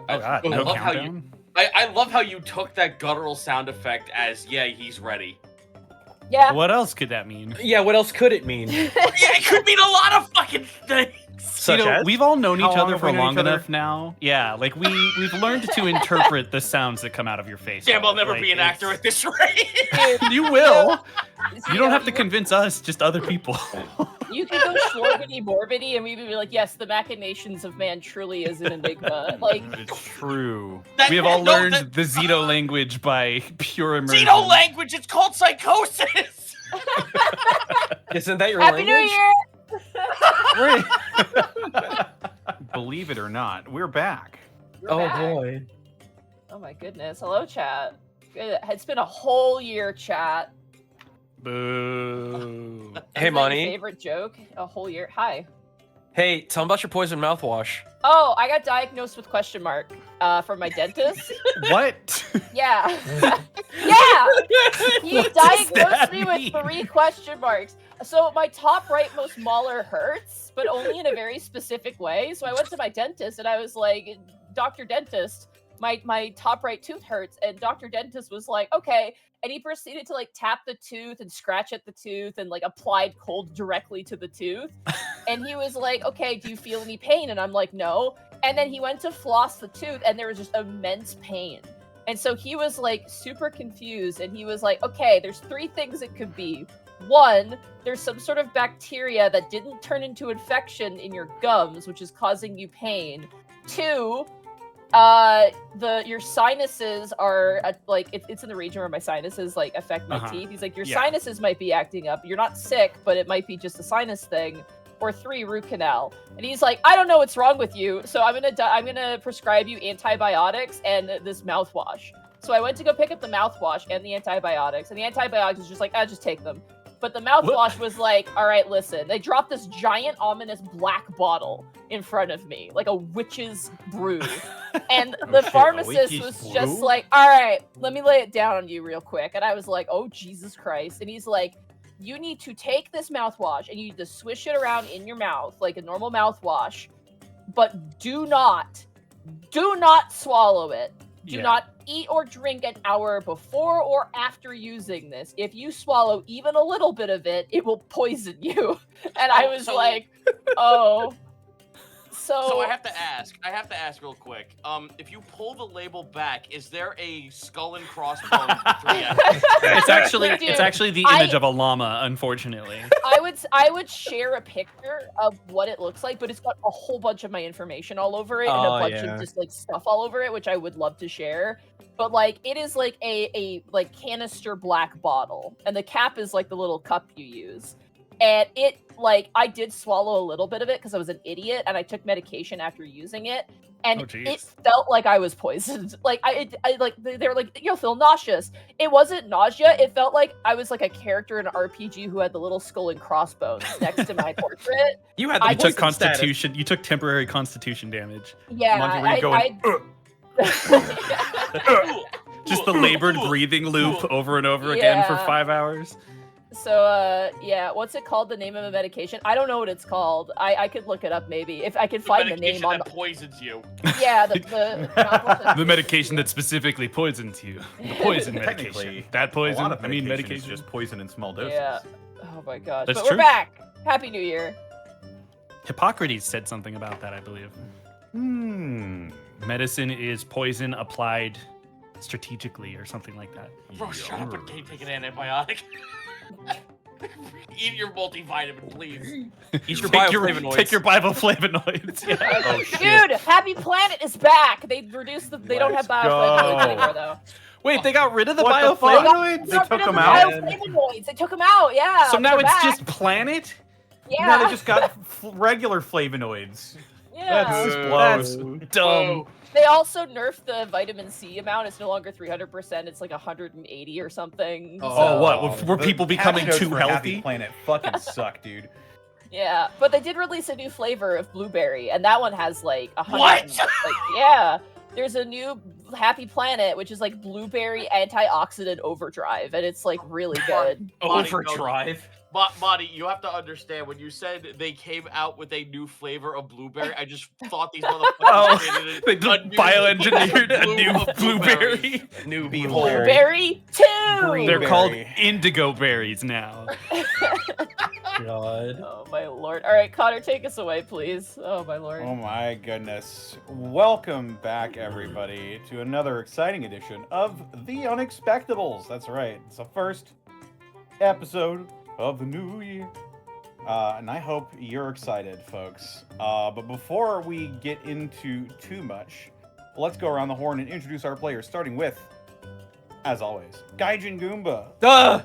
Oh god, I no love how countdown? I love how you took that guttural sound effect as, yeah, he's ready. Yeah. What else could that mean? Yeah, what else could it mean? Yeah, it could mean a lot of fucking things. Such you know, as? we've all known How each long other have for we known long each other? enough now. Yeah, like we've learned to interpret the sounds that come out of your face. Damn, I'll never Like, be an actor at this rate. You will. So, You don't have to convince us, just other people. You could go Schwarbity Morbity and we'd be like, yes, the machinations of man truly is an enigma. Like, It's true. That- We have all no, learned that- the Zeto language by pure immersion. Xeno language, it's called psychosis. Isn't that your Happy New language? Year! Believe it or not, we're back. We're Oh back. boy. Oh my goodness. Hello, chat. It's been a whole year, chat. Boo. Hey, Is that your Monty. favorite joke? A whole year. Hi. Hey, tell him about your poison mouthwash. Oh, I got diagnosed with question mark from my dentist. What? Yeah. Yeah. He What does diagnosed that me with mean? 3 question marks. So my top rightmost molar hurts, but only in a very specific way. So I went to my dentist and I was like, Dr. Dentist, my top right tooth hurts. And Dr. Dentist was like, okay. And he proceeded to like tap the tooth and scratch at the tooth and like applied cold directly to the tooth. And he was like, okay, do you feel any pain? And I'm like, no. And then he went to floss the tooth and there was just immense pain. And so he was like super confused and he was like, okay, there's 3 things it could be. 1, there's some sort of bacteria that didn't turn into infection in your gums, which is causing you pain. 2, your sinuses are like it's in the region where my sinuses like affect my teeth. He's like, your Yeah. sinuses might be acting up. You're not sick, but it might be just a sinus thing. Or 3, root canal. And he's like, I don't know what's wrong with you, so I'm gonna prescribe you antibiotics and this mouthwash. So I went to go pick up the mouthwash and the antibiotics, and the antibiotics was just like, just take them. But the mouthwash was like, all right, listen. They dropped this giant, ominous black bottle in front of me, like a witch's brew. And the shit, a pharmacist witch's was brew? just like, all right, let me lay it down on you real quick. And I was like, oh, Jesus Christ. And he's like, you need to take this mouthwash and you need to swish it around in your mouth like a normal mouthwash, but do not swallow it. Do Yeah. not eat or drink an hour before or after using this. If you swallow even a little bit of it, it will poison you. And I was like, oh. So I have to ask real quick. If you pull the label back, is there a skull and crossbones with 3 X's? It's actually Dude, the image of a llama, unfortunately. I would share a picture of what it looks like, but it's got a whole bunch of my information all over it and a Oh, bunch yeah. of just like stuff all over it, which I would love to share. But like it is like a like canister black bottle, and the cap is like the little cup you use. And it like I did swallow a little bit of it because I was an idiot and I took medication after using it. And Oh, jeez. it felt like I was poisoned. Like I like they were like, you'll feel nauseous. It wasn't nausea. It felt like I was like a character in an RPG who had the little skull and crossbones next to my portrait. You had the I You took poison status. constitution. You took temporary constitution damage. Yeah, Monkey, were you going, Just the labored breathing loop over and over again for Yeah. 5 hours. So yeah, what's it called? The name of a medication? I don't know what it's called. I could look it up maybe if I could find the name medication on. that poisons you. Yeah, the The medication that specifically poisons you. The poison medication. Technically, That a poison. lot of I mean, medication medication. is just poison in small doses. Yeah. Oh my gosh. That's but we're true. back. Happy New Year. Hippocrates said something about that, I believe. Medicine is poison applied strategically or something like that. Bro, shut up and take an antibiotic. Eat your multivitamin, please. Eat your Take your bioflavonoids. bioflavonoids. Yeah. Oh shit. Dude, Happy Planet is back. They reduced the. They don't have Let's bioflavonoids go. anymore though. Wait, they got rid of the What the fuck? bioflavonoids? They Got took rid of them the out? Bioflavonoids. They took them out. Yeah. So now they're it's back. just Planet? Yeah. Now they just got regular flavonoids. yeah. That's Blows. dumb. They also nerfed the vitamin C amount. It's no longer 300%. It's like 180 or something. Oh, what? Were people The becoming patch notes too for healthy? Happy Planet fucking suck, dude. Yeah, but they did release a new flavor of blueberry, and that one has like 100. What? Like, yeah, there's a new Happy Planet, which is like blueberry antioxidant overdrive, and it's like really good. Overdrive. Marty, you have to understand, when you said they came out with a new flavor of blueberry, I just thought these motherfuckers They bioengineered a blue new of blueberry. New Blueberry 2! They're called Blueberry. indigo berries now. God. Oh my lord. Alright, Connor, take us away, please. Oh my lord. Oh my goodness. Welcome back, everybody, to another exciting edition of The Unexpectables. That's right. It's the first episode of the new year. And I hope you're excited, folks. But before we get into too much, let's go around the horn and introduce our players, starting with, as always, Gaijin Goomba.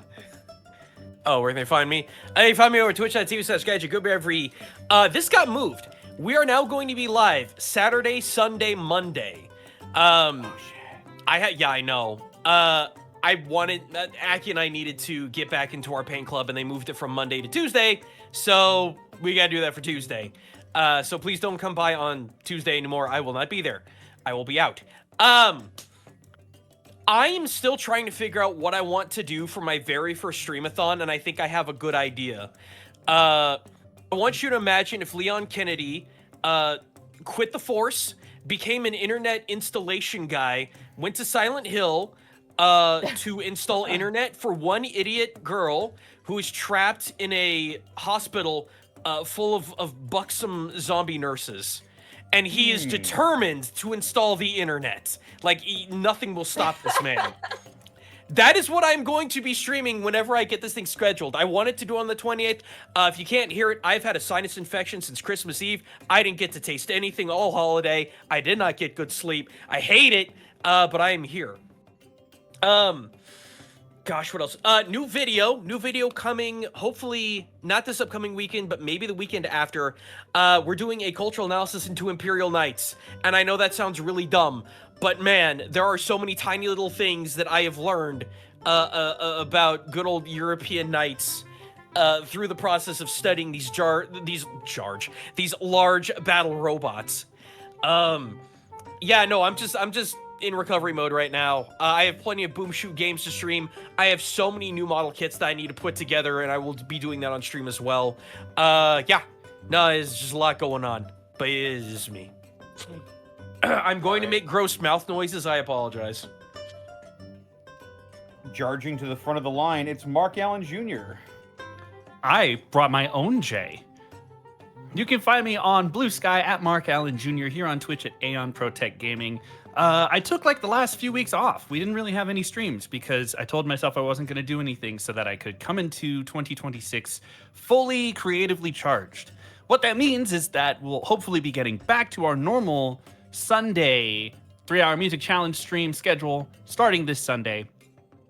Oh, where can they find me? You find me over twitch.tv/GaijinGoomba. This got moved. We are now going to be live Saturday, Sunday, Monday. Oh, shit. I know. I wanted, Aki and I needed to get back into our paint club, and they moved it from Monday to Tuesday, so we gotta do that for Tuesday. So please don't come by on Tuesday anymore. I will not be there. I will be out. I am still trying to figure out what I want to do for my very first streamathon, and I think I have a good idea. I want you to imagine if Leon Kennedy quit the force, became an internet installation guy, went to Silent Hill, to install internet for one idiot girl who is trapped in a hospital full of buxom zombie nurses. And he is determined to install the internet. Like, nothing will stop this man. That is what I'm going to be streaming whenever I get this thing scheduled. I wanted to do on the 28th. If you can't hear it, I've had a sinus infection since Christmas Eve. I didn't get to taste anything all holiday. I did not get good sleep. I hate it, but I am here. Gosh, what else? New video coming, hopefully not this upcoming weekend, but maybe the weekend after. We're doing a cultural analysis into Imperial Knights, and I know that sounds really dumb, but man, there are so many tiny little things that I have learned, about good old European knights, through the process of studying these large battle robots. Yeah, no, I'm just in recovery mode right now. I have plenty of Boom Shoot games to stream. I have so many new model kits that I need to put together, and I will be doing that on stream as well. Yeah. No, it's just a lot going on, but it is just me. I'm going to make gross mouth noises. I apologize. Charging to the front of the line, it's Mark Allen Jr. I brought my own J. You can find me on Blue Sky at Mark Allen Jr. here on Twitch at Aeon Protect Gaming. I took like the last few weeks off. We didn't really have any streams because I told myself I wasn't going to do anything so that I could come into 2026 fully creatively charged. What that means is that we'll hopefully be getting back to our normal Sunday 3-hour music challenge stream schedule starting this Sunday.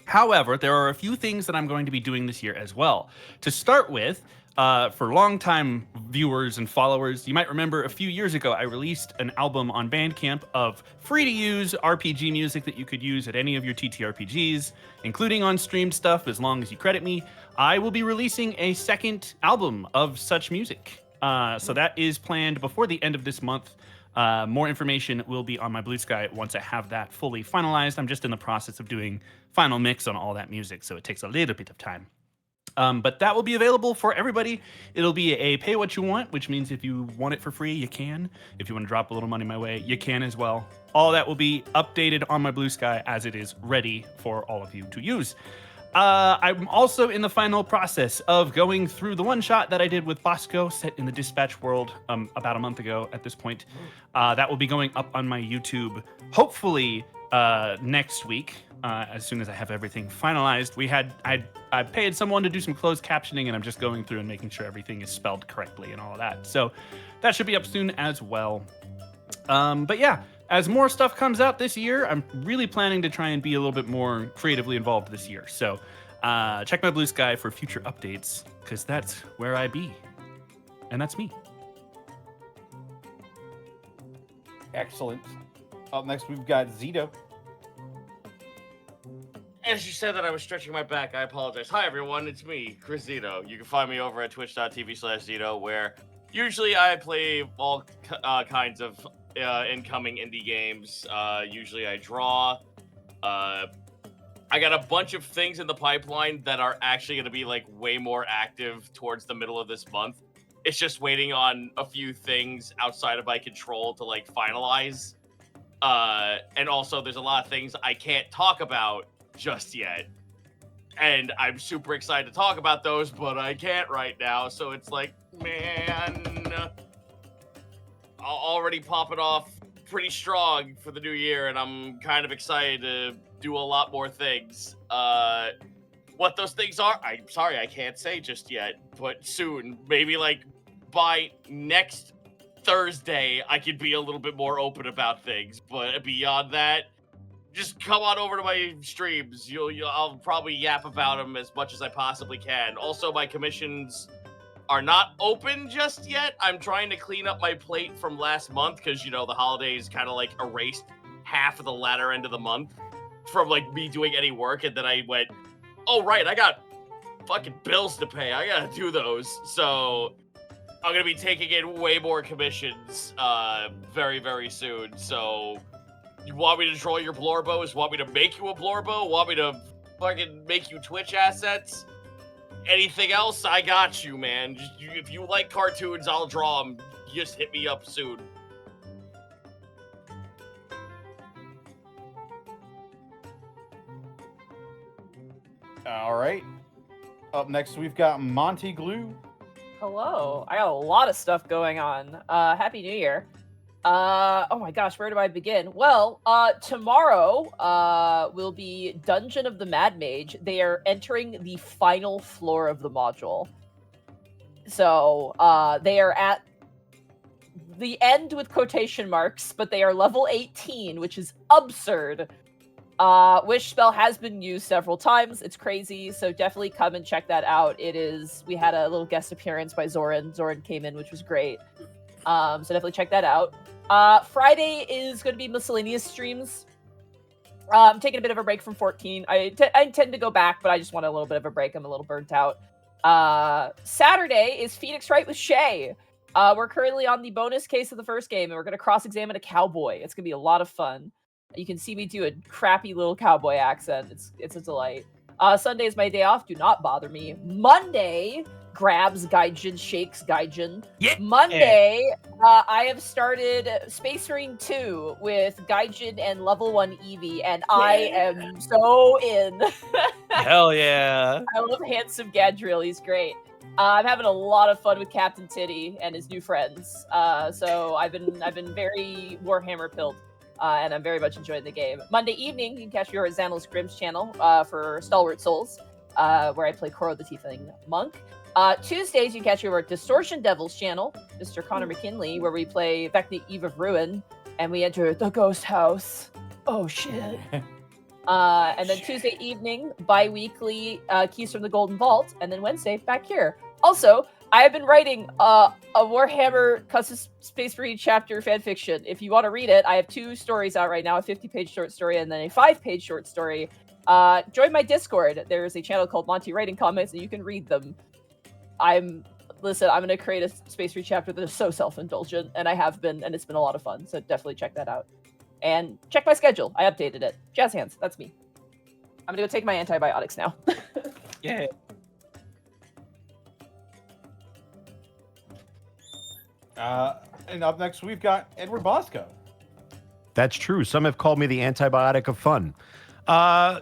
However, there are a few things that I'm going to be doing this year as well. To start with, for longtime viewers and followers, you might remember a few years ago I released an album on Bandcamp of free-to-use RPG music that you could use at any of your TTRPGs, including on-stream stuff as long as you credit me. I will be releasing a second album of such music. So that is planned before the end of this month. More information will be on my Blue Sky once I have that fully finalized. I'm just in the process of doing final mix on all that music, so it takes a little bit of time. But that will be available for everybody. It'll be a pay what you want, which means if you want it for free, you can. If you want to drop a little money my way, you can as well. All that will be updated on my Blue Sky as it is ready for all of you to use. I'm also in the final process of going through the one-shot that I did with Bosco, set in the Dispatch world about a month ago at this point. That will be going up on my YouTube, hopefully next week. As soon as I have everything finalized. I paid someone to do some closed captioning, and I'm just going through and making sure everything is spelled correctly and all of that. So that should be up soon as well. But yeah, as more stuff comes out this year, I'm really planning to try and be a little bit more creatively involved this year. So check my Blue Sky for future updates, because that's where I be. And that's me. Excellent. Up next, we've got Zito. As you said that I was stretching my back, I apologize. Hi everyone, it's me, Chris Zito. You can find me over at twitch.tv/Zito, where usually I play all kinds of incoming indie games. Usually I draw. I got a bunch of things in the pipeline that are actually going to be like way more active towards the middle of this month. It's just waiting on a few things outside of my control to like finalize. And also there's a lot of things I can't talk about just yet. And I'm super excited to talk about those, but I can't right now. So it's like, man, I'll already pop it off pretty strong for the new year, and I'm kind of excited to do a lot more things. What those things are, I'm sorry, I can't say just yet, but soon, maybe like by next Thursday, I could be a little bit more open about things. But beyond that, just come on over to my streams. I'll probably yap about them as much as I possibly can. Also, my commissions are not open just yet. I'm trying to clean up my plate from last month because, you know, the holidays kind of like erased half of the latter end of the month from like me doing any work. And then I went, oh, right, I got fucking bills to pay. I gotta do those. So I'm gonna be taking in way more commissions very, very soon. So you want me to draw your Blorbos? Want me to make you a Blorbo? Want me to fucking make you Twitch assets? Anything else, I got you, man. If you like cartoons, I'll draw them. Just hit me up soon. All right. Up next, we've got Monty Glue. Hello. I got a lot of stuff going on. Happy New Year. Oh my gosh, where do I begin? Well, tomorrow will be Dungeon of the Mad Mage. They are entering the final floor of the module. So, they are at the end with quotation marks, but they are level 18, which is absurd. Wish spell has been used several times. It's crazy, so definitely come and check that out. We had a little guest appearance by Zoran. Zoran came in, which was great. So definitely check that out. Friday is going to be miscellaneous streams. I'm taking a bit of a break from 14. I intend to go back, but I just want a little bit of a break. I'm a little burnt out. Saturday is Phoenix Wright with Shay. We're currently on the bonus case of the first game, and we're going to cross-examine a cowboy. It's going to be a lot of fun. You can see me do a crappy little cowboy accent. It's a delight. Sunday is my day off. Do not bother me. Monday, grabs Gaijin, shakes Gaijin. Yeah. Monday, I have started Space Marine 2 with Gaijin and level 1 Eevee, and I am so in. Hell yeah. I love handsome Gadriel. He's great. I'm having a lot of fun with Captain Titty and his new friends. So I've been very Warhammer pilled. And I'm very much enjoying the game. Monday evening, you can catch me over at Xanos Grimm's channel for Stalwart Souls, where I play Koro the Tiefling Monk. Tuesdays, you can catch me over at Distortion Devil's channel, Mr. Connor McKinley, where we play Vecna Eve of Ruin, and we enter the ghost house. Oh, shit. And then Tuesday evening, bi-weekly Keys from the Golden Vault, and then Wednesday, back here. Also, I have been writing a Warhammer Custom Space Marine chapter fanfiction. If you want to read it, I have 2 stories out right now, a 50-page short story and then a 5-page short story. Join my Discord. There's a channel called Monty Writing Comments, and you can read them. I'm going to create a Space Marine chapter that is so self-indulgent, and I have been, and it's been a lot of fun, so definitely check that out. And check my schedule. I updated it. Jazz hands. That's me. I'm going to go take my antibiotics now. Yeah. And up next, we've got Edward Bosco. That's true. Some have called me the antibiotic of fun.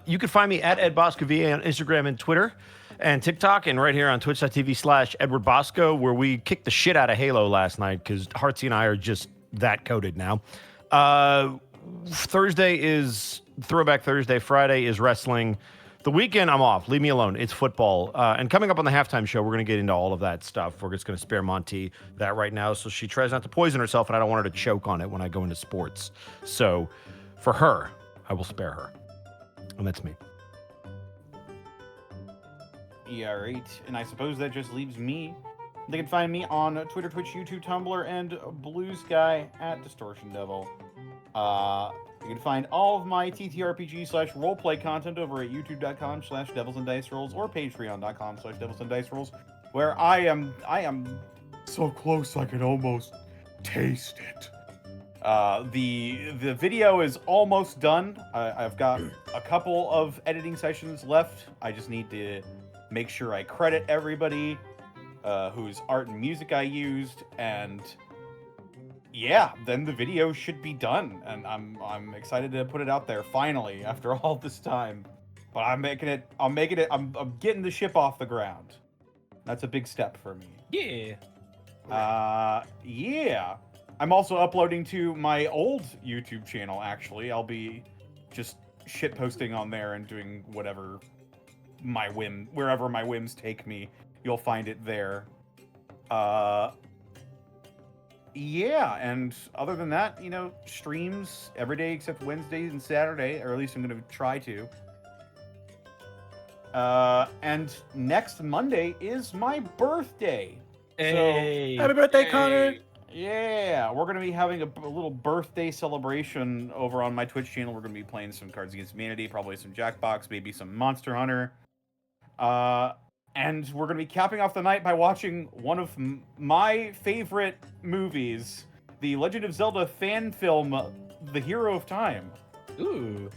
You can find me at Ed Bosco VA on Instagram and Twitter and TikTok, and right here on twitch.tv/Edward Bosco, where we kicked the shit out of Halo last night because Heartsy and I are just that coded now. Thursday is Throwback Thursday. Friday is wrestling. The weekend, I'm off. Leave me alone. It's football. And coming up on the halftime show, we're going to get into all of that stuff. We're just going to spare Monty that right now so she tries not to poison herself, and I don't want her to choke on it when I go into sports. So for her, I will spare her. And that's me. Yeah, right. And I suppose that just leaves me. They can find me on Twitter, Twitch, YouTube, Tumblr, and Blue Sky at Distortion Devil. You can find all of my TTRPG/roleplay content over at youtube.com/devilsanddicerolls or patreon.com/devilsanddicerolls, where I am so close I can almost taste it. The video is almost done. I've got a couple of editing sessions left. I just need to make sure I credit everybody whose art and music I used, and yeah, then the video should be done. And I'm excited to put it out there finally after all this time. But I'm getting the ship off the ground. That's a big step for me. Yeah. Yeah. I'm also uploading to my old YouTube channel, actually. I'll be just shit posting on there and doing whatever wherever my whims take me. You'll find it there. Yeah, and other than that, you know, streams every day except Wednesday and Saturday, or at least I'm going to try to. And next Monday is my birthday. Hey. Happy birthday, Connor! Yeah, we're going to be having a little birthday celebration over on my Twitch channel. We're going to be playing some Cards Against Humanity, probably some Jackbox, maybe some Monster Hunter. And we're going to be capping off the night by watching one of my favorite movies, the Legend of Zelda fan film, The Hero of Time. Ooh.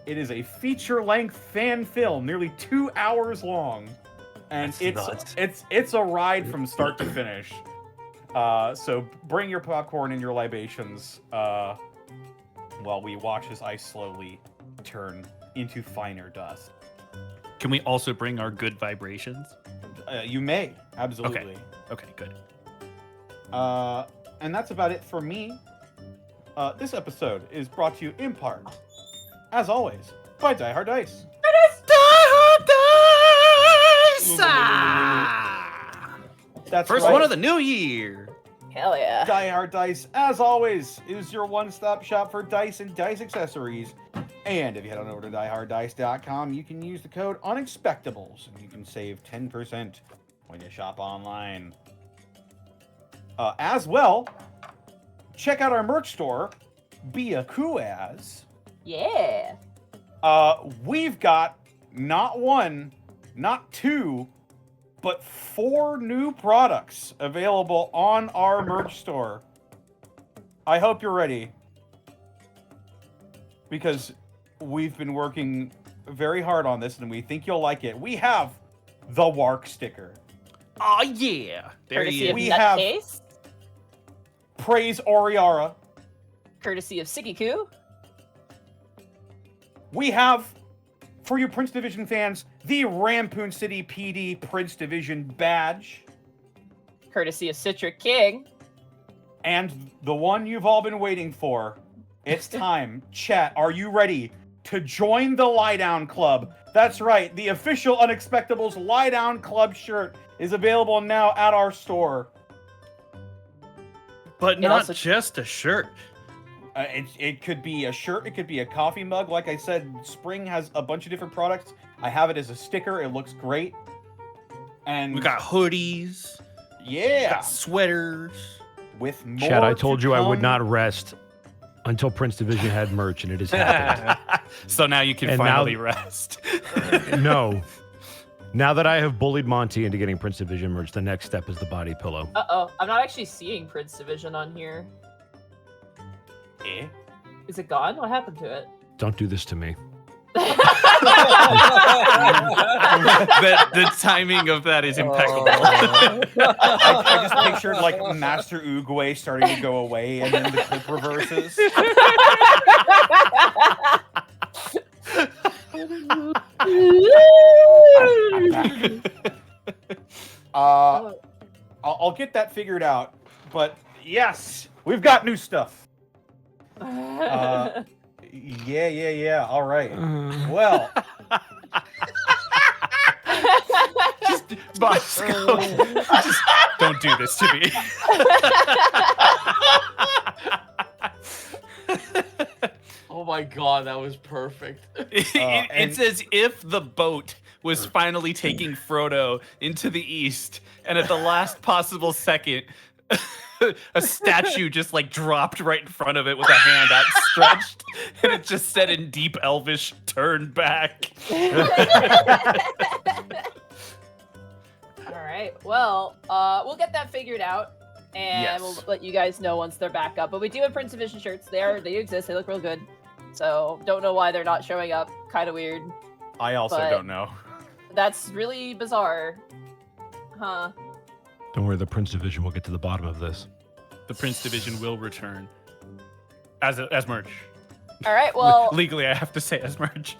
It is a feature-length fan film, nearly 2 hours long. And it's a ride from start to finish. So bring your popcorn and your libations while we watch as ice slowly turn into finer dust. Can we also bring our good vibrations? You may, absolutely. Okay, good. And that's about it for me. This episode is brought to you in part, as always, by Die Hard Dice. That's First right. one of the new year. Hell yeah. Die Hard Dice, as always, is your one-stop shop for dice and dice accessories. And if you head on over to dieharddice.com, you can use the code Unexpectables, and you can save 10% when you shop online. As well, check out our merch store, Be a Kuaz. Yeah. We've got not one, not two, but 4 new products available on our merch store. I hope you're ready, because we've been working very hard on this, and we think you'll like it. We have the Wark sticker. Oh yeah, there Courtesy he of is. We have- Nutcase. Praise Oriara. Courtesy of Sigiku. We have, for you Prince Division fans, the Rampoon City PD Prince Division badge. Courtesy of Citric King. And the one you've all been waiting for. It's time. Chat, are you ready to join the Lie Down Club? That's right, the official Unexpectables Lie Down Club shirt is available now at our store. But It not also- just a shirt. It could be a shirt, it could be a coffee mug. Like I said, Spring has a bunch of different products. I have it as a sticker. It looks great. And We got hoodies, yeah, got sweaters. with more. Chad, I told to you I would come. not rest until Prince Division had merch, and it has happened. So now you can And now- finally rest. No. Now that I have bullied Monty into getting Prince Division merch, the next step is the body pillow. Uh-oh. I'm not actually seeing Prince Division on here. Eh? Is it gone? What happened to it? Don't do this to me. the timing of that is impeccable. I just pictured like Master Oogway starting to go away, and then the clip reverses. I'm back. I'll get that figured out. But yes, we've got new stuff. Yeah. All right. Well, Bosco, just don't do this to me. Oh my god, that was perfect. It's and- as if the boat was finally taking Frodo into the east, and at the last possible second, a statue just like dropped right in front of it with a hand outstretched, and it just said in deep Elvish, "Turn back." All right. Well, we'll get that figured out. and Yes. we'll let you guys know once they're back up. But we do have Prince of Vision shirts. They exist. They look real good. So don't know why they're not showing up. Kind of weird. I also But- don't know. That's really bizarre. Huh. Don't worry, the Prince Division will get to the bottom of this. The Prince Division will return as merch. All right. Well, Legally, I have to say as merch.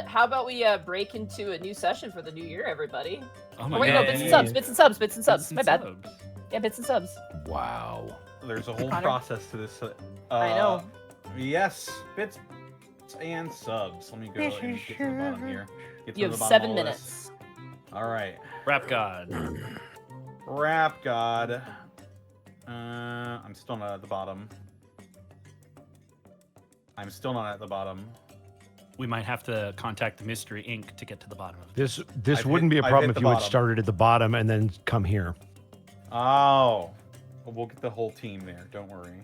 how about we break into a new session for the new year, everybody? Oh my Oh, wait, god. no, bits and subs, bits and subs, bits and subs. My bad. Subs. Yeah, bits and subs. Wow. There's a whole Connor? process to this. I know. Yes, bits and subs. Let me go and get to the bottom here. Get to You the have bottom 7 of all minutes. this. All right. Rap God. Rap God. I'm still not at the bottom. I'm still not at the bottom. We might have to contact Mystery Inc. to get to the bottom of it. This I've wouldn't hit- be a I've problem hit if the you had bottom. started at the bottom and then come here. Oh. We'll get the whole team there. Don't worry.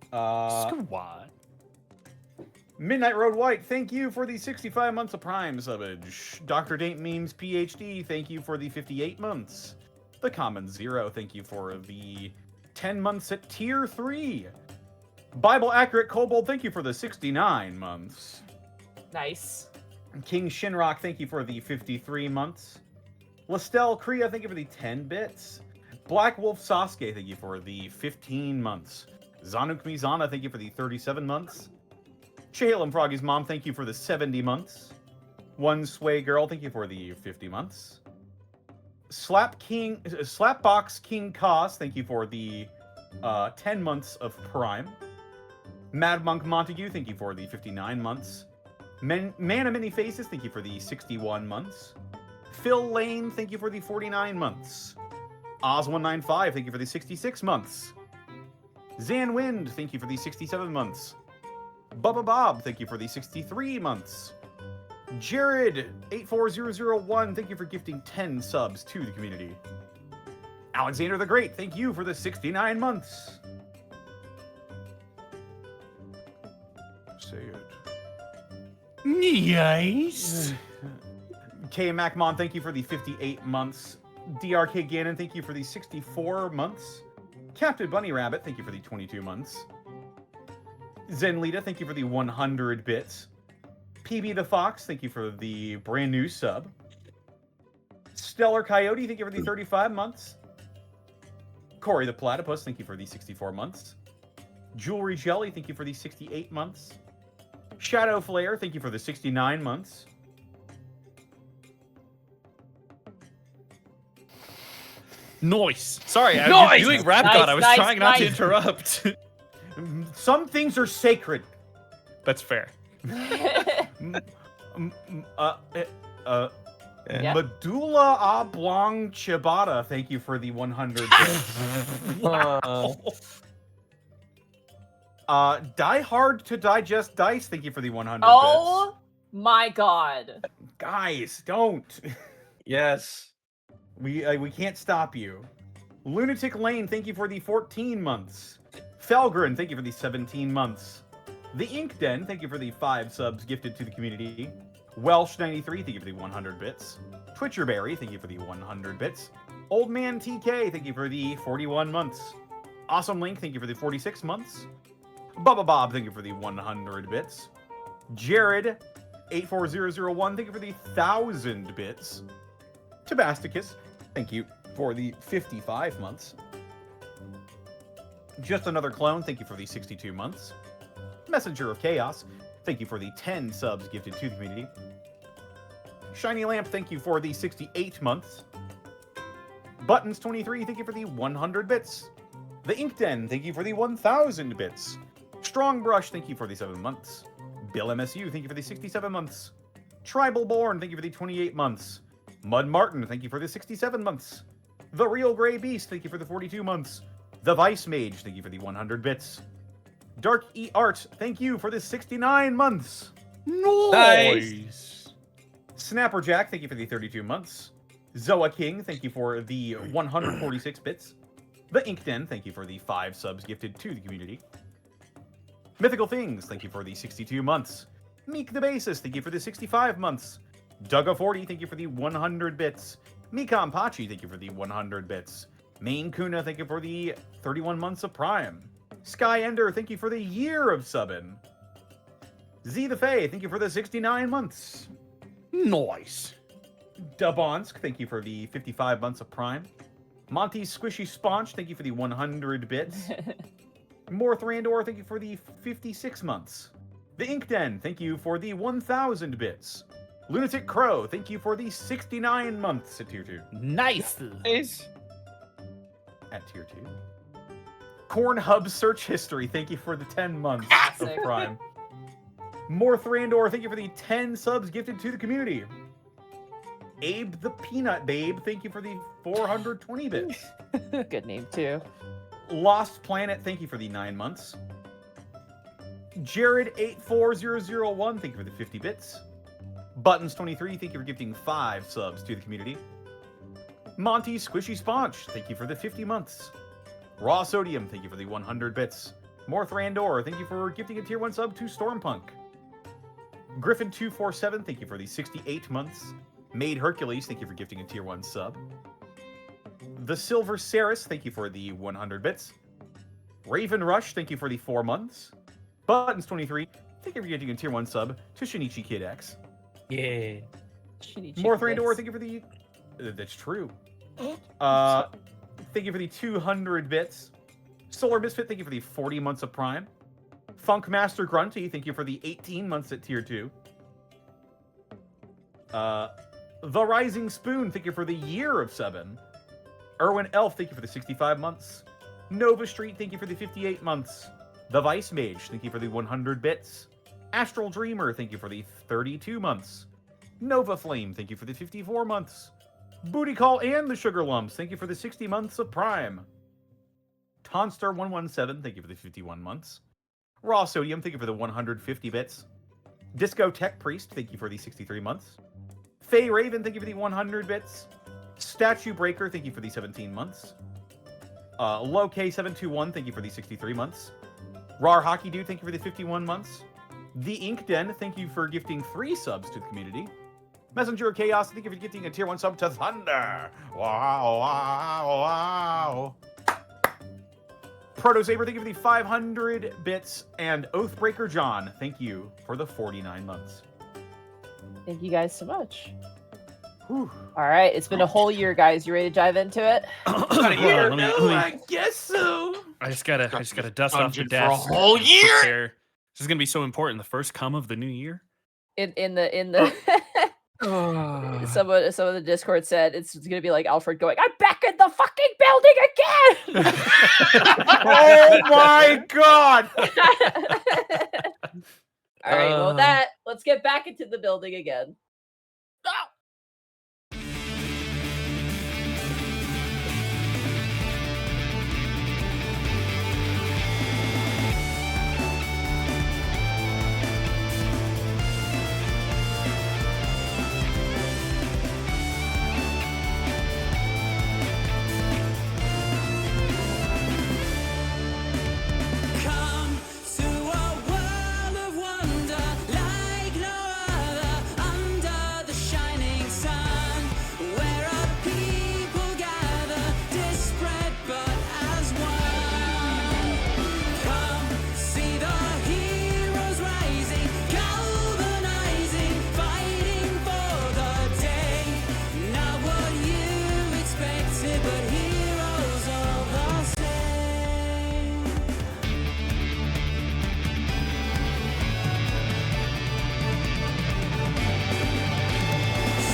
Squad. Midnight Road White, thank you for the 65 months of Prime subbage. Dr. Date Memes PhD, thank you for the 58 months. The Common Zero, thank you for the 10 months at Tier 3. Bible Accurate Kobold, thank you for the 69 months. Nice. King Shinrock, thank you for the 53 months. Lastel Kriya, thank you for the 10 bits. Black Wolf Sasuke, thank you for the 15 months. Zanuk Mizana, thank you for the 37 months. Chehalem Froggy's mom, thank you for the 70 months. One Sway Girl, thank you for the 50 months. Slapbox King Cos, thank you for the 10 months of Prime. Mad Monk Montague, thank you for the 59 months. Man of Many Faces, thank you for the 61 months. Phil Lane, thank you for the 49 months. Oz195, thank you for the 66 months. Zan Wind, thank you for the 67 months. Bubba Bob, thank you for the 63 months. Jared84001, thank you for gifting 10 subs to the community. Alexander the Great, thank you for the 69 months. Say it. Nice. K Macmon, thank you for the 58 months. DRK Gannon, thank you for the 64 months. Captain Bunny Rabbit, thank you for the 22 months. Zenlita, thank you for the 100 bits. PB the Fox, thank you for the brand new sub. Stellar Coyote, thank you for the 35 months. Corey the Platypus, thank you for the 64 months. Jewelry Jelly, thank you for the 68 months. Shadow Flare, thank you for the 69 months. Nice. Sorry, I Nice! was doing Rap Nice, God. I was nice, trying not to nice. interrupt. Some things are sacred. That's fair. Yeah. Medulla Oblong Ciabatta, thank you for the 100 bits. Die Hard to Digest Dice, thank you for the 100 Oh my god. bits. Guys, don't. Yes. We can't stop you. Lunatic Lane, thank you for the 14 months. Felgren, thank you for the 17 months. The Ink Den, thank you for the 5 subs gifted to the community. Welsh93, thank you for the 100 bits. Twitcherberry, thank you for the 100 bits. Old Man TK, thank you for the 41 months. Awesome Link, thank you for the 46 months. Bubba Bob, thank you for the 100 bits. Jared84001, thank you for the 1,000 bits. Tabasticus, thank you for the 55 months. Just Another Clone, thank you for the 62 months. Messenger of Chaos, thank you for the 10 subs gifted to the community. Shiny Lamp, thank you for the 68 months. Buttons23, thank you for the 100 bits. The Ink Den, thank you for the 1,000 bits. Strong Brush, thank you for the 7 months. Bill MSU, thank you for the 67 months. Tribal Born, thank you for the 28 months. Mud Martin, thank you for the 67 months. The Real Grey Beast, thank you for the 42 months. The Vice Mage, thank you for the 100 bits. Dark E Art, thank you for the 69 months. Nice. Snapperjack, thank you for the 32 months. Zoa King, thank you for the 146 bits. The Ink Den, thank you for the 5 subs gifted to the community. Mythical Things, thank you for the 62 months. Meek the Basis, thank you for the 65 months. Dugga40, thank you for the 100 bits. Mikan Pachi, thank you for the 100 bits. Maine Kuna, thank you for the 31 months of Prime. Sky Ender, thank you for the year of subbing. Z the Fae, thank you for the 69 months. Nice. Dubonsk, thank you for the 55 months of Prime. Monty Squishy Sponge, thank you for the 100 bits. Morth Randor, thank you for the 56 months. The Ink Den, thank you for the 1,000 bits. Lunatic Crow, thank you for the 69 months at Tier 2. Nice. Nice. At Tier 2. Corn Hub Search History, thank you for the 10 months of Sick. Prime. Morth Randor, thank you for the 10 subs gifted to the community. Abe the Peanut Babe, thank you for the 420 bits. Good name too. Lost Planet, thank you for the 9 months. Jared84001, thank you for the 50 bits. Buttons23, thank you for gifting 5 subs to the community. Monty Squishy Sponge, thank you for the 50 months. Raw Sodium, thank you for the 100 bits. Morth Randor, thank you for gifting a Tier 1 sub to Stormpunk. Griffin247, thank you for the 68 months. Made Hercules, thank you for gifting a Tier 1 sub. The Silver Ceres, thank you for the 100 bits. Raven Rush, thank you for the 4 months. Buttons23, thank you for gifting a Tier 1 sub to Shinichi Kid X. Yeah. Morth Randor, thank you for the... That's true. Thank you for the 200 bits. Solar Misfit, thank you for the 40 months of Prime. Funk Master Grunty, thank you for the 18 months at Tier 2. The Rising Spoon, thank you for the year of 7. Erwin Elf, thank you for the 65 months. Nova Street, thank you for the 58 months. The Vice Mage, thank you for the 100 bits. Astral Dreamer, thank you for the 32 months. Nova Flame, thank you for the 54 months. Booty Call and the Sugar Lumps, thank you for the 60 months of Prime. Tonstar117, thank you for the 51 months. Raw Sodium, thank you for the 150 bits. Disco Tech Priest, thank you for the 63 months. Faye Raven, thank you for the 100 bits. Statue Breaker, thank you for the 17 months. Low K721, thank you for the 63 months. Rar Hockey Dude, thank you for the 51 months. The Ink Den, thank you for gifting 3 subs to the community. Messenger of Chaos, thank you for gifting a Tier 1 sub to Thunder. Wow, wow, wow. Proto Saber, thank you for the 500 bits. And Oathbreaker John, thank you for the 49 months. Thank you guys so much. Whew. All right, it's been a whole year, guys. You ready to dive into it? Hold on, let me- I guess so. I just gotta dust off the Dungeon desk. for a whole and year? prepare. This is gonna be so important. The first come of the new year. In the some of the Discord said it's gonna be like Alfred going, "I'm back in the fucking building again." Oh my god! All right, well, let's get back into the building again. Come to a world of wonder like no other under the shining sun, where a people gather, disparate but as one. Come see the heroes rising, galvanizing, fighting for the day. Not what you expected, but heroes all the same.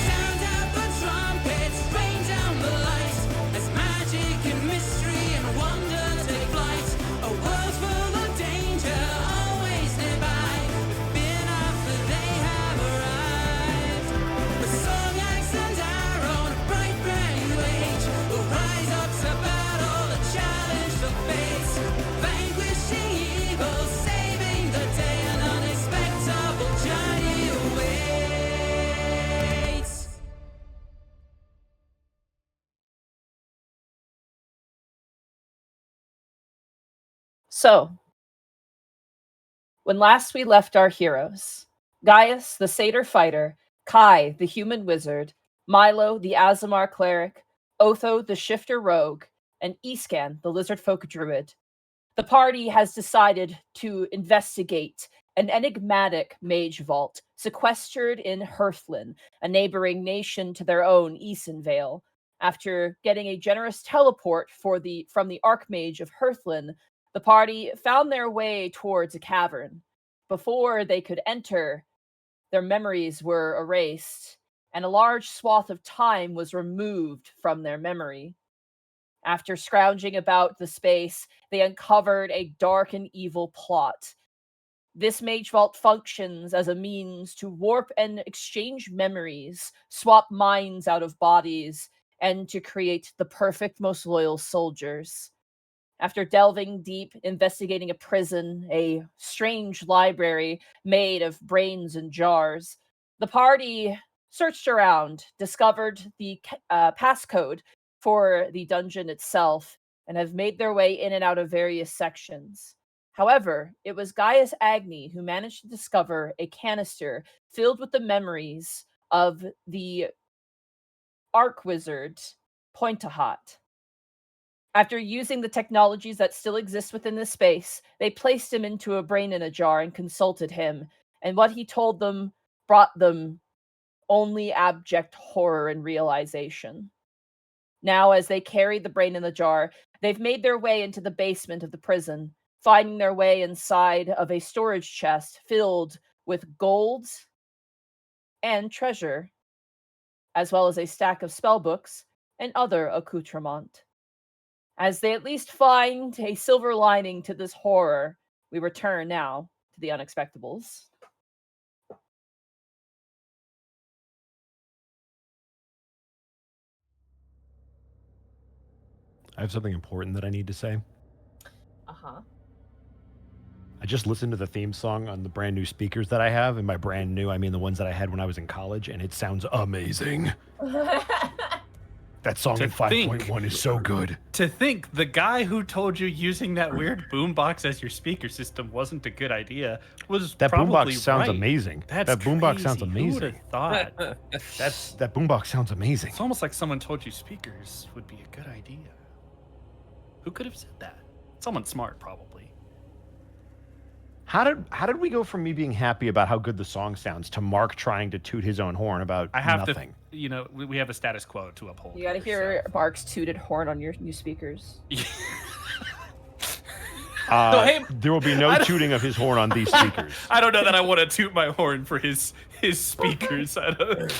Sound out the trumpets, rain down the lights, as magic and mystery and wonder take flight. A world full of danger, always nearby, with fear not that they have arrived. With song, axe, and arrow, and a bright brand new age, will rise up to battle and challenge the fates, vanquishing evil, saving the day. An unexpectable journey awaits. So, when last we left our heroes, Gaius, the satyr fighter, Kai, the human wizard, Milo, the Azamar cleric, Otho, the shifter rogue, and Escan, the lizard folk druid. The party has decided to investigate an enigmatic mage vault sequestered in Hearthland, a neighboring nation to their own Easenvale. After getting a generous teleport from the Archmage of Hearthland, the party found their way towards a cavern. Before they could enter, their memories were erased, and a large swath of time was removed from their memory. After scrounging about the space, they uncovered a dark and evil plot. This mage vault functions as a means to warp and exchange memories, swap minds out of bodies, and to create the perfect, most loyal soldiers. After delving deep, investigating a prison, a strange library made of brains and jars, the party searched around, discovered the passcode for the dungeon itself, and have made their way in and out of various sections. However, it was Gaius Agni who managed to discover a canister filled with the memories of the Archwizard Pointahat. After using the technologies that still exist within the space, they placed him into a brain in a jar and consulted him, and what he told them brought them only abject horror and realization. Now, as they carried the brain in the jar, they've made their way into the basement of the prison, finding their way inside of a storage chest filled with gold and treasure, as well as a stack of spellbooks and other accoutrement. As they at least find a silver lining to this horror, we return now to the Unexpectables. I have something important that I need to say. Uh-huh. I just listened to the theme song on the brand new speakers that I have, and by brand new, I mean the ones that I had when I was in college, and it sounds amazing. That song To in think. 5.1 is so good. To think the guy who told you using that weird boombox as your speaker system wasn't a good idea was That probably boombox sounds right. amazing. That's That boombox sounds crazy. Who would amazing. have thought? That boombox sounds amazing. It's almost like someone told you speakers would be a good idea. Who could have said that? Someone smart, probably. How did we go from me being happy about how good the song sounds to Mark trying to toot his own horn about I have nothing? to, you know, we have a status quo to uphold. You gotta hear Mark's tooted horn on your new speakers. hey- There will be no tooting of his horn on these speakers. I don't know that I want to toot my horn for his speakers. I don't.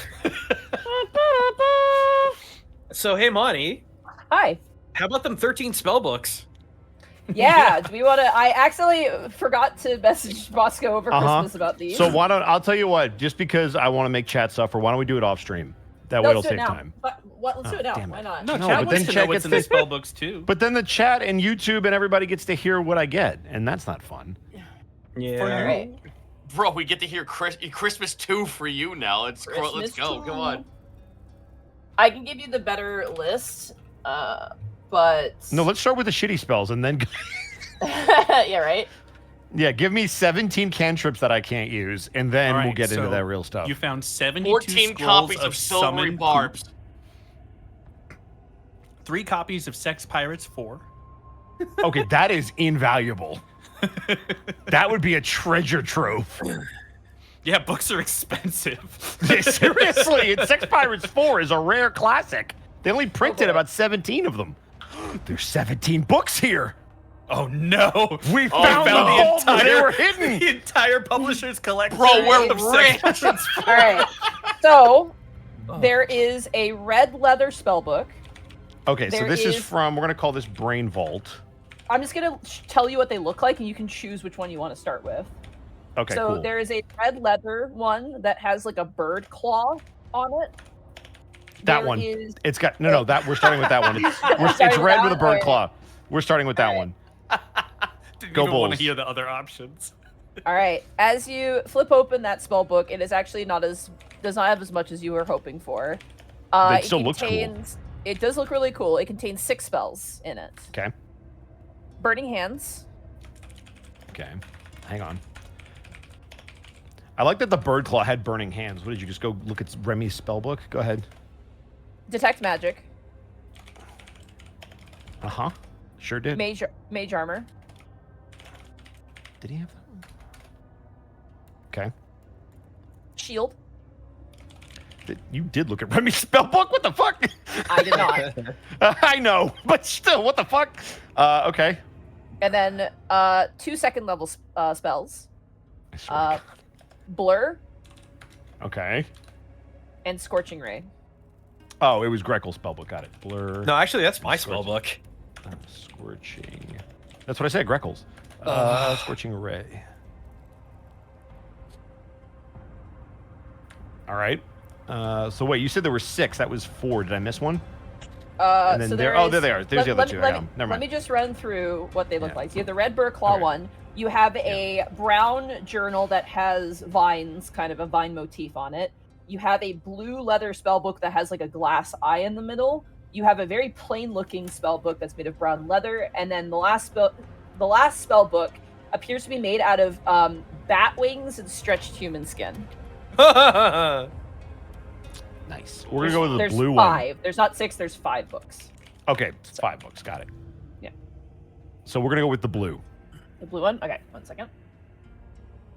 So, hey, Monty, Hi. how about them 13 spell books? Yeah, do we want to? I accidentally forgot to message Bosco over Christmas about these. So why don't I'll tell you what? Just because I want to make chat suffer, why don't we do it off stream? That way No, it'll let's do it save now. time. But let's do it now. damn it. Why not? No, No, chat but wants then to know chat what's gets in the to- spell books too. But then the chat and YouTube and everybody gets to hear what I get, and that's not fun. Yeah. All right. Bro, we get to hear Christmas 2 for you now. Let's go. Christmas Come too. on. I can give you the better list, but No, let's start with the shitty spells and then yeah, right. yeah, give me 17 cantrips that I can't use, and then All we'll right, get into so that real stuff. You found 72 14 scrolls copies of summon silvery poop, barbs. 3 copies of Sex Pirates 4. Okay, that is invaluable. That would be a treasure trove. Yeah, books are expensive. Seriously, and Sex Pirates 4 is a rare classic. They only printed boy. about 17 of them. There's 17 books here. Oh no! We Oh, found, found them all, but they were hidden. the entire publisher's collection. Bro, we're of Sex rich. Pirates 4. All right. So there is a red leather spell book. Okay, so There this is is- from, we're going to call this Brain Vault. I'm just gonna tell you what they look like, and you can choose which one you want to start with. Okay, So cool. there is a red leather one that has like a bird claw on it. That There one. is- It's got, no, that, we're starting with that one. It's Starting with red that with a one? bird Alright. claw. We're starting with that Alright. one. Didn't Go even want Bulls. to hear the other options. All right. As you flip open that spell book, it is actually does not have as much as you were hoping for. It still looks cool. It does look really cool. It contains 6 spells in it. Okay. Burning Hands. Okay. Hang on. I like that the bird claw had burning hands. What did you just go look at Remy's spell book? Go ahead. Detect Magic. Uh-huh. Sure did. Mage armor. Did he have that? Okay. Shield. You did look at Remy's spell book. What the fuck? I did not. I know, but still, what the fuck? Okay. And then 2 second level spells. I swear to God. Blur Okay. and Scorching Ray. Oh, it was Grekel's spellbook. Got it. Blur. No, actually, that's my spell book. Scorching. That's what I said. Grekel's. Scorching Ray. All right. So wait, you said there were 6. That was 4. Did I miss one? And then so there. there Oh, is- there they are. There's the other two. Let, Hang on. Never let mind. me just run through what they look Yeah. like. So you have the red burr claw Alright. one. You have a brown journal that has vines, kind of a vine motif on it. You have a blue leather spell book that has like a glass eye in the middle. You have a very plain looking spell book that's made of brown leather, and then the last spell book appears to be made out of bat wings and stretched human skin. Nice. We're gonna go with the There's blue 5. There's not 6. There's 5 books. one. Okay, 5 books. Got it. Yeah. So we're gonna go with the blue. The blue one. Okay, 1 second.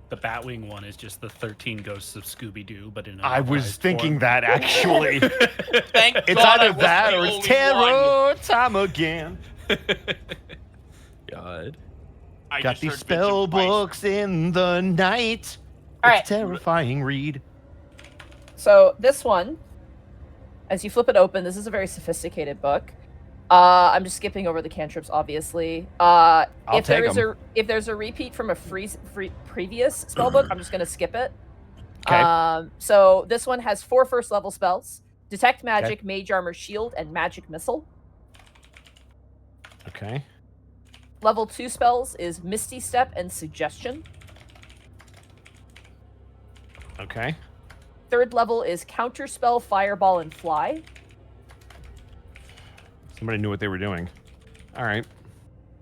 The Batwing one is just the 13 Ghosts of Scooby-Doo, but in a I was revised thinking form. that actually. Thank It's God I either was that the or it's only terror one. time again. God. I Got just these heard spell Vincent Price. books in the night. All It's right. terrifying read. So this one, as you flip it open, this is a very sophisticated book. I'm just skipping over the cantrips, obviously. If take there's a repeat from a previous spell book, I'm just gonna skip it. Okay. So this one has 4 first level spells: Detect Magic, Mage Armor, Shield, and Magic Missile. Okay. Level 2 spells is Misty Step and Suggestion. Okay. 3rd level is Counter Spell, Fireball, and Fly. Somebody knew what they were doing. All right.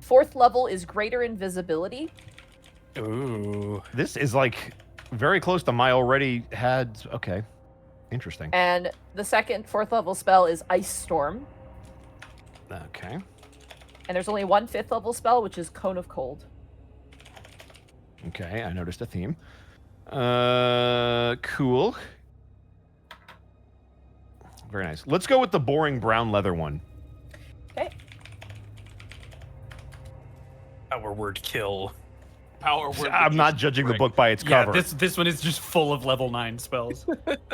4th level is Greater Invisibility. Ooh. This is like very close to my already had. Okay. Interesting. And the 4th level spell is Ice Storm. Okay. And there's only 1 5th level spell, which is Cone of Cold. Okay. I noticed a theme. Cool. Very nice. Let's go with the boring brown leather one. Okay. Our word kill. Power word. I'm not judging the book by its Yeah, cover. this one is just full of level 9 spells. There's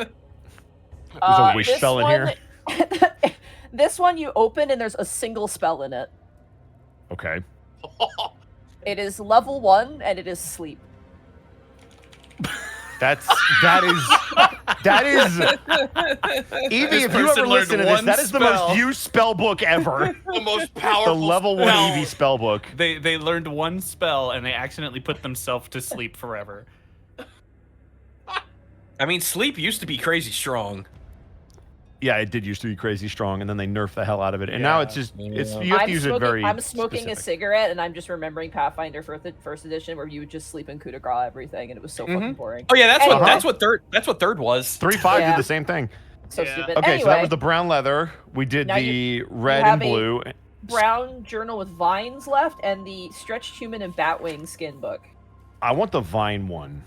a wish this spell in here. This one you open and there's a single spell in it. Okay. It is level 1 and it is Sleep. That is Evie, if you person ever listen to learned this, one that is the spell. most used spell book ever. The most The powerful. level 1 spell. Evie spell book. They learned one spell and they accidentally put themselves to sleep forever. I mean, sleep used to be crazy strong. Yeah, it did used to be crazy strong, and then they nerfed the hell out of it, and now it's just you have to use it very. I'm smoking a specific. cigarette and I'm just remembering Pathfinder for the first edition where you would just sleep in coup de grace everything and it was so fucking boring. Oh yeah, that's Anyway. what third was. 3-5 Yeah. did the same thing. So Yeah. stupid. Okay, Anyway, so that was the brown leather. We did Now the you red have and a- blue. brown journal with vines left and the stretched human and batwing skin book. I want the vine one.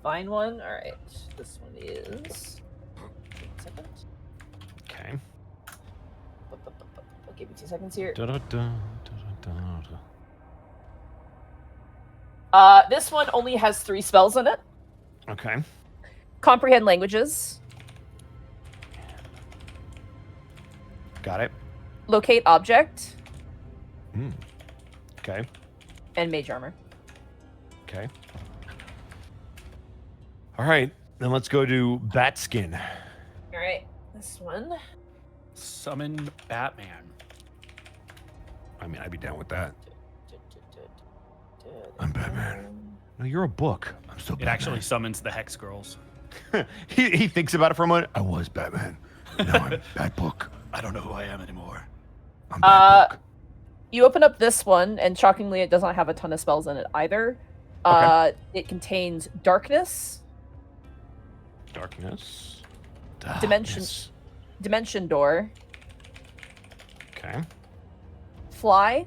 Vine one? Alright. This one is. Second. Okay. I'll give you 2 seconds here. This one only has 3 spells in it. Okay. Comprehend languages. Got it. Locate object. Okay. And mage armor. Okay. All right. Then let's go to bat skin. Alright. This one. Summon Batman. I mean, I'd be down with that. I'm Batman. No, you're a book. I'm still It Batman. actually summons the Hex Girls. he thinks about it for a moment. I was Batman. Now I'm Bat Book. I don't know who I am anymore. I'm Bat Book. You open up this one, and shockingly, it does not have a ton of spells in it either. It contains darkness, Darkness. Dimension- Darkness. dimension door, Okay. Fly,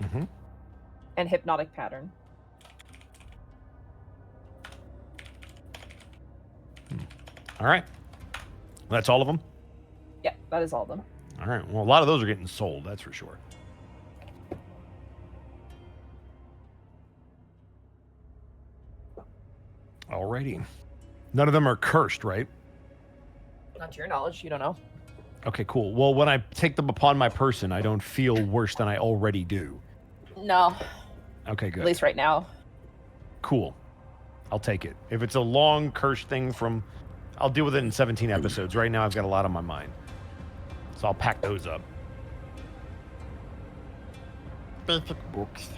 Mm-hmm. and Hypnotic Pattern. All right. That's all of them? Yeah, that is all of them. All right. Well, a lot of those are getting sold, that's for sure. Alrighty. None of them are cursed, right? Not to your knowledge, you don't know. Okay, cool. Well, when I take them upon my person, I don't feel worse than I already do. No, Okay, at good. least right now. Cool. I'll take it. If it's a long cursed thing from... I'll deal with it in 17 episodes. Right now, I've got a lot on my mind. So I'll pack those up. Basic books.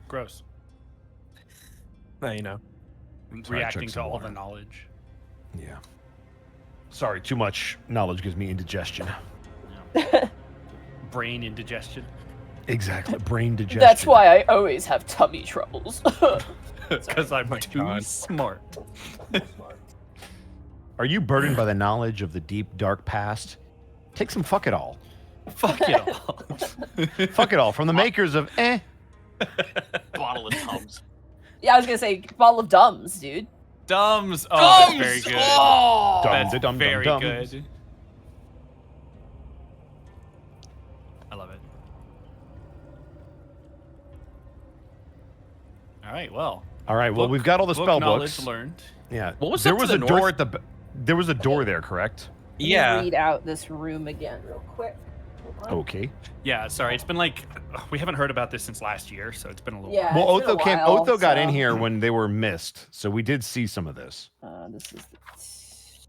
Gross. Now you know. Sorry, I Reacting chugged to some all water. the knowledge. Yeah. Sorry, too much knowledge gives me indigestion. Brain indigestion. Exactly. Brain digestion. That's why I always have tummy troubles. Because I'm my too God. smart. Are you burdened by the knowledge of the deep, dark past? Take some fuck it all. Fuck it all. Fuck it all. From the makers of Bottle of Tums. Yeah, I was gonna say bottle of Dums, dude. Dums. Oh, that's very good. Oh! Dum, That's dum, very dum, good. I love it. All right, well. All right, well, book- we've got all the book spell knowledge books. learned. Yeah. What was there up to was the a door north? at the there was a door there, correct? Let me Yeah. read out this room again real quick. Okay. Yeah, sorry, it's been like we haven't heard about this since last year, so it's been a little Yeah. Well, it's been a Otho came. while, Otho got in so- here when they were missed, so we did see some of this. This is.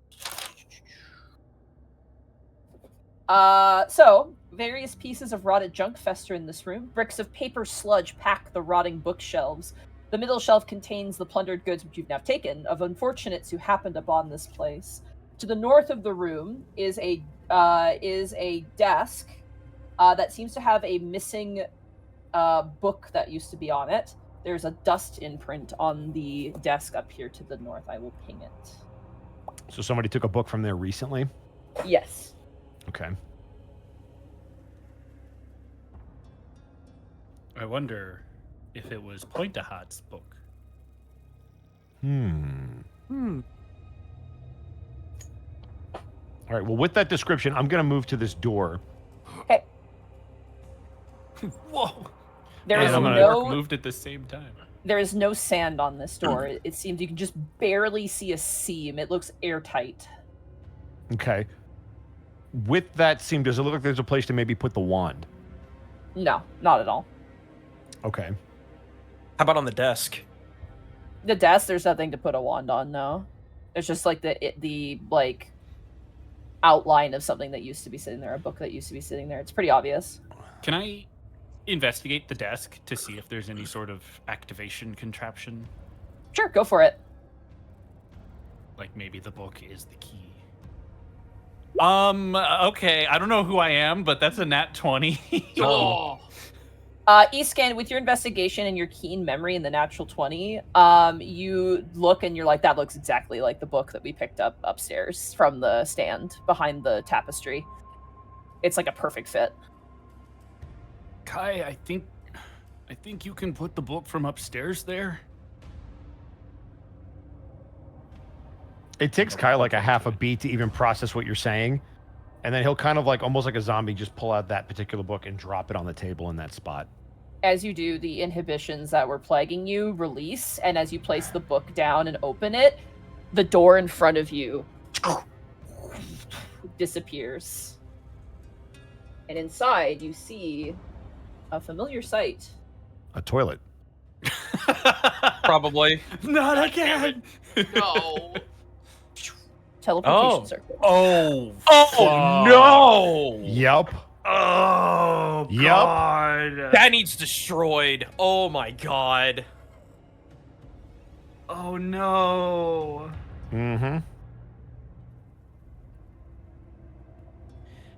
So various pieces of rotted junk fester in this room. Bricks of paper sludge pack the rotting bookshelves. The middle shelf contains the plundered goods which you've now taken of unfortunates who happened upon this place. To the north of the room is a desk that seems to have a missing book that used to be on it. There's a dust imprint on the desk up here to the north. I will ping it. So somebody took a book from there recently. Yes. Okay. I wonder if it was Pointahat's book. All right. Well, with that description, I'm gonna move to this door. Okay. Whoa! There And is I'm gonna- no moved at the same time. there is no sand on this door. It seems you can just barely see a seam. It looks airtight. Okay. With that seam, does it look like there's a place to maybe put the wand? No, not at all. Okay. How about on the desk? The desk, there's nothing to put a wand on. No, it's just like the like outline of something that used to be sitting there, a book that used to be sitting there. It's pretty obvious. Can I investigate the desk to see if there's any sort of activation contraption? Sure, go for it. Like maybe the book is the key. Okay, I don't know who I am, but that's a nat 20. Oh! Escan, with your investigation and your keen memory and the natural 20, you look and you're like, that looks exactly like the book that we picked up upstairs from the stand behind the tapestry. It's like a perfect fit. Kai, I think you can put the book from upstairs there. It takes Kai like a half a beat to even process what you're saying. And then he'll kind of like almost like a zombie just pull out that particular book and drop it on the table in that spot. As you do, the inhibitions that were plaguing you release, and as you place the book down and open it, the door in front of you disappears. And inside, you see a familiar sight. A toilet. Probably. Not again. No. Teleportation Oh. circle. Oh. Oh no! Yup. Oh. Yup. God. That needs destroyed. Oh my god. Oh no. Mm-hmm.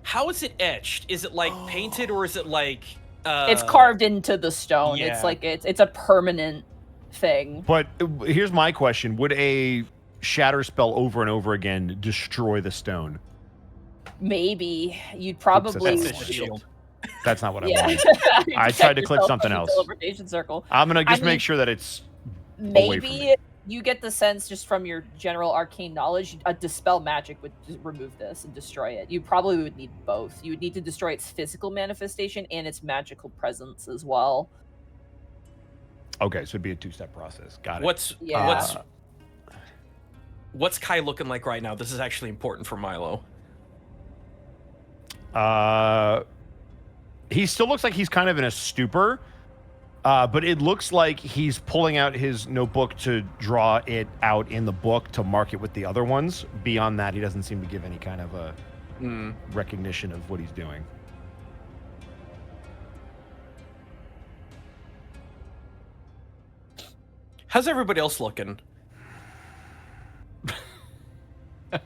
How is it etched? Is it like painted or is it like It's carved into the stone. yeah. It's like it's a permanent thing. But here's my question: would a shatter spell over and over again destroy the stone? Maybe you'd Oops, probably. that's That's a shield. That's not what I Yeah. wanted. You I protect tried to click yourself something from the else. Teleportation circle. I'm gonna just I mean, make sure that it's away from Maybe me. you get the sense just from your general arcane knowledge, a dispel magic would remove this and destroy it. You probably would need both. You would need to destroy its physical manifestation and its magical presence as well. Okay, so it'd be a two-step process. Got it. Yeah. What's Kai looking like right now? This is actually important for Milo. He still looks like he's kind of in a stupor, but it looks like he's pulling out his notebook to draw it out in the book to mark it with the other ones. Beyond that, he doesn't seem to give any kind of a recognition of what he's doing. How's everybody else looking?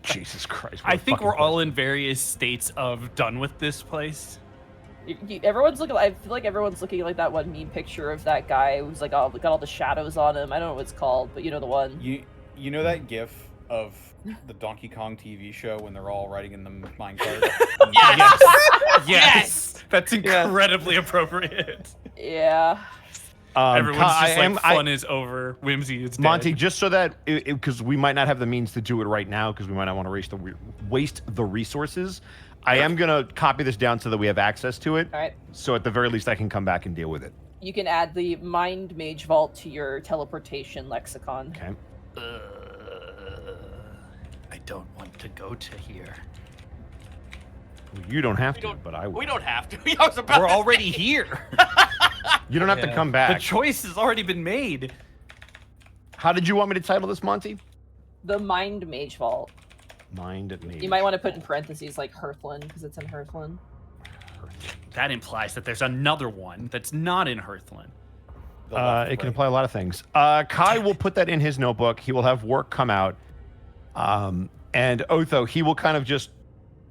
Jesus Christ. I think we're all in various states of done with this place. Everyone's looking. I feel like everyone's looking like that one meme picture of that guy who's like got all the shadows on him. I don't know what it's called, but you know the one. You know that GIF of the Donkey Kong TV show when they're all riding in the minecart? Yes. Yes. That's incredibly appropriate. Yeah. Everyone's just like, fun is over. Whimsy is dead. Monty, just so that, because we might not have the means to do it right now, because we might not want to waste the resources, I am going to copy this down so that we have access to it. All right. So at the very least, I can come back and deal with it. You can add the Mind Mage Vault to your teleportation lexicon. Okay. I don't want to go to here. Well, you don't have to, but I will. We don't have to. I was about We're to already say. here. You don't have to come The back. choice has already been made. How did you want me to title this, Monty? The Mind Mage Vault. Mind Mage. You might want to put in parentheses like Hearthland because it's in Hearthland. That implies that there's another one that's not in Hearthland. It can apply a lot of things. Kai will put that in his notebook. He will have work come out. And Otho, he will kind of just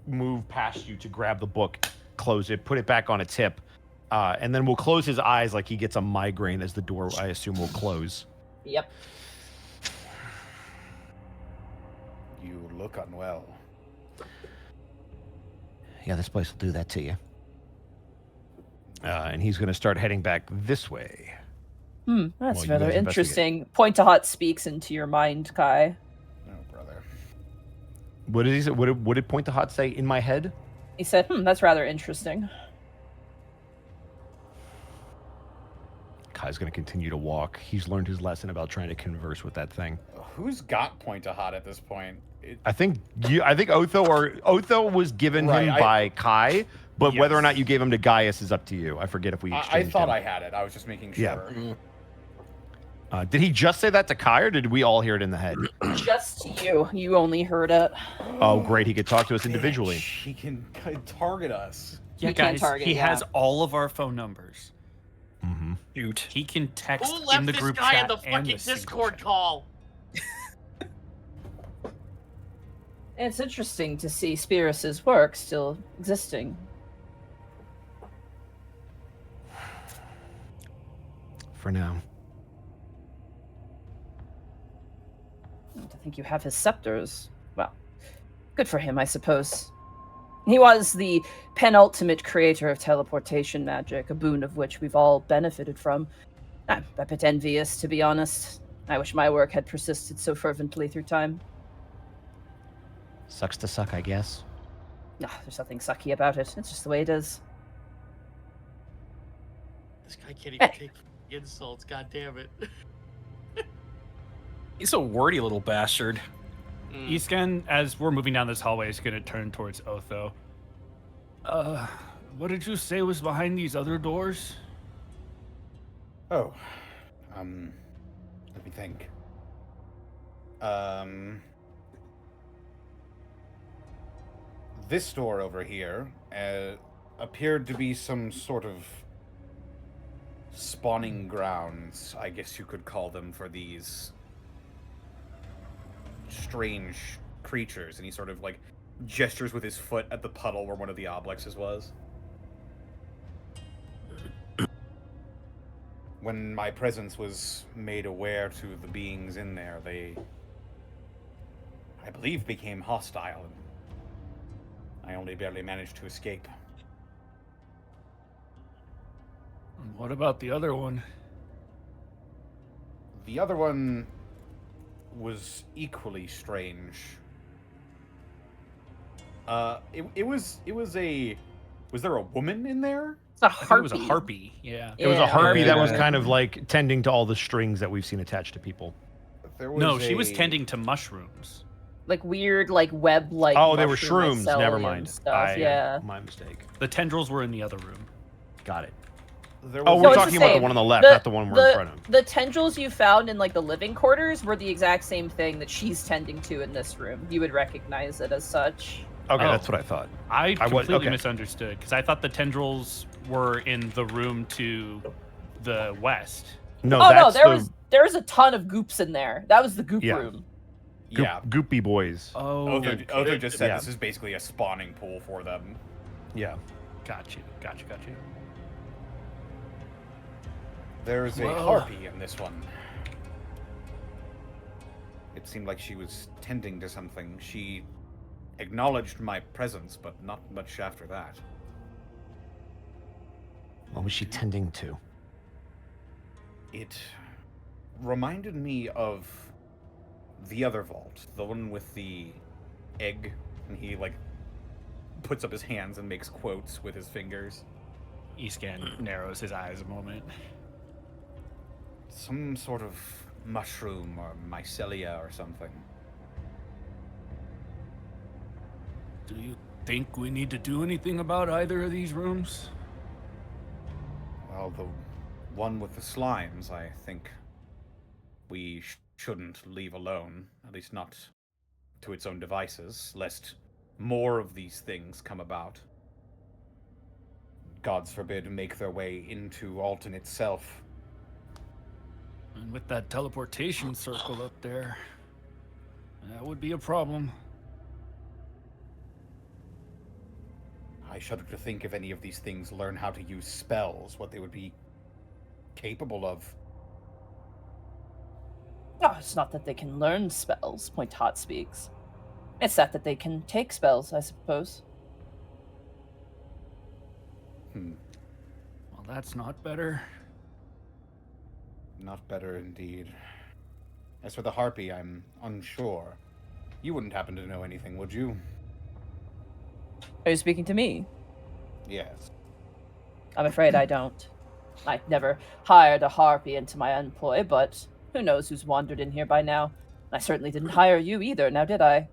move past you to grab the book, close it, put it back on its hip, and then we'll close his eyes like he gets a migraine as the door, I assume, will close. Yep. You look unwell. Yeah, this place will do that to you. And he's going to start heading back this way. That's Well, you rather guys interesting. Point to Hot speaks into your mind, Kai. Oh, brother. What did he say? What did Point to Hot say in my head? He said, that's rather interesting. Kai's going to continue to walk. He's learned his lesson about trying to converse with that thing. Who's got Point to Hot at this point? I think Otho was given Right, him by Kai, but whether or Yes. not you gave him to Gaius is up to you. I forget if we I exchanged thought him. I had it. I was just making sure. Yeah. Did he just say that to Kai, or did we all hear it in the head? Just you. You only heard it. Oh, great. He could talk to us individually. He can target us. Yeah, He can guys, target, he yeah. has all of our phone numbers. Mm-hmm. Shoot. He can text Who in left the this group guy chat in the and fucking the single Discord chat. call? It's interesting to see Spirus's work still existing. For now. To think you have his scepters. Well, good for him, I suppose. He was the penultimate creator of teleportation magic, a boon of which we've all benefited from. I'm a bit envious, to be honest. I wish my work had persisted so fervently through time. Sucks to suck, I guess. There's nothing sucky about it. It's just the way it is. This guy can't even take insults. God damn it. He's a wordy little bastard. Isken, as we're moving down this hallway, is going to turn towards Otho. What did you say was behind these other doors? Oh. Let me think. This door over here appeared to be some sort of spawning grounds, I guess you could call them, for these strange creatures, and he sort of like gestures with his foot at the puddle where one of the Oobleckses was. When my presence was made aware to the beings in there, they I believe, became hostile, and I only barely managed to escape. What about the other one? The other one was equally strange. Was there a woman in there? It's a I think harpy. it was a harpy. Yeah. It was a harpy Yeah. that was kind of like tending to all the strings that we've seen attached to people. There was No, she was a- tending to mushrooms. Like weird, like web-like. Oh, they were mushroom shrooms. Never mycelium mind. Stuff. Yeah. My mistake. The tendrils were in the other room. Got it. There Oh, was No, we're it's the talking about the same. one on the left, The- not the one we're in front of. The tendrils you found in like the living quarters were the exact same thing that she's tending to in this room. You would recognize it as such. Okay, Oh. that's what I thought. I I was- completely okay. misunderstood because I thought the tendrils were in the room to the west. No, Oh no, that's there was a ton of goops in there. That was the goop Yeah. room. Yeah. Goopy boys. Oh, Otho just said Yeah. this is basically a spawning pool for them. Yeah. got you. There's a Whoa. harpy in this one. It seemed like she was tending to something. She acknowledged my presence, but not much after that. What was she tending to? It reminded me of the other vault, the one with the egg, and he like puts up his hands and makes quotes with his fingers. Escan narrows his eyes a moment. Some sort of mushroom or mycelia or something. Do you think we need to do anything about either of these rooms? Well, the one with the slimes, I think we shouldn't leave alone, at least not to its own devices, lest more of these things come about. Gods forbid, make their way into Alton itself. And with that teleportation circle up there, that would be a problem. I shudder to think if any of these things learn how to use spells, what they would be capable of. Oh, it's not that they can learn spells, Point Hot speaks. It's that they can take spells, I suppose. Well, that's not better. Not better indeed. As for the harpy, I'm unsure. You wouldn't happen to know anything, would you? Are you speaking to me? Yes. I'm afraid I don't. I never hired a harpy into my employ, but who knows who's wandered in here by now. I certainly didn't hire you either, now did I?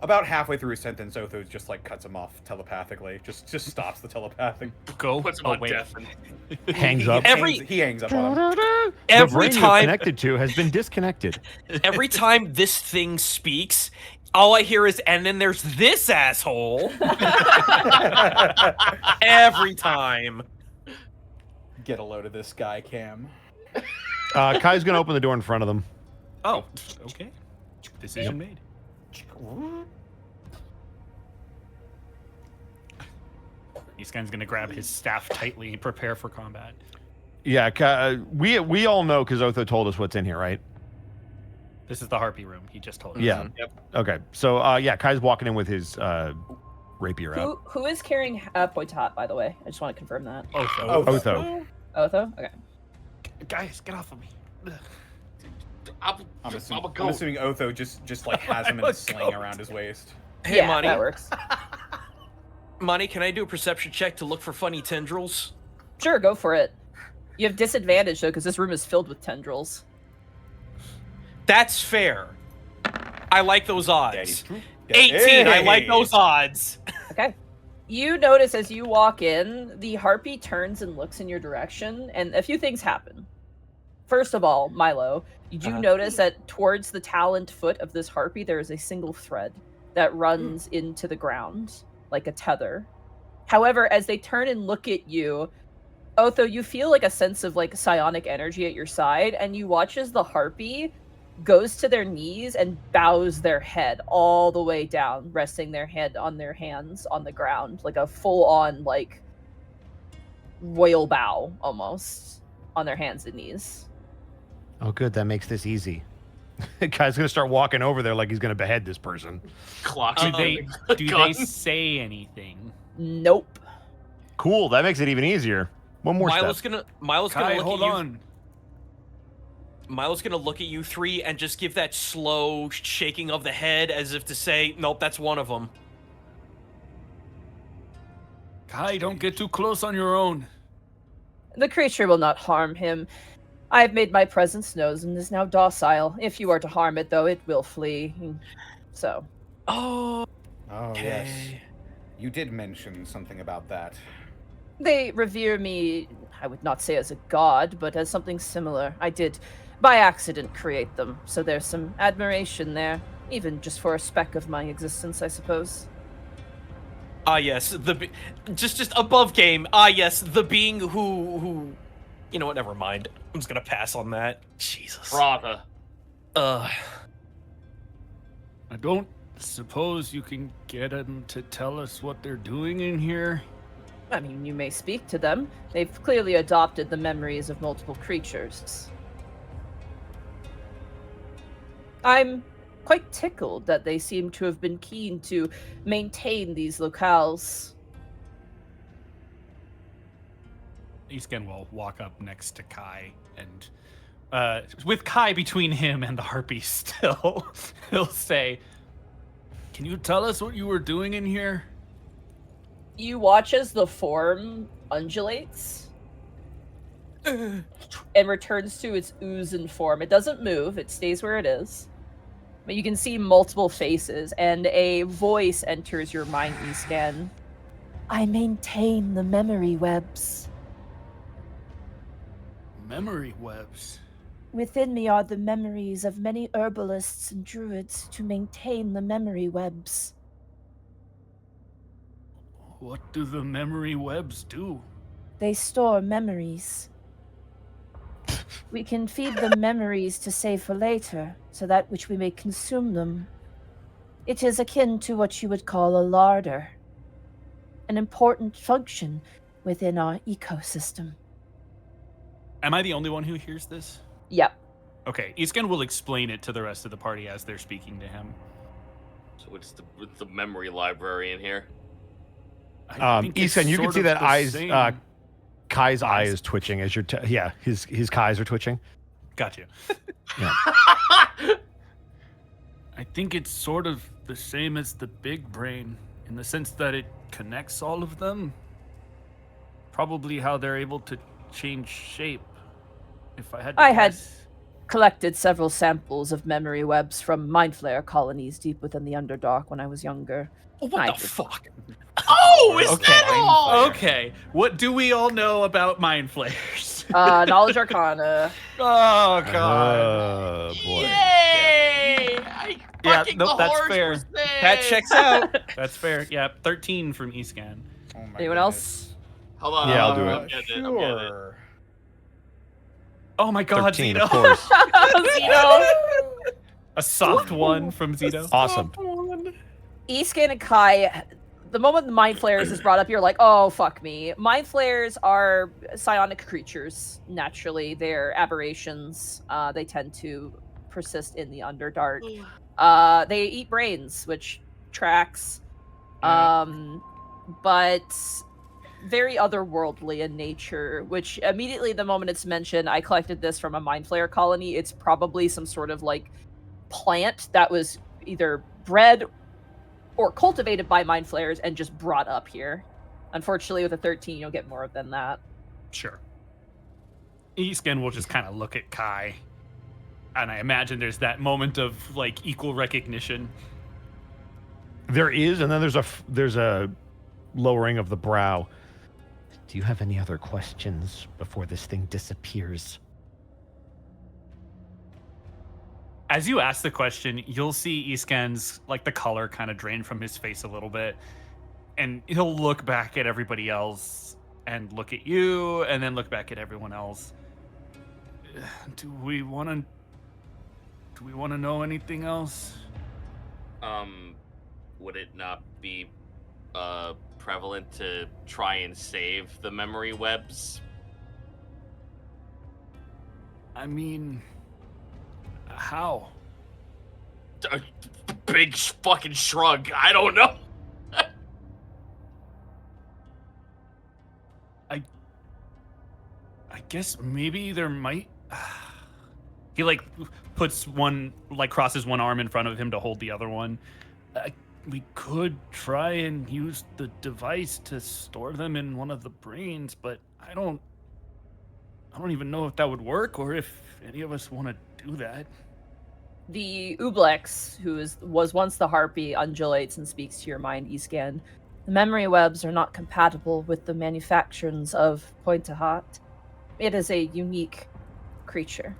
About halfway through his sentence, Otho just like cuts him off telepathically. Just stops the telepathic. Go Puts him on away. death. Hangs up. He hangs up on him. The Every brain you're time, connected to has been disconnected. every time this thing speaks, all I hear is, and then there's this asshole. Every time. Get a load of this guy, Cam. Kai's gonna open the door in front of them. Oh, okay. Decision made. Escan's gonna grab his staff tightly and prepare for combat. Yeah, we all know because Otho told us what's in here, right? This is the harpy room. He just told us. Yeah. Yep. Okay. So yeah, Kai's walking in with his rapier out. Who is carrying Point Hot, by the way? I just want to confirm that. Otho. Otho. Otho? Okay. Guys, get off of me. I'm I'm a assuming, goat. Otho just like has him in a sling around his waist. Hey, yeah, Monty. that works. Monty, can I do a perception check to look for funny tendrils? Sure, go for it. You have disadvantage, though, because this room is filled with tendrils. That's fair. I like those Daddy's odds. true. 18. I like those odds. Okay. You notice as you walk in, the harpy turns and looks in your direction, and a few things happen. First of all, Milo, you do notice that towards the taloned foot of this harpy, there is a single thread that runs into the ground, like a tether. However, as they turn and look at you, Otho, you feel like a sense of like psionic energy at your side, and you watch as the harpy goes to their knees and bows their head all the way down, resting their head on their hands on the ground, like a full-on like royal bow almost on their hands and knees. Oh, good. That makes this easy. Guy's gonna start walking over there like he's gonna behead this person. Clocks Do it they with a do gun. they say anything? Nope. Cool. That makes it even easier. One more Milo's step. gonna Kai, look hold at you. on. Milo's gonna look at you three and just give that slow shaking of the head as if to say, "Nope, that's one of them." Kai, don't get too close on your own. The creature will not harm him. I have made my presence known and is now docile. If you are to harm it, though, it will flee. So, Oh, Oh, yes. You did mention something about that. they revere me, I would not say as a god, but as something similar. I did, by accident, create them, so there's some admiration there, even just for a speck of my existence, I suppose. ah, yes, just above game. Ah, yes, the being who. You know what? Never mind. I'm just gonna pass on that. Jesus. Brata. Ugh. I don't suppose you can get them to tell us what they're doing in here. I mean, you may speak to them. They've clearly adopted the memories of multiple creatures. I'm quite tickled that they seem to have been keen to maintain these locales. Isken will walk up next to Kai and with Kai between him and the harpy still, he'll say, "Can you tell us what you were doing in here?" You watch as the form undulates and returns to its oozen form. It doesn't move, it stays where it is. But you can see multiple faces, and a voice enters your mind scan. I maintain the memory webs. Memory webs. Within me are the memories of many herbalists and druids to maintain the memory webs. What do the memory webs do? They store memories. We can feed them memories to save for later, so that which we may consume them. It is akin to what you would call a larder, an important function within our ecosystem. Am I the only one who hears this? Yep. Okay, Isken will explain it to the rest of the party as they're speaking to him. So it's the memory library in here. I think it's Isken, you can sort see of that the eyes. same- Kai's eye Eyes. is twitching as you're. Yeah, his Kai's are twitching. Gotcha. I think it's sort of the same as the big brain in the sense that it connects all of them. Probably how they're able to change shape. If I had to I had- guess. Collected several samples of memory webs from mind flare colonies deep within the Underdark when I was younger. What I the did. fuck? Oh, is Okay. that all? Okay, what do we all know about mind flayers? Knowledge Arcana. Oh god. Oh boy. Yay! I Yeah, fucking nope, the that's horse fair. was there. That checks out. That's fair. Yeah, 13 from Escan. Oh my Anyone goodness. else? Hold on. Yeah, I'll do I'm it. getting I'm getting it. Sure. Oh my god, 13, Zito. of course. Zito. A soft one from Zito. Awesome. Escan and Kai, the moment the Mind Flayers is brought up, you're like, oh, fuck me. Mind Flayers are psionic creatures, naturally. They're aberrations. They tend to persist in the Underdark. They eat brains, which tracks. But very otherworldly in nature, which immediately the moment it's mentioned, I collected this from a Mind Flayer colony. It's probably some sort of like plant that was either bred or cultivated by Mind Flayers and just brought up here. Unfortunately, with a 13, you'll get more than that. Sure. Escan will just kind of look at Kai. And I imagine there's that moment of like equal recognition. There is, and then there's a lowering of the brow. Do you have any other questions before this thing disappears? As you ask the question, you'll see Escan's like the color kind of drain from his face a little bit. And he'll look back at everybody else and look at you and then look back at everyone else. Do we want to know anything else? Would it not be prevalent to try and save the memory webs? I mean, how? A big fucking shrug. I don't know. I guess maybe there might. He like puts one, like crosses one arm in front of him to hold the other one. We could try and use the device to store them in one of the brains, but I don't even know if that would work or if any of us want to do that. The Ooblecks, who was once the harpy, undulates and speaks to your mind, Escan. The memory webs are not compatible with the manufactions of Pointahat. It is a unique creature.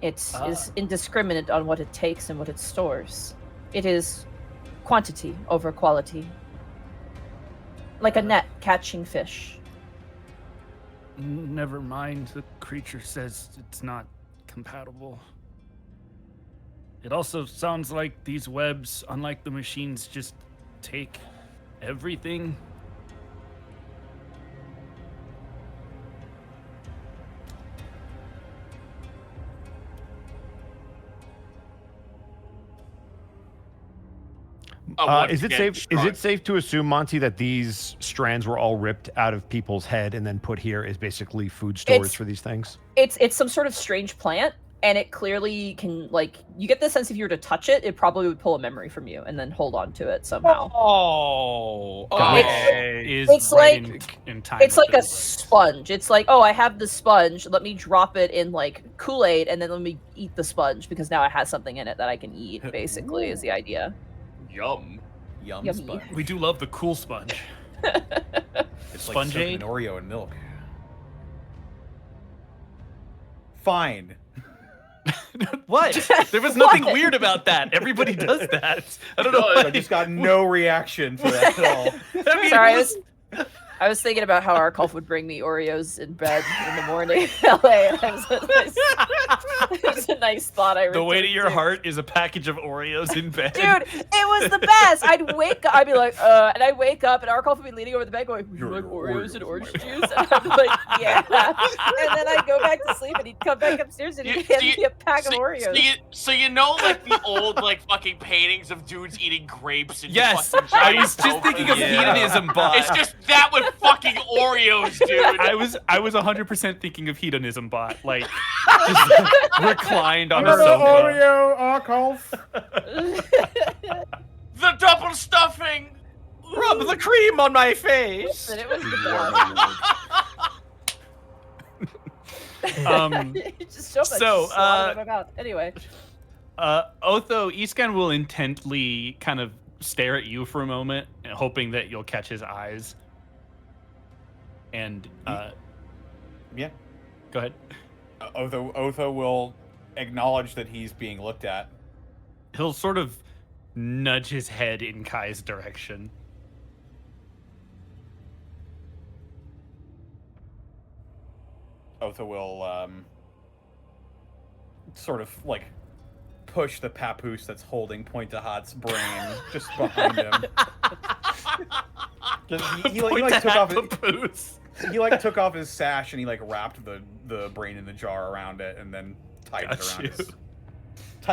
It is indiscriminate on what it takes and what it stores. It is quantity over quality. Like a net catching fish. Never mind, the creature says it's not compatible. It also sounds like these webs, unlike the machines, just take everything. Is it safe to assume, Monty, that these strands were all ripped out of people's head and then put here as basically food storage for these things? It's some sort of strange plant, and it clearly can, like, you get the sense if you were to touch it, it probably would pull a memory from you and then hold on to it somehow. Oh, It's like a sponge. It's like, oh, I have the sponge. Let me drop it in like Kool-Aid, and then let me eat the sponge because now it has something in it that I can eat. Basically, is the idea. Yum. Yum Yummy. sponge. We do love the cool sponge. It's like soaking an Oreo in milk. Fine. What? There was nothing weird about that. Everybody does that. I don't know. I just got no reaction to that at all. I mean, Sorry, I was thinking about how Arkolf would bring me Oreos in bed in the morning in LA. And it was a nice thought. the way to your heart is a package of Oreos in bed. Dude, it was the best. I'd wake up, I'd be like, and I'd wake up, and Arkolf would be leaning over the bed going, would you like Oreos and orange juice? And I'd be like, yeah. And then I'd go back to sleep, and he'd come back upstairs, and he'd hand me a pack of Oreos. So you know, like the old, like fucking paintings of dudes eating grapes and Yes, fucking I giant was just thinking of tokens? hedonism bot. It's just that with fucking Oreos, dude. I was 100% thinking of hedonism bot, like just reclined on a Another sofa. Oreo, Arkolf. The double stuffing. rub the cream on my face. And it was the best. Just so much so, slop in my mouth. Anyway. Otho, Iskan will intently kind of stare at you for a moment, hoping that you'll catch his eyes. And Yeah. Go ahead. Otho will acknowledge that he's being looked at. He'll sort of nudge his head in Kai's direction. Otho will sort of like push the papoose that's holding Pointahat's brain just behind him. He like took off his sash and he like wrapped the brain in the jar around it and then tied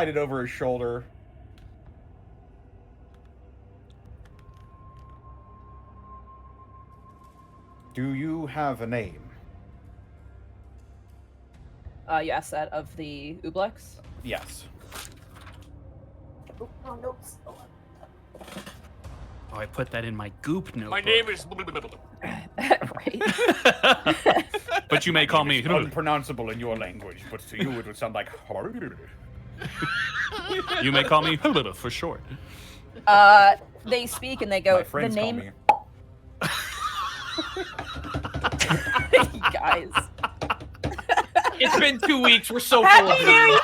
it over his shoulder. Do you have a name? You asked that of the Ooblecks? Yes. Oh, notes. Oh, I put that in my goop notebook. My name is. Right. But you may call me. Unpronounceable in your language, but to you it would sound like. You may call me for short. They speak and they go. My friends the name. call me. You guys. It's been 2 weeks. We're so full of Happy New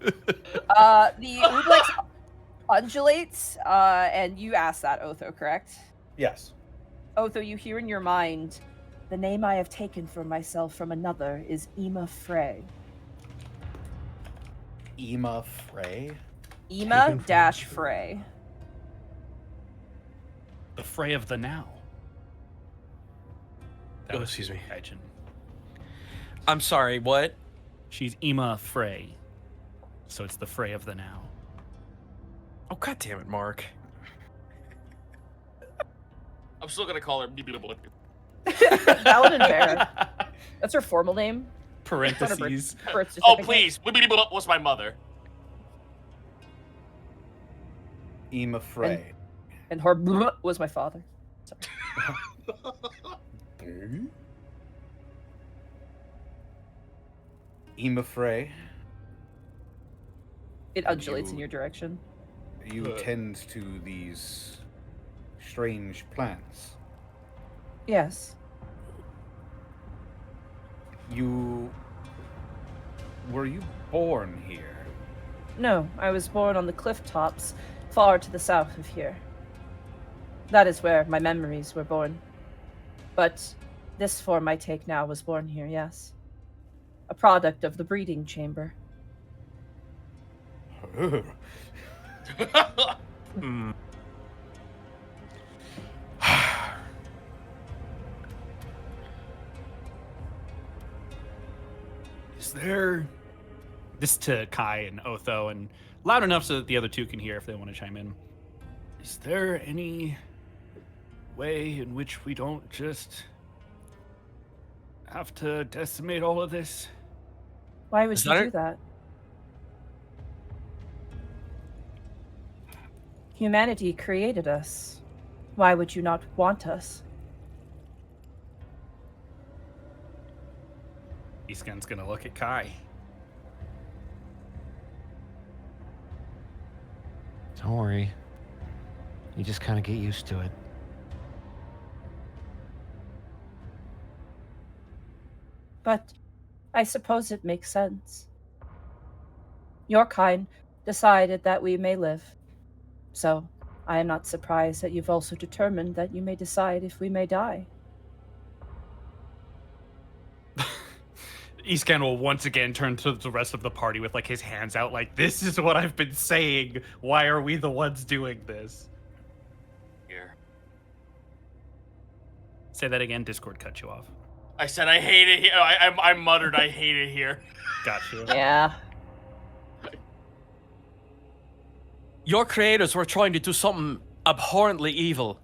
it. The Ooblecks undulates, and you asked that, Otho, correct? Yes. Otho, you hear in your mind, the name I have taken for myself from another is Ema Frey. Ema Frey? Ema-Frey. The fray of the now. That Oh, was excuse me. Gaijin. I'm sorry, what? She's Ema Frey. So it's the Frey of the now. Oh, god damn it, Mark. I'm still gonna call her. Paladin Bear. That's her formal name. Parentheses. Birth Oh, certificate. please. What's my mother? Ema Frey. And her was my father. Ema Frey, It undulates in your direction. you tend to these strange plants. Yes. Were you born here? No, I was born on the cliff tops, far to the south of here. That is where my memories were born. But this form I take now was born here, yes. A product of the breeding chamber. Hmm. Is there... This to Kai and Otho, and loud enough so that the other two can hear if they want to chime in. Is there any way in which we don't just have to decimate all of this? Why would Is you that do it? that? Humanity created us. Why would you not want us? Iskan's gonna look at Kai. Don't worry. You just kind of get used to it. But I suppose it makes sense. Your kind decided that we may live. So I am not surprised that you've also determined that you may decide if we may die. Iskan will once again turn to the rest of the party with like his hands out like, this is what I've been saying. Why are we the ones doing this? Here. Say that again. Discord cut you off. I said I hate it here. I muttered I hate it here. Got you. Yeah. Your creators were trying to do something abhorrently evil.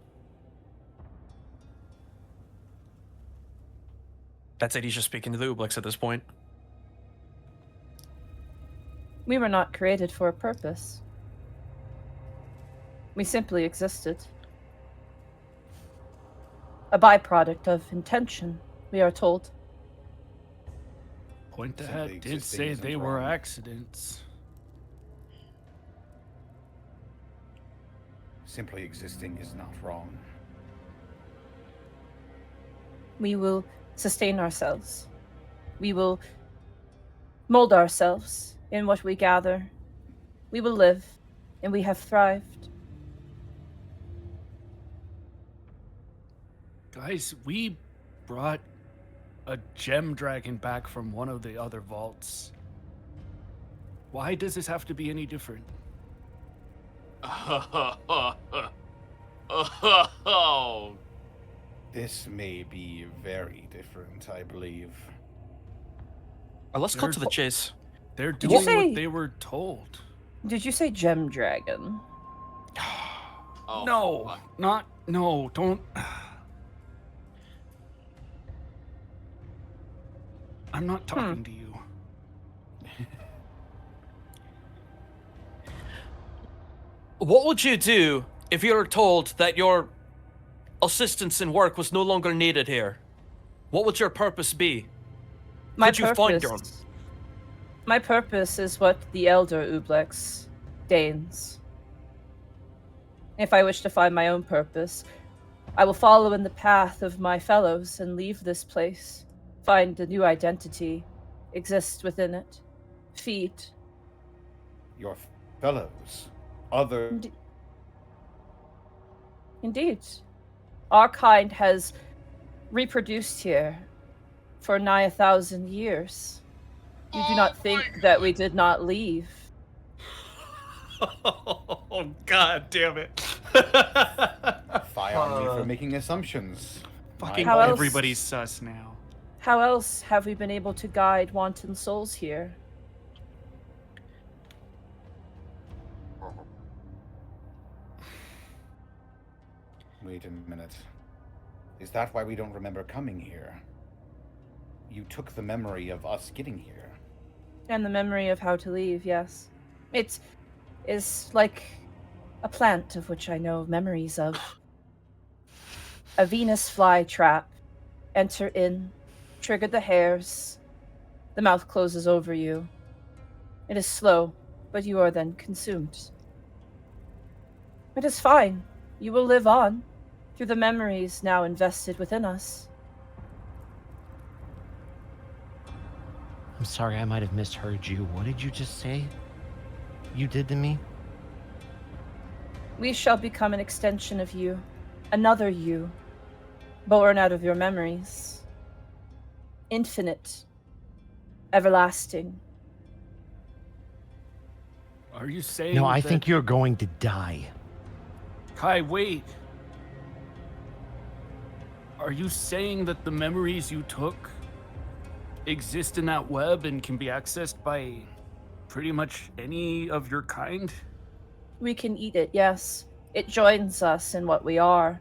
That's it, he's just speaking to the Ooblecks at this point. We were not created for a purpose. We simply existed. A byproduct of intention, we are told. Point to Simply Hat did existing say isn't they were wrong. accidents. Simply existing is not wrong. We will sustain ourselves. We will mold ourselves in what we gather. We will live, and we have thrived. Guys, we brought a gem dragon back from one of the other vaults. Why does this have to be any different? Oh, This may be very different, I believe. Let's cut to the They're- chase. They're Did doing you say- what they were told. Did you say gem dragon? oh No, fuck. no, don't. I'm not talking to you. What would you do if you were told that your assistance in work was no longer needed here? What would your purpose be? Could you find your own? My purpose is what the elder Ooblecks deigns. If I wish to find my own purpose, I will follow in the path of my fellows and leave this place, find a new identity, exist within it, feed. Your fellows, other. Indeed. Our kind has reproduced here for nigh 1,000 years. You do not think that we did not leave. Oh, God damn it. Fire on me for making assumptions. Fucking How else- everybody's sus now. How else have we been able to guide wanton souls here? Wait a minute. Is that why we don't remember coming here? You took the memory of us getting here. And the memory of how to leave, yes. It is like a plant of which I know memories of. A Venus fly trap. Enter in, trigger the hairs. The mouth closes over you. It is slow, but you are then consumed. It is fine. You will live on through the memories now invested within us. I'm sorry, I might have misheard you. What did you just say? You did to me? We shall become an extension of you, another you, born out of your memories. Infinite, everlasting. Are you saying No, I that- think you're going to die. Kai, wait. Are you saying that the memories you took exist in that web and can be accessed by pretty much any of your kind? We can eat it, yes. It joins us in what we are.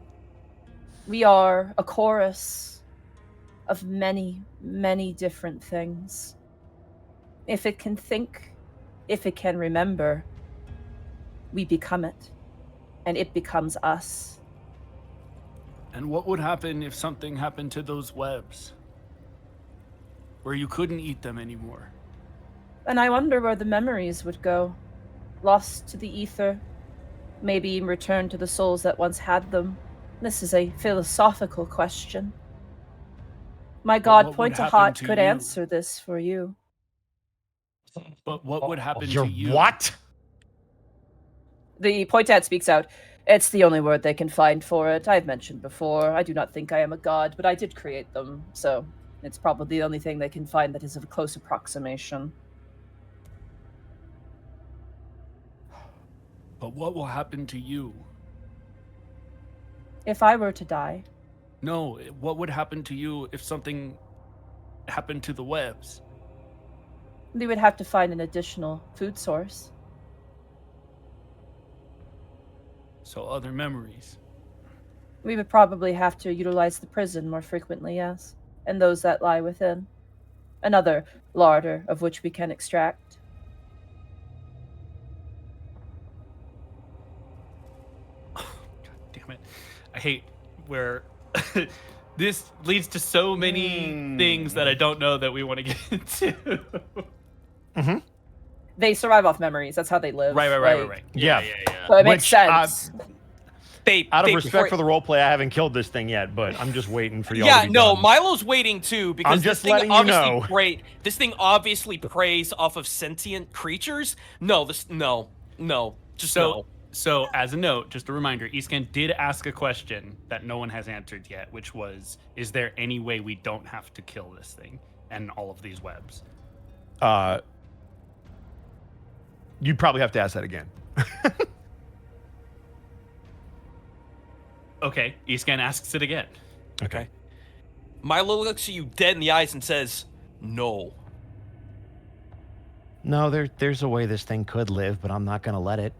We are a chorus of many, many different things. If it can think, if it can remember, we become it, and it becomes us. And what would happen if something happened to those webs? Where you couldn't eat them anymore? And I wonder where the memories would go. Lost to the ether, maybe returned to the souls that once had them. This is a philosophical question. My god, what would Point a happen Hot to could you? answer this for you. But what would happen You're to you? what? The Pointat speaks out. It's the only word they can find for it. I've mentioned before, I do not think I am a god, but I did create them, so it's probably the only thing they can find that is of a close approximation. But what will happen to you? If I were to die, No, what would happen to you if something happened to the webs? we would have to find an additional food source. So other memories. We would probably have to utilize the prison more frequently, yes, and those that lie within. Another larder of which we can extract. God damn it. I hate where this leads to so many things that I don't know that we want to get into. They survive off memories. That's how they live. Right. Yeah. Yeah. So it makes Which, sense. Out of They- respect for the roleplay, I haven't killed this thing yet, but I'm just waiting for y'all Yeah, to be no, done. Milo's waiting too because I'm this just thing letting you obviously know. This thing obviously preys off of sentient creatures. No, just no. So as a note, just a reminder, Escan did ask a question that no one has answered yet, which was, is there any way we don't have to kill this thing and all of these webs? You'd probably have to ask that again. Okay, Escan asks it again. Okay. Milo looks at you dead in the eyes and says, "No." No, there's a way this thing could live, but I'm not going to let it.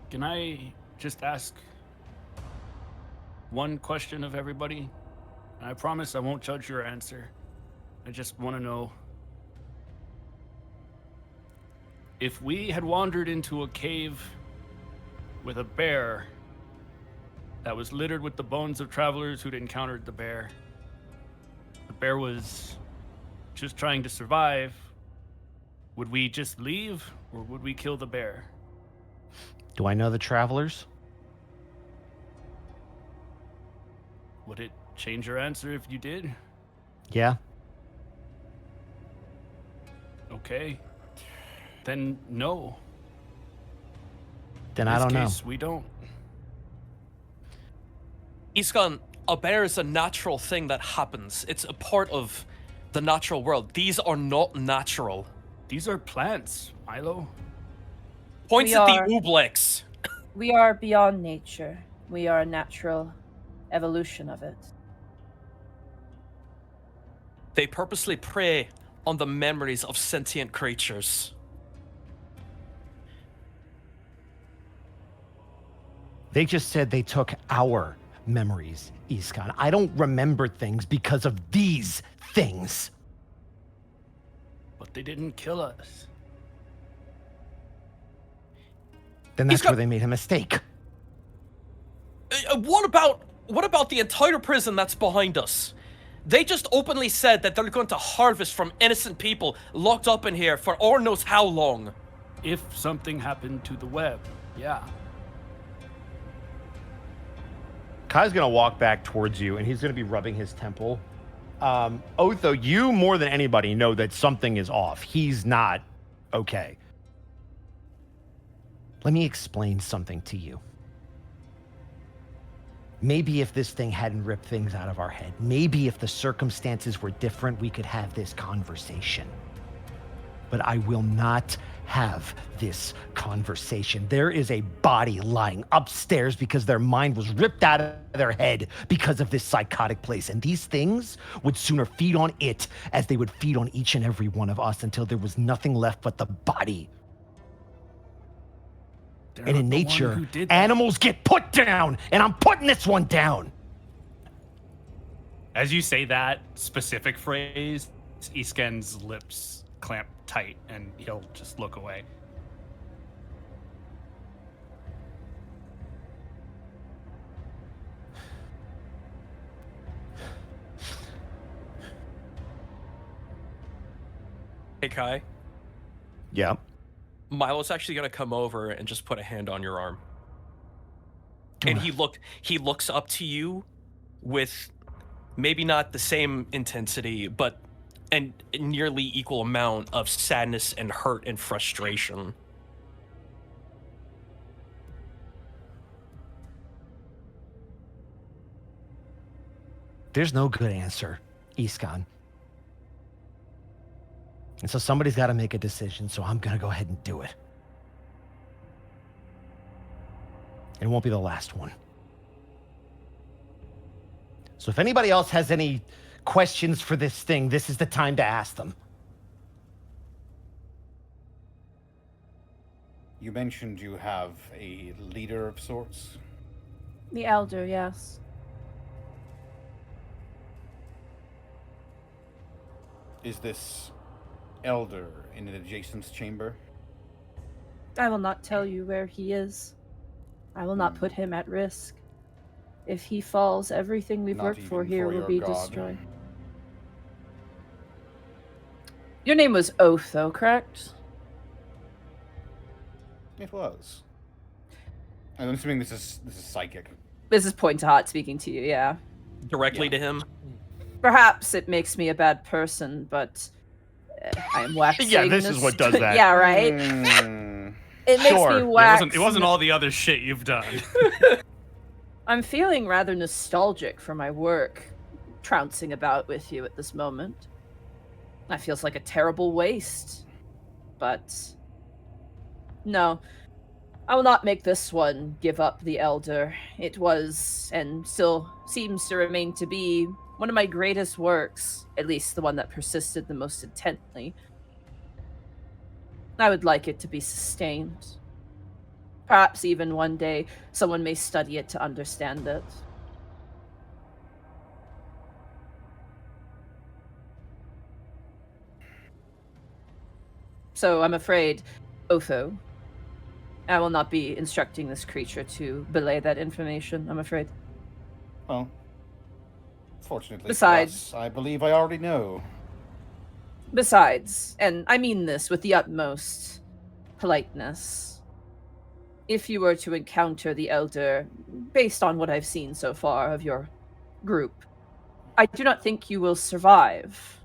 Can I just ask one question of everybody? And I promise I won't judge your answer. I just want to know. If we had wandered into a cave with a bear that was littered with the bones of travelers who'd encountered the bear was just trying to survive, would we just leave or would we kill the bear? Do I know the travelers? Would it change your answer if you did? Yeah. Okay. Then no. Then In I this don't know. case, we don't. Iskan, a bear is a natural thing that happens. It's a part of the natural world. These are not natural. These are plants, Milo. Points We at are- the Ooblecks. We are beyond nature. We are a natural evolution of it. They purposely prey on the memories of sentient creatures. They just said they took our memories, Iskan. I don't remember things because of these things. But they didn't kill us. Then that's Iskan- where they made a mistake. What about the entire prison that's behind us? They just openly said that they're going to harvest from innocent people locked up in here for or knows how long. If something happened to the web, yeah. Kai's gonna walk back towards you, and he's gonna be rubbing his temple. Otho, you more than anybody know that something is off. He's not okay. Let me explain something to you. Maybe if this thing hadn't ripped things out of our head, maybe if the circumstances were different, we could have this conversation. But I will not have this conversation. There is a body lying upstairs because their mind was ripped out of their head because of this psychotic place. And these things would sooner feed on it as they would feed on each and every one of us until there was nothing left but the body. They're And not in the one nature, who did that. animals get put down, and I'm putting this one down. As you say that specific phrase, Isken's lips clamp tight and he'll just look away. Hey, Kai. Yeah. Milo's actually going to come over and just put a hand on your arm. And he looks up to you with maybe not the same intensity, but a nearly equal amount of sadness and hurt and frustration. There's no good answer, Iskan. And so somebody's got to make a decision, so I'm going to go ahead and do it. It won't be the last one. So if anybody else has any questions for this thing, this is the time to ask them. You mentioned you have a leader of sorts. The elder, yes. Is this elder in an adjacent chamber? I will not tell you where he is. I will not put him at risk. If he falls, everything we've Not worked for even here for will your be god. destroyed. Your name was Otho, correct? It was. I'm assuming this is psychic. This is Point to Hot speaking to you, yeah. Directly Yeah. to him. Perhaps it makes me a bad person, but I am waxing. Yeah, this is what does that. Yeah, right. Hmm. It makes Sure. me It wax. It wasn't all the other shit you've done. I'm feeling rather nostalgic for my work, trouncing about with you at this moment. That feels like a terrible waste. But no, I will not make this one give up the Elder. It was, and still seems to remain to be, one of my greatest works, at least the one that persisted the most intently. I would like it to be sustained. Perhaps even one day someone may study it to understand it. So I'm afraid, Otho, I will not be instructing this creature to belay that information, I'm afraid. Well, fortunately, Besides- for us, I believe I already know. Besides, and I mean this with the utmost politeness, if you were to encounter the Elder, based on what I've seen so far of your group, I do not think you will survive.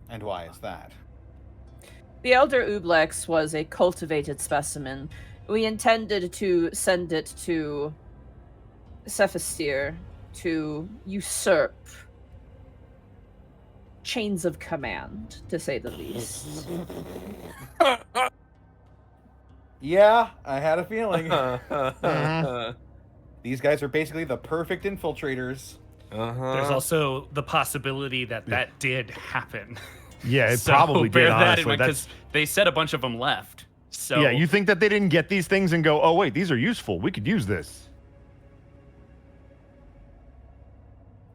And why is that? The Elder Ooblecks was a cultivated specimen. We intended to send it to Cephastir to usurp chains of command, to say the least. Yeah, I had a feeling. Uh-huh. These guys are basically the perfect infiltrators. There's also the possibility that that did happen. Yeah, it So probably bear did, that in honestly. mind That's, because they said a bunch of them left. So yeah, you think that they didn't get these things and go, oh, wait, these are useful. We could use this.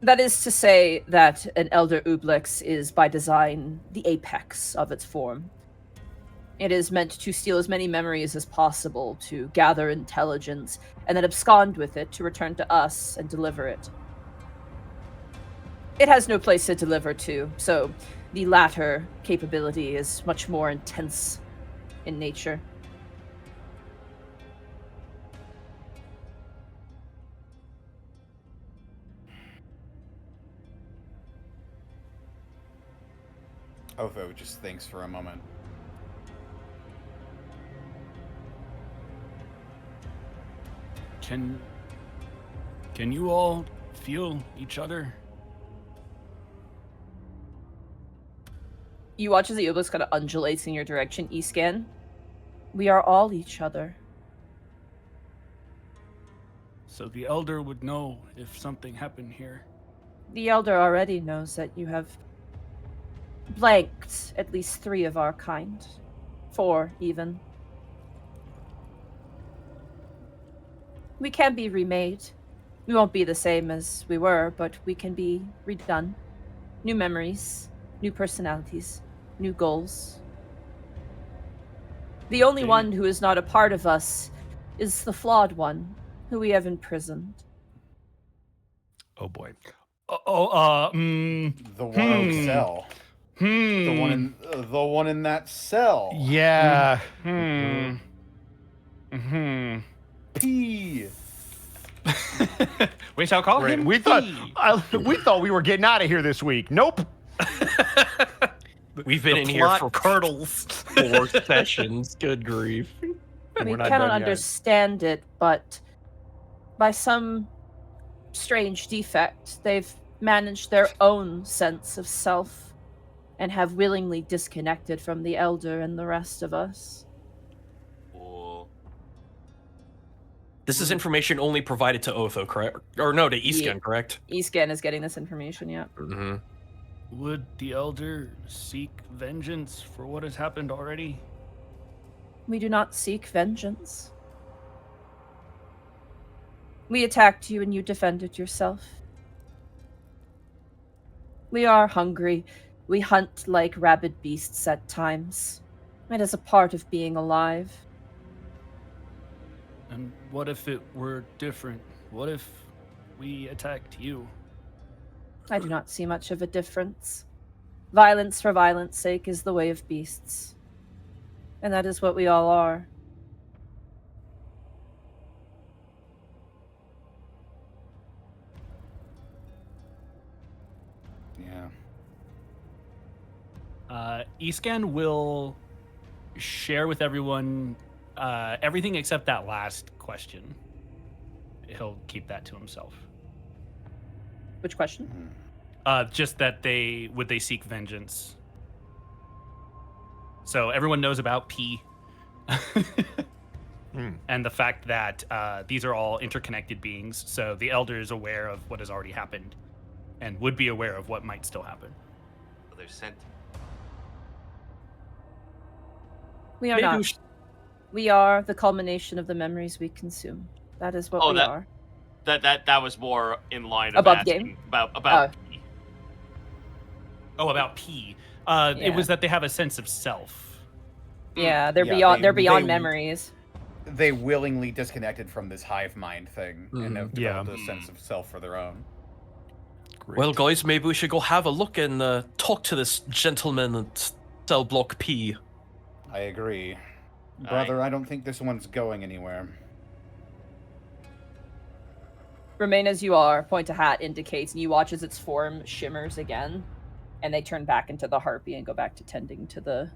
That is to say that an Elder Ooblecks is by design the apex of its form. It is meant to steal as many memories as possible, to gather intelligence, and then abscond with it to return to us and deliver it. It has no place to deliver to, so the latter capability is much more intense in nature. Otho just thinks for a moment. Can you all feel each other? You watch as the Ooblecks kind of undulates in your direction, E-scan. We are all each other. So the elder would know if something happened here. The Elder already knows that you have blanked at least 3 of our kind. 4, even. We can be remade. We won't be the same as we were, but we can be redone. New memories, new personalities, new goals. The only Okay. one who is not a part of us is the flawed one, who we have imprisoned. Oh, boy. The one in the cell. The one in that cell. Yeah. P. We shall call Right. him. We thought P. we thought we were getting out of here this week. Nope. We've been The in here plot for curdles. 4 sessions. Good grief. And We we're not cannot done yet. understand it, but by some strange defect, they've managed their own sense of self and have willingly disconnected from the Elder and the rest of us. Cool. This is information only provided to Otho, correct? Or no, to Eastern, Yeah. correct? E-scan is getting this information, yeah. Mm-hmm. Would the elder seek vengeance for what has happened already? We do not seek vengeance. We attacked you and you defended yourself. We are hungry. We hunt like rabid beasts at times. It is a part of being alive. And what if it were different? What if we attacked you? I do not see much of a difference. Violence for violence sake is the way of beasts. And that is what we all are. Yeah. Escan will share with everyone everything except that last question. He'll keep that to himself. Which question? Just that would they seek vengeance. So everyone knows about P. And the fact that these are all interconnected beings. So the elder is aware of what has already happened and would be aware of what might still happen. They're sent. We are Maybe not. we should- We are the culmination of the memories we consume. That is what Oh, we are. That was more in line of Above asking game? about P. Oh, about P. Yeah. It was that they have a sense of self. Yeah, they're Yeah, beyond. They're beyond they- memories. They willingly disconnected from this hive mind thing and have Yeah. developed a sense of self for their own. Well, guys, maybe we should go have a look and talk to this gentleman at cell block P. I agree. Brother, I don't think this one's going anywhere. Remain as you are. Point to hat indicates, and you watch as its form shimmers again, and they turn back into the harpy and go back to tending to the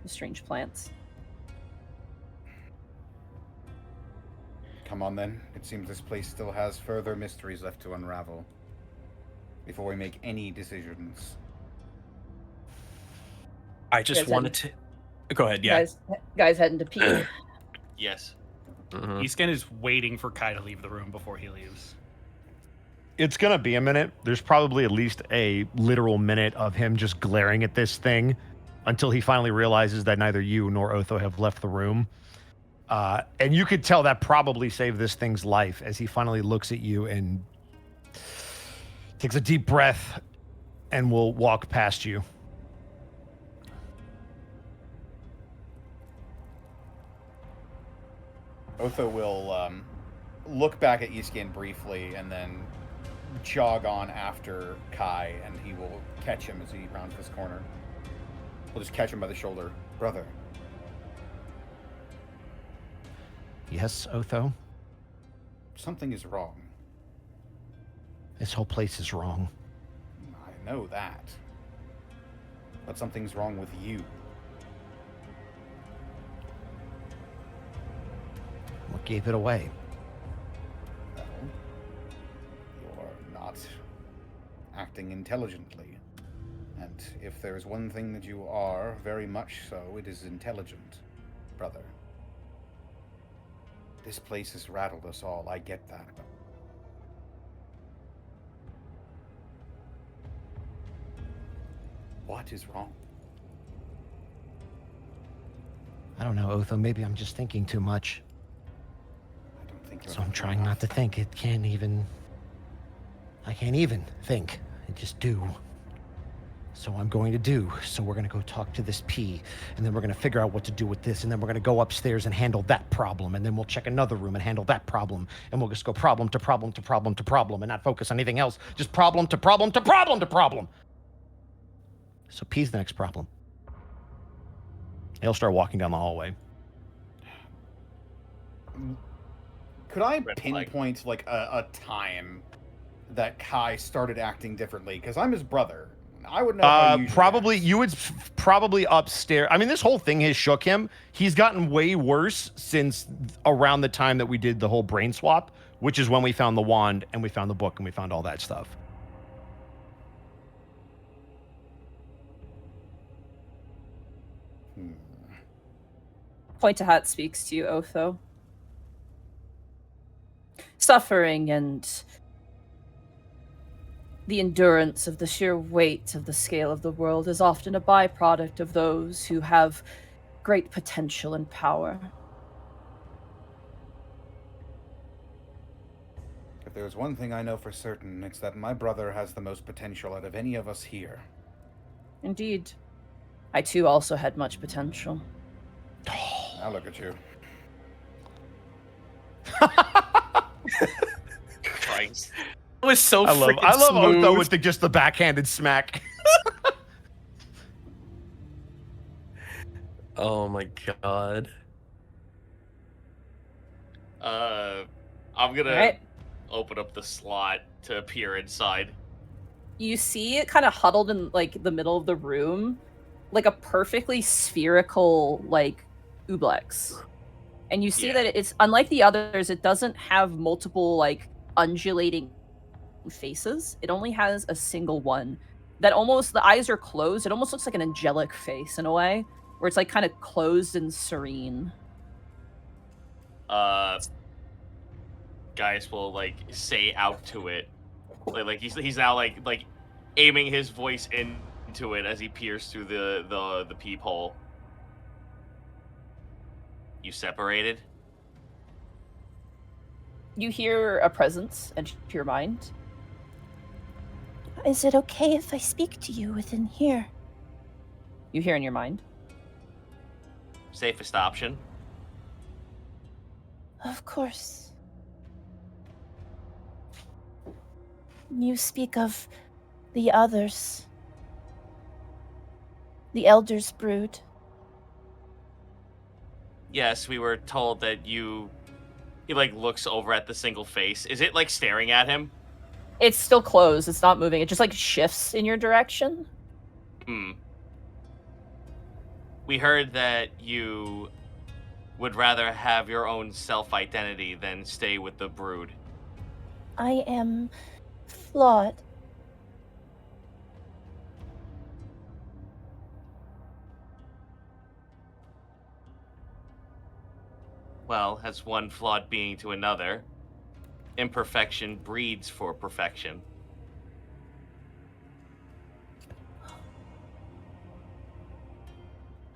strange plants. Come on then. It seems this place still has further mysteries left to unravel before we make any decisions. I just Yes, wanted to. Go ahead. Yeah. Guys heading to pee. Yes. Mhm. Eastkin is waiting for Kai to leave the room before he leaves. It's gonna be a minute. There's probably at least a literal minute of him just glaring at this thing until he finally realizes that neither you nor Otho have left the room. And you could tell that probably saved this thing's life as he finally looks at you and takes a deep breath and will walk past you. Otho will look back at Iskin briefly and then jog on after Kai, and he will catch him as he rounds this corner. He'll just catch him by the shoulder. Brother. Yes, Otho? Something is wrong. This whole place is wrong. I know that. But something's wrong with you. What gave it away? Well, you're not acting intelligently. And if there is one thing that you are, very much so, it is intelligent, brother. This place has rattled us all, I get that. What is wrong? I don't know, Otho. Maybe I'm just thinking too much. I don't think you're So I'm thinking trying not to enough. think. I can't even think. I just do. So I'm going to do. So we're going to go talk to this P, and then we're going to figure out what to do with this, and then we're going to go upstairs and handle that problem, and then we'll check another room and handle that problem, and we'll just go problem to problem to problem to problem and not focus on anything else. Just problem to problem to problem to problem. So P's the next problem. He'll start walking down the hallway. Could I Red flag. pinpoint like a time that Kai started acting differently? Because I'm his brother. I would know. How he usually Probably acts. you would probably upstairs. I mean, this whole thing has shook him. He's gotten way worse since around the time that we did the whole brain swap, which is when we found the wand and we found the book and we found all that stuff. Point to Hat speaks to you, Otho. Suffering and the endurance of the sheer weight of the scale of the world is often a byproduct of those who have great potential and power. If there's one thing I know for certain, it's that my brother has the most potential out of any of us here. Indeed. I too also had much potential. Now look at you. Christ. It was so I love freaking Otho smooth. with just the backhanded smack. Oh my god. I'm gonna Alright. open up the slot to peer inside. You see it kind of huddled in like the middle of the room, like a perfectly spherical like Ooblecks. And you see Yeah. that it's unlike the others, it doesn't have multiple like undulating faces. It only has a single one that almost the eyes are closed. It almost looks like an angelic face in a way, where it's like kind of closed and serene. Guys will like say out to it, like he's now like aiming his voice into it as he peers through the peephole. You separated? You hear a presence enter your mind. Is it okay if I speak to you within here? You hear in your mind. Safest option. Of course. You speak of the others. The Elder's Brood. Yes, we were told that you. He like looks over at the single face. Is it like staring at him? It's still closed. It's not moving. It just like shifts in your direction. Hmm. We heard that you would rather have your own self-identity than stay with the brood. I am flawed. Well, as one flawed being to another, imperfection breeds for perfection.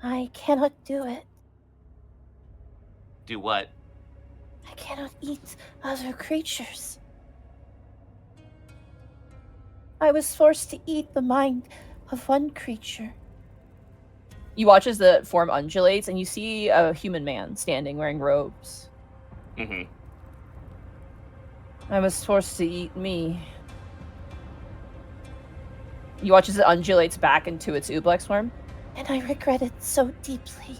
I cannot do it. Do what? I cannot eat other creatures. I was forced to eat the mind of one creature. You watch as the form undulates, and you see a human man standing wearing robes. Mm-hmm. I was forced to eat me. You watch as it undulates back into its Ooblecks form. And I regret it so deeply.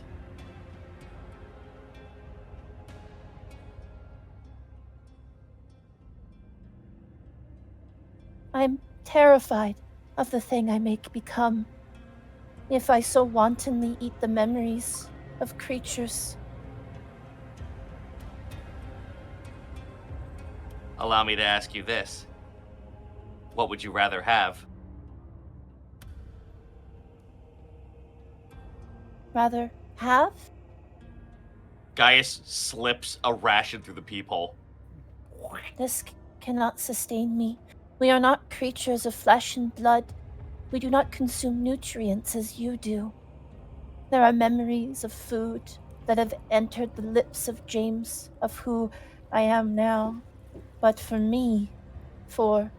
I'm terrified of the thing I may become if I so wantonly eat the memories of creatures. Allow me to ask you this. What would you rather have? Rather have? Gaius slips a ration through the peephole. This cannot sustain me. We are not creatures of flesh and blood. We do not consume nutrients as you do. There are memories of food that have entered the lips of James, of who I am now. But for me, for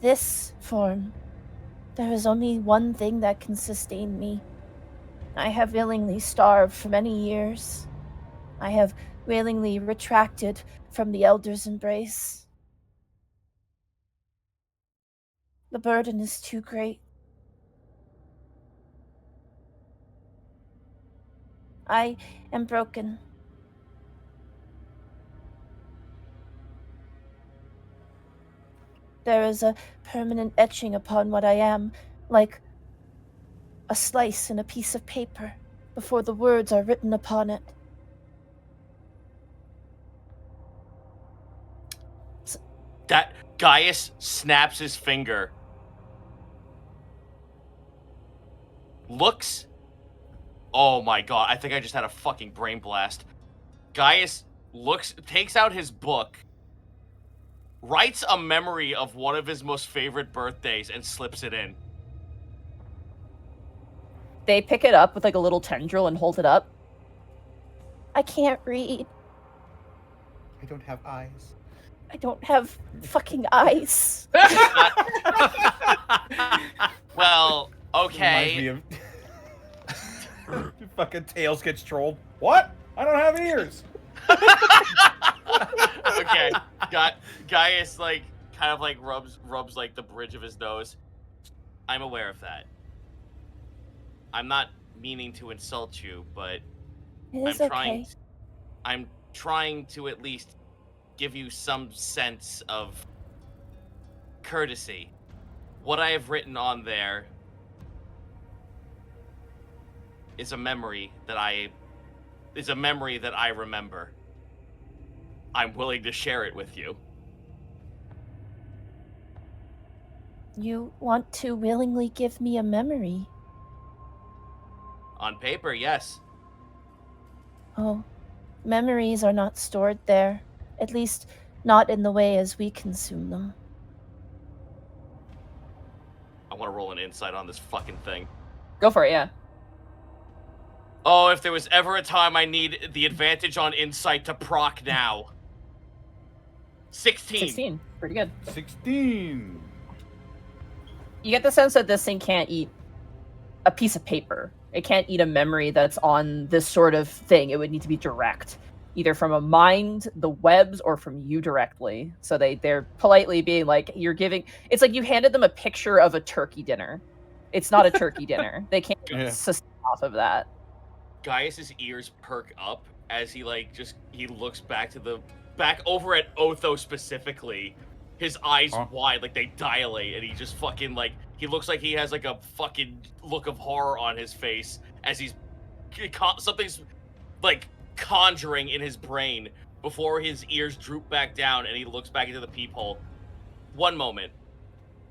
this form, there is only one thing that can sustain me. I have willingly starved for many years. I have willingly retracted from the Elder's embrace. The burden is too great. I am broken. There is a permanent etching upon what I am, like a slice in a piece of paper, before the words are written upon it. That Gaius snaps his finger. Looks. Oh my god, I think I just had a fucking brain blast. Gaius takes out his book, writes a memory of one of his most favorite birthdays, and slips it in. They pick it up with like a little tendril and hold it up. I can't read. I don't have eyes. I don't have fucking eyes. Well, Reminds okay. me of fucking Tails gets trolled. What? I don't have ears. Okay. Gaius like kind of like rubs like the bridge of his nose. I'm aware of that. I'm not meaning to insult you, but It is I'm trying to at least give you some sense of courtesy. What I have written on there is a memory that I remember. I'm willing to share it with you. You want to willingly give me a memory? On paper, yes. Oh, memories are not stored there. At least, not in the way as we consume them. I want to roll an insight on this fucking thing. Go for it, yeah. Oh, if there was ever a time I need the advantage on insight to proc now. 16. 16. Pretty good. 16. You get the sense that this thing can't eat a piece of paper. It can't eat a memory that's on this sort of thing. It would need to be direct, either from a mind, the webs, or from you directly. So they're politely being like, you're giving. It's like you handed them a picture of a turkey dinner. It's not a turkey dinner. They can't sustain off of that. Gaius's ears perk up as he looks back over at Otho specifically. His eyes wide, like they dilate, and he just fucking he looks like he has like a fucking look of horror on his face as something's like conjuring in his brain before his ears droop back down and he looks back into the peephole. One moment,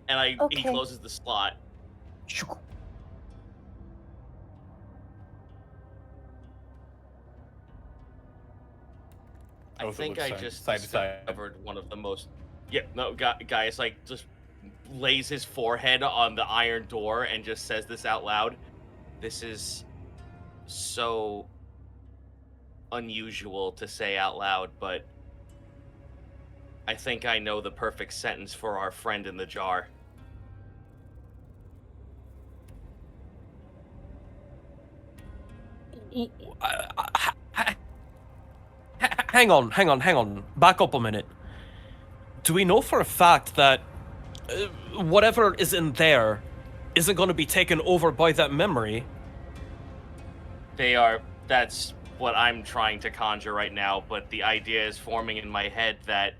and he Okay. closes the slot. I Otho think looks I side- just side to side. discovered one of the most. Yeah, no, Gaius like just lays his forehead on the iron door and just says this out loud. This is so unusual to say out loud, but I think I know the perfect sentence for our friend in the jar. Hang on. Back up a minute. Do we know for a fact that whatever is in there isn't going to be taken over by that memory? They are. That's what I'm trying to conjure right now, but the idea is forming in my head that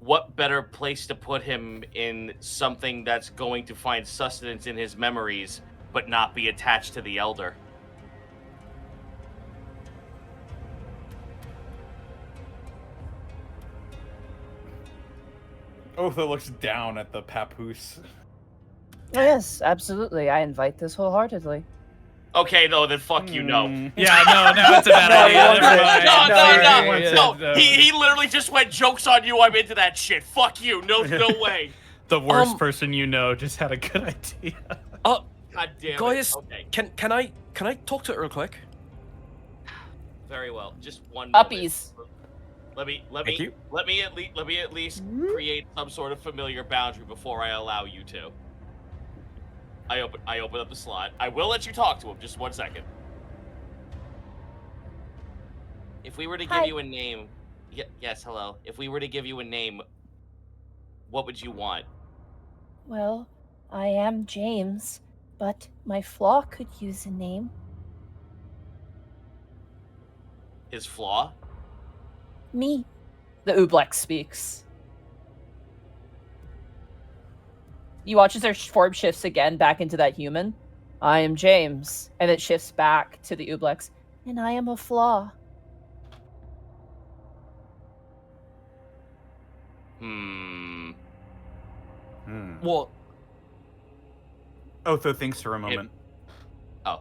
what better place to put him in something that's going to find sustenance in his memories, but not be attached to the Elder. Otho looks down at the papoose. Oh, yes, absolutely. I invite this wholeheartedly. Okay, though, then fuck you, no. Yeah, no, it's a bad No, idea. he Never wants it. mind. No, Sorry. he literally just went, joke's on you, I'm into that shit. Fuck you, no way. The worst person you know just had a good idea. God damn Guys, it. Okay, can I talk to it real quick? very well. Just one moment. Uppies. Let me Thank you. let me at least create some sort of familiar boundary before I allow you to. I open up the slot. I will let you talk to him. Just 1 second. If we were to give Hi. you a name, yes, hello. If we were to give you a name, what would you want? Well, I am James, but my flaw could use a name. His flaw? Me. The Oobleck speaks. You watch as their form shifts again back into that human. I am James. And it shifts back to the Ooblecks. And I am a flaw. Hmm. What? Otho thinks for a moment. Oh.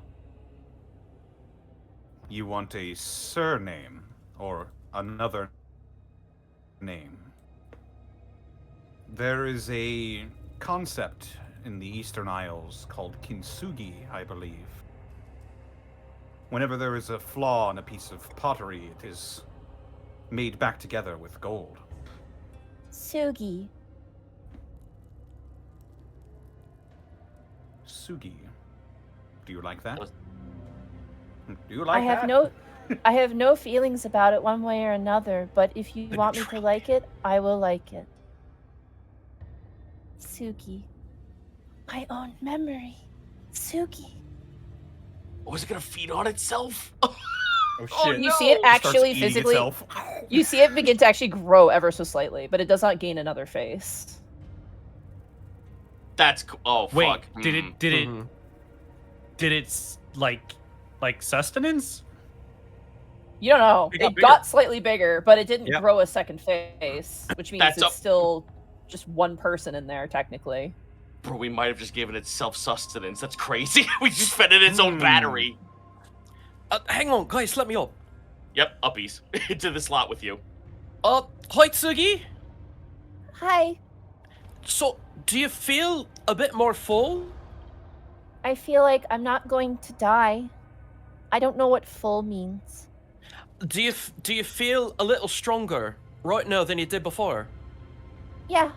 You want a surname or another name? There is a concept in the Eastern Isles called kintsugi, I believe. Whenever there is a flaw in a piece of pottery, it is made back together with gold. Sugi. Sugi. Do you like that? Was- Do you like I have that? no I have no feelings about it one way or another, but if you want me to like it, I will like it. Sugi. My own memory. Sugi. Was it gonna feed on itself? Oh shit. You see it Starts actually eating physically. itself. You see it begin to actually grow ever so slightly, but it does not gain another face. That's oh Wait, fuck. did Hmm. it? Did it? Mhm. Did it like sustenance? You don't know. It got It got slightly bigger, but it didn't Yep. grow a second face, which means That's it's up- still just one person in there technically. Bro, we might have just given it self-sustenance. That's crazy. We just fed it its own battery. Hang on, guys, let me up. Yep, uppies. Into the slot with you. Hi, Tsugi. Hi. So, do you feel a bit more full? I feel like I'm not going to die. I don't know what full means. Do you feel a little stronger right now than you did before? Yeah.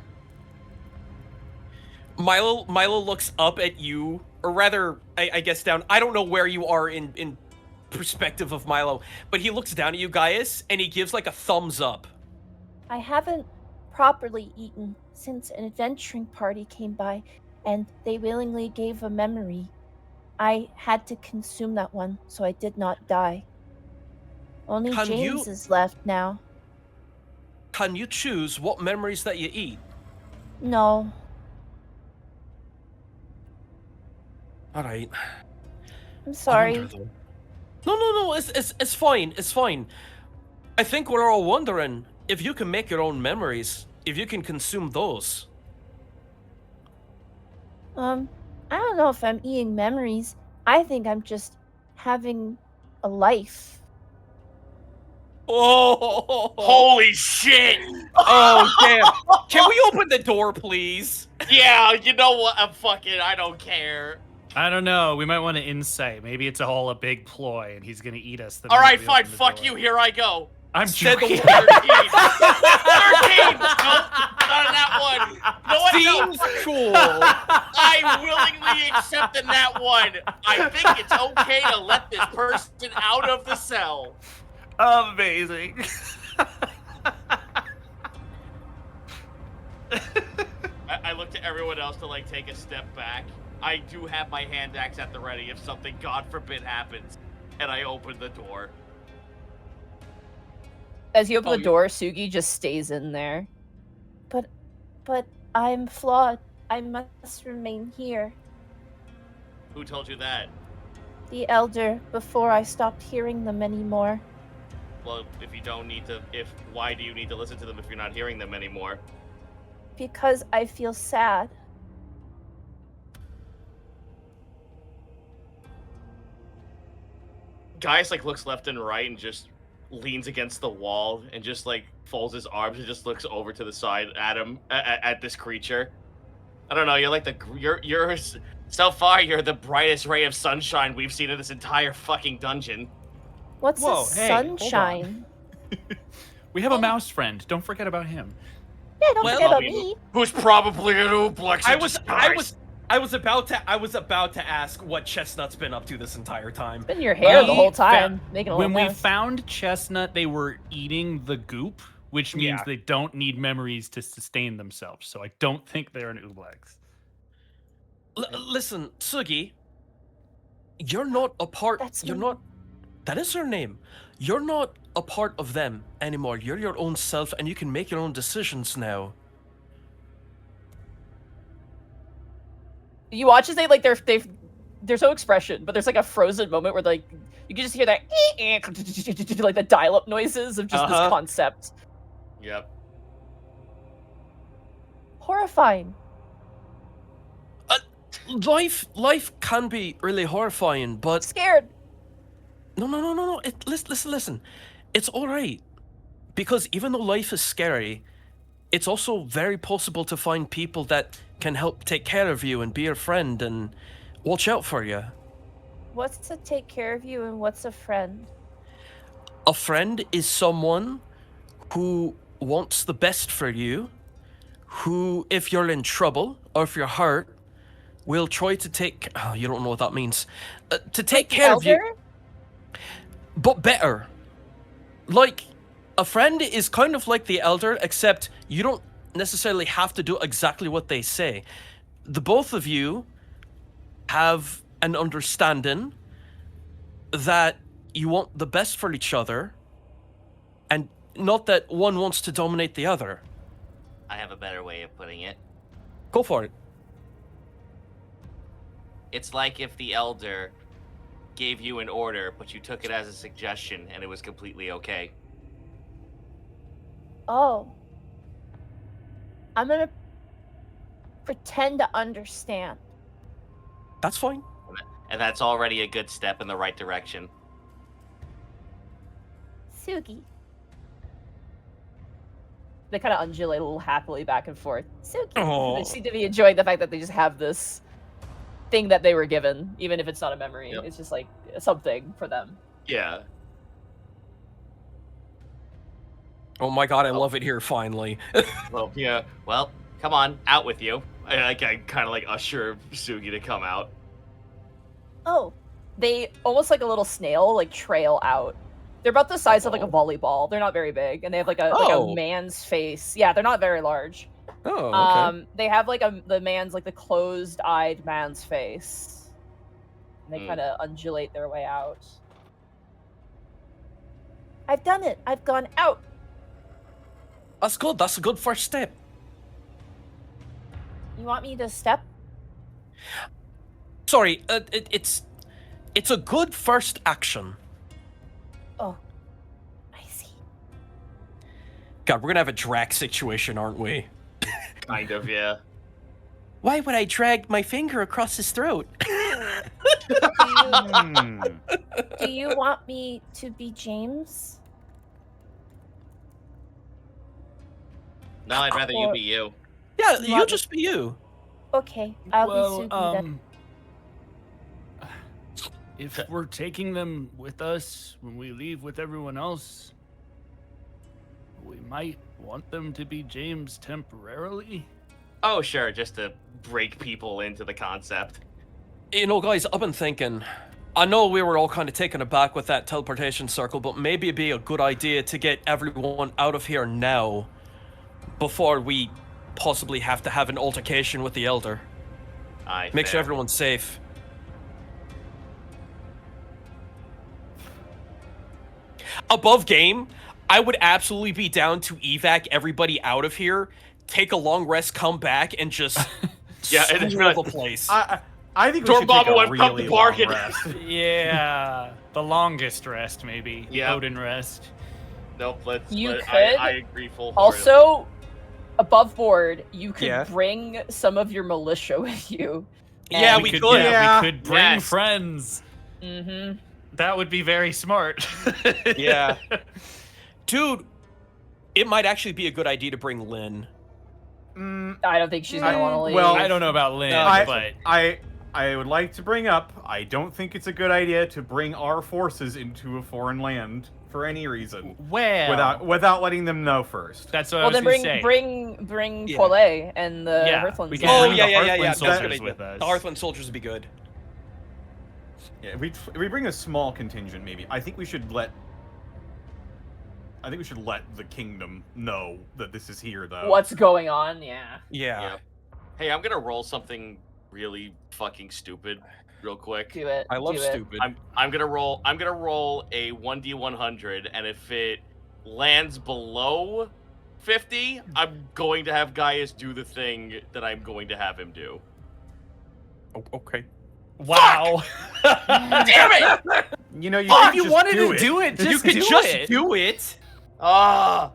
Milo looks up at you, or rather, I guess down. I don't know where you are in perspective of Milo, but he looks down at you, Gaius, and he gives like a thumbs up. I haven't properly eaten since an adventuring party came by and they willingly gave a memory. I had to consume that one, so I did not die. Only Can you- James is left now. Can you choose what memories that you eat? No. All right. I'm sorry. I wonder, though. No. It's fine. It's fine. I think we're all wondering if you can make your own memories, if you can consume those. I don't know if I'm eating memories. I think I'm just having a life. Oh, Holy shit! oh damn! Can we open the door, please? Yeah, you know what? I don't care. I don't know. We might want to insight. Maybe it's all a big ploy, and he's gonna eat us. All right, fine. Fuck you. Here I go. I'm Said the joking. 13. 13. Nope, not in that one. No, I don't. Seems cool. I willingly accept in that one. I think it's okay to let this person out of the cell. Amazing. I look to everyone else to like take a step back. I do have my hand axe at the ready if something, God forbid, happens. And I open the door. As you open Oh, the door, Sugi just stays in there. But I'm flawed. I must remain here. Who told you that? The elder, before I stopped hearing them anymore. Well, if you don't need to, why do you need to listen to them if you're not hearing them anymore? Because I feel sad. Gaius like looks left and right and just leans against the wall and just like folds his arms and just looks over to the side at him at this creature. I don't know. You're like you're so far you're the brightest ray of sunshine we've seen in this entire fucking dungeon. What's Whoa, a hey, hold on. sunshine? We have a mouse friend. Don't forget about him. Yeah, don't Well, forget I about mean, me. Who's probably an Ooblecks in disguise. I was about to ask what Chestnut's been up to this entire time. Been in your hair the We whole time, found- making a When little we mess. found Chestnut, they were eating the goop, which means Yeah. they don't need memories to sustain themselves. So I don't think they're an Ooblex. Listen, Sugi, you're not a part. That's You're me. not. That is her name. You're not a part of them anymore. You're your own self, and you can make your own decisions now. You watch as they like there's no expression, but there's like a frozen moment where like you can just hear that like the dial-up noises of just this Uh-huh. concept. Yep. Horrifying. Life can be really horrifying, but Scared. no. Listen. It's all right, because even though life is scary, it's also very possible to find people that can help take care of you and be your friend and watch out for you. What's to take care of you and what's a friend? A friend is someone who wants the best for you, who, if you're in trouble or if you're hurt, will try to take. Oh, you don't know what that means. To take care of you, Elder? but better. Like, a friend is kind of like the elder, except you don't necessarily have to do exactly what they say. The both of you have an understanding that you want the best for each other, and not that one wants to dominate the other. I have a better way of putting it. Go for it. It's like if the elder gave you an order, but you took it as a suggestion and it was completely okay. Oh. I'm gonna pretend to understand. That's fine. And that's already a good step in the right direction. Sugi. They kind of undulate a little happily back and forth. Sugi. Oh. They seem to be enjoying the fact that they just have this thing that they were given, even if it's not a memory. Yep. It's just like something for them. Yeah. Oh my god, I love it here finally. Well, yeah. Well, come on, out with you. I kind of like usher Sugi to come out. Oh. They almost like a little snail, like trail out. They're about the size of like a volleyball. They're not very big, and they have like a Oh. man's face. Yeah, they're not very large. Oh, okay. They have like the closed-eyed man's face. And they Mm. kind of undulate their way out. I've done it. I've gone out. That's good. That's a good first step. You want me to step? Sorry, it's a good first action. God, we're gonna have a Drac situation, aren't we? Kind of, yeah. Why would I drag my finger across his throat? Hmm. Do you want me to be James? No, I'd rather you Or- be you. Yeah, You you want- just be you. Okay, I'll be Well, Sugi then. if we're taking them with us when we leave with everyone else, we might want them to be James temporarily. Oh, sure, just to break people into the concept. You know, guys, I've been thinking. I know we were all kind of taken aback with that teleportation circle, but maybe it'd be a good idea to get everyone out of here now, before we possibly have to have an altercation with the Elder. Aye, Make sure fair. everyone's safe. Above game, I would absolutely be down to evac everybody out of here, take a long rest, come back, and just Yeah, and it's screw like- the place. I think we should Dormammu take a went from really the long bargain. rest. Yeah, the longest rest, maybe. Yeah. Odin rest. Nope, let's. You let- could I agree full-heartedly. Also, above board, you could Yeah. bring some of your militia with you. Yeah, and- we could. Yeah, Yeah. we could bring Yes. friends. Mhm. That would be very smart. Yeah. Dude, it might actually be a good idea to bring Lynn. I don't think she's gonna want to leave. well, I don't know about Lynn, I- but I would like to bring up, I don't think it's a good idea to bring our forces into a foreign land for any reason well, without letting them know first. that's what I well, was then gonna say. bring Yeah. Paulet and the Yeah, Hearthlands. we can Oh, bring yeah, the yeah, yeah, Hearthland yeah. That's a soldiers good idea. with us. The Hearthland soldiers would be good. Yeah, we bring a small contingent maybe. I think we should let the kingdom know that this is here though. What's going on? Yeah. Yeah. Yeah. Hey, I'm gonna roll something really fucking stupid, real quick. Do it. I love do it. stupid. I'm gonna roll a 1d100, and if it lands below 50, I'm going to have Gaius do the thing that I'm going to have him do. Okay. Wow. Damn it! You know, you If could you just wanted do to it. do it, just You could do just it. do it. Ah!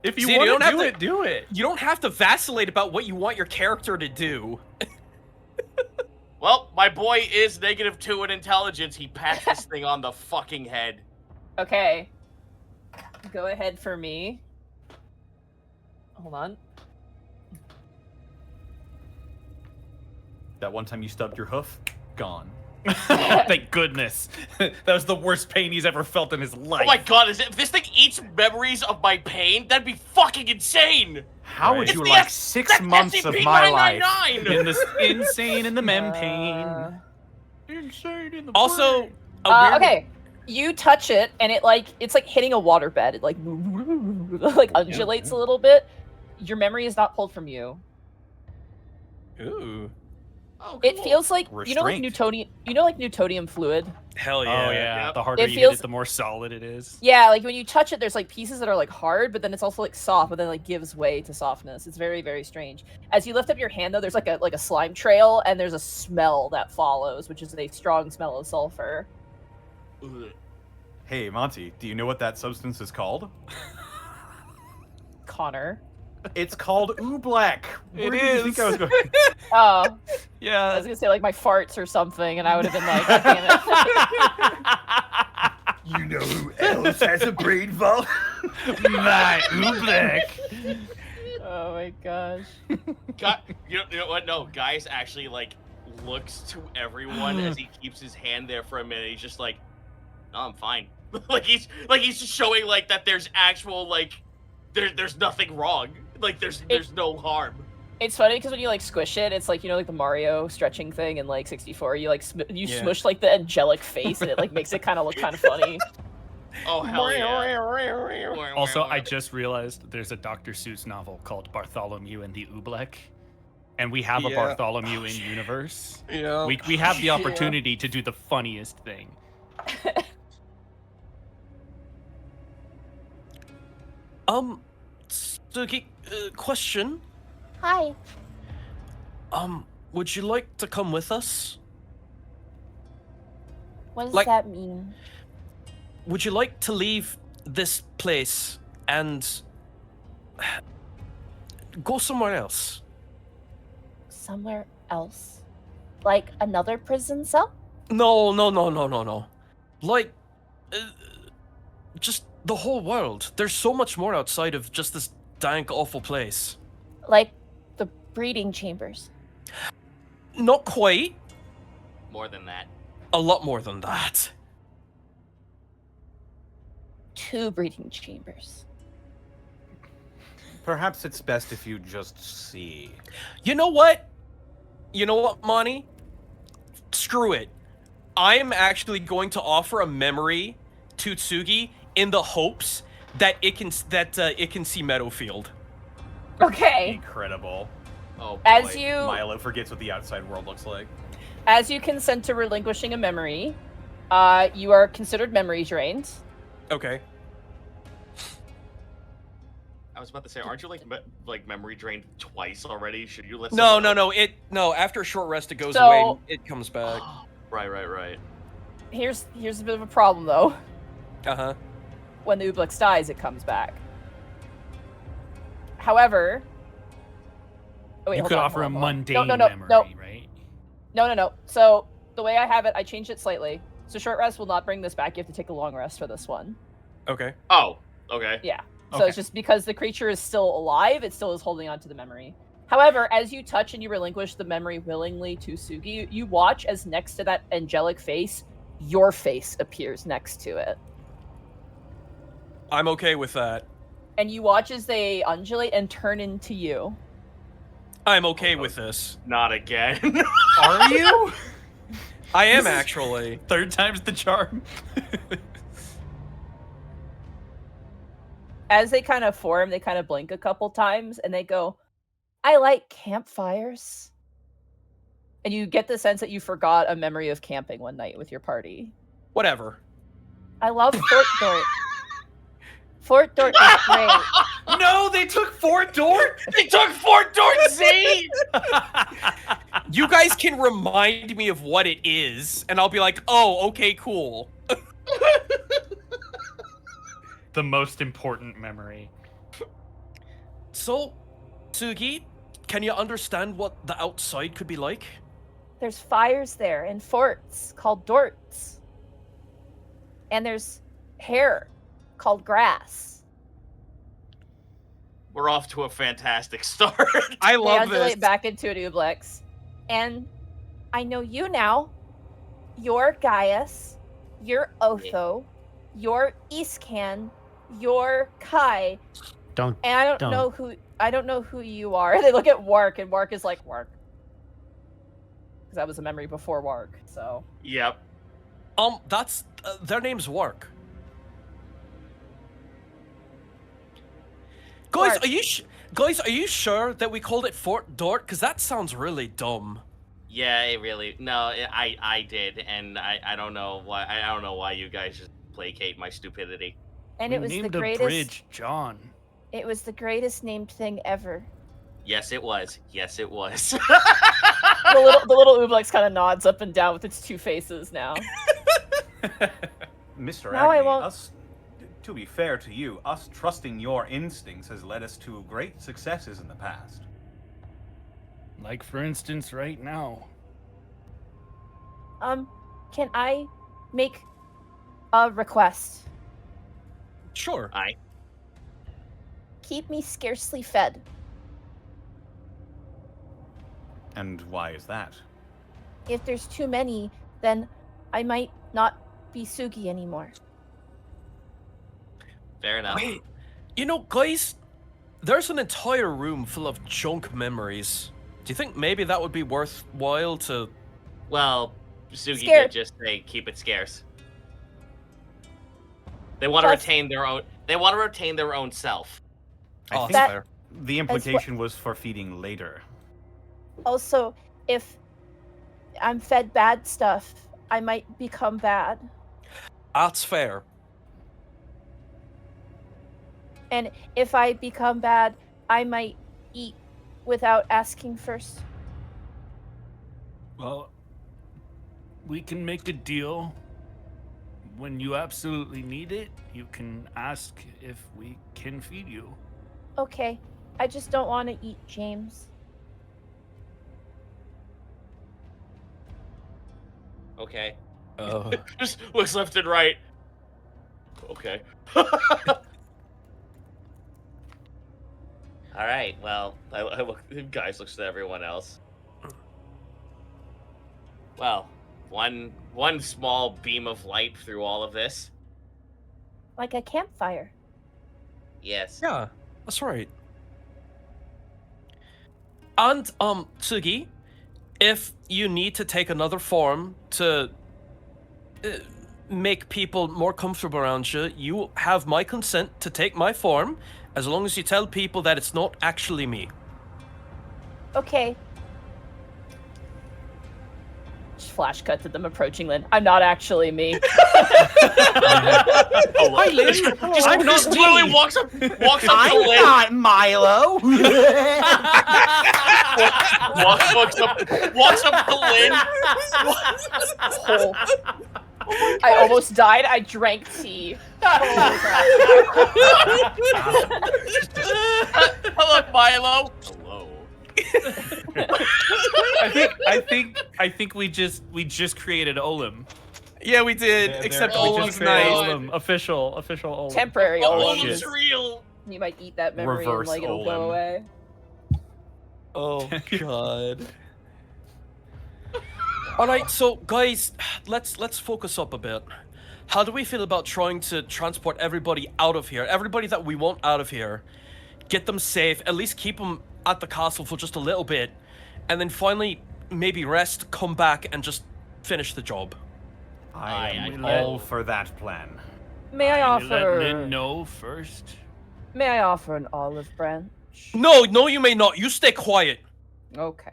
If you See, you want don't to have do to- it, do it. You don't have to vacillate about what you want your character to do. Well, my boy is -2 in intelligence. He passed this thing on the fucking head. Okay. Go ahead for me. Hold on. That one time you stubbed your hoof, gone. Thank goodness. That was the worst pain he's ever felt in his life. Oh my god, if this thing eats memories of my pain, that'd be fucking insane! How would Right. you It's the like X- 6 That's months of my life? SCP-999! In the insane in the mem Uh, pain. Insane in the Also, brain. a weird... okay. You touch it, and it's like hitting a waterbed. It like undulates a little bit. Your memory is not pulled from you. Ooh. Oh, It cool. feels like you know like Restraint. Newtonian. You know like Newtonian fluid. Hell yeah. Oh yeah, Yep. the harder It you feels- hit it, the more solid it is. Yeah, like when you touch it, there's like pieces that are like hard, but then it's also like soft, but then like gives way to softness. It's very, very strange. As you lift up your hand, though, there's like a slime trail, and there's a smell that follows, which is a strong smell of sulfur. Ugh. Hey, Monty, do you know what that substance is called? Connor. It's called Oobleck. Where It did you think I was is. going? Oh, I Yeah. was gonna say like my farts or something, and I would have been like, God damn it. You know who else has a brain vault? My Oobleck. Oh my gosh. You know what? No, Gaius actually like looks to everyone as he keeps his hand there for a minute. He's just like, "No, I'm fine." he's just showing like that there's actual like there's nothing wrong. Like there's no harm. It's funny because when you like squish it, it's like you know like the Mario stretching thing in like 64. You like you Yeah. smush like the angelic face, and it like makes it kind of look kind of funny. Oh hell yeah! Also, I just realized there's a Dr. Seuss novel called Bartholomew and the Oobleck, and we have a Yeah. Bartholomew in universe. Yeah. We have the Yeah. opportunity to do the funniest thing. Suki, question. Hi. Would you like to come with us? What does Like- that mean? Would you like to leave this place and Go somewhere else. Somewhere else? Like another prison cell? No. Like, uh, just the whole world. There's so much more outside of just this dank, awful place. Like the breeding chambers? Not quite. More than that. A lot more than that. 2 breeding chambers. Perhaps it's best if you just see. You know what? Monty? Screw it. I'm actually going to offer a memory to Tsugi in the hopes that it can see Meadowfield. Okay. Incredible. Oh boy. As you Milo forgets what the outside world looks like. as you consent to relinquishing a memory, you are considered memory drained. Okay. I was about to say, aren't you like memory drained twice already? Should you let? No. someone else- No. After a short rest, it goes So- away. And it comes back. Right. Here's a bit of a problem though. Uh-huh. When the Ooblecks dies, it comes back. However, oh, wait, You hold could on, offer hold a on, hold on. mundane no, memory, right? No. So the way I have it, I changed it slightly. So short rest will not bring this back. You have to take a long rest for this one. Okay. Oh, okay. Yeah. So Okay. it's just because the creature is still alive, it still is holding on to the memory. However, as you touch and you relinquish the memory willingly to Sugi, you watch as next to that angelic face, your face appears next to it. I'm okay with that. And you watch as they undulate and turn into you. I'm okay with this. Not again. Are you? I am actually. Third time's the charm. As they kind of form, they kind of blink a couple times and they go, I like campfires. And you get the sense that you forgot a memory of camping one night with your party. Whatever. I love Fort Dort. Fort Dort is great. No, they took Fort Dort. They took Fort Dort Z. You guys can remind me of what it is, and I'll be like, oh, okay, cool. The most important memory. So, Tsugi, can you understand what the outside could be like? There's fires there and forts called dorts. And there's hair called grass. We're off to a fantastic start. I They love undulate this. back into an Ooblex. And I know you now. You're Gaius. You're Otho. You're Iscan. You're Kai. Don't. And I don't know who you are. They look at Wark, and Wark is like, Wark. Because that was a memory before Wark, so. Yep. That's their name's Work. Guys, Work. are you sure that we called it Fort Dort? Because that sounds really dumb. Yeah, it really. No, I did, and I don't know why. I don't know why you guys just placate my stupidity. And We it was the named a greatest. bridge John. It was the greatest named thing ever. Yes, it was. Yes, it was. The little Ooblex kind of nods up and down with its 2 faces now. Mr. Now I Agni, won't- to be fair to you, us trusting your instincts has led us to great successes in the past. Like, for instance, right now. Can I make a request? Sure. Keep me scarcely fed. And why is that? If there's too many, then I might not be Sugi anymore. Fair enough. Wait, guys, there's an entire room full of junk memories. Do you think maybe that would be worthwhile to... Well, Sugi Scared. did just say keep it scarce. They want to Plus- retain their own. They want to retain their own self. I Oh, think that's That- fair. the implication was for feeding later. Also, if I'm fed bad stuff, I might become bad. That's fair. And if I become bad, I might eat without asking first. Well, we can make a deal. When you absolutely need it, you can ask if we can feed you. Okay. I just don't want to eat James. Okay. Oh. Just looks left and right. Okay. All right. Well, I look. Guys looks to everyone else. Well, one small beam of light through all of this. Like a campfire. Yes. Yeah, that's right. And Tsugi, if you need to take another form to make people more comfortable around you, you have my consent to take my form, as long as you tell people that it's not actually me. Okay. Just flash cut to them approaching Lynn. I'm not actually me. Hi, Lynn. Just literally walks up to Lynn. not Milo. Walks up to Lynn. I almost died. I drank tea. Hello, Milo. Hello. I think we just created Olim. Yeah, we did. Yeah, except there- We Olim's just created nice. Olim. Official Olim. Temporary Oh, Olim. it's real. You might eat that memory and Reverse like it'll go Olim. away. Oh god. All right, so guys, let's focus up a bit. How do we feel about trying to transport everybody out of here? Everybody that we want out of here, get them safe. At least keep them at the castle for just a little bit, and then finally maybe rest, come back, and just finish the job. I I am can't- all for that plan. May I Let Lynn offer? know first. May I offer an olive branch? No, you may not. You stay quiet. Okay.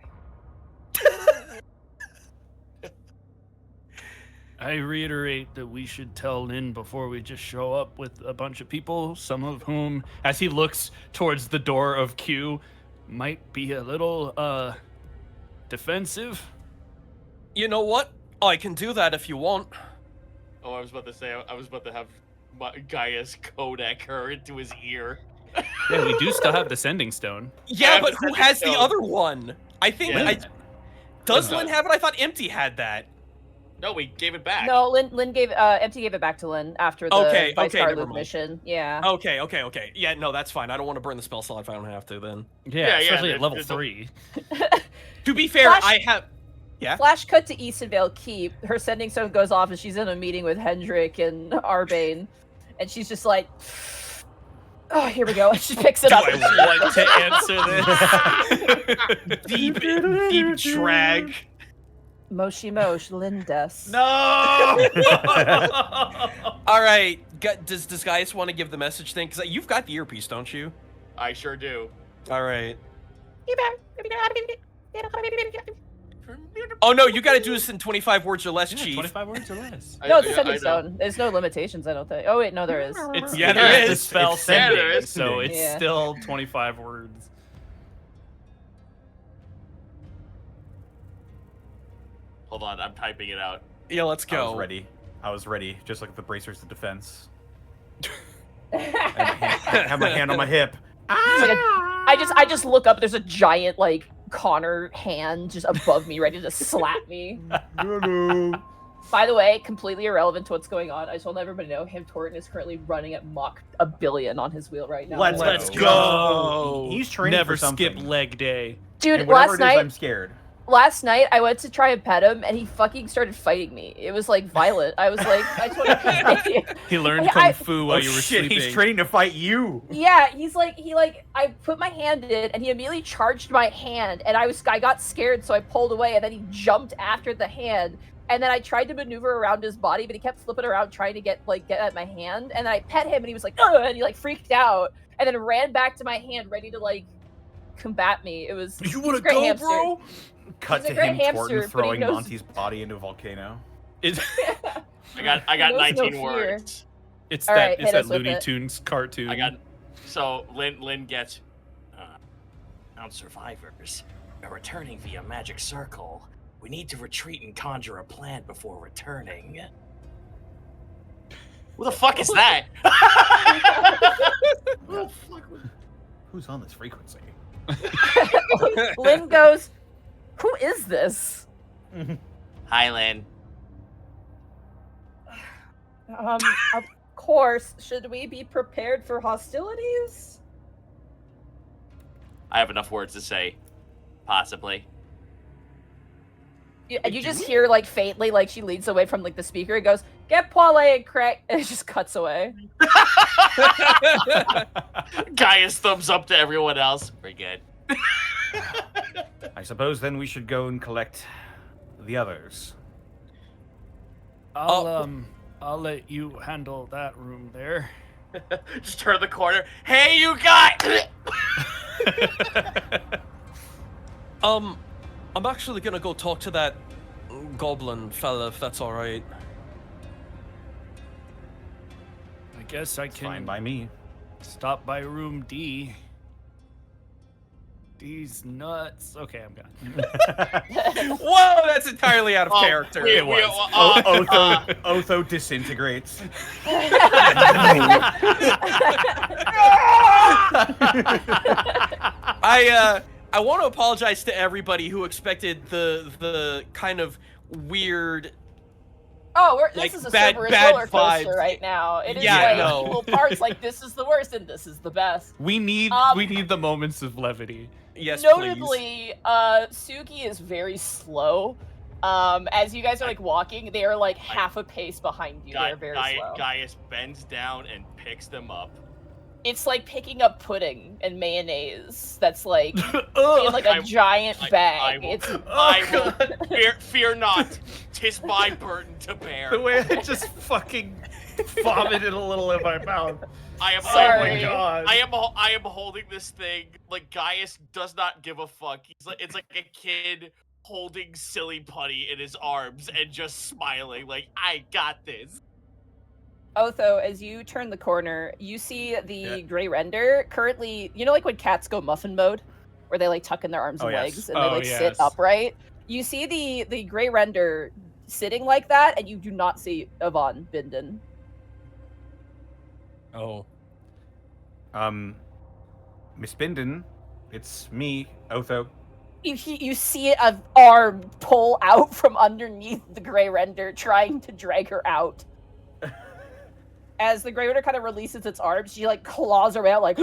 I reiterate that we should tell Lynn before we just show up with a bunch of people, some of whom, as he looks towards the door of Q, might be a little, defensive. You know what? I can do that if you want. Oh, I was about to say. I was about to have Gaius Kodak her into his ear. Yeah, we do still have the Sending Stone. Yeah, Yeah, but but who that's has the still- other one? I think Yeah. does No. Lynn have it? I thought Empty had that. No, we gave it back. No, Lynn gave Empty gave it back to Lynn after the Okay, Vice okay, Guard never Loop mind. mission. Yeah. Okay. Yeah, no, that's fine. I don't want to burn the spell slot if I don't have to then. Yeah, especially at level there's 3. To be fair, Flash- I have... Yeah? Flash cut to Eastonvale Keep. Her Sending Stone goes off and she's in a meeting with Hendrik and Arbane. And she's just like, oh, here we go. And she picks it Do up. I want to answer this? Deep drag. Moshi Mosh, Lindes. No! All right, does Gaius want to give the message thing? Because you've got the earpiece, don't you? I sure do. All right. Oh no, you got to do this in 25 words or less, Yeah, Chief. 25 words or less. No, it's a I Sending know. Stone. There's no limitations, I don't think. Oh, wait, no, there is. It's, Yeah, it there is. is. The spell It's sending, there is. so it's Yeah. still 25 words. Hold on, I'm typing it out. Yeah, let's I go. was ready, just like the bracers of defense. I have my hand on my hip. It's like I just look up. There's a giant like Connor hand just above me, ready to slap me. By the way, completely irrelevant to what's going on. I just want everybody to know him Torton is currently running at Mach 1 billion on his wheel right now. Let's go. go. He's training Never for something. skip leg day. Dude, And whatever last it is, I'm night, scared. I went to try and pet him, and he fucking started fighting me. It was like violent. I was like, I just want to. He learned I- kung fu while you were shit, sleeping. he's training to fight you. Yeah, I put my hand in, and he immediately charged my hand, and I got scared, so I pulled away, and then he jumped after the hand, and then I tried to maneuver around his body, but he kept flipping around trying to get at my hand, and then I pet him, and he was like, ugh, and he like freaked out, and then ran back to my hand, ready to like combat me. It was. You want to go, bro? Cut He's a to great him, hamster, Torton but he throwing knows- Monty's body into a volcano. It's I got Knows no 19 fear. words. it's All that right, it's hit us that with Looney it. Tunes cartoon. I got. So Lynn gets. Found survivors are returning via magic circle. We need to retreat and conjure a plan before returning. Who the fuck is that? Who's on this frequency? Lynn goes, "Who is this?" Hi, Lynn. Of course. Should we be prepared for hostilities? I have enough words to say. Possibly. You just hear like faintly, like she leads away from like the speaker and goes, "Get Paul and Craig," and it just cuts away. Gaius thumbs up to everyone else. We're good. I suppose then we should go and collect the others. I'll let you handle that room there. Just turn the corner. Hey, you guys! I'm actually gonna go talk to that goblin fella, if that's all right. I guess I It's can fine by me. stop by room D. D's nuts. Okay, I'm gone. Whoa, that's entirely out of character. Otho disintegrates. I want to apologize to everybody who expected the kind of weird. Oh, Like, this is a bad roller coaster vibes. right now. It is Yeah, like no. equal parts. Like this is the worst and this is the best. We need Um, the moments of levity. Yes, please. Notably, Suki is very slow. As you guys are like walking, they are like half a pace behind you. They're very slow. Gaius bends down and picks them up. It's like picking up pudding and mayonnaise. That's like in Ugh. like a giant bag. I will. Fear not. 'Tis my burden to bear. The way I just fucking vomited a little in my mouth. I am. Sorry. Oh my god. I am holding this thing. Like Gaius does not give a fuck. It's like a kid holding silly putty in his arms and just smiling. Like I got this. Otho, as you turn the corner, you see the gray render currently, you know, like when cats go muffin mode, where they like tuck in their arms Oh, and yes. legs and Oh, they like yes. sit upright. You see the gray render sitting like that, and you do not see Yvonne Binden. Oh. Miss Binden, it's me, Otho. You see an arm pull out from underneath the gray render, trying to drag her out. As the gray render kind of releases its arms, she like claws around like.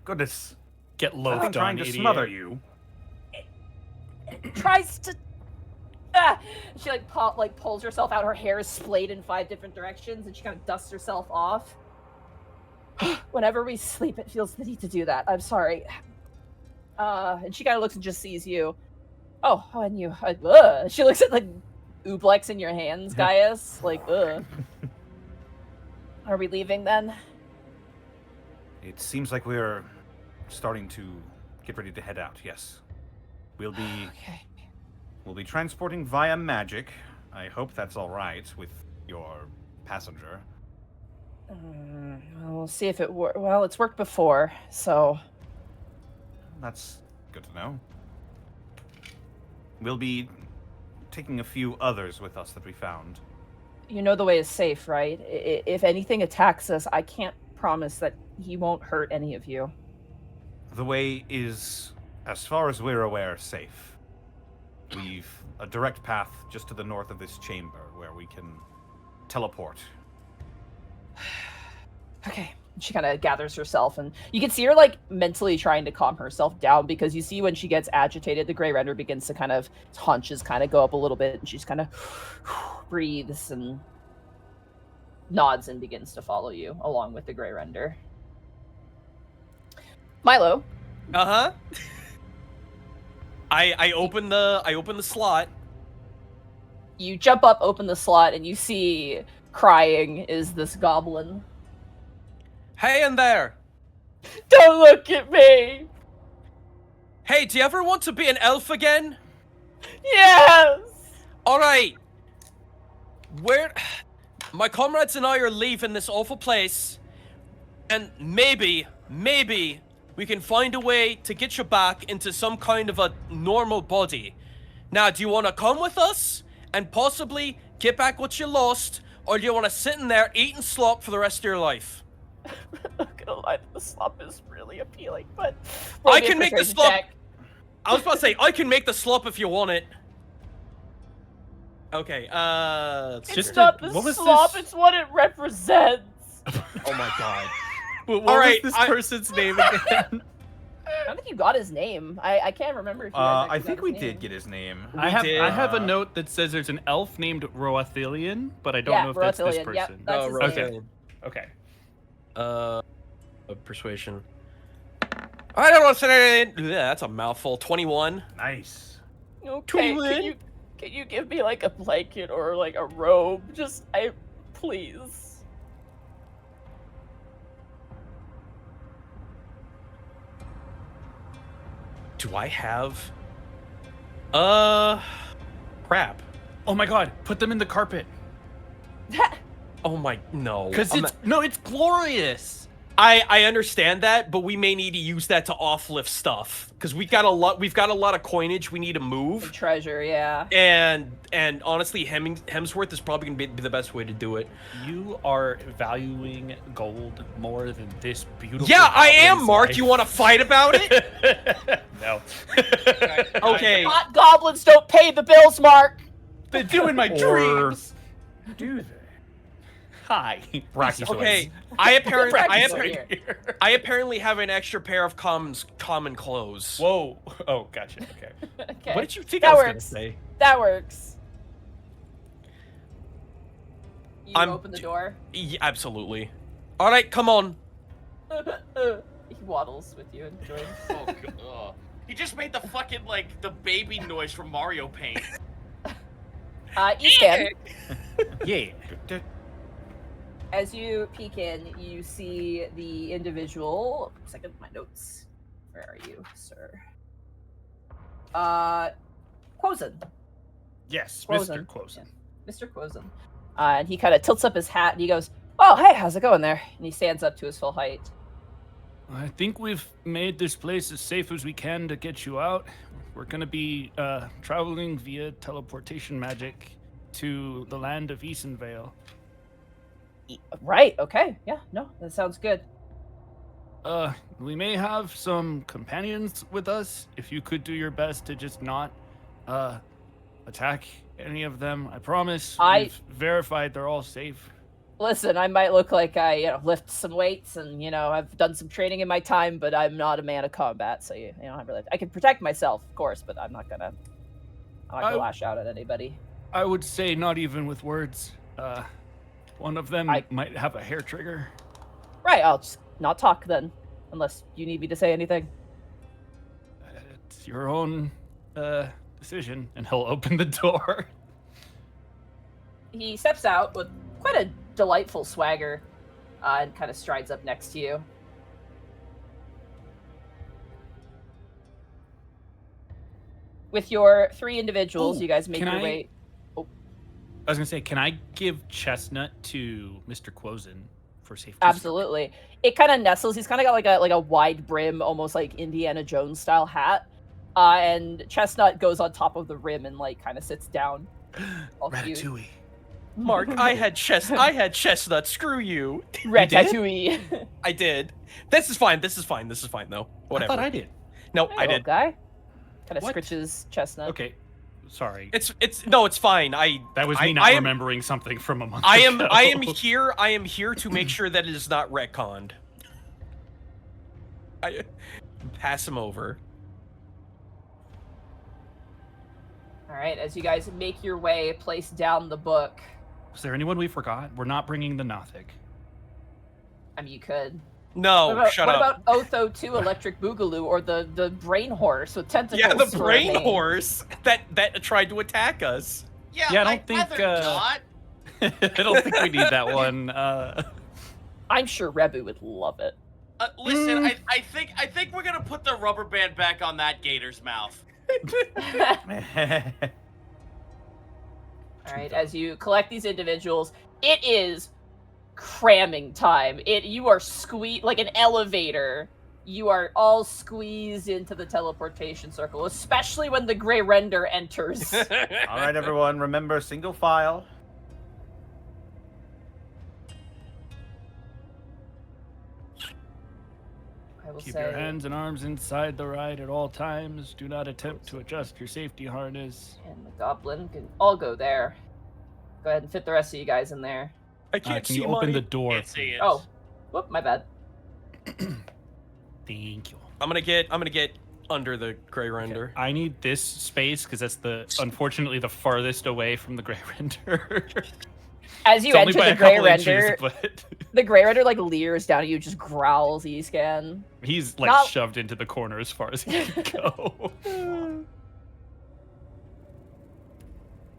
Goodness, Get I've been loafed on, trying to idiot. smother you. Tries to. She like pulls herself out. Her hair is splayed in 5 different directions, and she kind of dusts herself off. Whenever we sleep, it feels the need to do that. I'm sorry. And she kind of looks and just sees you. Oh, and you. She looks at the Ooblecks in your hands, Gaius. Like, ugh. Are we leaving then? It seems like we're starting to get ready to head out. Yes, we'll be transporting via magic. I hope that's all right with your passenger. We'll see if it works. Well, it's worked before, so. That's good to know. We'll be taking a few others with us that we found. You know the way is safe, right? If anything attacks us, I can't promise that he won't hurt any of you. The way is, as far as we're aware, safe. We've a direct path just to the north of this chamber where we can teleport. Okay. She kind of gathers herself, and you can see her like mentally trying to calm herself down, because you see when she gets agitated, the gray render begins to kind of hunches kind of go up a little bit, and she's kind of breathes and nods and begins to follow you along with the gray render. Milo. Uh-huh. I open the slot. You jump up, open the slot, and you see crying is this goblin. Hey in there. Don't look at me. Hey, do you ever want to be an elf again? Yes. All right. My comrades and I are leaving this awful place, and maybe we can find a way to get you back into some kind of a normal body. Now, do you want to come with us and possibly get back what you lost, or do you want to sit in there eating slop for the rest of your life? I'm not gonna lie, the slop is really appealing, but I can make the persuasion slop. check. I was about to say I can make the slop if you want it. Okay. It's just not a- the what was slop; this? it's what it represents. Oh my god. What All was right, this I- person's name again? I don't think you got his name. I can't remember if you guys I actually think got we his did name. get his name. I have a Uh, note that says there's an elf named Roathilian, but I don't know if that's this Roathilian, yep, person. that's his okay. name. Okay. Persuasion. I don't want to say anything. Yeah, that's a mouthful. 21. Nice. Okay, 21. can you give me like a blanket or like a robe? Please. Do I have? Crap. Oh my god, put them in the carpet. Oh my, no. Because I'm it's glorious. I understand that, but we may need to use that to offlift stuff because we've got a lot of coinage we need to The move, treasure, yeah. and honestly, Hemsworth is probably gonna be the best way to do it. You are valuing gold more than this beautiful. Yeah, I am, goblin's Mark. life. You want to fight about it? No. Okay. Hot goblins don't pay the bills, Mark. They do in my Or- dreams. Do they? Hi. Rocky Okay. I Brachysaurus. apparently have an extra pair of common clothes. Whoa. Oh, gotcha. Okay. Okay. What did you think That I was works. gonna say? That works. You I'm- open the door. Yeah, absolutely. All right, come on. He waddles with you and joins. Oh, God. He just made the fucking, like, the baby noise from Mario Paint. Ethan, Yeah. as you peek in, you see the individual. Second, my notes. Where are you, sir? Quozen. Yes, Quozen. Mr. Quozen. Mr. Quozen. And he kind of tilts up his hat and he goes, "Oh, hey, how's it going there?" And he stands up to his full height. I think we've made this place as safe as we can to get you out. We're gonna be traveling via teleportation magic to the land of Easenvale. Right, okay. Yeah, no, that sounds good. We may have some companions with us. If you could do your best to just not attack any of them, I promise. We've verified they're all safe. Listen, I might look like I, lift some weights and, I've done some training in my time, but I'm not a man of combat, so I can protect myself, of course, but I'm not gonna lash out at anybody. I would say not even with words. One of them I- might have a hair trigger. Right, I'll just not talk then, unless you need me to say anything. It's your own decision, and he'll open the door. He steps out with quite a delightful swagger and kind of strides up next to you. With your three individuals, Ooh, you guys make can your I- way. I was gonna say, can I give Chestnut to Mr. Quozen for safety? Absolutely. It kind of nestles. He's kind of got like a wide brim, almost like Indiana Jones style hat. And Chestnut goes on top of the rim and kind of sits down. All cute. Ratatouille. Mark, I had chestnut. Screw you. Ratatouille. I did. This is fine though. Whatever. I thought I did. No, Hey, I little did. guy. Kind of What? scritches Chestnut. Okay, sorry. It's fine. That was I- me not I am- remembering something from a month I ago. am here to make sure that it is not retconned. I pass him over. All right, as you guys make your way, place down the book. Was there anyone we forgot? We're not bringing the Nothic. I mean, you could. No, shut what up. about Otho 2 Electric Boogaloo or the brain horse with tentacles? Yeah, the for a brain mane? horse that tried to attack us. Yeah, Yeah, I don't I'd think, rather not. I don't think we need that one. I'm sure Rebu would love it. Listen, I think we're gonna put the rubber band back on that gator's mouth. All right, as you collect these individuals, it is cramming time. You are squeezed like an elevator. You are all squeezed into the teleportation circle, especially when the gray render enters. All right, everyone, remember single file. will Keep say your hands and arms inside the ride at all times. Do not attempt to adjust your safety harness. and the goblin can all go there. Go ahead and fit the rest of you guys in there. I can't Can see you open money. the door? Can't see it. Oh, whoop, my bad. Thank you. I'm gonna get under the gray render. I need this space because that's unfortunately the farthest away from the gray render. As you It's only enter by the a gray couple inches, render, but the gray render like leers down at you, just growls E-scan. he's like Not- shoved into the corner as far as he can go.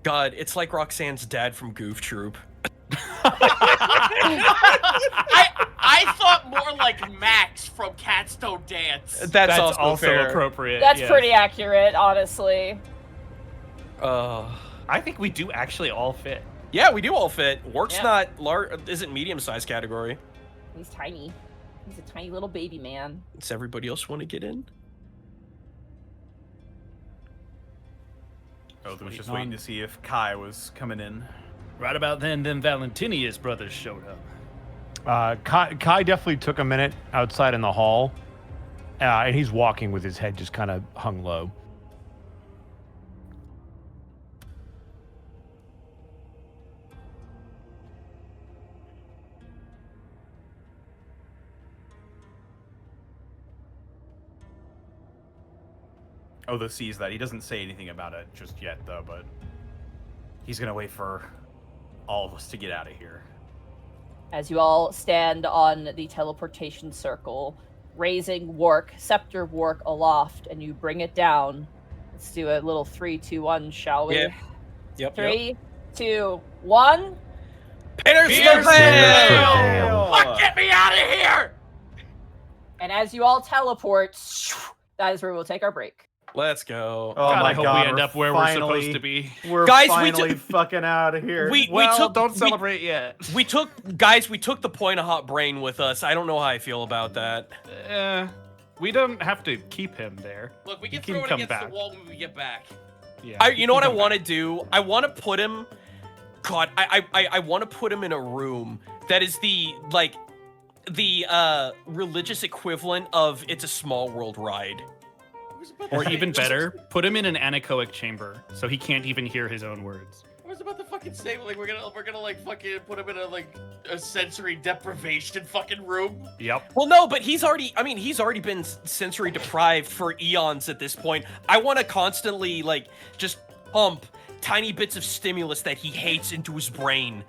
God, it's like Roxanne's dad from Goof Troop. I thought more like Max from Cats Don't Dance. That's also fair. appropriate. That's yes. pretty accurate, honestly. I think we do actually all fit. Yeah, we do all fit. Work's Yeah. not large, isn't medium-sized category. He's tiny. He's a tiny little baby man. Does everybody else want to get in? I was just on. waiting to see if Kai was coming in. Right about then, Valentinius brothers showed up. Kai definitely took a minute outside in the hall, and he's walking with his head just kind of hung low. Odo sees that. He doesn't say anything about it just yet, though, but he's gonna wait for all of us to get out of here. As you all stand on the teleportation circle, raising Scepter Wark aloft, and you bring it down. Let's do a little 3, 2, 1, shall we? Yeah. Yep. 3, 2, 1. Peter's Pierce the veil! Fuck, get me out of here! And as you all teleport, that is where we'll take our break. Let's go. Oh God, my I hope God, we end we're up where we're finally- supposed to be. We're Guys, we finally took- fucking out of here. We Well, don't we- celebrate yet. We took the point of hot brain with us. I don't know how I feel about that. We don't have to keep him there. Look, we can He can throw it come against back. the wall when we get back. Yeah. You know what I want to do? I want to put him. God, I want to put him in a room that is the religious equivalent of It's a Small World ride. Or even better, put him in an anechoic chamber so he can't even hear his own words. I was about to fucking say, like, we're gonna like fucking put him in a sensory deprivation fucking room. Yep. Well, no, but he's already been sensory deprived for eons at this point. I want to constantly just pump tiny bits of stimulus that he hates into his brain.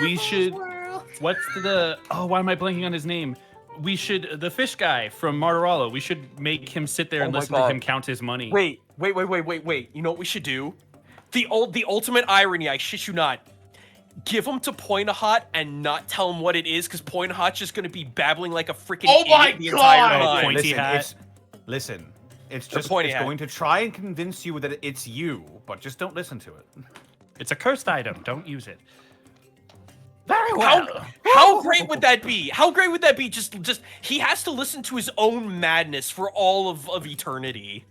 We should. What's why am I blanking on his name? We should, the fish guy from Martiralo, we should make him sit there and Oh my listen to God. him count his money. Wait. You know what we should do? The ultimate irony, I shit you not. Give him to Poinahot and not tell him what it is, because Poinahot's just gonna be babbling like a freaking Oh my idiot the entire God! time. Pointy hat. It's The just pointy it's hat. going to try and convince you that it's you, but just don't listen to it. It's a cursed item. Don't use it. Very well. How great would that be? How great would that be? Just he has to listen to his own madness for all of eternity.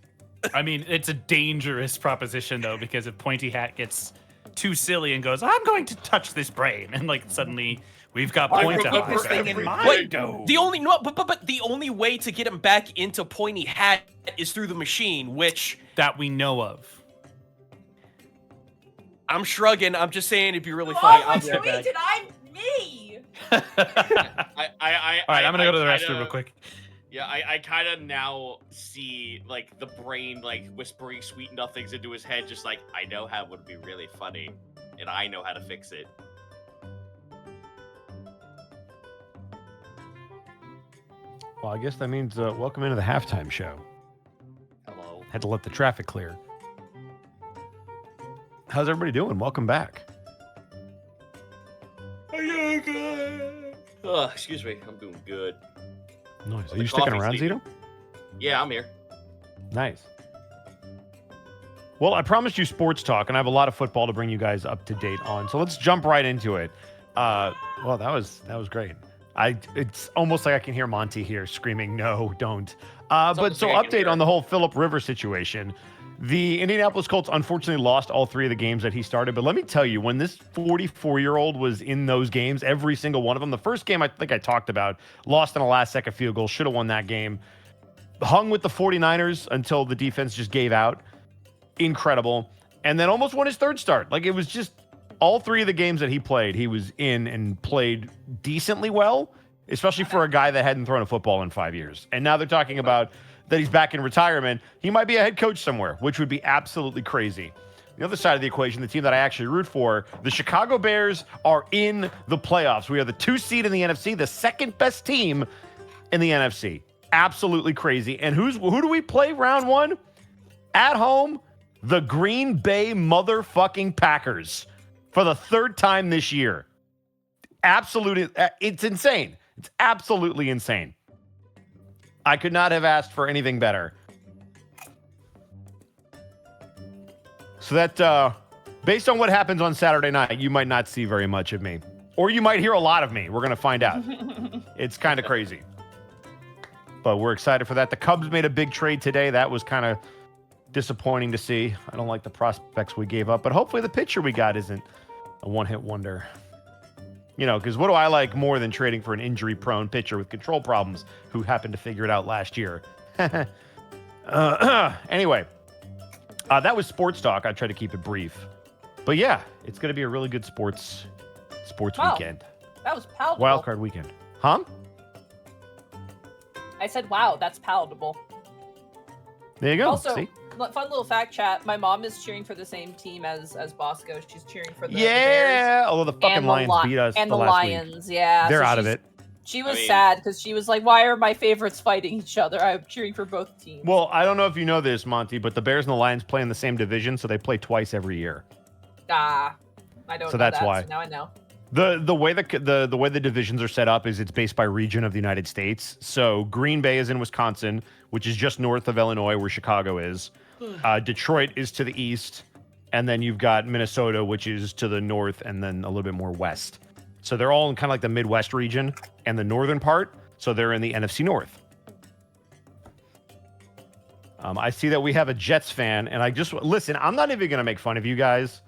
I mean, it's a dangerous proposition though, because if Pointy Hat gets too silly and goes, "I'm going to touch this brain," and suddenly we've got Pointy remember Hat. everything. But the only way to get him back into Pointy Hat is through the machine, which That we know of. I'm shrugging. I'm just saying it'd be really funny. I'll be right back. I'm me. All right, I'm gonna go to the restroom real quick. Yeah, I kind of now see the brain whispering sweet nothings into his head, just I know how it would be really funny, and I know how to fix it. Well, I guess that means welcome into the halftime show. Hello. Had to let the traffic clear. How's everybody doing? Welcome back. Excuse me, I'm doing good. Nice. Are The you sticking coffee's around, leaving. Zito? Yeah, I'm here. Nice. Well, I promised you sports talk, and I have a lot of football to bring you guys up to date on. So let's jump right into it. Well, that was great. It's almost like I can hear Monty here screaming, "No, don't." But so Someone's update here. on the whole Philip River situation. The Indianapolis Colts unfortunately lost all 3 of the games that he started. But let me tell you, when this 44-year-old was in those games, every single one of them, the first game I think I talked about, lost in a last-second field goal, should have won that game. Hung with the 49ers until the defense just gave out. Incredible. And then almost won his 3rd start. Like, it was just all 3 of the games that he played, he was in and played decently well, especially for a guy that hadn't thrown a football in 5 years. And now they're talking about that he's back in retirement. He might be a head coach somewhere, which would be absolutely crazy. The other side of the equation, the team that I actually root for, the Chicago Bears are in the playoffs. We are the 2 seed in the NFC, the second best team in the NFC. Absolutely crazy. And who do we play round 1? At home, the Green Bay motherfucking Packers for the 3rd time this year. Absolutely, it's insane. It's absolutely insane. I could not have asked for anything better. So that, based on what happens on Saturday night, you might not see very much of me. Or you might hear a lot of me. We're going to find out. It's kind of crazy. But we're excited for that. The Cubs made a big trade today. That was kind of disappointing to see. I don't like the prospects we gave up. But hopefully the pitcher we got isn't a one-hit wonder. You know, because what do I like more than trading for an injury-prone pitcher with control problems who happened to figure it out last year? Anyway, that was sports talk. I try to keep it brief. But yeah, it's going to be a really good sports weekend. That was palatable. Wild card weekend. Huh? I said, wow, that's palatable. There you go. Also, See? fun little fact chat. My mom is cheering for the same team as Bosco. She's cheering for the Yeah. Bears. Although the fucking Lions beat us and the the last Lions, yeah. They're so out of it. She was sad because she was like, why are my favorites fighting each other? I'm cheering for both teams. Well, I don't know if you know this, Monty, but the Bears and the Lions play in the same division, so they play twice every year. I don't So know that's that, why. so now I know. The way the divisions are set up is it's based by region of the United States. So Green Bay is in Wisconsin, which is just north of Illinois, where Chicago is. Detroit is to the east, and then you've got Minnesota, which is to the north, and then a little bit more west. So they're all in kind of like the Midwest region and the northern part. So they're in the NFC North. I see that we have a Jets fan, and listen. I'm not even going to make fun of you guys.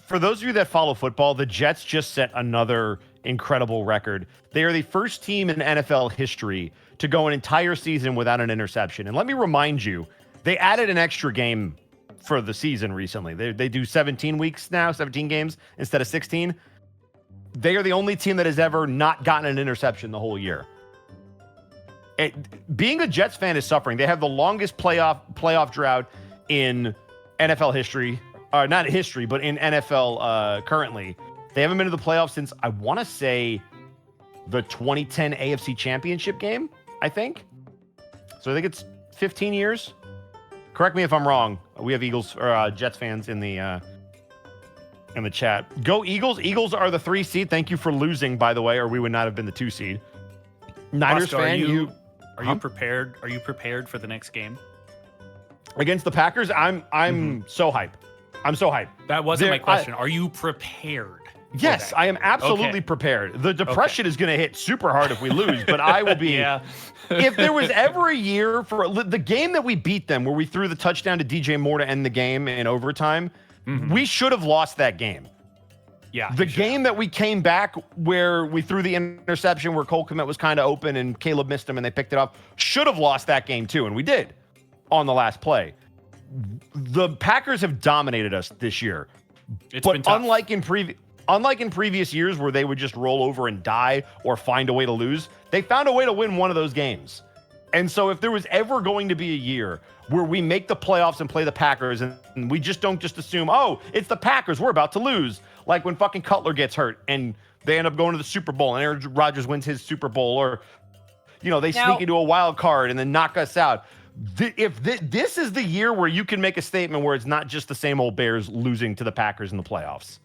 For those of you that follow football, the Jets just set another incredible record. They are the first team in NFL history to go an entire season without an interception. And let me remind you, they added an extra game for the season recently. They do 17 weeks now, 17 games instead of 16. They are the only team that has ever not gotten an interception the whole year. Being a Jets fan is suffering. They have the longest playoff drought in NFL history. Not history, but in NFL currently. They haven't been to the playoffs since, I want to say, the 2010 AFC Championship game, I think. So I think it's 15 years. Correct me if I'm wrong. We have Eagles or Jets fans in the chat. Go Eagles. Eagles are the 3 seed. Thank you for losing, by the way, or we would not have been the 2 seed. Niners Bosco, fan, are you prepared? Are you prepared for the next game? Against the Packers? I'm so hyped. I'm so hyped. That wasn't my question. Are you prepared? Yes, I am absolutely prepared. The depression is going to hit super hard if we lose, but I will be. Yeah. If there was ever a year for the game that we beat them, where we threw the touchdown to DJ Moore to end the game in overtime, we should have lost that game. Yeah. The game that we came back where we threw the interception where Cole Kmet was kind of open and Caleb missed him and they picked it up, should have lost that game too, and we did on the last play. The Packers have dominated us this year. But unlike in previous years where they would just roll over and die or find a way to lose, they found a way to win one of those games. And so if there was ever going to be a year where we make the playoffs and play the Packers and we just don't just assume, oh, it's the Packers, we're about to lose. Like when fucking Cutler gets hurt and they end up going to the Super Bowl and Aaron Rodgers wins his Super Bowl, or, you know, they sneak into a wild card and then knock us out. If this is the year where you can make a statement where it's not just the same old Bears losing to the Packers in the playoffs.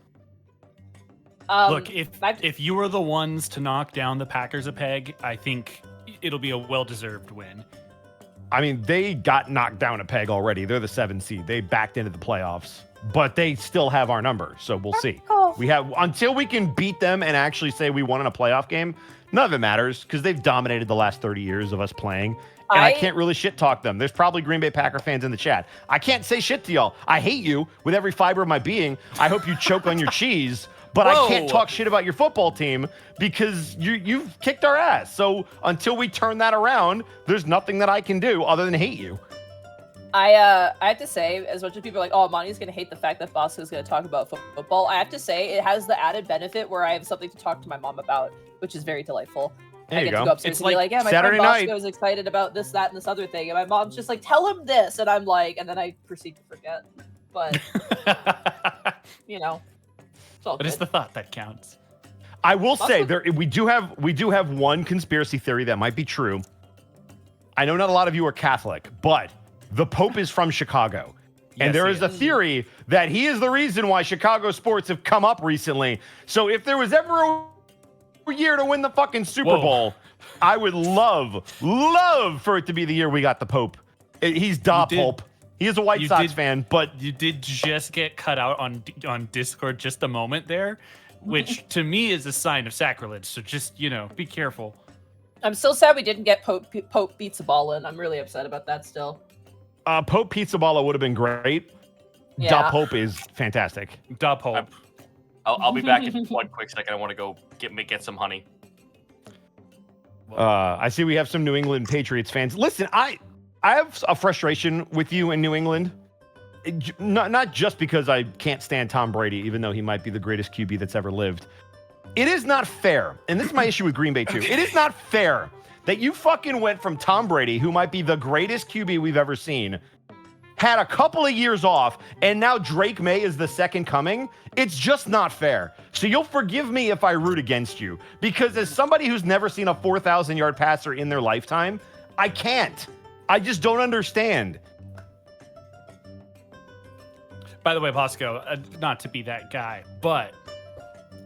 Look, if you were the ones to knock down the Packers a peg, I think it'll be a well-deserved win. I mean, they got knocked down a peg already. They're the 7th seed. They backed into the playoffs, but they still have our number. So we'll see. We have until we can beat them and actually say we won in a playoff game. None of it matters because they've dominated the last 30 years of us playing. and I can't really shit talk them. There's probably Green Bay Packer fans in the chat. I can't say shit to y'all. I hate you with every fiber of my being. I hope you choke on your cheese, but I can't talk shit about your football team because you've kicked our ass. So until we turn that around, there's nothing that I can do other than hate you. I have to say, as much as people are like, oh, Monty's going to hate the fact that Bosco's going to talk about football, I have to say it has the added benefit where I have something to talk to my mom about, which is very delightful. There I you get go. to go upstairs It's and be like, yeah, my Saturday friend night. Bosco is excited about this, that, and this other thing. And my mom's just like, tell him this. And I'm like, and then I proceed to forget. But, you know, it's all But it's good. the thought that counts. I will say we do have one conspiracy theory that might be true. I know not a lot of you are Catholic, but the Pope is from Chicago. Yes, And there he is a is. theory that he is the reason why Chicago sports have come up recently. So if there was ever a year to win the fucking Super Whoa. Bowl, I would love for it to be the year we got the Pope. He's da did- Pope. He is a White you Sox did- fan, but You did just get cut out on Discord just a moment there, which to me is a sign of sacrilege. So just, be careful. I'm still sad we didn't get Pope Pizza Ball in. I'm really upset about that still. Pope Pizza Balla would have been great. Da Yeah. Pope is fantastic. Da Pope. I'll be back in 1 quick second. I want to go get some honey. I see we have some New England Patriots fans. Listen, I have a frustration with you in New England. Not just because I can't stand Tom Brady, even though he might be the greatest QB that's ever lived. It is not fair, and this is my issue with Green Bay too. It is not fair that you fucking went from Tom Brady, who might be the greatest QB we've ever seen, had a couple of years off, and now Drake May is the second coming. It's just not fair. So you'll forgive me if I root against you, because as somebody who's never seen a 4,000-yard passer in their lifetime, I can't. I just don't understand. By the way, Bosco, not to be that guy, but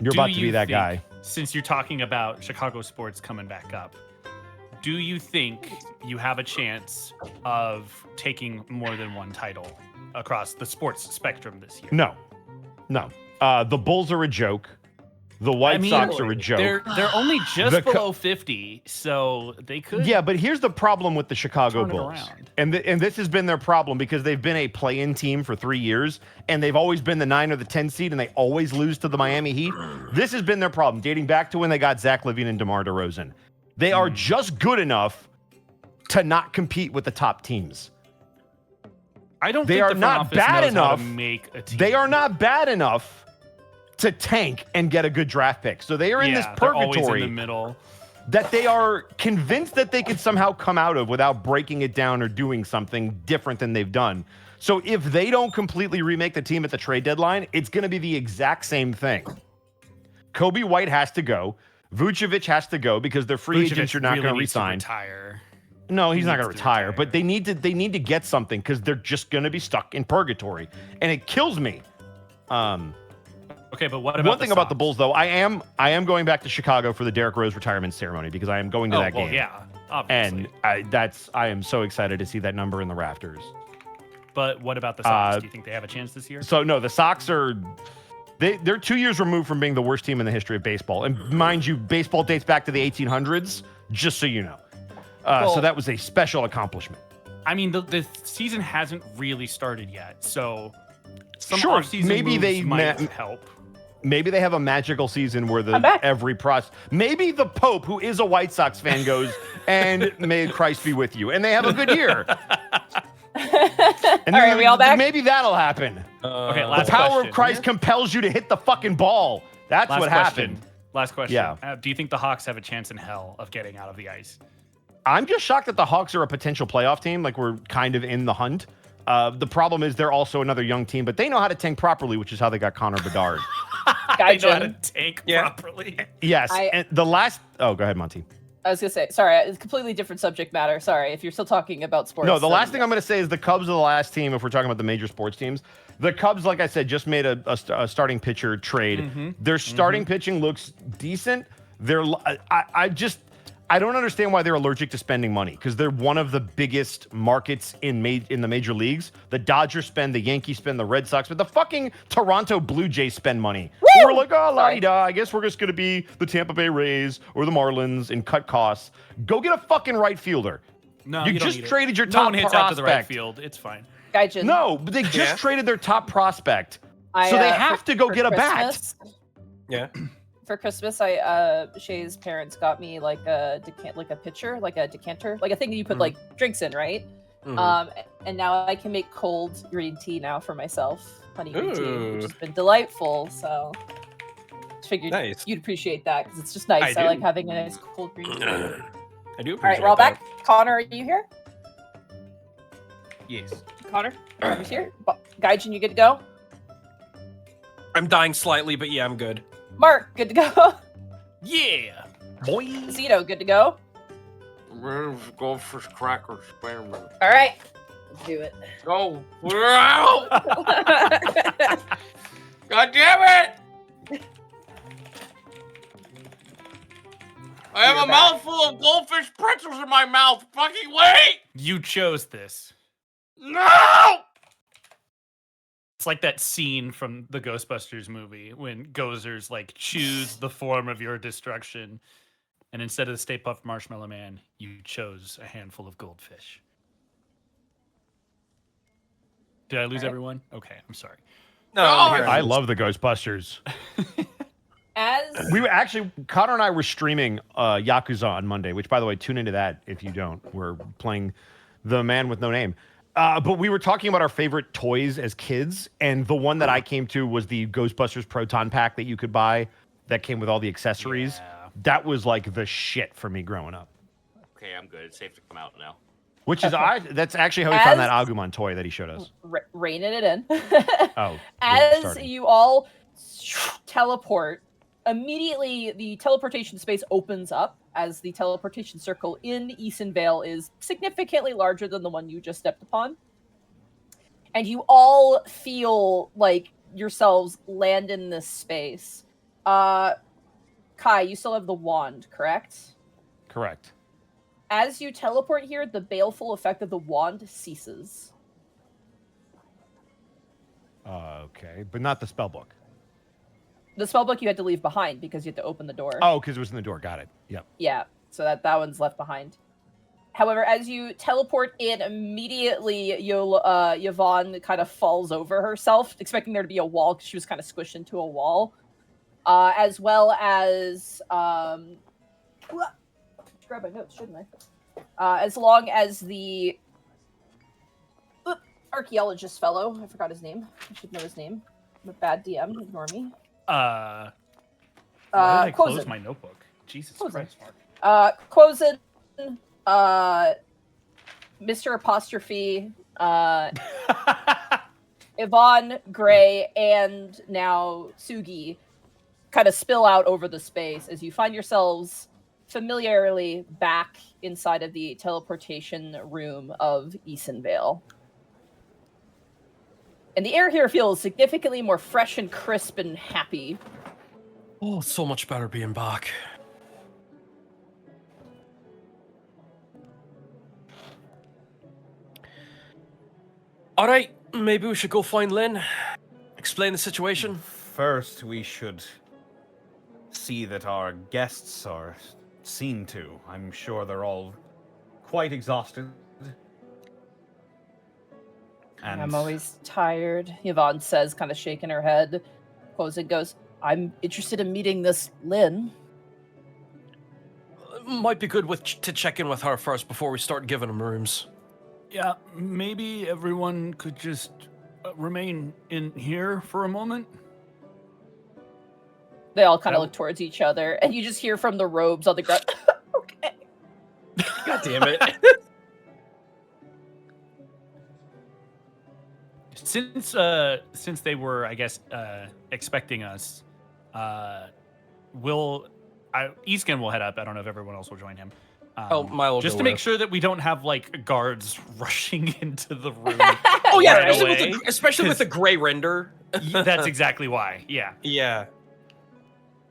You're do about to be you that think, guy. Since you're talking about Chicago sports coming back up, do you think you have a chance of taking more than one title across the sports spectrum this year? No. The Bulls are a joke. The White Sox are a joke. They're only just The below 50, so they could. Yeah, but here's the problem with the Chicago Turn it Bulls. around. And this has been their problem because they've been a play-in team for 3 years, and they've always been the 9 or the 10 seed, and they always lose to the Miami Heat. This has been their problem, dating back to when they got Zach LaVine and DeMar DeRozan. They are just good enough to not compete with the top teams. I don't They think are the front not office bad knows how to enough. make a team. They are not bad enough to tank and get a good draft pick. So they are in this they're always purgatory in the middle. that they are convinced that they could somehow come out of without breaking it down or doing something different than they've done. So if they don't completely remake the team at the trade deadline, it's going to be the exact same thing. Kobe White has to go. Vucevic has to go because they're free agents you're not really going to needs to resign. retire. No, he's not needs going to to retire, retire. but they need to get something because they're just going to be stuck in purgatory, and it kills me. Okay, but what about One thing about the Bulls, though, I am going back to Chicago for the Derrick Rose retirement ceremony because I am going to that game. Yeah, obviously. And I am so excited to see that number in the rafters. But what about the Sox? Do you think they have a chance this year? So no, the Sox are they're 2 years removed from being the worst team in the history of baseball. And mind you, baseball dates back to the 1800s, just so you know. So that was a special accomplishment. I mean, the season hasn't really started yet, so some Sure, off-season maybe moves they might help. Maybe they have a magical season where I'm back. maybe the Pope, who is a White Sox fan, goes, and may Christ be with you, and they have a good year. And All right, we all back? Maybe that'll happen. Okay, The last power question. of Christ compels you to hit the fucking ball. That's Last what question. happened. Last question. Yeah. Do you think the Hawks have a chance in hell of getting out of the ice? I'm just shocked that the Hawks are a potential playoff team. Like, we're kind of in the hunt. The problem is they're also another young team, but they know how to tank properly, which is how they got Connor Bedard. They know how to Gaijin. tank Yeah. properly. Yes. And the last... Oh, go ahead, Monty. I was gonna say, sorry, it's a completely different subject matter. Sorry, if you're still talking about sports. No, the then- last thing I'm going to say is the Cubs are the last team, if we're talking about the major sports teams. The Cubs, like I said, just made a starting pitcher trade. Their starting pitching looks decent. I don't understand why they're allergic to spending money because they're one of the biggest markets in the major leagues. The Dodgers spend, the Yankees spend, the Red Sox, but the fucking Toronto Blue Jays spend money. We're like, oh, la-di-da, I guess we're just going to be the Tampa Bay Rays or the Marlins and cut costs. Go get a fucking right fielder. No, You you don't just need it. traded your No top one hits out to the right prospect. field. It's fine. Gaijin. No, but they just Yeah. traded their top prospect. I, So they for- have to go for get a bat. Christmas- Yeah. For Christmas, Shay's parents got me like a pitcher, like a decanter, like a thing that you put Mhm. like drinks in, right? Mhm. And now I can make cold green tea now for myself, honey green tea, Ooh. which has been delightful. So figured Nice. you'd appreciate that because it's just nice. I I like do. having a nice cold green tea. I do appreciate All right, we're all that. back. Connor, are you here? Yes. Connor, who's here? Gaijin, you good to go? I'm dying slightly, but yeah, I'm good. Mark, good to go. Yeah. Boy. Zito, good to go. Goldfish crackers. All right, let's do it. Go. Wow! God damn it! I have You're a back. mouthful of goldfish pretzels in my mouth. Fucking wait! You chose this. No! It's like that scene from the Ghostbusters movie when Gozer's like, choose the form of your destruction. And instead of the Stay Puft Marshmallow Man, you chose a handful of goldfish. Did I lose everyone? Okay, I'm sorry. No, No, I'm here. I love the Ghostbusters. As We were actually, Connor and I were streaming Yakuza on Monday, which, by the way, tune into that if you don't. We're playing The Man with No Name. But we were talking about our favorite toys as kids, and the one that I came to was the Ghostbusters Proton Pack that you could buy that came with all the accessories. Yeah. That was like the shit for me growing up. Okay, I'm good. It's safe to come out now. Which is, that's actually how we found that As- Agumon toy that he showed us. reining it in. Oh. we're As starting. you all teleport, immediately the teleportation space opens up as the teleportation circle in Easonvale is significantly larger than the one you just stepped upon. And you all feel like yourselves land in this space. Kai, you still have the wand, correct? Correct. As you teleport here, the baleful effect of the wand ceases. Okay. But not the spell book. The spellbook you had to leave behind because you had to open the door. Oh, because it was in the door. Got it. Yep. Yeah, so that one's left behind. However, as you teleport in, immediately Yvonne kind of falls over herself, expecting there to be a wall because she was kind of squished into a wall. As well as grab my notes, shouldn't I? As long as the archaeologist fellow, I forgot his name. I should know his name. I'm a bad DM. Ignore me. Why did I close Quozen. my notebook? Jesus Quozen. Christ, Mark. Quozen, Mr. Apostrophe, Yvonne, Gray, and now Sugi kind of spill out over the space as you find yourselves familiarly back inside of the teleportation room of Easonvale. And the air here feels significantly more fresh and crisp and happy. Oh, so much better being back. All right, maybe we should go find Lynn. Explain the situation. First, we should see that our guests are seen to. I'm sure they're all quite exhausted. And I'm always tired, Yvonne says, kind of shaking her head. Quozen goes, I'm interested in meeting this Lynn. Might be good to check in with her first before we start giving them rooms. Yeah, maybe everyone could just remain in here for a moment. They all kind of That- look towards each other, and you just hear from the robes on the ground. Okay. God damn it. Since they were, I guess, expecting us, Easkin will head up. I don't know if everyone else will join him. Milo will just go to make with. sure that we don't have like guards rushing into the room. Oh yeah, right especially, away, especially with the gray render. That's exactly why. Yeah. Yeah.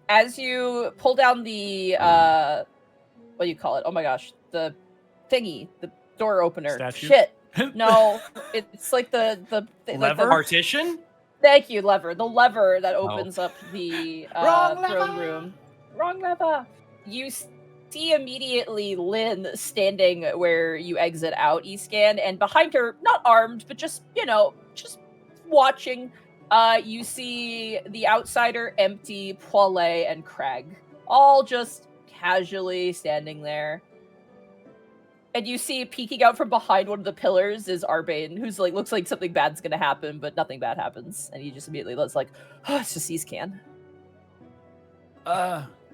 As you pull down the, what do you call it? Oh my gosh, the thingy, the door opener. Statue? Shit. No, it's like the Lever? Partition? Thank you, lever. The lever that opens up the Wrong throne lever! room. Wrong lever. You see immediately Lynn standing where you exit out Escan, and behind her, not armed, but just, just watching, you see the outsider, Empty, Poilet, and Craig. All just casually standing there. And you see peeking out from behind one of the pillars is Arbane, who's like, looks like something bad's gonna happen, but nothing bad happens. And he just immediately looks like, oh, it's just Escan.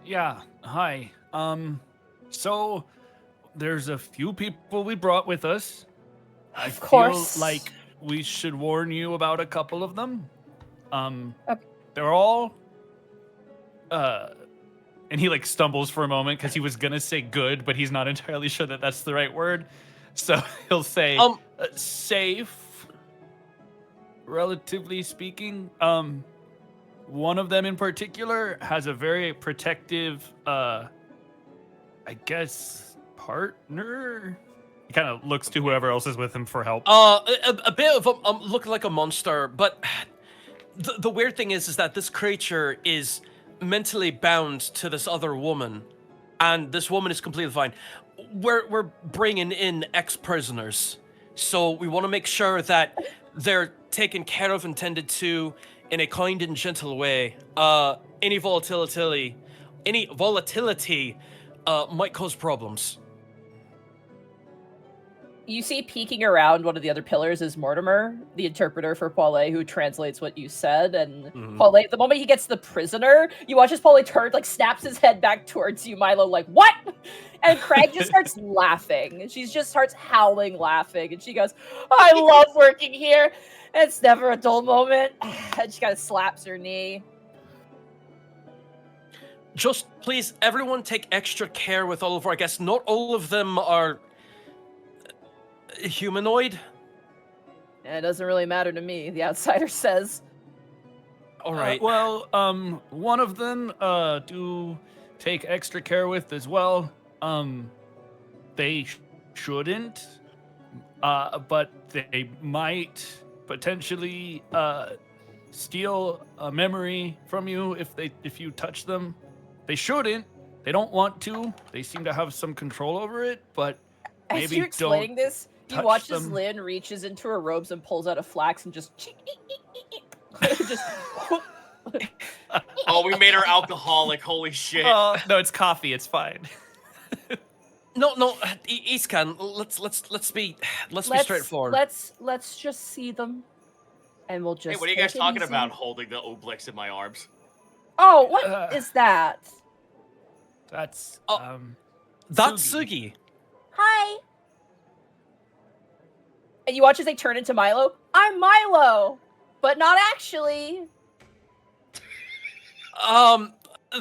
Yeah, hi. So there's a few people we brought with us. I Of course. feel like we should warn you about a couple of them. Okay. They're all and he like stumbles for a moment because he was gonna say good, but he's not entirely sure that that's the right word. So he'll say safe, relatively speaking. One of them in particular has a very protective, I guess, partner. He kind of looks to whoever else is with him for help. A bit of looking like a monster, but the weird thing is that this creature is mentally bound to this other woman, and this woman is completely fine. We're bringing in ex-prisoners, so we want to make sure that they're taken care of and tended to in a kind and gentle way. Any volatility might cause problems. You see peeking around one of the other pillars is Mortimer, the interpreter for Poilet, who translates what you said. And Poilet, the moment he gets the prisoner, you watch as Poilet turns, like snaps his head back towards you, Milo, like, what? And Craig just starts laughing. She just starts howling laughing. And she goes, I love working here. It's never a dull moment. And she kind of slaps her knee. Just please, everyone take extra care with all of our guests. Not all of them are humanoid. It doesn't really matter to me, the outsider says. All right. One of them do take extra care with as well. They shouldn't, but they might potentially steal a memory from you if you touch them. They shouldn't. They don't want to. They seem to have some control over it, but as maybe you're explaining don't this, you touch watch as them. Lynn reaches into her robes and pulls out a flax and just just Oh, we made her alcoholic. Holy shit. No, it's coffee. It's fine. No, Iskan, let's be straightforward. Let's just see them, and we'll just. Hey, what are you take guys it talking easy. about holding the Ooblecks in my arms? Oh, what is that? That's That's Sugi. Sugi. Hi. And you watch as they turn into Milo. I'm Milo, but not actually.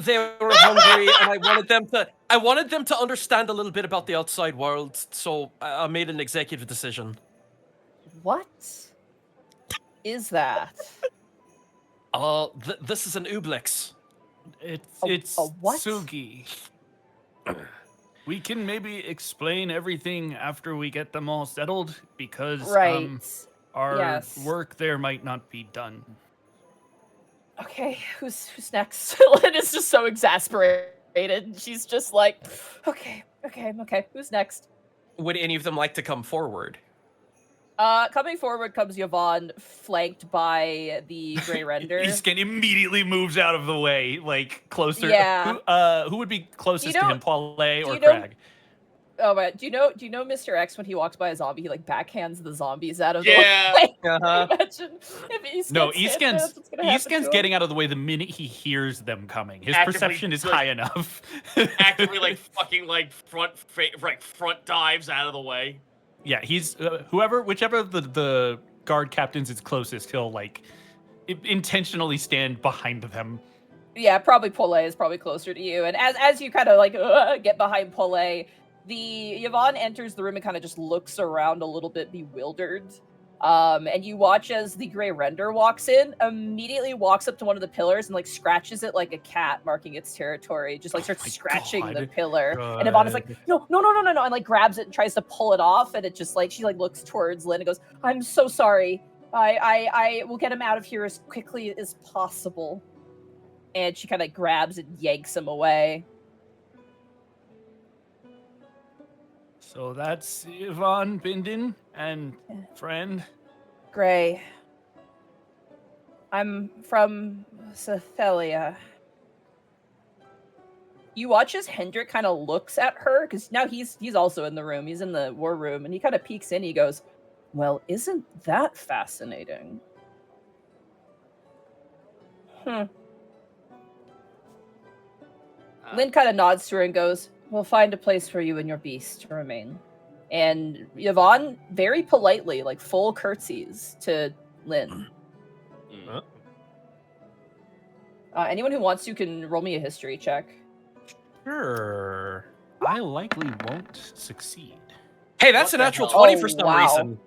They were hungry, and I wanted them to understand a little bit about the outside world, so I made an executive decision. What is that? This is an Ooblecks. It's a what? Sugi. We can maybe explain everything after we get them all settled because Right. our Yes. work there might not be done. Okay, who's next? Lynn is just so exasperated. She's just like, okay. Who's next? Would any of them like to come forward? Coming forward comes Yvonne, flanked by the Grey Render. Iskan immediately moves out of the way, like closer. Yeah. Who would be closest You to know- him, Poilet or you know- Crag? Oh, but do you know Mr. X when he walks by a zombie, he like backhands the zombies out of Yeah. the way? Uh-huh. Imagine if No, Iskan's getting out of the way the minute he hears them coming. His Actively, perception is like- high enough. Actively, like, fucking, like, front dives out of the way. Yeah, he's whichever of the guard captains is closest, he'll like intentionally stand behind them. Yeah, probably Poilet is probably closer to you. And as you kind of like get behind Poilet, the Yvonne enters the room and kind of just looks around a little bit bewildered. And you watch as the Grey Render walks in, immediately walks up to one of the pillars and like scratches it like a cat marking its territory. Just like starts my scratching the God. pillar. And Yvonne is like, no, and like grabs it and tries to pull it off. And it just like she like looks towards Lynn and goes, I'm so sorry. I will get him out of here as quickly as possible. And she kind of grabs and yanks him away. So that's Yvonne Binden and friend. Gray. I'm from Cethelia. You watch as Hendrik kind of looks at her, because now he's also in the room. He's in the war room, and he kind of peeks in. He goes, "Well, isn't that fascinating?" Lynn kind of nods to her and goes, "We'll find a place for you and your beast to remain." And Yvonne very politely, like full curtsies to Lynn. Mm. Anyone who wants to can roll me a history check. Sure. I likely won't succeed. Hey, that's What a the natural hell? 20 Oh, for some wow. reason.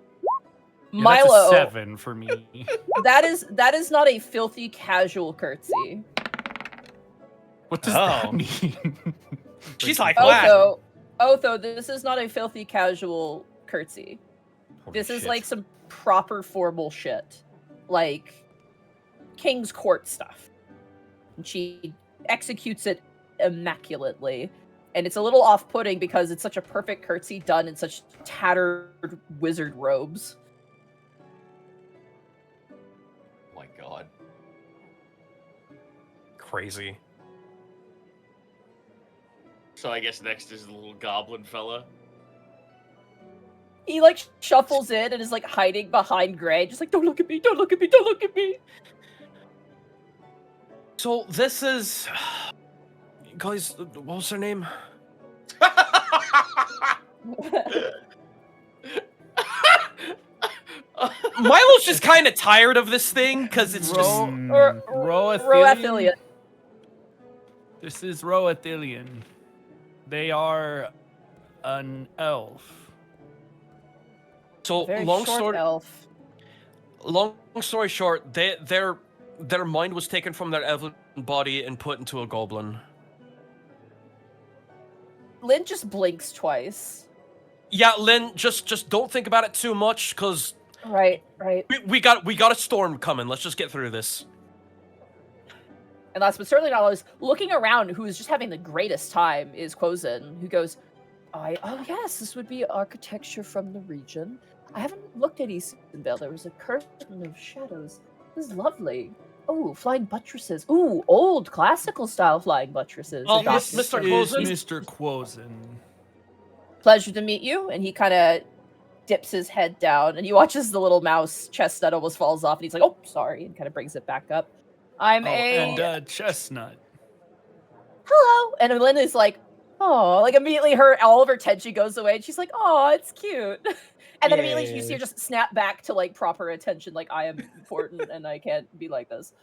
Yeah, Milo, that's a 7 for me. that is not a filthy casual curtsy. What does Oh. that mean? She's like, wow. Otho, this is not a filthy casual curtsy. Holy This is shit. like some proper formal shit. Like King's Court stuff. And she executes it immaculately. And it's a little off-putting because it's such a perfect curtsy done in such tattered wizard robes. Oh my god. Crazy. So I guess next is the little goblin fella. He like shuffles in and is like hiding behind Gray, just like, "Don't look at me, don't look at me, don't look at me." So this is... Guys, what was her name? Milo's just kind of tired of this thing, because it's just... Roathilian. This is Roathilian. They are an elf. So, Very long short story... elf. Long story short, their mind was taken from their elven body and put into a goblin. Lynn just blinks twice. Yeah, Lynn, just don't think about it too much, because Right. we got a storm coming. Let's just get through this. And last but certainly not least, looking around, who is just having the greatest time is Quozen, who goes, "Oh yes, this would be architecture from the region. I haven't looked at Eastonvale. There was a curtain of shadows. This is lovely. Oh, flying buttresses. Ooh, old classical style flying buttresses. Oh, adopted Mr. from- Quozen? Mr. Quozen. Pleasure to meet you." And he kind of dips his head down, and he watches the little mouse chestnut almost falls off, and he's like, "Oh, sorry," and kind of brings it back up. And Chestnut. Hello. And Lynn is like, "Oh," like immediately all of her tension goes away, and she's like, "Oh, it's cute." And then immediately you see her just snap back to like proper attention, like, "I am important and I can't be like this."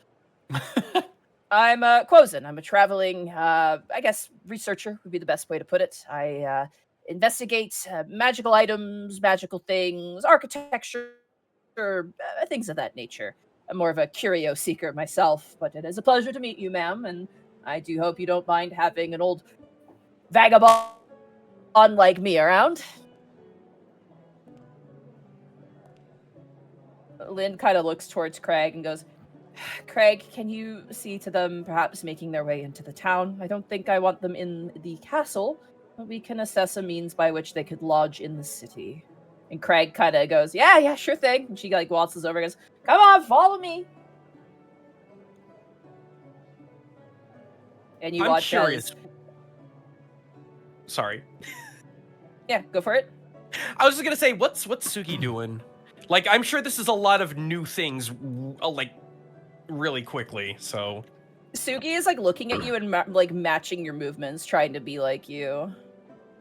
I'm Quozen. I'm a traveling, I guess, researcher would be the best way to put it. I investigate magical items, magical things, architecture, things of that nature. I'm more of a curio seeker myself, but it is a pleasure to meet you, ma'am, and I do hope you don't mind having an old vagabond like me around. Lynn kind of looks towards Craig and goes, "Craig, can you see to them perhaps making their way into the town? I don't think I want them in the castle, but we can assess a means by which they could lodge in the city." And Craig kind of goes, yeah, sure thing. And she like waltzes over and goes, "Come on, follow me." And you I'm watch curious. as... Sorry. Yeah, go for it. I was just gonna say, what's Suki doing? Like, I'm sure this is a lot of new things, like, really quickly, so... Sugi is like looking at you and like matching your movements, trying to be like you.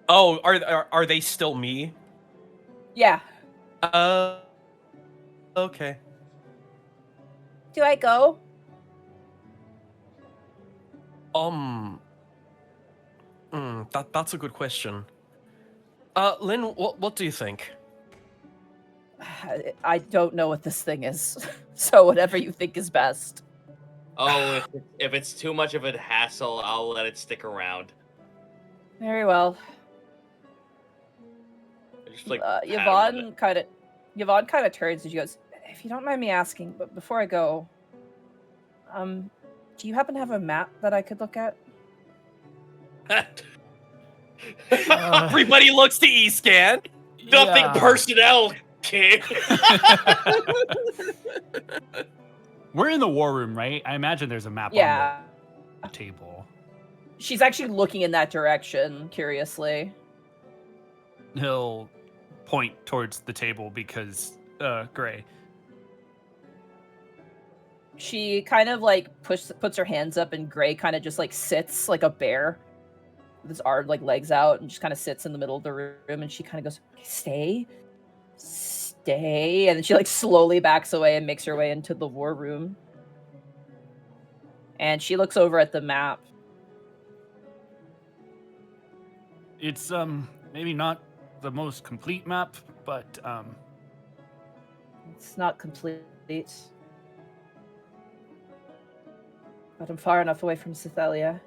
Oh, are they still me? Yeah. Okay. Do I go? That's a good question. Lynn, what do you think? I don't know what this thing is, so whatever you think is best. Oh, if it's too much of a hassle, I'll let it stick around. Very well. Just like Yvonne kind of turns and she goes, "If you don't mind me asking, but before I go, do you happen to have a map that I could look at?" Everybody looks to E-scan. Nothing Yeah. personnel, kid. We're in the war room, right? I imagine there's a map Yeah. on the table. She's actually looking in that direction, curiously. He'll point towards the table because Gray. She kind of like puts her hands up, and Gray kind of just like sits like a bear with his arm like legs out, and just kind of sits in the middle of the room. And she kind of goes, "Stay, stay," and then she like slowly backs away and makes her way into the war room. And she looks over at the map. It's maybe not the most complete map, but It's not complete, but I'm far enough away from Cythelia.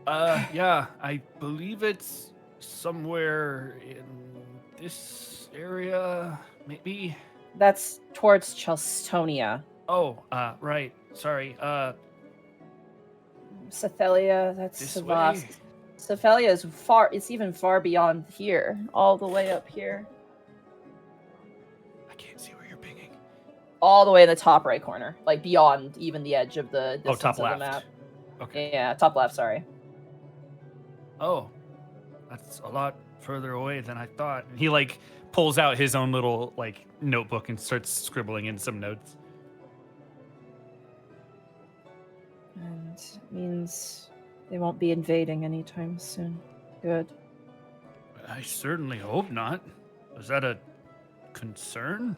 yeah, I believe it's somewhere in this area, maybe. That's towards Chelstonia. Oh, right. Sorry. Cythelia, that's This Savast. way? Cythelia is far, it's even far beyond here, all the way up here. I can't see where you're pinging. All the way in the top right corner, like beyond even the edge of the distance top of left. the map. Okay. Yeah, top left, sorry. Oh, that's a lot further away than I thought. He like pulls out his own little like notebook and starts scribbling in some notes. And it means they won't be invading anytime soon. Good. I certainly hope not. Is that a concern?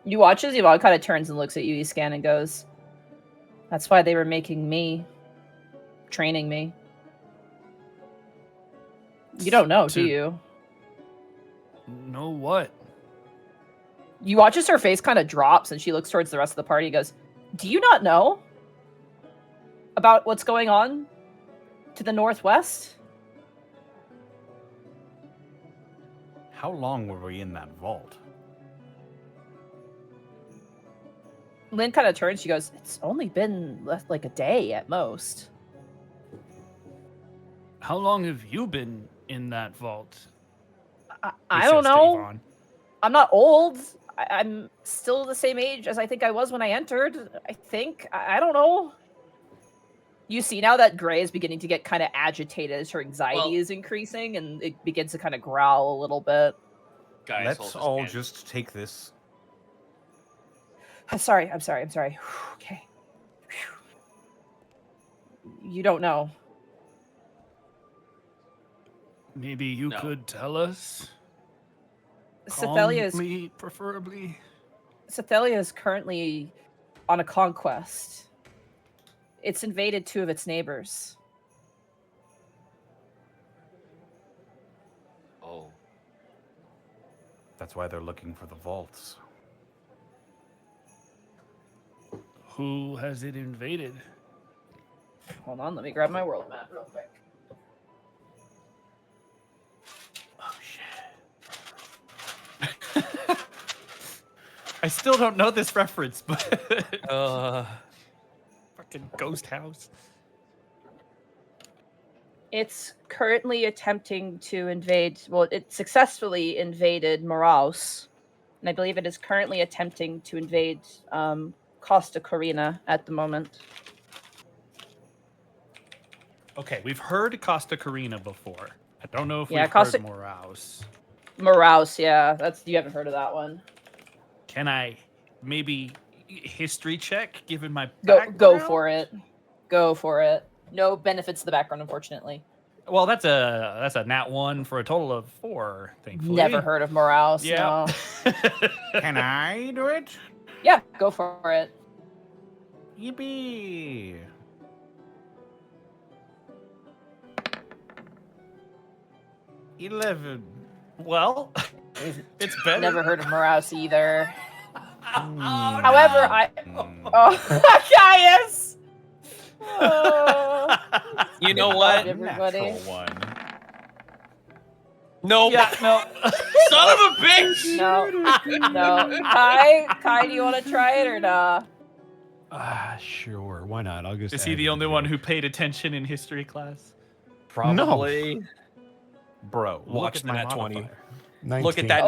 You watch as Yvonne kind of turns and looks at you, scan, and goes, "That's why they were making me, training me." You don't know, do To- you? Know what? You watch as her face kind of drops and she looks towards the rest of the party and goes, "Do you not know about what's going on to the northwest?" How long were we in that vault? Lynn kind of turns, she goes, "It's only been like a day at most." How long have you been in that vault? I He don't says to know. Yvonne. I'm not old. I'm still the same age as I think I was when I entered. I think. I don't know. You see now that Gray is beginning to get kind of agitated as her anxiety Well- is increasing, and it begins to kind of growl a little bit. Guys, Let's hold this all hand. just take this. I'm sorry. Okay. You don't know. Maybe you No. could tell us. Cythelia Calmly, preferably. is currently on a conquest. It's invaded two of its neighbors. Oh, That's why they're looking for the vaults. Who has it invaded? Hold on, let me grab my world map real quick. Oh shit. I still don't know this reference, but fucking ghost house. It's currently attempting to invade. Well, it successfully invaded Moraus, and I believe it is currently attempting to invade Costa Corina at the moment. Okay, we've heard Costa Carina before. I don't know if Yeah, we've Costa- heard Moraus. Moraus, yeah, you haven't heard of that one. Can I maybe history check given my Go background? for it. Go for it. No benefits to the background, unfortunately. Well, that's a nat 1 for a total of 4, thankfully. Never heard of Moraus. Yeah. No. Can I do it? Yeah, go for it. Yippee! $11. Well, it's better. Never heard of Moraus either. Hmm. However, I. Hmm. Oh, Caius! Oh. You know Good what? job, everybody. Natural one. Nope. Yeah, no. son of a bitch! No. Kai, do you want to try it or nah? Sure. Why not? I'll just. Is he the only one who paid attention in history class? Probably. Bro, Watch look at my that 20. modifier. Look at that Oh.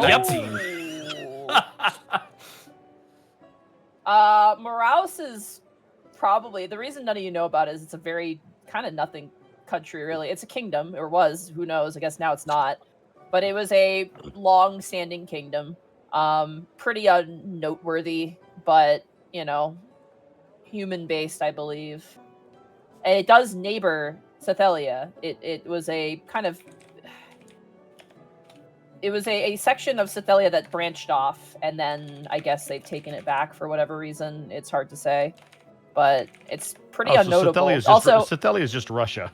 19. Morales is probably the reason none of you know about it is it's a very kind of nothing country, really. It's a kingdom, or was. Who knows? I guess now it's not. But it was a long-standing kingdom. Pretty unnoteworthy, but human-based, I believe. And it does neighbor Cethelia. It was a kind of. It was a section of Cethelia that branched off, and then I guess they've taken it back for whatever reason. It's hard to say, but it's pretty unnotable. Cethelia is just Russia.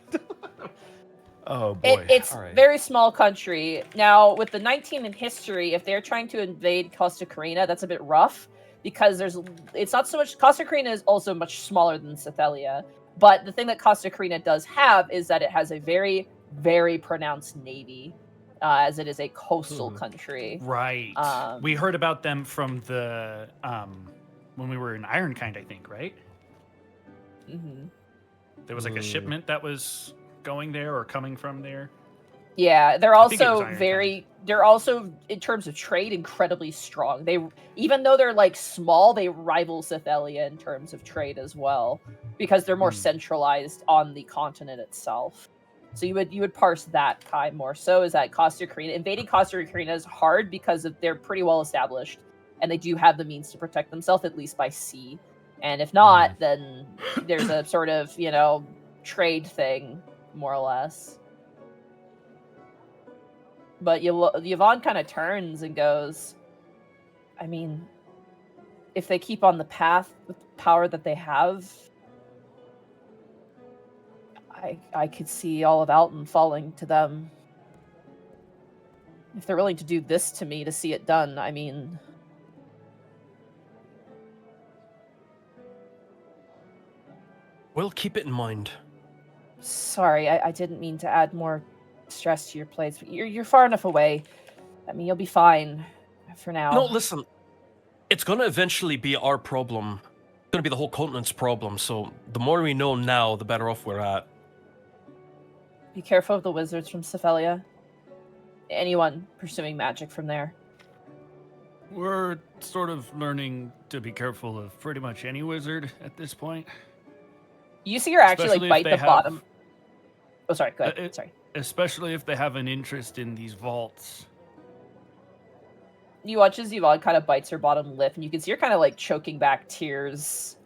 Oh boy. It's All right. very small country. Now, with the 19 in history, if they're trying to invade Costa Carina, that's a bit rough because it's not so much. Costa Carina is also much smaller than Cethelia, but the thing that Costa Carina does have is that it has a very, very pronounced navy. As it is a coastal country. Right. We heard about them from the when we were in Ironkind, I think, right? Mm-hmm. There was like a shipment that was going there or coming from there. Yeah, they're I think it was also Ironkind. they're also in terms of trade incredibly strong. Even though they're like small, they rival Cethelia in terms of trade as well because they're more centralized on the continent itself. So you would parse that Kai more so is that Costa Carina invading Costa Carina is hard because they're pretty well established and they do have the means to protect themselves at least by sea. And if not, then there's a sort of trade thing more or less. But Yvonne kind of turns and goes, I mean, if they keep on the path with the power that they have. I could see all of Alton falling to them. If they're willing to do this to me to see it done, I mean... We'll keep it in mind. Sorry, I didn't mean to add more stress to your plates, but you're far enough away. I mean, you'll be fine for now. No, listen. It's going to eventually be our problem. It's going to be the whole continent's problem, so the more we know now, the better off we're at. Be careful of the wizards from Cethelia. Anyone pursuing magic from there. We're sort of learning to be careful of pretty much any wizard at this point. You see her actually Especially if bite they the have- bottom. Oh, sorry. Go ahead. Sorry. Especially if they have an interest in these vaults. You watch as Yvonne kind of bites her bottom lip, and you can see her kind of like choking back tears.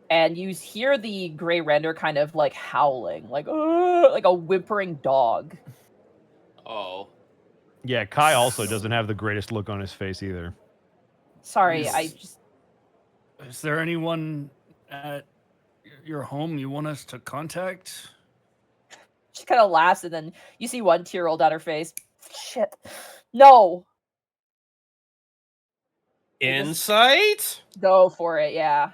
And you hear the Grey Render kind of like howling, like a whimpering dog. Oh. Yeah, Kai also doesn't have the greatest look on his face either. Sorry, Is there anyone at your home you want us to contact? She kind of laughs, and then you see one tear roll down her face. Shit. No. Insight? Go for it, yeah.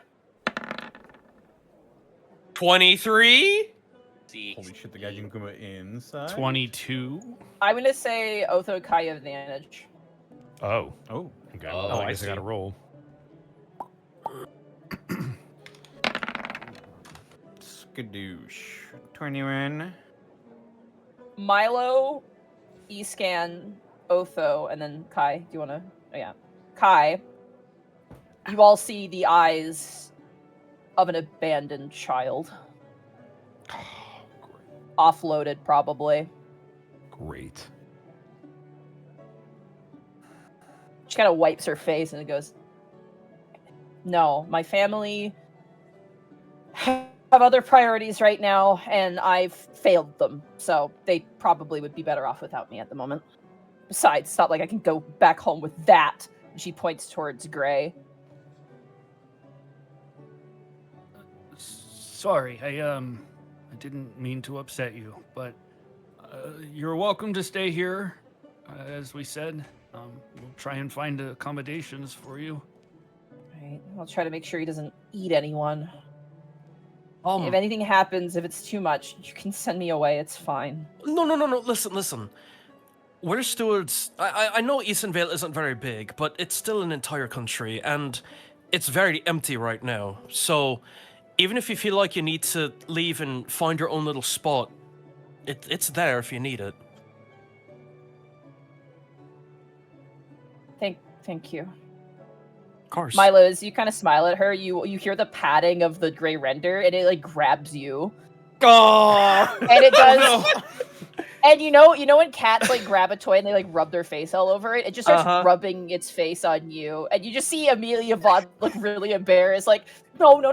23? Holy shit, the guy can come inside. 22. I'm gonna say Otho Kai advantage. Oh. Oh. Okay. Oh, Well, I I guess I see. gotta roll. Skadoosh. 21. Milo, Escan, Otho, and then Kai. Do you wanna? Oh, yeah. Kai. You all see the eyes of an abandoned child. Offloaded, probably. Great. She kind of wipes her face and goes, no, my family have other priorities right now, and I've failed them, so they probably would be better off without me at the moment. Besides, it's not like I can go back home with that. And she points towards Gray. Sorry, I didn't mean to upset you, but you're welcome to stay here, as we said. We'll try and find accommodations for you. Right. I'll try to make sure he doesn't eat anyone. If anything happens, if it's too much, you can send me away. It's fine. No. Listen. We're stewards. I know Eastern Vale isn't very big, but it's still an entire country, and it's very empty right now. So, even if you feel like you need to leave and find your own little spot, it's there if you need it. Thank you. Of course. Milo, as you kind of smile at her, you hear the padding of the gray render, and it like grabs you, Oh! and it does. No. And you know when cats like grab a toy and they like rub their face all over it, it just starts Uh-huh. rubbing its face on you, and you just see Amelia Vaughn look really embarrassed, like no, and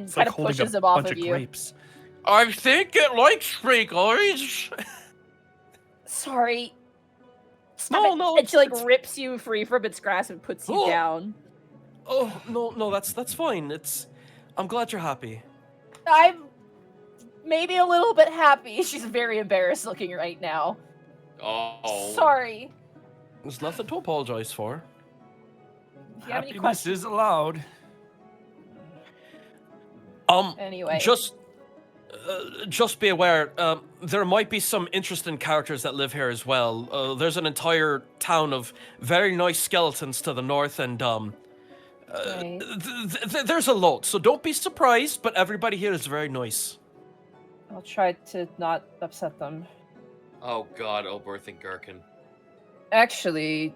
It's kind like of holding pushes a him off bunch of of you. grapes. I think it likes snake eyes. Sorry. No, Stop it. no, And she like it's- rips you free from its grasp and puts you Oh. down. Oh no, that's fine. I'm glad you're happy. I'm maybe a little bit happy. She's very embarrassed looking right now. Oh. Sorry. There's nothing to apologize for. If you have any Happiness questions. is allowed. Anyway. Just be aware, there might be some interesting characters that live here as well. There's an entire town of very nice skeletons to the north, and Right. there's a lot. So don't be surprised, but everybody here is very nice. I'll try to not upset them. Oh God, Oberth and Gherkin. Actually,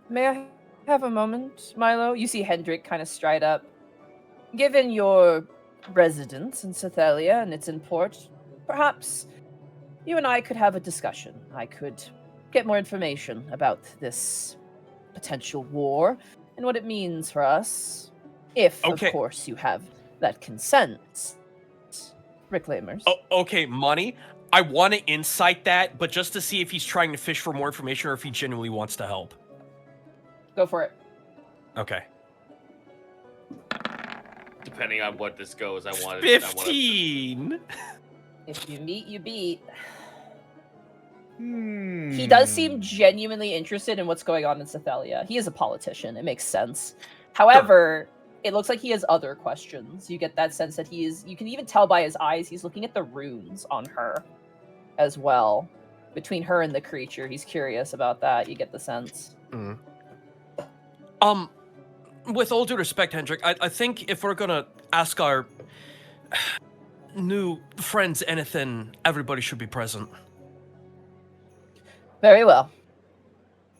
may I have a moment, Milo? You see Hendrik kind of stride up. Given your residence in Cethelia and its import, perhaps you and I could have a discussion. I could get more information about this potential war and what it means for us, if, Okay. of course, you have that consent. Reclaimers. Okay, Monty, I want to insight that, but just to see if he's trying to fish for more information or if he genuinely wants to help. Go for it. Okay. Depending on what this goes, I want 15! If you meet, you beat. Hmm. He does seem genuinely interested in what's going on in Cethelia. He is a politician. It makes sense. However, it looks like he has other questions. You get that sense that he is. You can even tell by his eyes, he's looking at the runes on her as well. Between her and the creature, he's curious about that. You get the sense. With all due respect, Hendrik, I think if we're gonna ask our new friends anything, everybody should be present. Very well.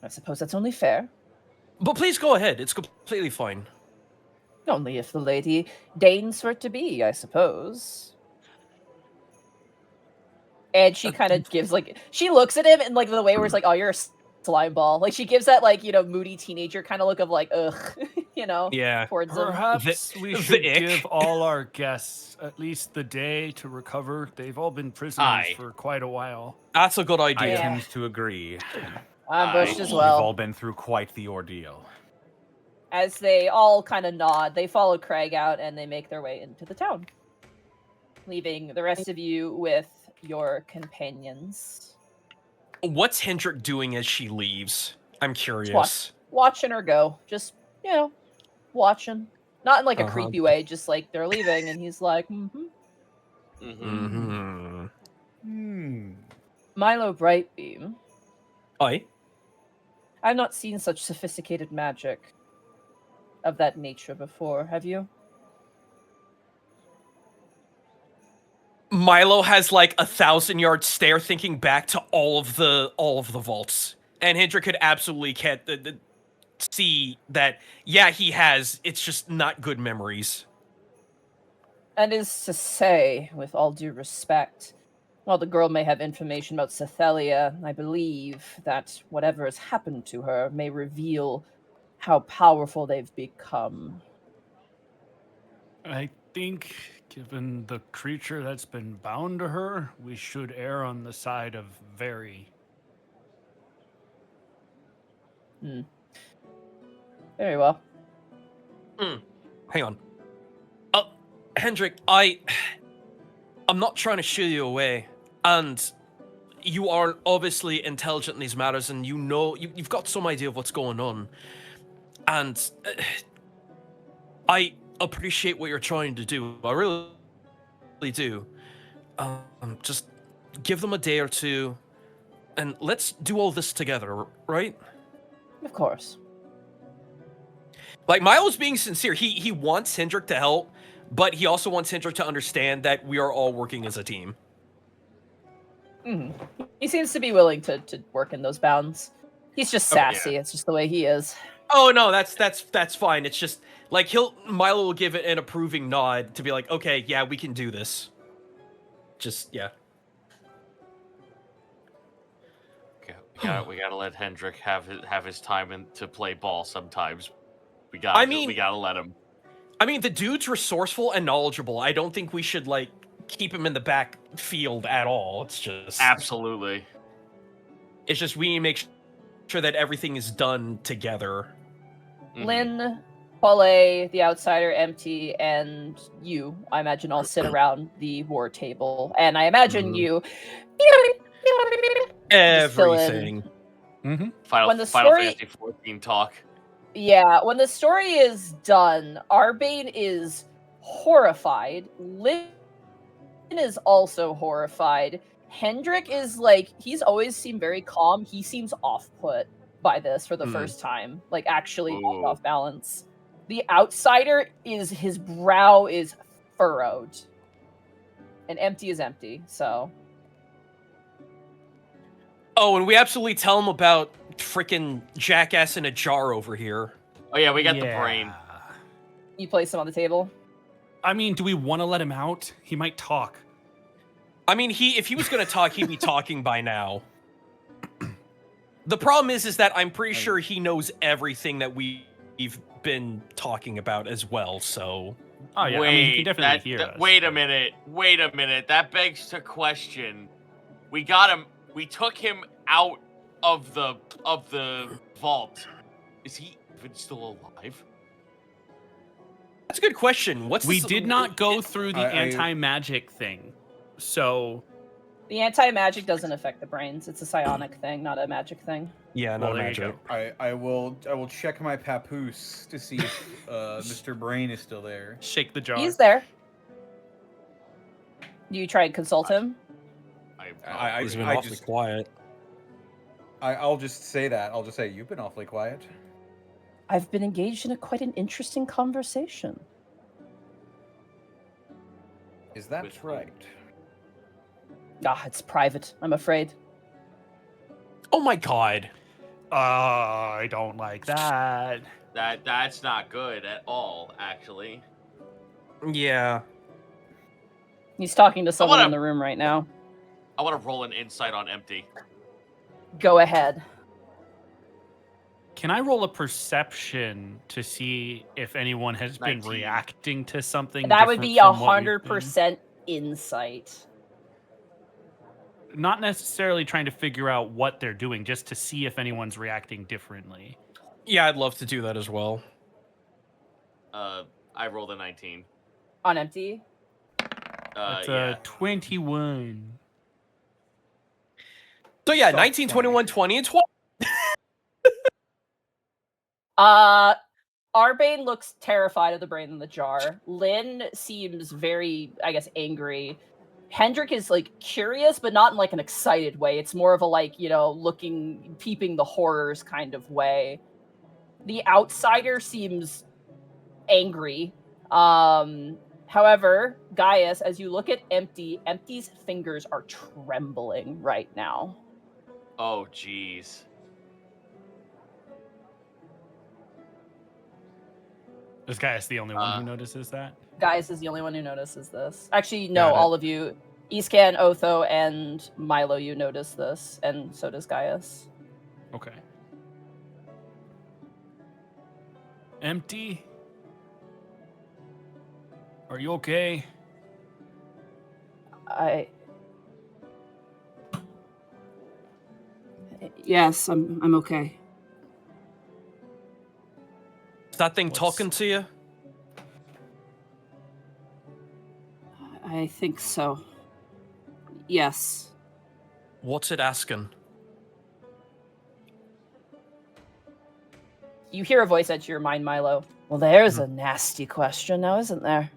I suppose that's only fair. But please go ahead, it's completely fine. Only if the lady deigns for it to be, I suppose. And she kind of gives like she looks at him and like the way where it's like, oh, you're a slime ball. Like she gives that like moody teenager kind of look of like ugh, Yeah. towards him. Perhaps we the should ick. give all our guests at least the day to recover. They've all been prisoners Aye. for quite a while. That's a good I idea. Yeah. tend to agree. Ambushed as We've all well. been through quite the ordeal. As they all kind of nod, they follow Craig out and they make their way into the town, leaving the rest of you with your companions. What's Hendrik doing as she leaves? I'm curious. Watching her go, just watching, not in like a Uh-huh. creepy way, just like they're leaving, and he's like, Mm-hmm. Mm-hmm. Hmm. Milo Brightbeam. Aye. I've not seen such sophisticated magic of that nature before, have you? Milo has like 1,000-yard stare thinking back to all of the vaults. And Hendrik could absolutely see that, yeah, he has. It's just not good memories. And is to say, with all due respect, while the girl may have information about Cethelia, I believe that whatever has happened to her may reveal how powerful they've become. I think, given the creature that's been bound to her, we should err on the side of very. Very well. Hang on. Hendrik, I'm not trying to shoo you away, and you are obviously intelligent in these matters, and you've got some idea of what's going on, and I appreciate what you're trying to do. I really do. Just give them a day or two, and let's do all this together, right? Of course. Like, Milo's being sincere. He wants Hendrik to help, but he also wants Hendrik to understand that we are all working as a team. Mhm. He seems to be willing to work in those bounds. He's just Okay, sassy. It's just the way he is. Oh no, that's fine. It's just like Milo will give it an approving nod to be like, okay, yeah, we can do this. Just yeah. Okay, we gotta let Hendrik have his time to play ball sometimes. We gotta let him. I mean, the dude's resourceful and knowledgeable. I don't think we should like keep him in the back field at all. It's just Absolutely. It's just we need to make sure that everything is done together. Mhm. Lynn, Paule, the outsider, Empty, and you, I imagine, all sit around the war table. And I imagine Mhm. you just fill in. Everything. Mm-hmm. When the Final story- Fantasy 14 talk. Yeah, when the story is done, Arbane is horrified. Lynn is also horrified. Hendrik is like, he's always seemed very calm. He seems off-put by this for the first time. Like, actually Ooh. off balance. The outsider is, his brow is furrowed. And Empty is empty, so. Oh, and we absolutely tell him about freaking jackass in a jar over here. Oh yeah, we got the brain. You place him on the table? I mean, do we want to let him out? He might talk. I mean, if he was going to talk, he'd be talking by now. The problem is that I'm pretty sure he knows everything that we've been talking about as well, so... Oh, yeah, I mean, he can definitely hear us. Wait a minute. That begs to question. We got him. We took him out of the vault. Is he even still alive? That's a good question. We did not go through the anti-magic thing, so... The anti-magic doesn't affect the brains. It's a psionic thing, not a magic thing. Yeah, Well, not there you magic. I will check my papoose to see if Mr. Brain is still there. Shake the jar. He's there. You try and consult him? He's been awfully quiet. I'll just say that. I'll just say, you've been awfully quiet. I've been engaged in quite an interesting conversation. Is that right? Ah, it's private, I'm afraid. Oh my god. I don't like that. That's not good at all, actually. Yeah. He's talking to someone wanna- in the room right now. I want to roll an insight on Empty. Go ahead. Can I roll a perception to see if anyone has been 19. reacting to something? That would different be from what we've been? 100% insight. Not necessarily trying to figure out what they're doing, just to see if anyone's reacting differently. Yeah, I'd love to do that as well. I rolled a 19. On Empty? That's Yeah. a 21. So yeah, Stop 19, playing. 21, 20, and 20. Arbane looks terrified of the brain in the jar. Lynn seems very, I guess, angry. Hendrik is like curious, but not in like an excited way. It's more of a like, peeping the horrors kind of way. The outsider seems angry. However, Gaius, as you look at Empty's fingers are trembling right now. Oh, jeez. This guy is the only one who notices that. Gaius is the only one who notices this. Actually, no, Got it. all of you. Iscan, Otho, and Milo, you notice this, and so does Gaius. Okay. Empty? Are you okay? Yes, I'm okay. Is that thing talking to you? I think so. Yes. What's it asking? You hear a voice enter your mind, Milo. Well, there's a nasty question now, isn't there?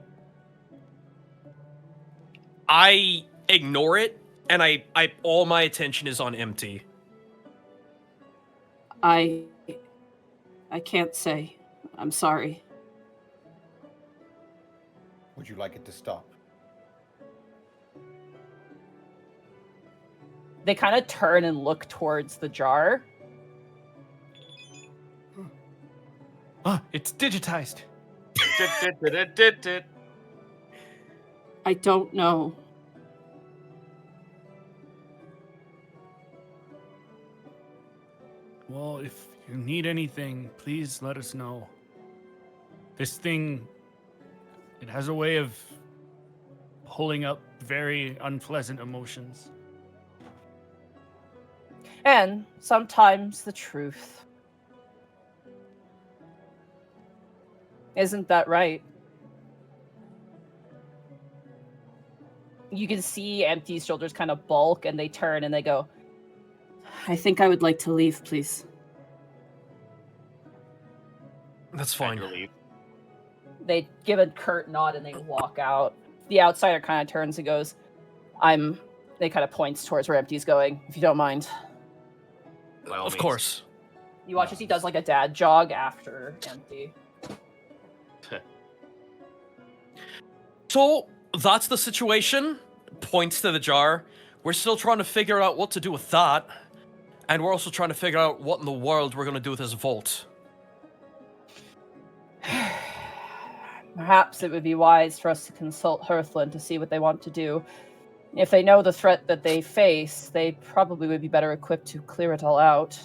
I ignore it, and I all my attention is on Empty. I can't say. I'm sorry. would you like it to stop? They kind of turn and look towards the jar. It's digitized. I don't know. Well, if you need anything, please let us know. This thing, it has a way of pulling up very unpleasant emotions. And sometimes the truth. Isn't that right? You can see Empty's shoulders kind of bulk, and they turn and they go, I think I would like to leave, please. That's Fine. fine. they give a curt nod and they walk out. The outsider kind of turns and goes, they kind of points towards where Empty's going, if you don't mind. By all Of means. course. You watch as he does like a dad jog after Empty. So that's the situation. Points to the jar. We're still trying to figure out what to do with that. And we're also trying to figure out what in the world we're going to do with this vault. Perhaps it would be wise for us to consult Hearthland to see what they want to do. If they know the threat that they face, they probably would be better equipped to clear it all out.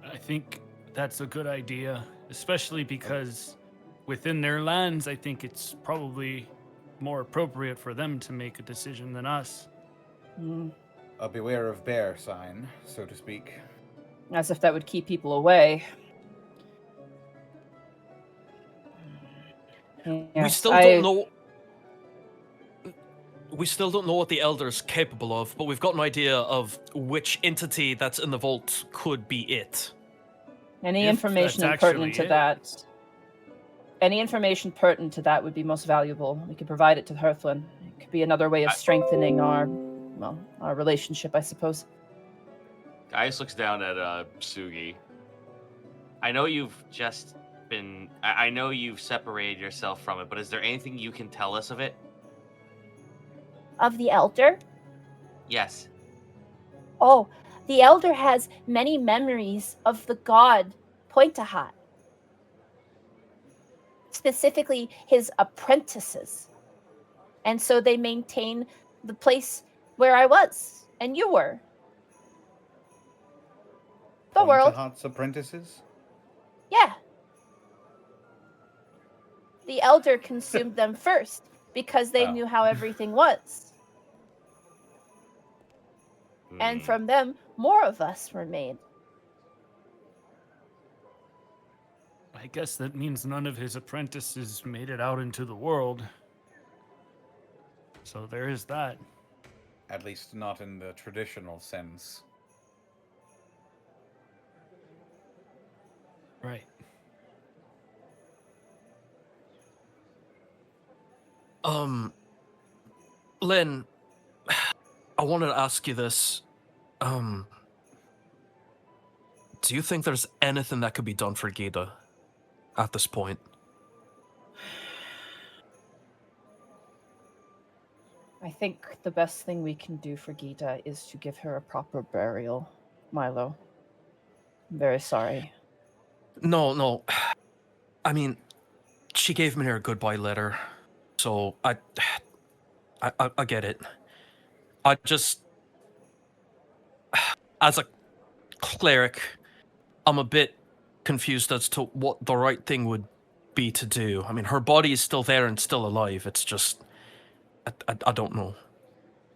I think that's a good idea, especially because within their lands, I think it's probably more appropriate for them to make a decision than us. A beware of bear sign, so to speak. As if that would keep people away. We Yes, still don't know. We still don't know what the Elder's capable of, but we've got an idea of which entity that's in the vault could be it. Any If information that's pertinent actually to that. Any information pertinent to that would be most valuable. We could provide it to Hearthland. It could be another way of strengthening our relationship, I suppose. Gaius looks down at Sugi. I know you've just been. I know you've separated yourself from it, but is there anything you can tell us of it? Of the Elder? Yes. Oh, the Elder has many memories of the god Pointahat. Specifically, his apprentices. And so they maintain the place where I was, and you were. The world. Pointahat's apprentices? Yeah. The Elder consumed them first, because they Oh. knew how everything was. And from them, more of us were made. I guess that means none of his apprentices made it out into the world. So there is that. At least not in the traditional sense. Right. Lynn, I wanted to ask you this. Do you think there's anything that could be done for Gita at this point? I think the best thing we can do for Gita is to give her a proper burial, Milo. I'm very sorry. No. I mean, she gave me her goodbye letter, so I get it. I just, as a cleric, I'm a bit confused as to what the right thing would be to do. I mean, her body is still there and still alive. It's just, I don't know.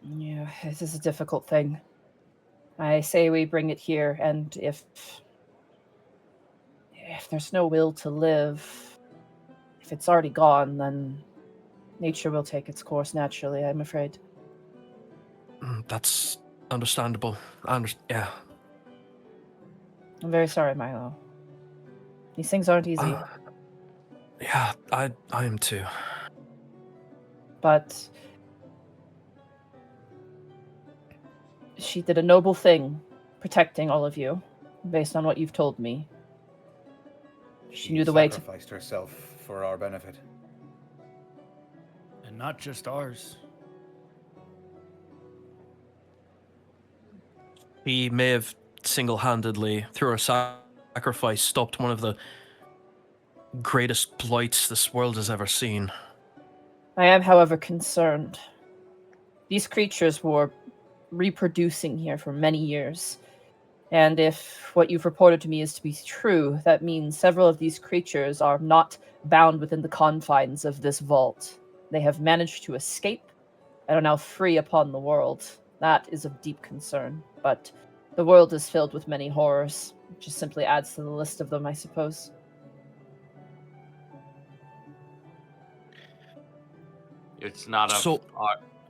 Yeah, this is a difficult thing. I say we bring it here, and if there's no will to live, if it's already gone, then nature will take its course naturally, I'm afraid. That's understandable. Yeah. I'm very sorry, Milo. These things aren't easy. Yeah, I am too. But she did a noble thing, protecting all of you, based on what you've told me. She knew the way to... sacrificed herself for our benefit. And not just ours. He may have single-handedly, through a sacrifice, stopped one of the greatest blights this world has ever seen. I am, however, concerned. These creatures were reproducing here for many years. And if what you've reported to me is to be true, that means several of these creatures are not bound within the confines of this vault. They have managed to escape and are now free upon the world. That is of deep concern. But the world is filled with many horrors. It just simply adds to the list of them, I suppose. It's not a. So-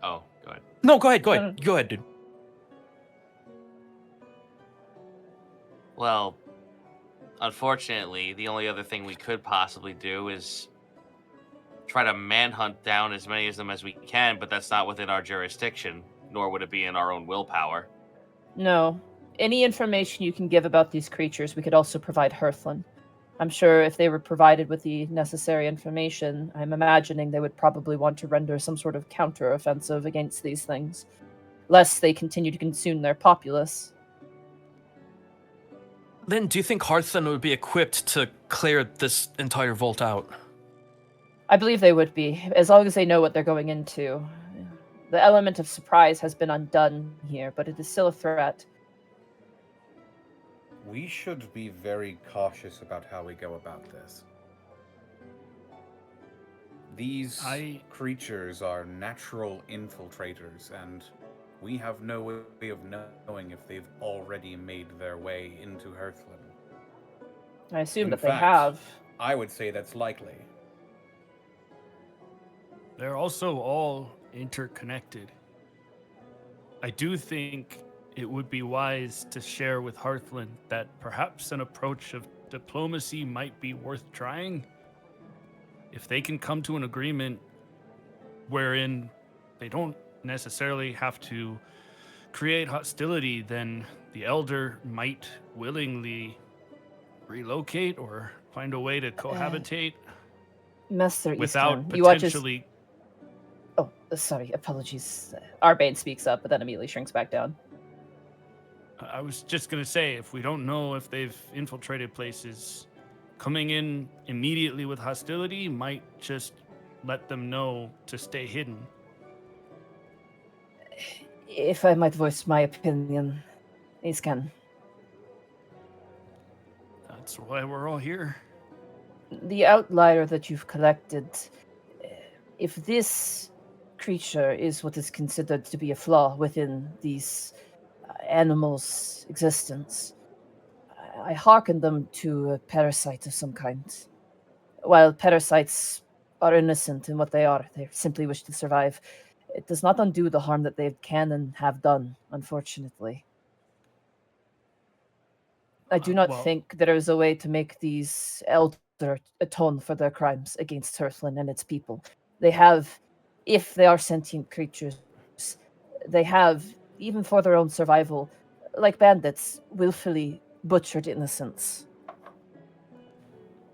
oh, go ahead. No, go ahead, dude. Well, unfortunately, the only other thing we could possibly do is try to manhunt down as many of them as we can, but that's not within our jurisdiction, nor would it be in our own willpower. No. Any information you can give about these creatures, we could also provide Hearthland. I'm sure if they were provided with the necessary information, I'm imagining they would probably want to render some sort of counter-offensive against these things, lest they continue to consume their populace. Then, do you think Hearthland would be equipped to clear this entire vault out? I believe they would be, as long as they know what they're going into. The element of surprise has been undone here, but it is still a threat. We should be very cautious about how we go about this. These creatures are natural infiltrators, and we have no way of knowing if they've already made their way into Hearthland. I assume In that they fact, have. I would say that's likely. They're also all interconnected. I do think it would be wise to share with Hearthland that perhaps an approach of diplomacy might be worth trying. If they can come to an agreement wherein they don't necessarily have to create hostility, then the Elder might willingly relocate or find a way to cohabitate Master without Eastern, you watch as... potentially. Oh, sorry, apologies. Arbane speaks up, but then immediately shrinks back down. I was just going to say, if we don't know if they've infiltrated places, coming in immediately with hostility might just let them know to stay hidden. If I might voice my opinion, Iskan. That's why we're all here. The outlier that you've collected, if this creature is what is considered to be a flaw within these animals' existence, I hearken them to a parasite of some kind. While parasites are innocent in what they are, they simply wish to survive. It does not undo the harm that they can and have done, unfortunately. I do not think there is a way to make these elder atone for their crimes against Hearthland and its people. They have, if they are sentient creatures, they have, even for their own survival, like bandits, willfully butchered innocents.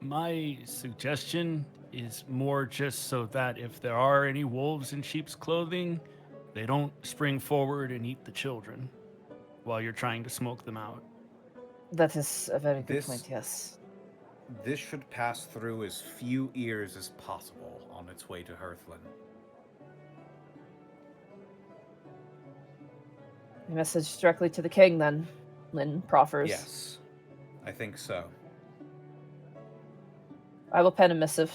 My suggestion is more just so that if there are any wolves in sheep's clothing, they don't spring forward and eat the children while you're trying to smoke them out. That is a very good point, yes. This should pass through as few ears as possible on its way to Hearthland. A message directly to the king, then, Lynn proffers. Yes, I think so. I will pen a missive.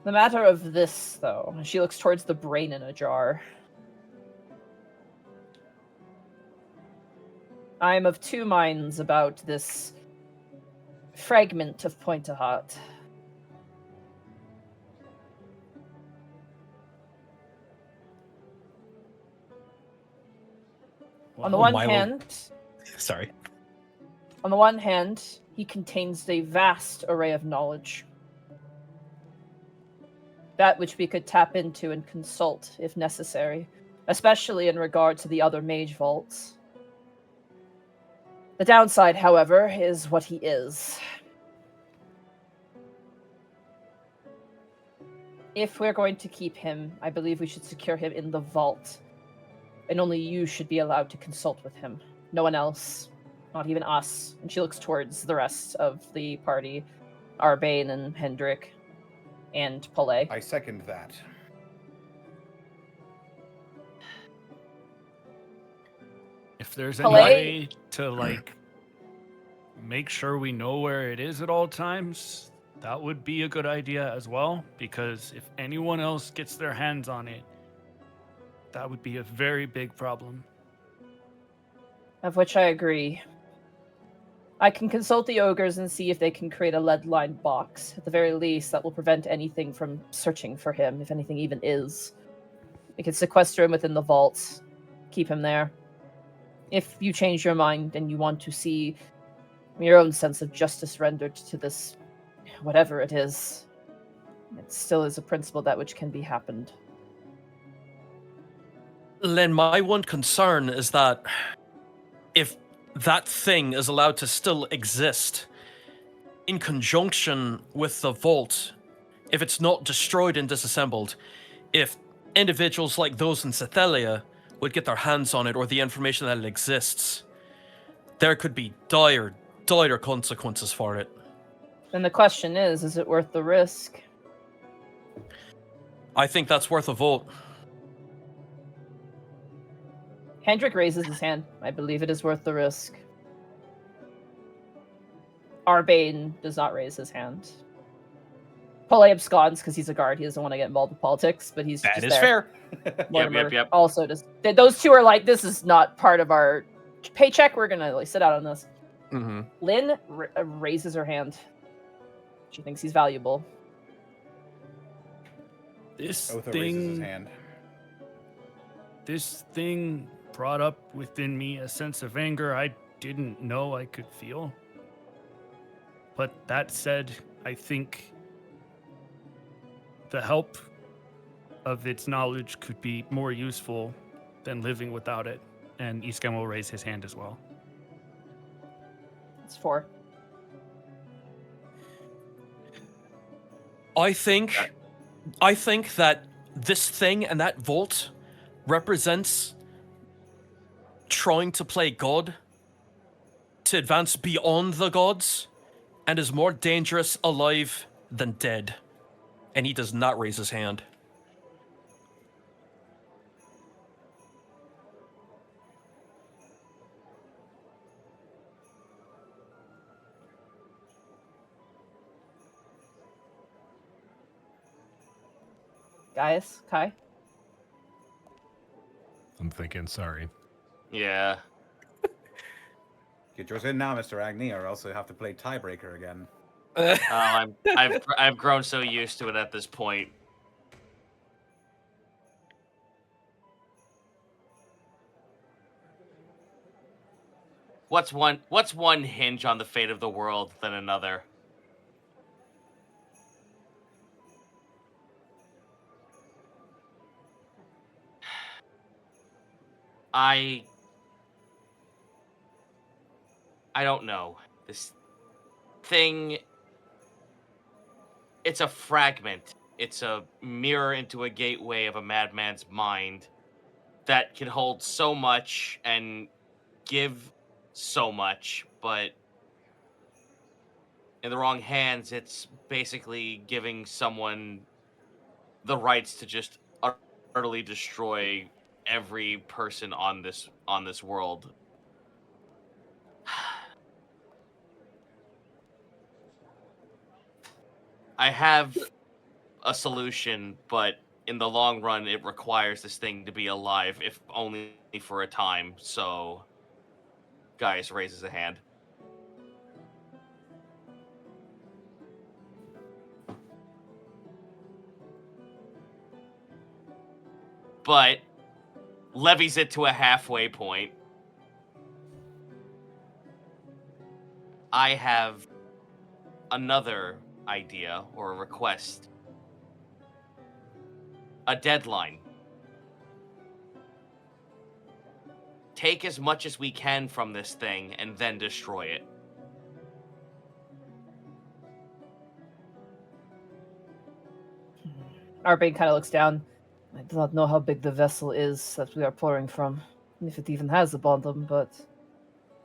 The matter of this, though, she looks towards the brain in a jar. I am of two minds about this fragment of Pointe-a-Hot. On the one hand... Sorry. On the one hand, he contains a vast array of knowledge. That which we could tap into and consult if necessary, especially in regard to the other mage vaults. The downside, however, is what he is. If we're going to keep him, I believe we should secure him in the vault. And only you should be allowed to consult with him. No one else. Not even us. And she looks towards the rest of the party. Arbane and Hendrik and Palais. I second that. If there's any Palais- way to like make sure we know where it is at all times, that would be a good idea as well. Because if anyone else gets their hands on it, that would be a very big problem. Of which I agree. I can consult the ogres and see if they can create a lead-lined box. At the very least, that will prevent anything from searching for him, if anything even is. We can sequester him within the vault, keep him there. If you change your mind and you want to see your own sense of justice rendered to this, whatever it is, it still is a principle that which can be happened. Len, my one concern is that if that thing is allowed to still exist in conjunction with the vault, if it's not destroyed and disassembled, if individuals like those in Cethelia would get their hands on it or the information that it exists, there could be dire consequences for it. Then the question is it worth the risk? I think that's worth a vote. Hendrik raises his hand. I believe it is worth the risk. Arbane does not raise his hand. Palais absconds because he's a guard. He doesn't want to get involved with politics, but he's That just is there. fair. Mortimer Yep. also does. Those two are like, this is not part of our paycheck. We're gonna like sit out on this. Mm-hmm. Lynn raises her hand. She thinks he's valuable. This Otho raises his thing, hand. this thing brought up within me a sense of anger I didn't know I could feel. But that said, I think the help of its knowledge could be more useful than living without it. And Iskan will raise his hand as well. It's 4. I think that this thing and that vault represents trying to play God, to advance beyond the gods, and is more dangerous alive than dead. And he does not raise his hand. Gaius, Kai. I'm thinking, sorry. Yeah. Get yours in now, Mr. Agni, or else you have to play tiebreaker again. I've grown so used to it at this point. What's one hinge on the fate of the world than another? I don't know. This thing, it's a fragment. It's a mirror into a gateway of a madman's mind that can hold so much and give so much, but in the wrong hands, it's basically giving someone the rights to just utterly destroy every person on this world. I have a solution, but in the long run, it requires this thing to be alive, if only for a time. So, Gaius raises a hand. But levies it to a halfway point. I have another idea or a request. A deadline. Take as much as we can from this thing and then destroy it. Arbane kind of looks down. I do not know how big the vessel is that we are pouring from, if it even has a bottom, but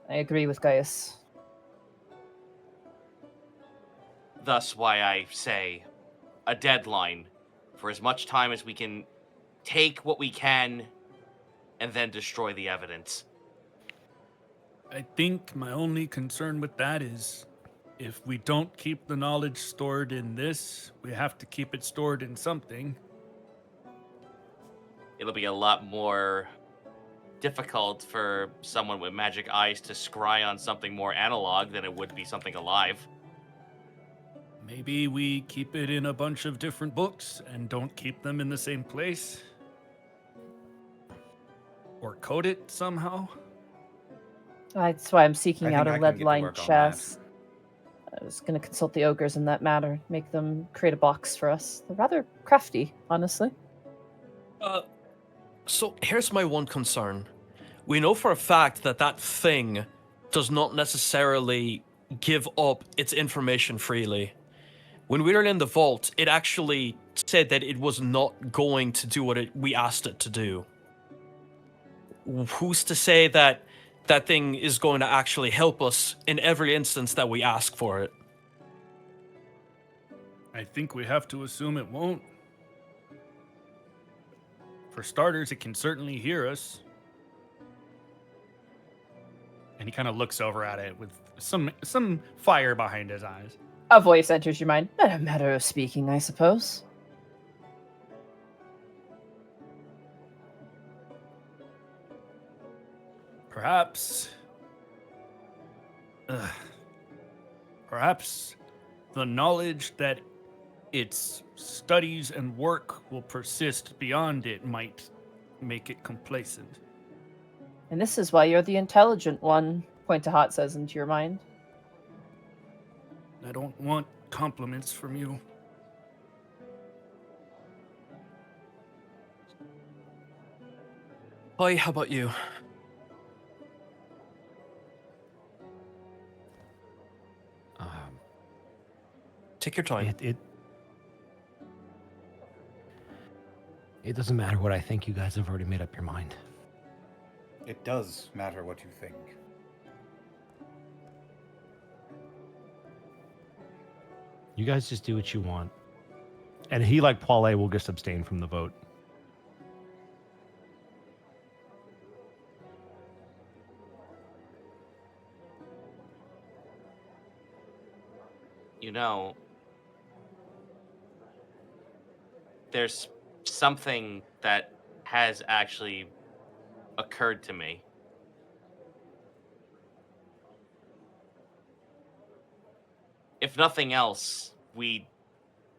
I agree with Gaius. Thus, why I say a deadline for as much time as we can take what we can and then destroy the evidence. I think my only concern with that is if we don't keep the knowledge stored in this, we have to keep it stored in something. It'll be a lot more difficult for someone with magic eyes to scry on something more analog than it would be something alive. Maybe we keep it in a bunch of different books and don't keep them in the same place? Or code it somehow? That's why I'm seeking I out think a I can get to lead-lined work on that. chest. I was going to consult the ogres in that matter, make them create a box for us. They're rather crafty, honestly. So here's my one concern. We know for a fact that that thing does not necessarily give up its information freely. When we were in the vault, it actually said that it was not going to do what we asked it to do. Who's to say that that thing is going to actually help us in every instance that we ask for it? I think we have to assume it won't. For starters, it can certainly hear us. And he kind of looks over at it with some fire behind his eyes. A voice enters your mind. Not a matter of speaking, I suppose. Perhaps the knowledge that its studies and work will persist beyond it might make it complacent. And this is why you're the intelligent one, Point to Hot says into your mind. I don't want compliments from you. Hi, how about you? Take your time. It doesn't matter what I think. You guys have already made up your mind. It does matter what you think. You guys just do what you want. And he, like Paulé, will just abstain from the vote. You know, there's something that has actually occurred to me. If nothing else, we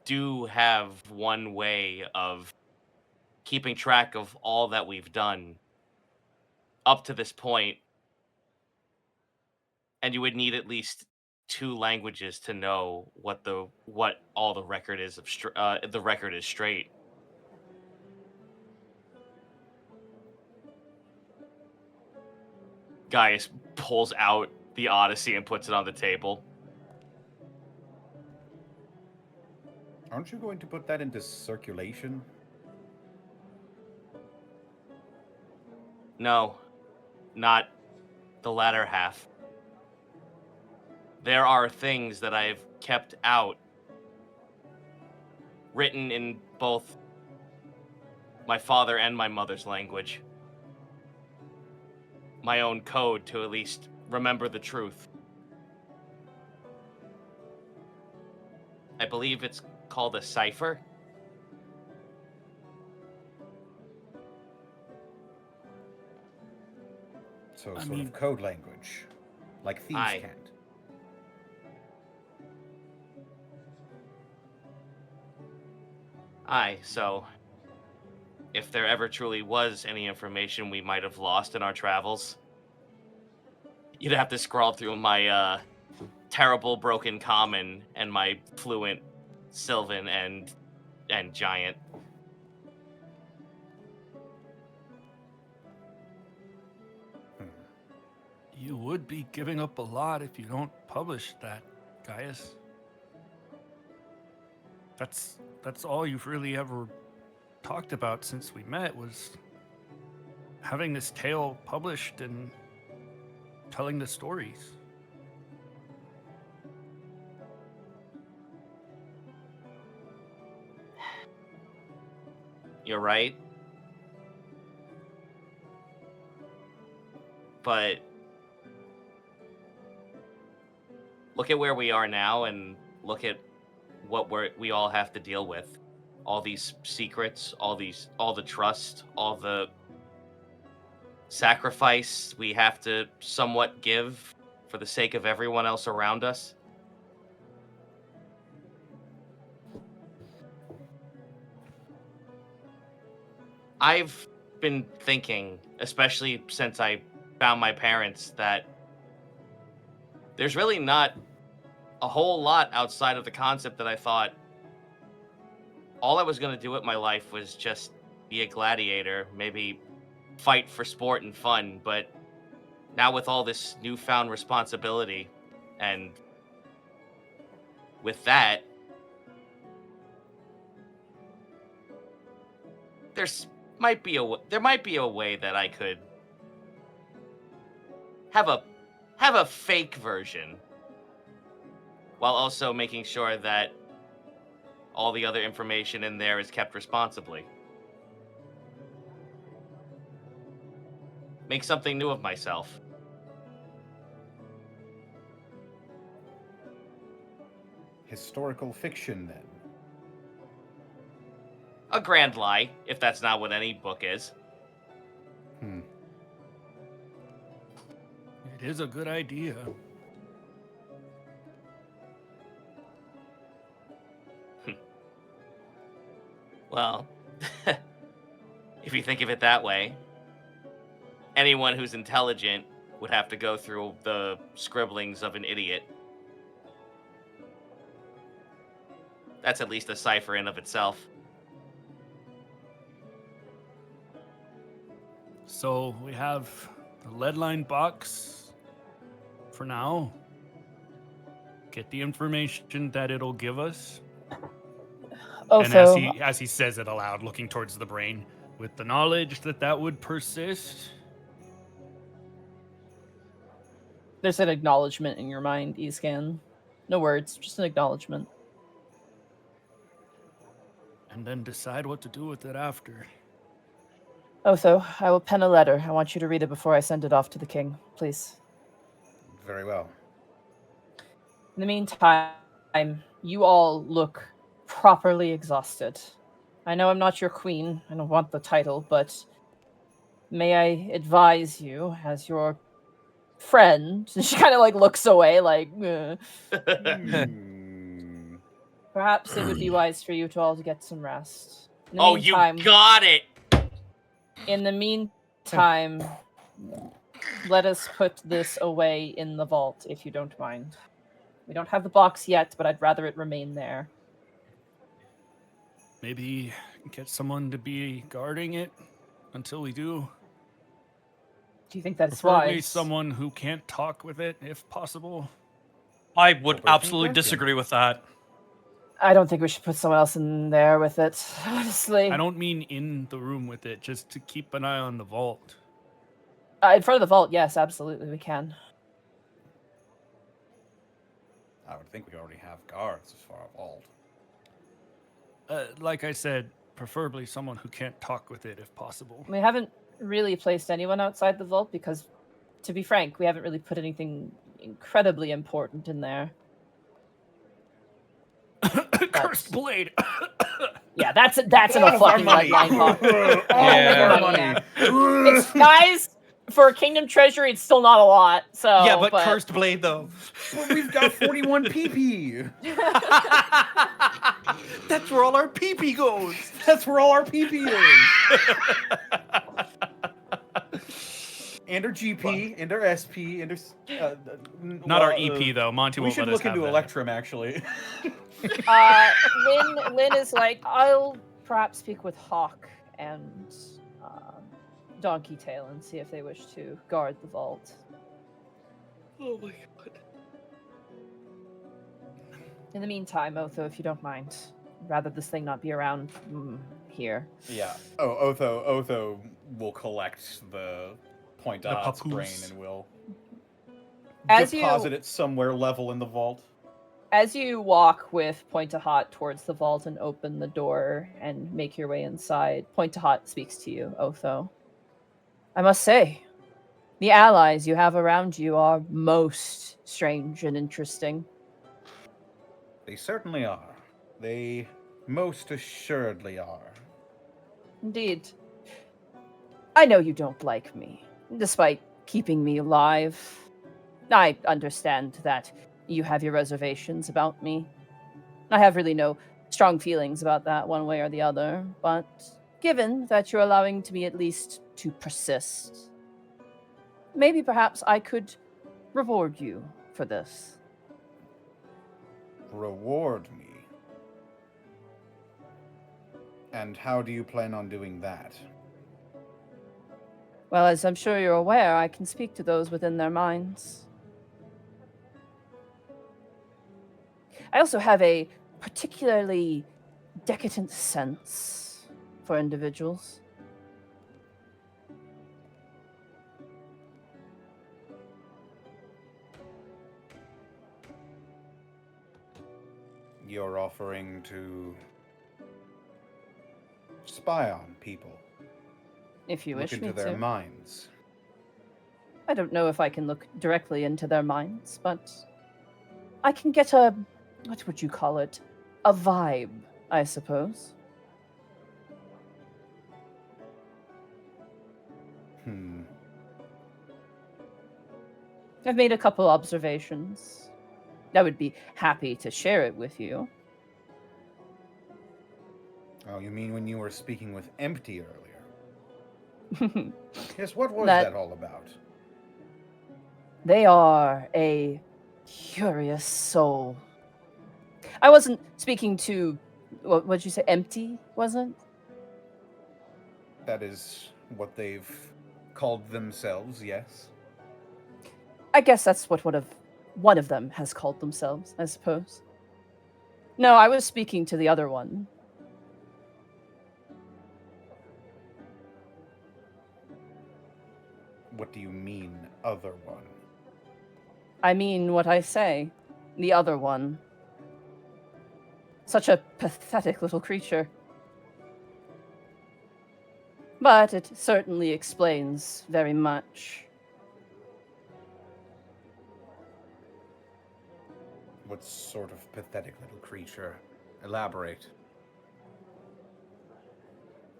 do have one way of keeping track of all that we've done up to this point, and you would need at least 2 languages to know what all the record is of the record is straight. Gaius pulls out the Odyssey and puts it on the table. Aren't you going to put that into circulation? No, not the latter half. There are things that I've kept out, written in both my father and my mother's language. My own code to at least remember the truth. I believe it's called a cipher. So I sort mean- of code language, like thieves Aye. can't. Aye, so if there ever truly was any information we might have lost in our travels, you'd have to scroll through my terrible broken common and my fluent Sylvan and giant. You would be giving up a lot if you don't publish that, Gaius. That's all you've really ever talked about since we met was having this tale published and telling the stories. You're right. But look at where we are now and look at what we all have to deal with. All these secrets, all the trust, all the sacrifice we have to somewhat give for the sake of everyone else around us. I've been thinking, especially since I found my parents, that there's really not a whole lot outside of the concept that I thought all I was going to do with my life was just be a gladiator, maybe fight for sport and fun. But now with all this newfound responsibility, and with that, there might be a way that I could have a fake version while also making sure that all the other information in there is kept responsibly. Make something new of myself. Historical fiction, then. A grand lie, if that's not what any book is. It is a good idea. Well, if you think of it that way, anyone who's intelligent would have to go through the scribblings of an idiot. That's at least a cipher in of itself. So we have the lead-lined box for now. Get the information that it'll give us. And as he says it aloud, looking towards the brain, with the knowledge that would persist. There's an acknowledgement in your mind, Escan. No words, just an acknowledgement. And then decide what to do with it after. Otho, I will pen a letter. I want you to read it before I send it off to the king, please. Very well. In the meantime, you all look properly exhausted. I know I'm not your queen. I don't want the title, but may I advise you as your friend? She kind of like looks away, like, perhaps it would be wise for you to all to get some rest. In the meantime, you got it! In the meantime, let us put this away in the vault, if you don't mind. We don't have the box yet, but I'd rather it remain there. Maybe get someone to be guarding it until we do. Do you think that's Preferably wise? someone who can't talk with it, if possible. I would absolutely disagree with that. I don't think we should put someone else in there with it, honestly. I don't mean in the room with it, just to keep an eye on the vault. In front of the vault, yes, absolutely, we can. I would think we already have guards as far as vault. Like I said, preferably someone who can't talk with it, if possible. We haven't really placed anyone outside the vault because, to be frank, we haven't really put anything incredibly important in there. Cursed blade. Yeah, that's an a fucking red line box. Yeah. It's, guys, for a kingdom treasury, it's still not a lot. So Yeah, but cursed blade though. Well, we've got 41 PP. That's where all our PP goes. That's where all our PP is. And our GP, and our SP, and our... Not our EP, though. Monty We won't should let us look into have that. Electrum, actually. Lynn is like, I'll perhaps speak with Hawk and Donkey Tail and see if they wish to guard the vault. Oh my god. In the meantime, Otho, if you don't mind, rather this thing not be around here. Yeah. Oh, Otho will collect the point The dot's brain papoose. and will As deposit it somewhere level in the vault. As you walk with Point to Hot towards the vault and open the door and make your way inside, Point to Hot speaks to you, Otho. I must say, the allies you have around you are most strange and interesting. They certainly are. They most assuredly are. Indeed. I know you don't like me, despite keeping me alive. I understand that you have your reservations about me. I have really no strong feelings about that one way or the other, but given that you're allowing to me at least to persist, maybe perhaps I could reward you for this. Reward me. And how do you plan on doing that? Well, as I'm sure you're aware, I can speak to those within their minds. I also have a particularly decadent sense for individuals. You're offering to spy on people. If you Look wish into me their to. minds. I don't know if I can look directly into their minds, but I can get a, what would you call it? A vibe, I suppose. I've made a couple observations. I would be happy to share it with you. Oh, you mean when you were speaking with Empty earlier? Yes, what was That- that all about? They are a curious soul. I wasn't speaking to, what'd you say, Empty, wasn't? That is what they've called themselves, yes? I guess that's what one of them has called themselves, I suppose. No, I was speaking to the other one. What do you mean, other one? I mean what I say. The other one. Such a pathetic little creature. But it certainly explains very much. What sort of pathetic little creature? Elaborate.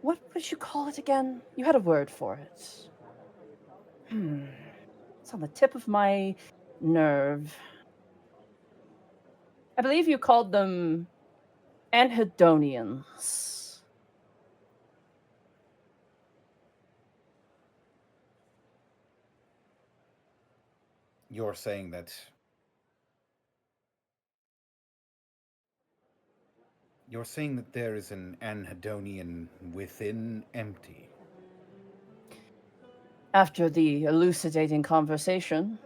What would you call it again? You had a word for it. It's on the tip of my nerve. I believe you called them anhedonians. You're saying that... You're saying that there is an anhedonian within Empty. After the elucidating conversation,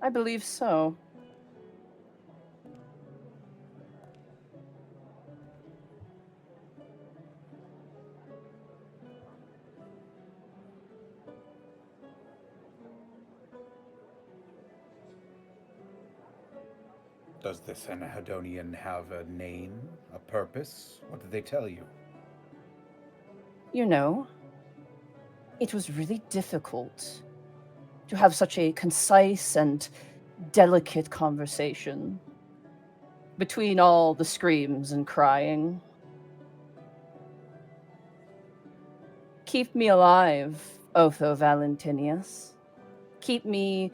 I believe so. Does this anhedonian have a name, a purpose? What did they tell you? You know, it was really difficult to have such a concise and delicate conversation between all the screams and crying. Keep me alive, Otho Valentinius. Keep me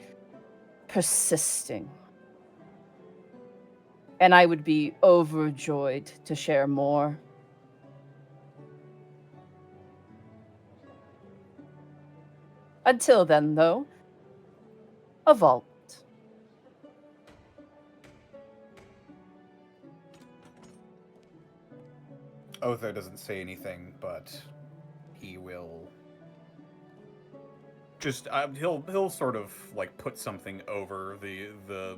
persisting. And I would be overjoyed to share more. Until then, though, a vault. Otho doesn't say anything, but he will just he'll sort of like put something over the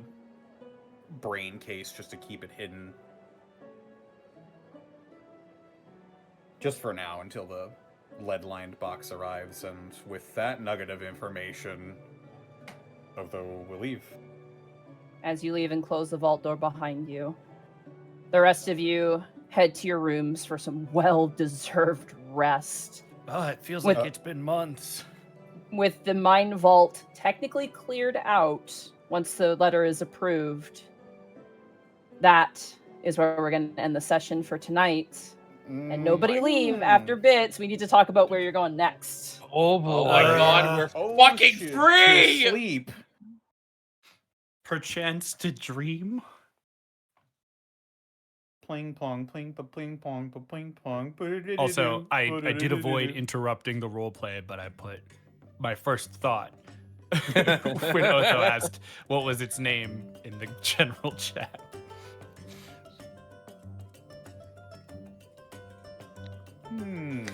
brain case just to keep it hidden. just for now until the lead-lined box arrives. And with that nugget of information, Otho will leave. As you leave and close the vault door behind you, the rest of you head to your rooms for some well-deserved rest. Oh, it feels With- like it's been months. With the mine vault technically cleared out once the letter is approved, that is where we're going to end the session for tonight. And nobody leave after bits. We need to talk about where you're going next. Oh Oh boy. my god, we're Oh, fucking shit. free! To sleep. Perchance to dream. Pling plong, pling pa pling pong, pa pling pong. Also, I did avoid interrupting the roleplay, but I put my first thought when Otho asked what was its name in the general chat.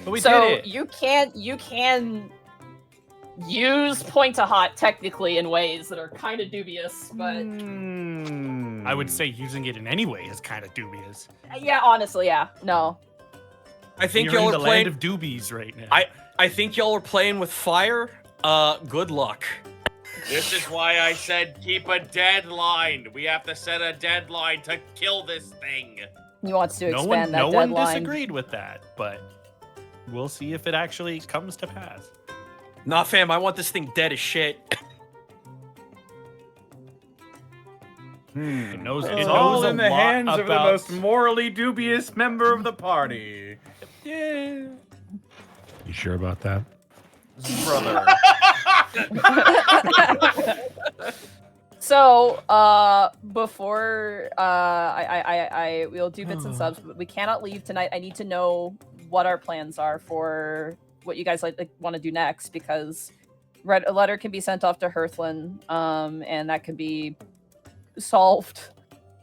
But we So did it. you can use point to hot technically in ways that are kind of dubious, but I would say using it in any way is kind of dubious. yeah, honestly, yeah, no. I think You're in y'all the are land playing. of doobies right now. I think y'all are playing with fire. Good luck. This is why I said keep a deadline. We have to set a deadline to kill this thing. He wants to no expand one, that no deadline. one disagreed with that, but we'll see if it actually comes to pass. Nah, fam, I want this thing dead as shit. It knows, It's it knows all a in the lot hands of the about- most morally dubious member of the party. Yeah. You sure about that? Brother. So, before we'll do bits and subs, but we cannot leave tonight. I need to know what our plans are for what you guys like want to do next, because a letter can be sent off to Hearthland, and that can be solved,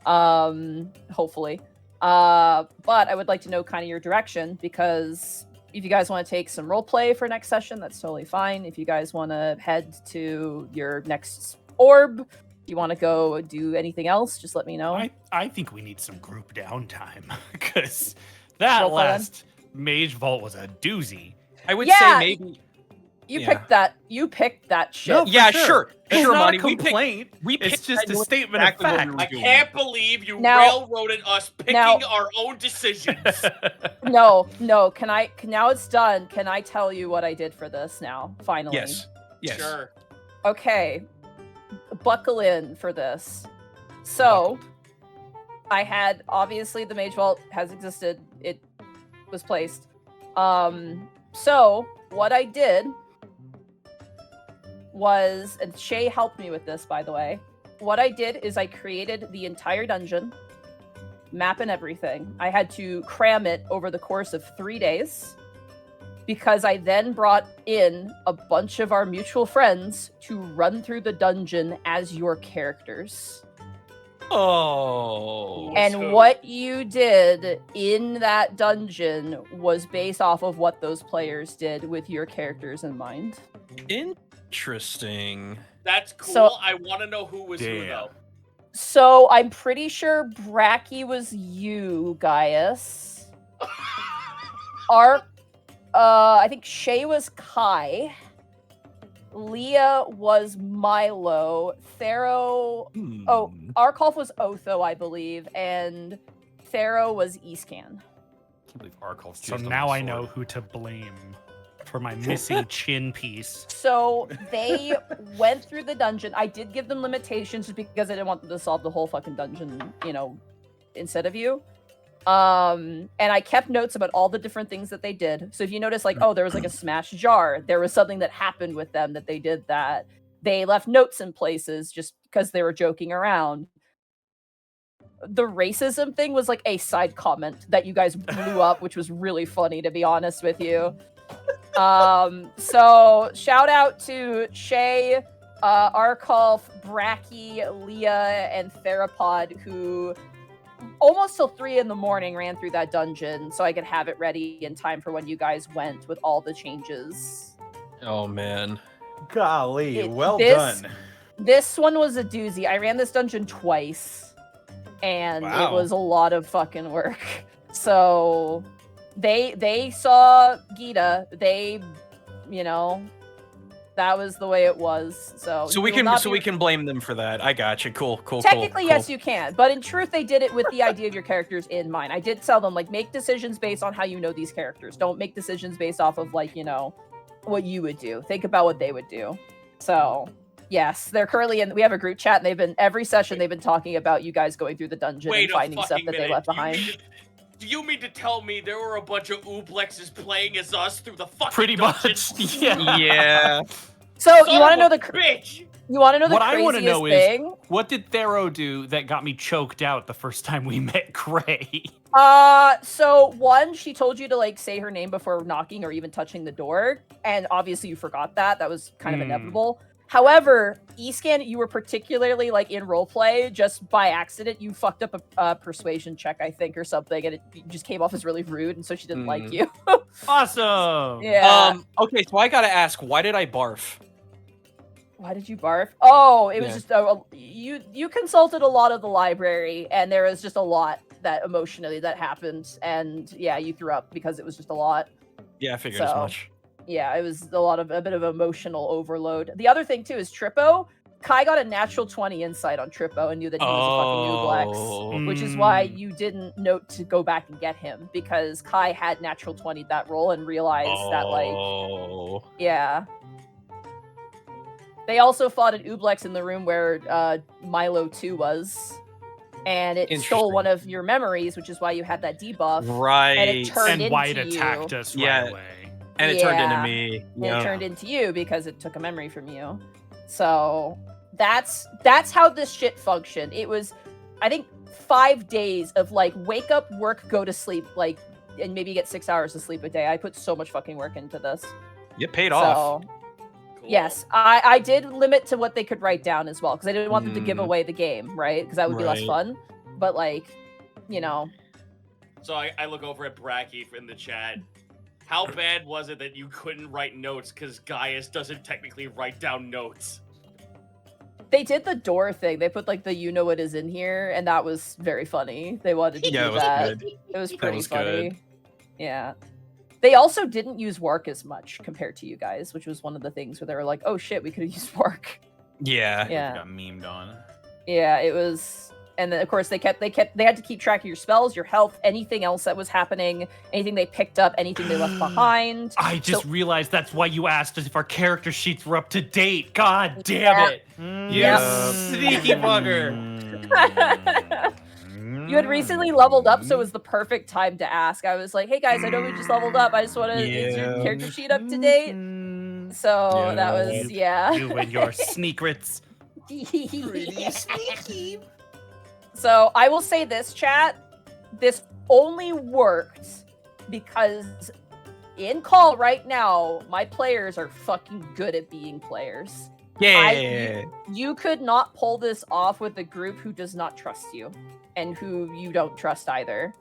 hopefully. But I would like to know kind of your direction, because if you guys want to take some role play for next session, that's totally fine. If you guys want to head to your next orb, if you want to go do anything else, just let me know. I think we need some group downtime because that Roll play then. last Mage Vault was a doozy. I would Yeah, say maybe. You Yeah. picked that. You picked that shit. No, for Yeah, sure. sure. It's Sure, not Monty. a We picked- complaint. we It's picked just a that- statement exactly of what fact. we were I doing. can't believe you Now- railroaded us picking Now- our own decisions. No. Now it's done. Can I tell you what I did for this now? Finally. Yes. Yes. Sure. Okay. Buckle in for this. So, I had obviously the Mage Vault has existed. It was placed. So what I did was, and Shay helped me with this, by the way. What I did is I created the entire dungeon, map and everything. I had to cram it over the course of 3 days, because I then brought in a bunch of our mutual friends to run through the dungeon as your characters. Oh. And So- what you did in that dungeon was based off of what those players did with your characters in mind. Interesting. That's cool. So- I want to know who was who, Damn. though. So I'm pretty sure Bracky was you, Gaius. I think Shay was Kai. Leah was Milo. Thero. Oh, Arkolf was Otho, I believe, and Thero was Eastcan. I can't believe Arkol's So just on now the I sword. know who to blame for my missing chin piece. So they went through the dungeon. I did give them limitations just because I didn't want them to solve the whole fucking dungeon, instead of you. And I kept notes about all the different things that they did. So if you notice, like, oh, there was like a smashed jar, there was something that happened with them that they did that. They left notes in places just because they were joking around. The racism thing was like a side comment that you guys blew up, which was really funny, to be honest with you. So shout out to Shay, Arkolf, Bracky, Leah, and Therapod, who almost till 3 a.m. ran through that dungeon so I could have it ready in time for when you guys went with all the changes. Oh man. Golly, well this- done. This one was a doozy. I ran this dungeon twice, and it Wow. was a lot of fucking work. So they saw Gita. They, you know, that was the way it was. So So we you will not we be- can blame them for that. I got you. Cool. Technically, yes, you can. But in truth, they did it with the idea of your characters in mind. I did tell them, like, make decisions based on how you know these characters. Don't make decisions based off of, like, you know, what you would do. Think about what they would do. So, yes, they're currently in. We have a group chat, and they've been every session they've been talking about you guys going through the dungeon Wait and a finding stuff fucking that minute. they left behind. Do you mean to tell me there were a bunch of Oobleckses playing as us through the fucking Pretty dungeon? much. Yeah. Yeah. So Son you want of to know a the bitch? you want to know the What I craziest want to know thing? is what did Thero do that got me choked out the first time we met Gray? So one, she told you to like say her name before knocking or even touching the door, and obviously you forgot that. That was kind of inevitable. However, Escan, you were particularly like in roleplay, just by accident, you fucked up a persuasion check, I think, or something, and it just came off as really rude, and so she didn't like you. Awesome. Yeah. Okay, so I gotta ask, why did I barf? Why did you barf? Oh, it was Yeah. just you consulted a lot of the library, and there was just a lot that emotionally that happened, and yeah, you threw up because it was just a lot. Yeah, I figured as So- much. Yeah, it was a bit of emotional overload. The other thing too is Trippo. Kai got a natural 20 insight on Trippo and knew that he was a fucking Ooblex, Oh. which is why you didn't note to go back and get him, because Kai had natural 20 that roll and realized that like Oh. yeah. They also fought an Ooblex in the room where Milo 2 was, and it stole Interesting. one of your memories, which is why you had that debuff. Right. And it turned And White into attacked you. us Yeah. right away. And it turned into Yeah. me. And Yeah. it turned into you because it took a memory from you. So that's how this shit functioned. It was, I think, 5 days of like wake up, work, go to sleep, like, and maybe get 6 hours of sleep a day. I put so much fucking work into this. You paid off. So Cool. yes, I did limit to what they could write down as well, because I didn't want them to give Mm. away the game, right? Because that would be less Right. fun. But like, you know, So I look over at Bracky in the chat. How bad was it that you couldn't write notes because Gaius doesn't technically write down notes? they did the door thing. They put like the you know what is in here, and that was very funny. They wanted to Yeah, do it was that. good. It was That pretty was funny. good. Yeah. They also didn't use work as much compared to you guys, which was one of the things where they were like, "Oh shit, we could have used work." Yeah. Yeah. Got memed on. Yeah, it was, and then of course they had to keep track of your spells, your health, anything else that was happening, anything they picked up, anything they left behind. I just So- realized that's why you asked us if our character sheets were up to date. God damn Yeah. it. You Yeah. sneaky bugger. You had recently leveled up, so it was the perfect time to ask. I was like, "Hey guys, I know we just leveled up. I just want to is your Yeah. character sheet up to date?" So Yeah. that was You and your secrets. sneaky. So I will say this, chat. This only worked because in call right now, my players are fucking good at being players. Yeah. You could not pull this off with a group who does not trust you and who you don't trust either.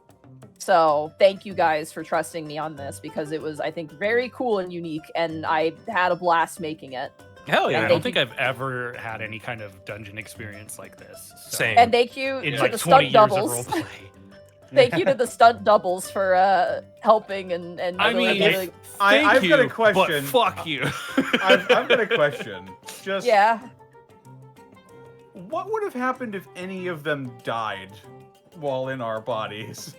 So thank you guys for trusting me on this, because it was, I think, very cool and unique, and I had a blast making it. Hell Yeah, I yeah. don't think I've ever had any kind of dungeon experience like this. So, Same. And thank you in to like the 20 stunt years of doubles. roleplay. Thank you to the stunt doubles for helping and I really- mean, really- I've got a question. But fuck you. I've got a question. Just yeah. what would have happened if any of them died while in our bodies?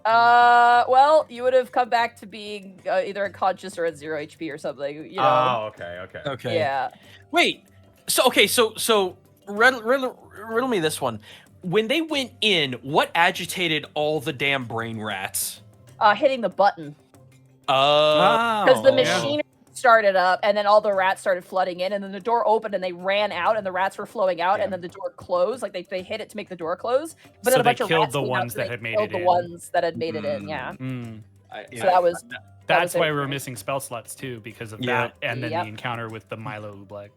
Well, you would have come back to being either unconscious or at 0 HP or something. You know. Oh, okay. Okay. Yeah. Wait. So riddle me this one. When they went in, what agitated all the damn brain rats? Hitting the button. Because Because the yeah. machine started up, and then all the rats started flooding in, and then the door opened, and they ran out, and the rats were flowing out, and then the door closed. Like they hit it to make the door close, but So then a they bunch of killed rats the came out, ones so that they had made killed it the in. ones that had made it in. Yeah. Mm. So that was That's why it. we're missing spell slots too, because of Yeah. that, and then Yep. the encounter with the Milo Oobleck.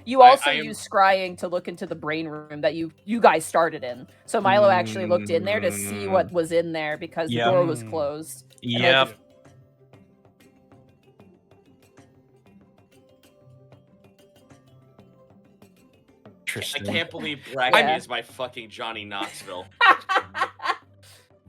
You also I am- used scrying to look into the brain room that you guys started in. So Milo actually looked in there to see what was in there because Yep. the door was Mm. closed. And I Yep. just- I Interesting. can't believe Bracky Yeah. is my fucking Johnny Knoxville.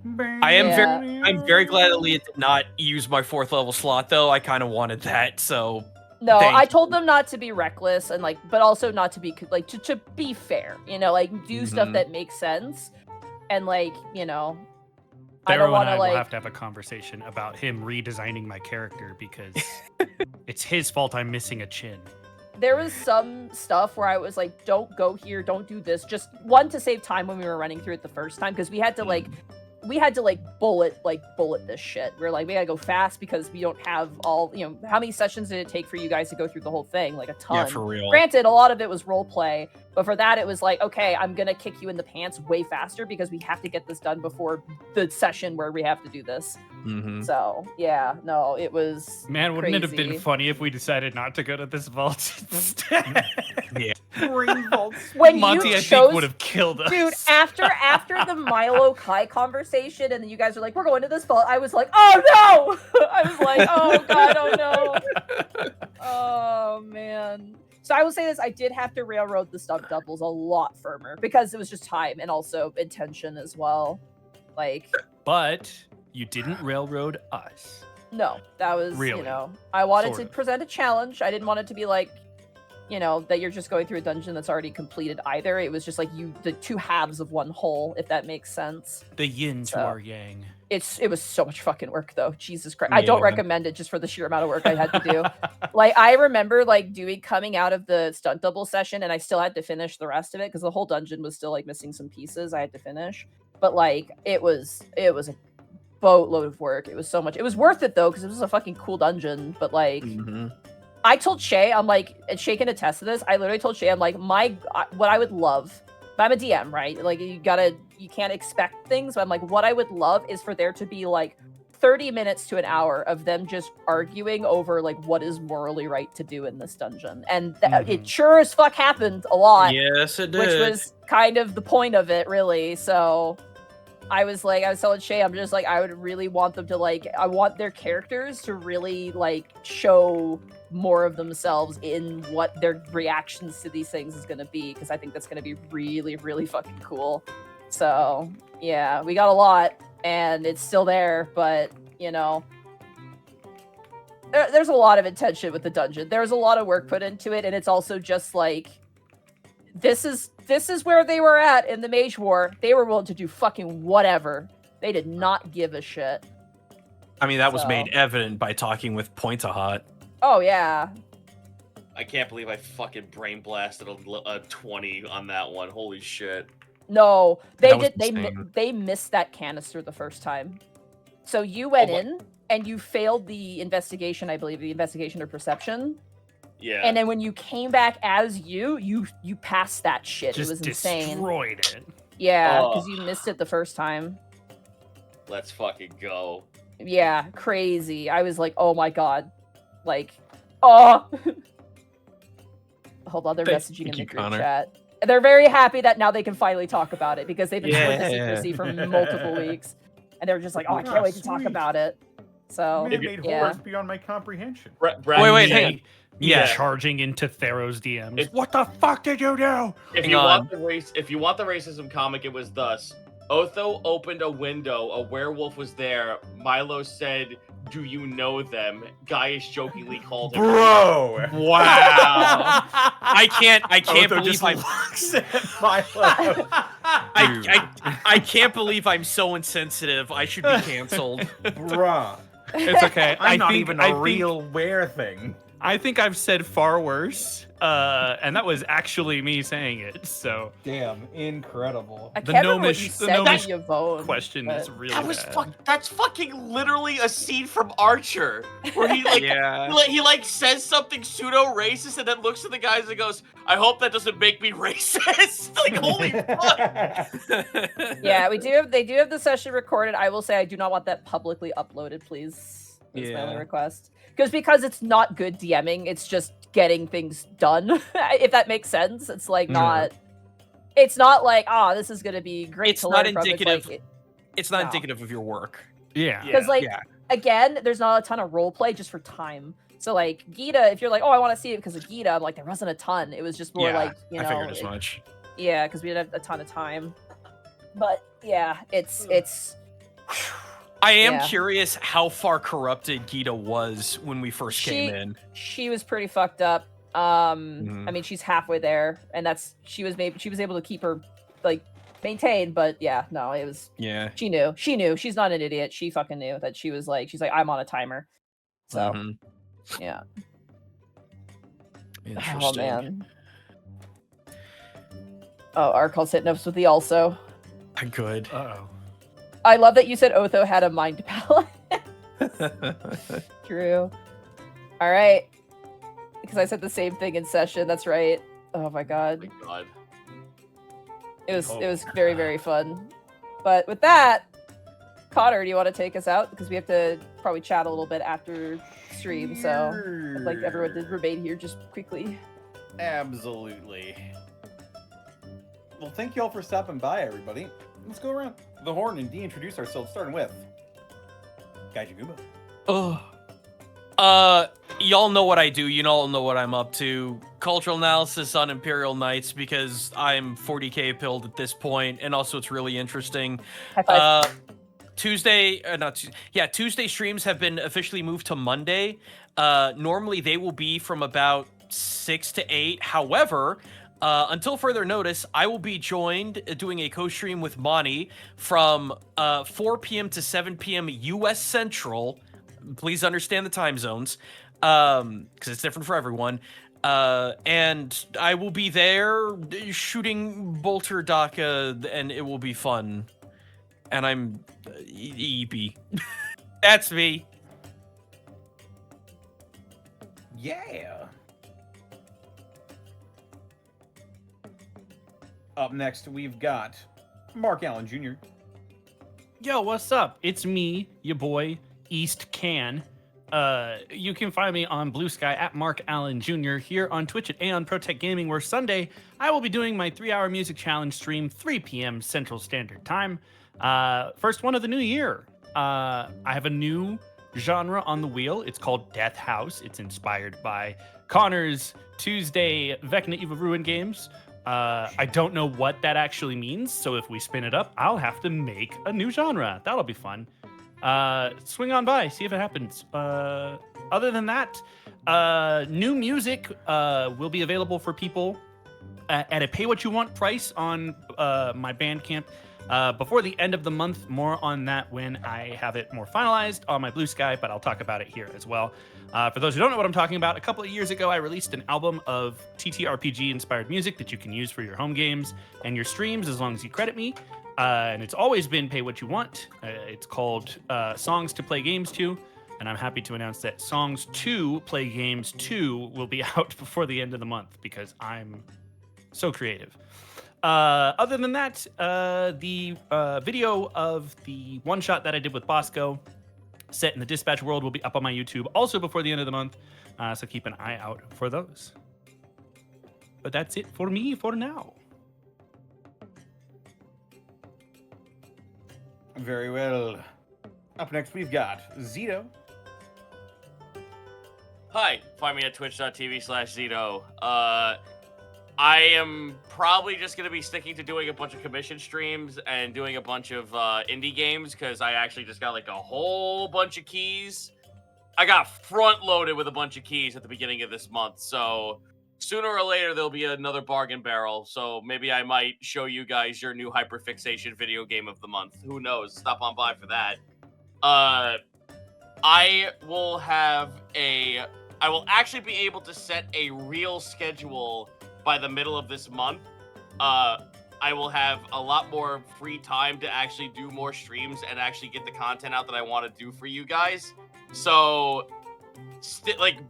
I am Yeah. I'm very glad that Leah did not use my 4th level slot, though. I kind of wanted that, so No, Thank I you. told them not to be reckless and like, but also not to be like to be fair, like do stuff Mhm. that makes sense, and like I Darrow don't want and to I will like. have to have a conversation about him redesigning my character because it's his fault I'm missing a chin. There was some stuff where I was like, don't go here, don't do this. Just one to save time when we were running through it the first time because we had to bullet this shit. We're like, we gotta go fast because we don't have all, how many sessions did it take for you guys to go through the whole thing? Like a ton. yeah, for real. Granted, a lot of it was role play, but for that it was like, okay, I'm gonna kick you in the pants way faster because we have to get this done before the session where we have to do this. Mhm. So yeah, no, it was Man, wouldn't it have been crazy. funny if we decided not to go to this vault instead? Green vaults. When Monty, you I chose think, would have killed us. Dude, after the Milo Kai conversation, and then you guys are like, "We're going to this vault," I was like, "Oh no!" I was like, "Oh god, oh no!" Oh man. So I will say this: I did have to railroad the stunt doubles a lot firmer because it was just time and also intention as well. Like, But you didn't railroad us. no, that was Really? I wanted Sort to of. present a challenge. I didn't want it to be like, that you're just going through a dungeon that's already completed either. It was just like the two halves of one whole, if that makes sense. The yin to So- our yang. It was so much fucking work though. Jesus Christ. I don't Yeah. recommend it just for the sheer amount of work I had to do. Like I remember like coming out of the stunt double session and I still had to finish the rest of it because the whole dungeon was still like missing some pieces I had to finish. But like it was a boatload of work. It was so much. It was worth it though because it was a fucking cool dungeon. But like Mhm. I told Shay, I'm like, and Shay can attest to this. I literally told Shay, I'm like, what I would love, but I'm a DM, right? Like, you can't expect things. But I'm like, what I would love is for there to be like 30 minutes to an hour of them just arguing over like what is morally right to do in this dungeon. And it sure as fuck happened a lot, Yes, it did. which was kind of the point of it, really. So I was telling Shay, I'm just like, I would really want them to like, I want their characters to really like show more of themselves in what their reactions to these things is going to be, because I think that's going to be really, really fucking cool. So yeah, we got a lot and it's still there, but there's a lot of intention with the dungeon. There's a lot of work put into it, and it's also just like, this is where they were at in the Mage War. They were willing to do fucking whatever. They did not give a shit. I mean, that was made So- evident by talking with Point-A-Hot. Oh yeah. I can't believe I fucking brain blasted a 20 on that one. Holy shit. No, they That was did. insane. They missed that canister the first time. So you went Oh my- in and you failed the investigation. I believe the investigation or perception. Yeah. And then when you came back as you passed that shit. Just it was insane. destroyed it. Yeah, Oh. because you missed it the first time. Let's fucking go. Yeah, crazy. I was like, oh my god, like, oh. Hold on, they're Thank messaging in the you, group Connor. chat. They're very happy that now they can finally talk about it because they've been sworn to Yeah. secrecy for multiple weeks, and they're just like, oh, I can't Ah, wait to talk sweet. about it. So Man made yeah. horrors beyond my comprehension. Brad, Wait, hang on. Me Yeah. charging into Theros DMs. If- What the fuck did you do? If Hang you on. want the racism comic, it was thus: Otho opened a window, a werewolf was there. Milo said, "Do you know them?" Gaius jokingly called him. Bro! Wow. I can't Otho believe just I'm looks at Milo. I can't believe I'm so insensitive. I should be canceled. Bruh. It's okay. I'm not think- even I a think- real wear thing. I think I've said far worse, and that was actually me saying it. So Damn, incredible. I The can't remember what gnomish- you the said gnomish to Yvonne, question is but- really That was bad. That's fucking literally a scene from Archer, where he like Yeah. he like says something pseudo racist and then looks at the guys and goes, "I hope that doesn't make me racist." Like holy fuck. Yeah, they do have the session recorded. I will say I do not want that publicly uploaded, please. That's my only Yeah. request. Because it's not good DMing, it's just getting things done. If that makes sense. It's like not it's not like, this is gonna be great It's to not learn from. indicative- It's like, It's not No. indicative of your work. Yeah. because like yeah. again, there's not a ton of role play just for time. So like Gita, if you're like, oh, I want to see it because of Gita, I'm like, there wasn't a ton. It was just more Yeah, like, I figured as much. yeah, because we didn't have a ton of time. But yeah, it's I am Yeah. curious how far corrupted Gita was when we first came in. She was pretty fucked up. I mean, she's halfway there, and she was able to keep her like maintained, but yeah, no, it was. Yeah. She knew. She's not an idiot. She fucking knew that she's like, I'm on a timer. So yeah. Oh Interesting. man. Oh, Arcal's hitting us with the also. Good. Uh-oh. I love that you said Otho had a mind palette. True. All right. Because I said the same thing in session. That's right. Oh my god. Oh my god. It was very, very fun. But with that, Connor, do you want to take us out? Because we have to probably chat a little bit after stream. So I'd like everyone to remain here just quickly. Absolutely. Well, thank you all for stopping by, everybody. Let's go around the horn and de-introduce ourselves, starting with Gaijaguma. Y'all know what I do. You all know what I'm up to. Cultural analysis on Imperial Knights because I'm 40k pilled at this point, and also it's really interesting. High five. Tuesday streams have been officially moved to Monday. Normally they will be from about 6 to 8. However, until further notice, I will be joined doing a co-stream with Monty from 4 p.m. to 7 p.m. U.S. Central. Please understand the time zones, because it's different for everyone. And I will be there shooting Bolter Daka, and it will be fun. And I'm EP. That's me. Yeah. Up next, we've got Mark Allen Jr. Yo, what's up? It's me, your boy, East Can. You can find me on Blue Sky at Mark Allen Jr. here on Twitch at Aeon Protect Gaming, where Sunday I will be doing my 3-hour music challenge stream, 3 p.m. Central Standard Time. First one of the new year. I have a new genre on the wheel. It's called Death House. It's inspired by Connor's Tuesday Vecna Eva Ruin games. I don't know what that actually means, so if we spin it up, I'll have to make a new genre. That'll be fun. Swing on by, see if it happens. Other than that, new music will be available for people at a pay-what-you-want price on my Bandcamp before the end of the month. More on that when I have it more finalized on my Blue Sky, but I'll talk about it here as well. For those who don't know what I'm talking about, a couple of years ago, I released an album of TTRPG-inspired music that you can use for your home games and your streams as long as you credit me. And it's always been pay what you want. It's called Songs to Play Games To, and I'm happy to announce that Songs to Play Games To will be out before the end of the month because I'm so creative. Other than that, the video of the one-shot that I did with Bosco set in the Dispatch world will be up on my YouTube also before the end of the month, so keep an eye out for those. But that's it for me for now. Very well. Up next, we've got Zito. Hi, find me at twitch.tv/Zito. I am probably just going to be sticking to doing a bunch of commission streams and doing a bunch of indie games because I actually just got like a whole bunch of keys. I got front loaded with a bunch of keys at the beginning of this month, so sooner or later there'll be another bargain barrel. So maybe I might show you guys your new hyperfixation video game of the month. Who knows? Stop on by for that. I will actually be able to set a real schedule by the middle of this month. I will have a lot more free time to actually do more streams and actually get the content out that I want to do for you guys. So,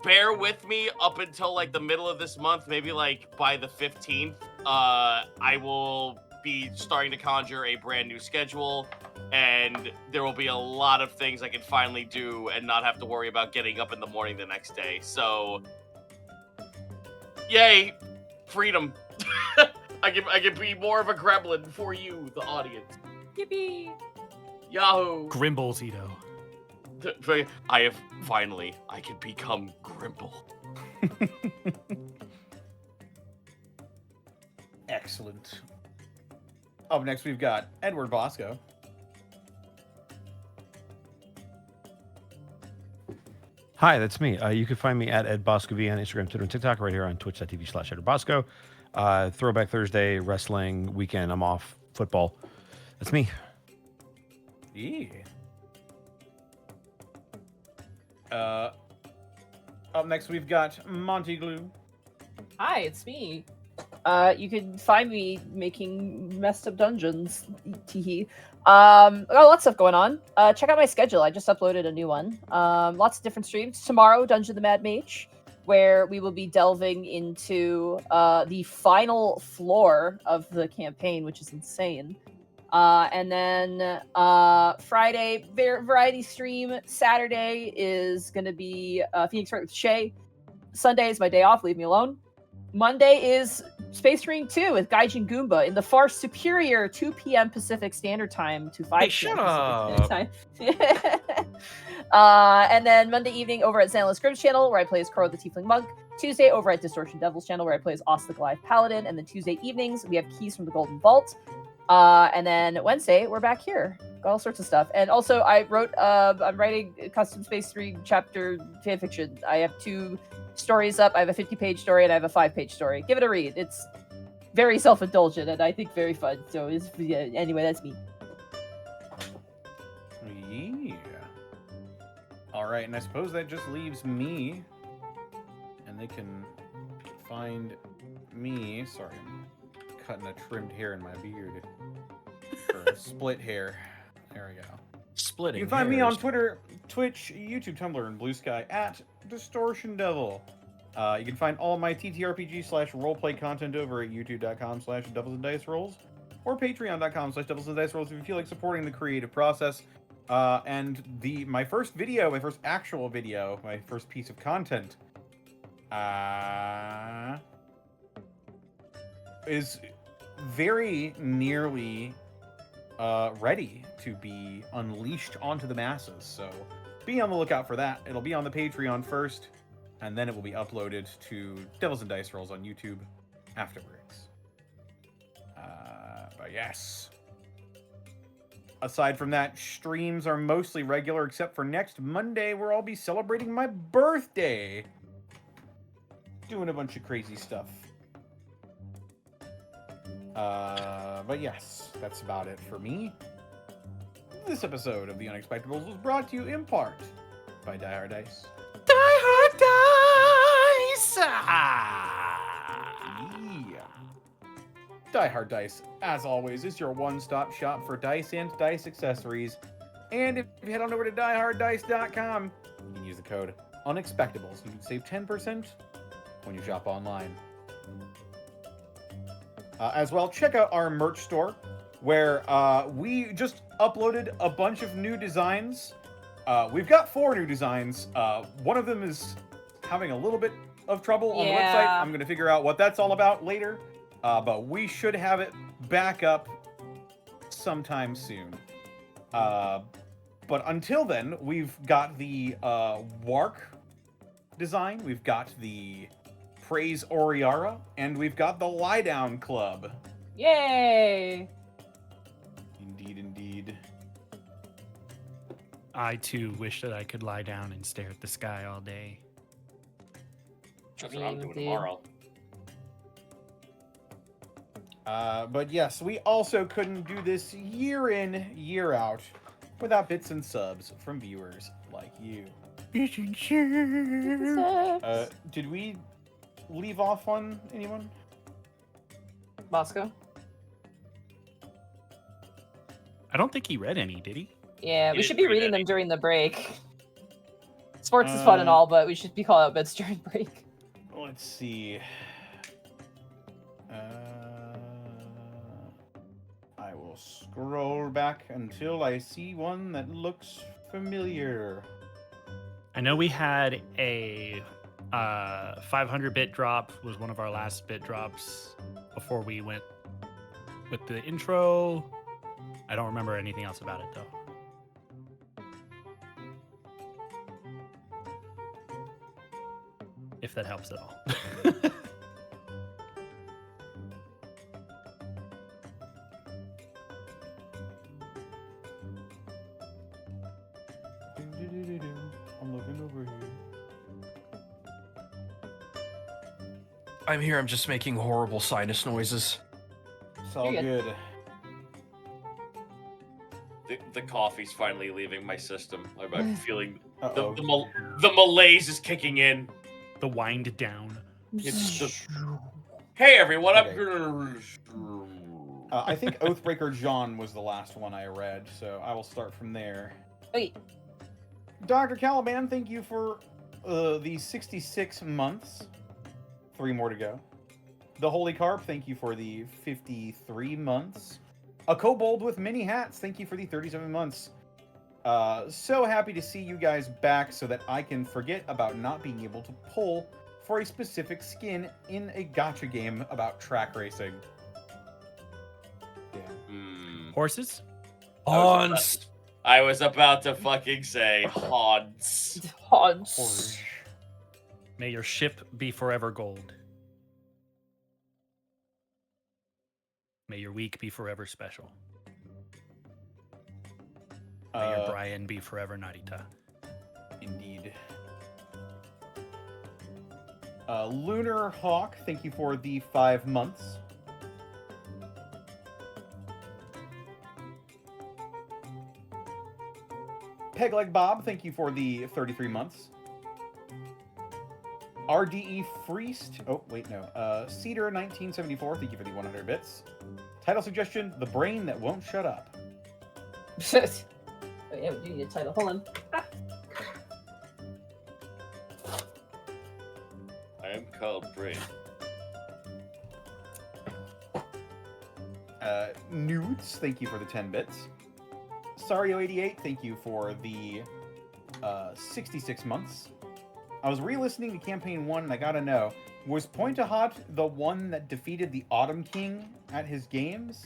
bear with me up until like the middle of this month. Maybe like by the 15th, I will be starting to conjure a brand new schedule, and there will be a lot of things I can finally do and not have to worry about getting up in the morning the next day. So, yay, freedom. I can be more of a gremlin for you, the audience. Yippee! Yahoo! Grimble Zito. I can become Grimble. Excellent. Up next, we've got Edward Bosco. Hi, that's me. You can find me at Ed Bosco V on Instagram, Twitter, and TikTok, right here on twitch.tv/EdBosco. Throwback Thursday, wrestling weekend. I'm off. Football. That's me. Yeah. Up next, we've got Monty Glue. Hi, it's me. You can find me making messed up dungeons. Teehee. I got lots of stuff going on. Check out my schedule. I just uploaded a new one. Lots of different streams. Tomorrow, Dungeon the Mad Mage, where we will be delving into the final floor of the campaign, which is insane. And then Friday, variety stream. Saturday is going to be Phoenix Wright with Shay. Sunday is my day off. Leave me alone. Monday is Space Marine 2 with Gaijin Goomba in the far superior 2 p.m. Pacific Standard Time to 5 Hey, p.m. shut Pacific Standard Time. And then Monday evening over at Xanla's Grimm's channel, where I play as Crow the Tiefling Monk. Tuesday over at Distortion Devil's channel, where I play as Os the Goliath Paladin. And then Tuesday evenings, we have Keys from the Golden Vault. And then Wednesday, we're back here. Got all sorts of stuff. And also, I'm writing Custom Space 3 chapter fanfiction. I have 2 stories up. I have a 50-page story and I have a 5-page story. Give it a read. It's very self-indulgent and I think very fun. So anyway, that's me. Yeah. All right, and I suppose that just leaves me, and they can find me. Sorry, I'm cutting a trimmed hair in my beard. Or a split hair. There we go. Splitting. You can find me on hairs. Twitter, Twitch, YouTube, Tumblr, and Blue Sky at Distortion Devil. You can find all my TTRPG/roleplay content over at youtube.com/Doubles and Dice Rolls or patreon.com/Doubles and Dice Rolls if you feel like supporting the creative process. And my first actual video, my first piece of content, is very nearly ready to be unleashed onto the masses. So be on the lookout for that. It'll be on the Patreon first, and then it will be uploaded to Devils and Dice Rolls on YouTube afterwards. But yes. Aside from that, streams are mostly regular, except for next Monday, where I'll be celebrating my birthday. Doing a bunch of crazy stuff. But yes, that's about it for me. This episode of The Unexpectables was brought to you in part by Die Hard Dice. Die Hard Dice! Yeah. Die Hard Dice, as always, is your one-stop shop for dice and dice accessories. And if you head on over to dieharddice.com, you can use the code Unexpectables. You can save 10% when you shop online. As well, check out our merch store, where we just uploaded a bunch of new designs. We've got 4 new designs. One of them is having a little bit of trouble on the website. I'm going to figure out what that's all about later. But we should have it back up sometime soon. But until then, we've got the Wark design, we've got the Praise Oriara, and we've got the Lie Down Club. Yay! Indeed, indeed. I too wish that I could lie down and stare at the sky all day. That's what I'm doing Indeed. tomorrow. But yes, we also couldn't do this year in, year out without bits and subs from viewers like you. Did we leave off on anyone? Bosco? I don't think he read any, did he? Yeah, He we should didn't be read reading them any. during the break. Sports is fun and all, but we should be calling out bits during break. Let's see. I will scroll back until I see one that looks familiar. I know we had a 500 bit drop was one of our last bit drops before we went with the intro. I don't remember anything else about it though. If that helps at all. I'm looking over here. I'm here. I'm just making horrible sinus noises. It's all You're good. The coffee's finally leaving my system. I'm feeling Uh-oh. the malaise is kicking in. The wind down. It's just, hey everyone, Okay. I think Oathbreaker John was the last one I read, so I will start from there. Wait. Dr. Caliban, thank you for the 66 months. 3 more to go. The Holy Carp, thank you for the 53 months. A Kobold with many hats, thank you for the 37 months. So happy to see you guys back so that I can forget about not being able to pull for a specific skin in a gacha game about track racing. Yeah. Horses? Hans. I was about to fucking say Hans. Hans. May your ship be forever gold. May your week be forever special. May your Brian be forever Narita. Indeed. Lunar Hawk, thank you for the 5 months. Pegleg Bob, thank you for the 33 months. RDE Freest, oh, wait, no. Cedar 1974, thank you for the 100 bits. Title suggestion, The Brain That Won't Shut Up. Oh, yeah, we do need a title. Hold on. I am called Brain. Nudes, thank you for the 10 bits. Sario88, thank you for the 66 months. I was re-listening to Campaign 1, and I gotta know, was Pointahat the one that defeated the Autumn King at his games?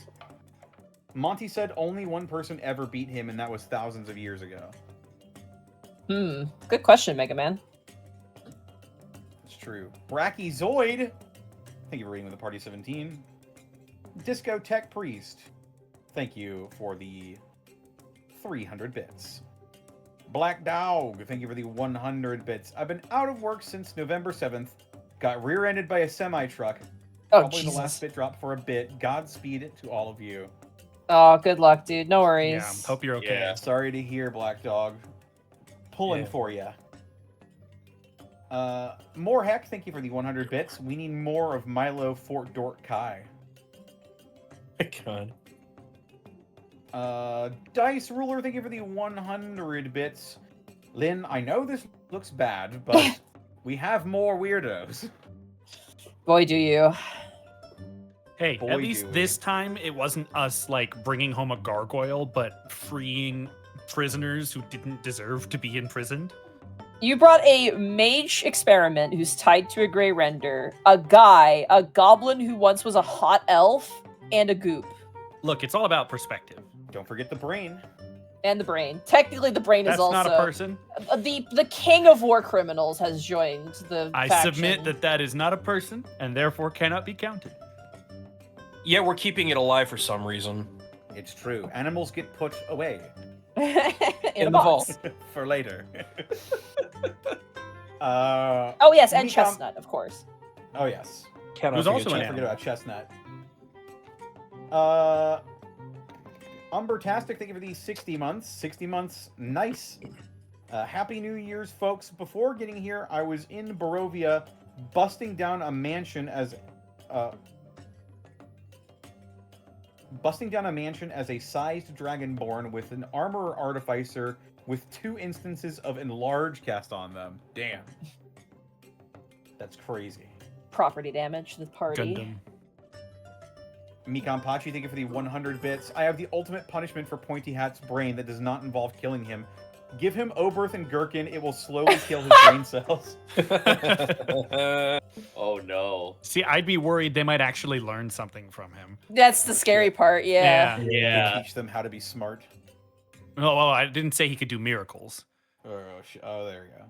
Monty said only one person ever beat him, and that was thousands of years ago. Good question, Mega Man. It's true. Bracky Zoid, thank you for reading with the Party 17. Disco Tech Priest, thank you for the 300 bits. Black Dog, thank you for the 100 bits. I've been out of work since November 7th. Got rear-ended by a semi-truck. Oh, Probably Jesus. the last bit drop for a bit. Godspeed to all of you. Oh, good luck, dude. No worries. Yeah, hope you're okay. Yeah. Sorry to hear, Black Dog. Pulling Yeah. for you. More Heck, thank you for the 100 bits. We need more of Milo Fort Dort Kai. God. Dice Ruler, thank you for the 100 bits. Lynn, I know this looks bad, but we have more weirdos. Boy, do you. Hey, Boy, at least do we. this time it wasn't us like bringing home a gargoyle, but freeing prisoners who didn't deserve to be imprisoned. You brought a mage experiment who's tied to a gray render, a guy, a goblin who once was a hot elf, and a goop. Look, it's all about perspective. Don't forget the brain. And the brain. Technically, the brain That's is also not a person. The king of war criminals has joined the I faction. submit that that is not a person and therefore cannot be counted. Yeah, we're keeping it alive for some reason. It's true. Animals get put away in a the box. vault. for later. Oh yes, and Mekam- chestnut, of course. Oh yes. Cannot There's forget also an Can't Chestnut. forget about Chestnut. Umbertastic, thank you for these 60 months. 60 months, nice. Happy New Year's, folks. Before getting here, I was in Barovia, busting down a mansion as a sized dragonborn with an armorer artificer with 2 instances of enlarge cast on them. Damn. That's crazy. Property damage to the party. Gundam. Mikan Pachi, thank you for the 100 bits. I have the ultimate punishment for Pointy Hat's brain that does not involve killing him. Give him Oberth and Gherkin. It will slowly kill his brain cells. Oh no. See, I'd be worried they might actually learn something from him. That's the scary part, yeah. Yeah. Teach them how to be smart. Oh, well, I didn't say he could do miracles. Oh, there you go.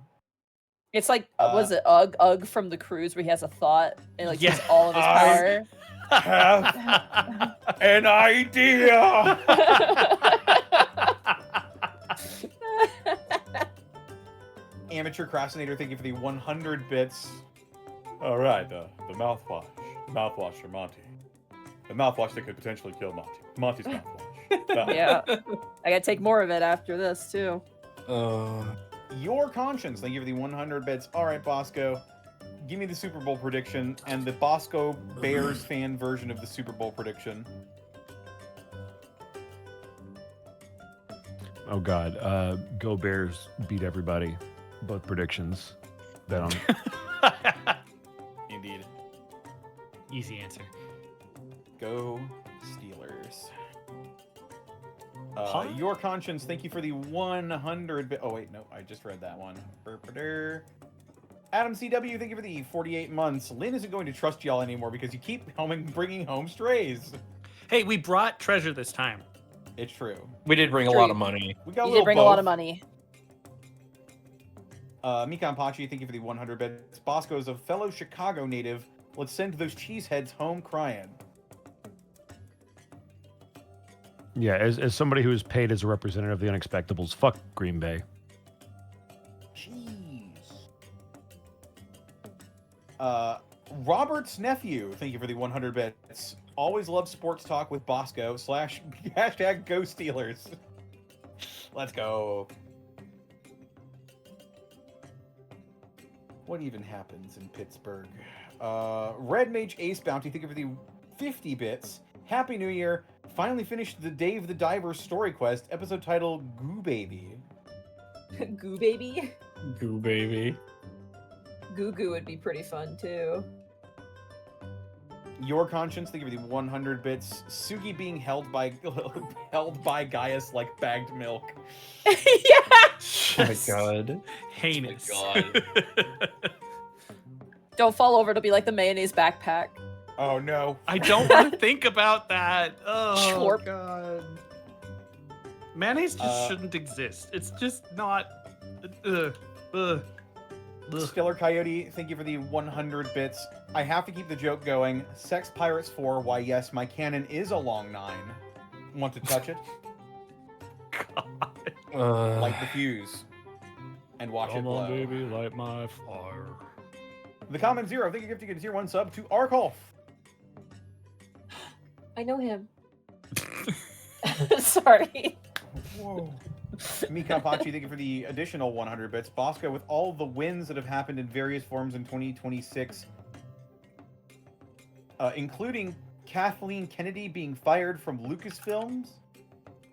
It's like, was it Ugg from the cruise where he has a thought and like Yeah. uses all of his power? Have an idea. Amateur Crostinator, thank you for the 100 bits. All right, the mouthwash. Mouthwash for Monty. The mouthwash that could potentially kill Monty. Monty's mouthwash. Yeah. I gotta take more of it after this, too. Your conscience. Thank you for the 100 bits. All right, Bosco. Give me the Super Bowl prediction and the Bosco Bears fan version of the Super Bowl prediction. Oh God, go Bears! Beat everybody. Both predictions. Bet on. Indeed. Easy answer. Go Steelers. Huh? Your conscience. Thank you for the 100 bit. Oh wait, no, I just read that one. Adam CW, thank you for the 48 months. Lynn isn't going to trust y'all anymore because you keep bringing home strays. Hey, we brought treasure this time. It's true. We did bring a lot of money. We got You did bring a lot of money. Mikan Pachi, thank you for the 100 bits. Bosco is a fellow Chicago native. Let's send those cheeseheads home crying. Yeah, as somebody who is paid as a representative of the Unexpectables, fuck Green Bay. Robert's nephew, thank you for the 100 bits. Always love sports talk with Bosco / hashtag Go Steelers. Let's go. What even happens in Pittsburgh? Red Mage Ace Bounty, thank you for the 50 bits. Happy New Year. Finally finished the Dave the Diver story quest, episode title Goo Baby. Goo Baby? Goo baby. Goo Goo would be pretty fun, too. Your conscience, thank you for the 100 bits. Sugi being held by Gaius like bagged milk. Yeah! Oh my god. Heinous. Oh my Don't fall over, it'll be like the mayonnaise backpack. Oh no. I don't want to think about that. Oh Chorp. God. Mayonnaise just shouldn't exist. It's just not. Ugh. Stellar Coyote, thank you for the 100 bits. I have to keep the joke going. Sex Pirates 4, why yes, my cannon is a long 9. Want to touch it? Light the fuse. And watch it Come blow. on, baby, light my fire. The Common Zero, thank you for the tier 1 sub to Arkolf. I know him. Sorry. Whoa. Mika Pachi, thank you for the additional 100 bits. Bosco, with all the wins that have happened in various forms in 2026, including Kathleen Kennedy being fired from Lucasfilms,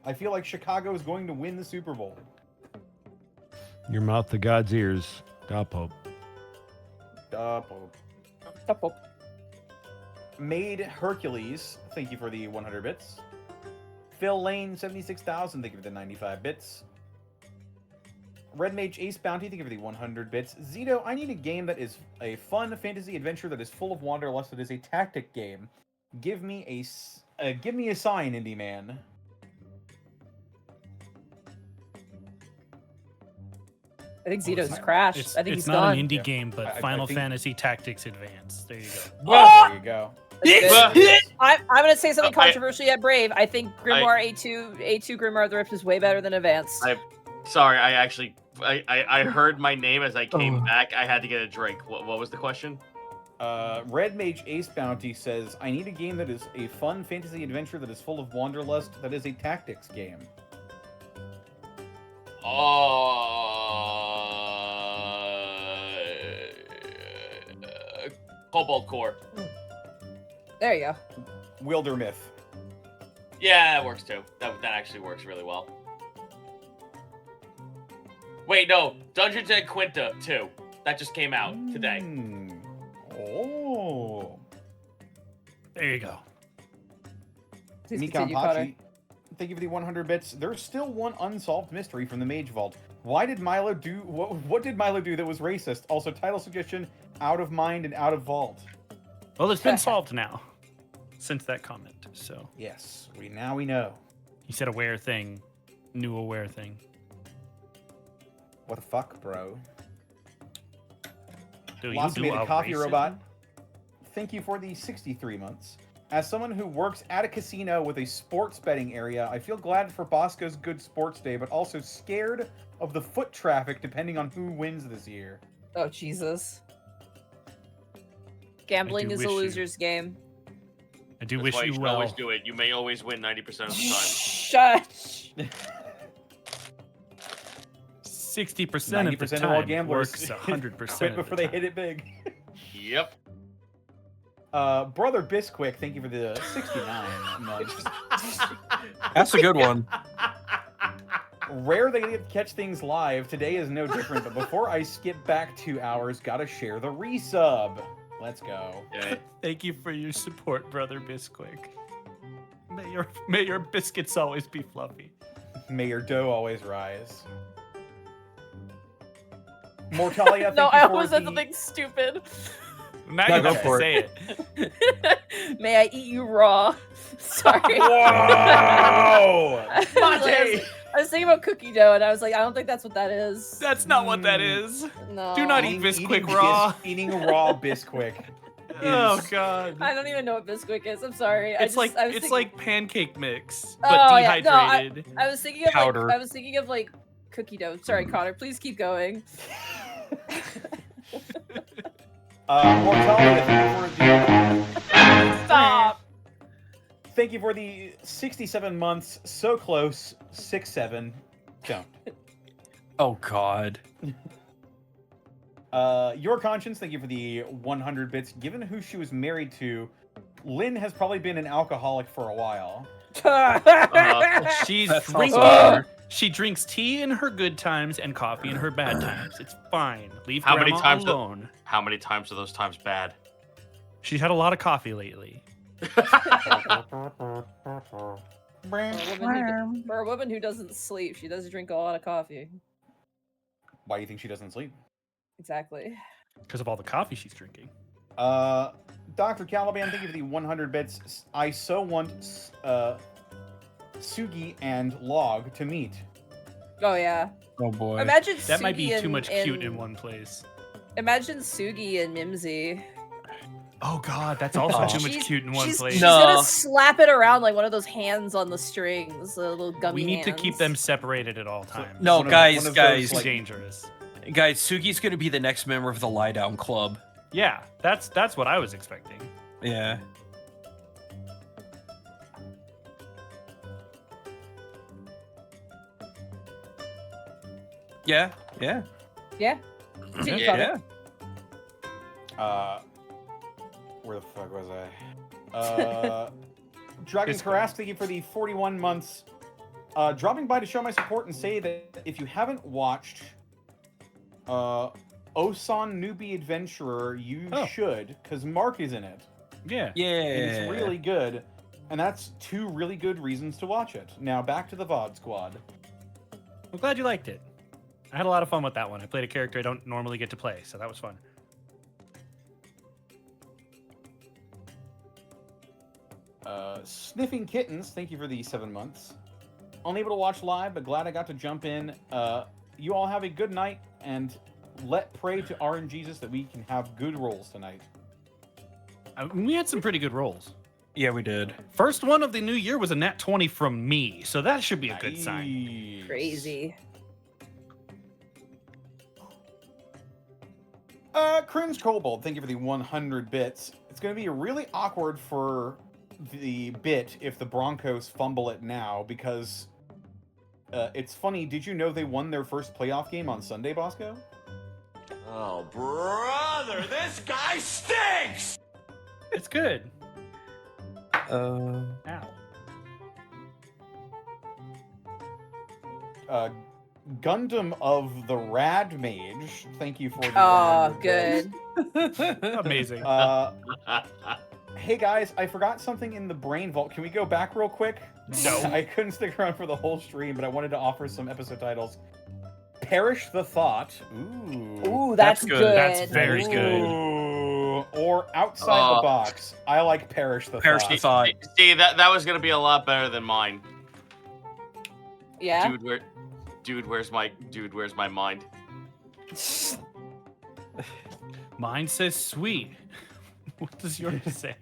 I feel like Chicago is going to win the Super Bowl. Your mouth to God's ears. Da Pope. Made Hercules, thank you for the 100 bits. Phil Lane, 76,000, thank you for the 95 bits. Red Mage Ace Bounty, thank you for the 100 bits. Zito, I need a game that is a fun fantasy adventure that is full of wanderlust, that is a tactic game. Give me a sign, Indie Man. I think Zito's crashed. It's, I think it's he's not gone. an indie Yeah. game, but I Final think- Fantasy Tactics Advance. There you go. There you go. I'm going to say something I- controversial yet brave. I think Grimoire A2 Grimoire of the Rift is way better than Advanced. Sorry, I actually I heard my name as I came back. I had to get a drink. What was the question? Red Mage Ace Bounty says, I need a game that is a fun fantasy adventure that is full of wanderlust, that is a tactics game. Cobalt Core. There you go. Wilder Myth. Yeah, that works too. That actually works really well. Wait, no, Dungeons and Quinta 2. That just came out today. Oh. There you go. Please Mikan continue, Potter. Pachi, thank you for the 100 bits. There's still one unsolved mystery from the Mage Vault. Why did Milo do what did Milo do that was racist? Also, title suggestion: Out of Mind and Out of Vault. Well, it's been solved now since that comment. So Yes, we know. he said aware thing, new aware thing. What the fuck, bro? Do Lots you made do a coffee racism? robot. Thank you for the 63 months. As someone who works at a casino with a sports betting area, I feel glad for Bosco's good sports day, but also scared of the foot traffic depending on who wins this year. Oh, Jesus. Gambling do is a wish you- loser's game. I do That's wish why you should well. always do it. You may always win 90% of the time. Shush. 60% of the 90% time, of all it gamblers works 100% quit of the before they time. hit it big. Yep. Brother Bisquick, thank you for the 69 months. That's a good one. Rare they get to catch things live. Today is no different, but before I skip back 2 hours, gotta share the resub. Let's go. Okay. Thank you for your support, Brother Bisquick. May your biscuits always be fluffy. May your dough always rise. Mortalia, thank No, you I for almost said the- something stupid. Now No, you go have to for say it. May I eat you raw? Sorry. Whoa! I was thinking about cookie dough, and I was like, I don't think that's what that is. That's not what that is. No. Do not eat Bisquick raw. Eating raw Bisquick. Oh is- god. I don't even know what Bisquick is. I'm sorry. It's I was thinking, like pancake mix, but Oh, yeah. No, dehydrated. I was thinking of Powder. like cookie dough. Sorry, Connor. Please keep going. Mortalia, Stop. thank you for the 67 months. So close. 6-7. Don't. Oh God. Your Conscience, thank you for the 100 bits. Given who she was married to, Lynn has probably been an alcoholic for a while. She's That's drinking. also- She drinks tea in her good times and coffee in her bad times. It's fine. Leave How many grandma times do- alone. How many times are those times bad? She's had a lot of coffee lately. For a woman who doesn't sleep, she does drink a lot of coffee. Why do you think she doesn't sleep? Exactly. Because of all the coffee she's drinking. Dr. Caliban, thank you for the 100 bits. I so want Sugi and Log to meet. Oh yeah. Oh boy. Imagine That might be Sugi too much cute in and- one place. Imagine Sugi and Mimsy. Oh god, that's also Oh. too much She's- cute in one she's, place. She's No. gonna slap it around like one of those hands on the strings, the little gummy We need to keep hands. them separated at all times. No, One of- guys, one of guys. those, It's like- dangerous. Guys, Sugi's gonna be the next member of the Lie Down Club. Yeah, that's what I was expecting. Yeah. Yeah. Yeah. Yeah. Continue, Yeah. Connor. Where the fuck was I? Dragon It's Karask, thank you for the 41 months. Dropping by to show my support and say that if you haven't watched Osan Newbie Adventurer, you Oh. should, because Mark is in it. Yeah. Yeah. And it's really good. And that's 2 really good reasons to watch it. Now back to the VOD squad. I'm glad you liked it. I had a lot of fun with that one. I played a character I don't normally get to play, so that was fun. Sniffing Kittens, thank you for the 7 months. Unable to watch live, but glad I got to jump in. You all have a good night, and let pray to RNGesus that we can have good rolls tonight. We had some pretty good rolls. Yeah, we did. First one of the new year was a nat 20 from me, so that should be a good sign. Nice. Crazy. Cringe Kobold, thank you for the 100 bits. It's going to be really awkward for the bit if the Broncos fumble it now, because it's funny, did you know they won their first playoff game on Sunday, Bosco? Oh, brother, this guy stinks! It's good. Ow. Gundam of the Rad Mage, thank you for the Oh, 100 bits. good. Amazing. Hey guys, I forgot something in the brain vault. Can we go back real quick? No. I couldn't stick around for the whole stream, but I wanted to offer some episode titles. Perish the Thought. Ooh. Ooh, That's that's good. good. That's very good. Ooh. Or Outside the Box. I like Perish the Perish Thought. the Thought. See, that was gonna be a lot better than mine. Yeah. Where's my mind? Mine says sweet. What does yours say?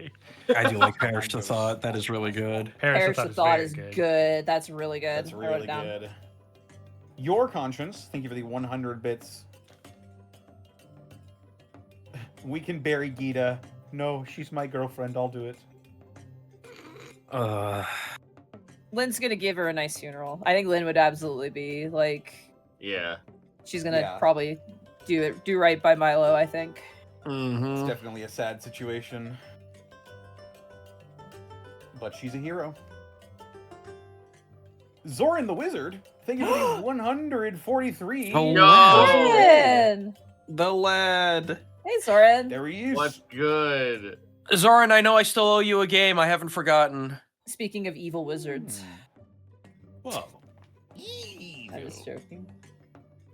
I do like Perish the Thought. That is really good. Perish the Thought very is good. That's really good. That's I wrote it really down. good. Your Conscience, thank you for the 100 bits. We can bury Gita. No, she's my girlfriend. I'll do it. Lynn's gonna give her a nice funeral. I think Lynn would absolutely be like, Yeah. she's gonna Yeah. probably do right by Milo. I think. It's definitely a sad situation. But she's a hero. Zoran the Wizard, thank you for the 143. Oh, Yo! wow. Zoran! The lad. Hey, Zoran. There he is. What's good? Zoran, I know I still owe you a game. I haven't forgotten. Speaking of evil wizards, Whoa. I was joking.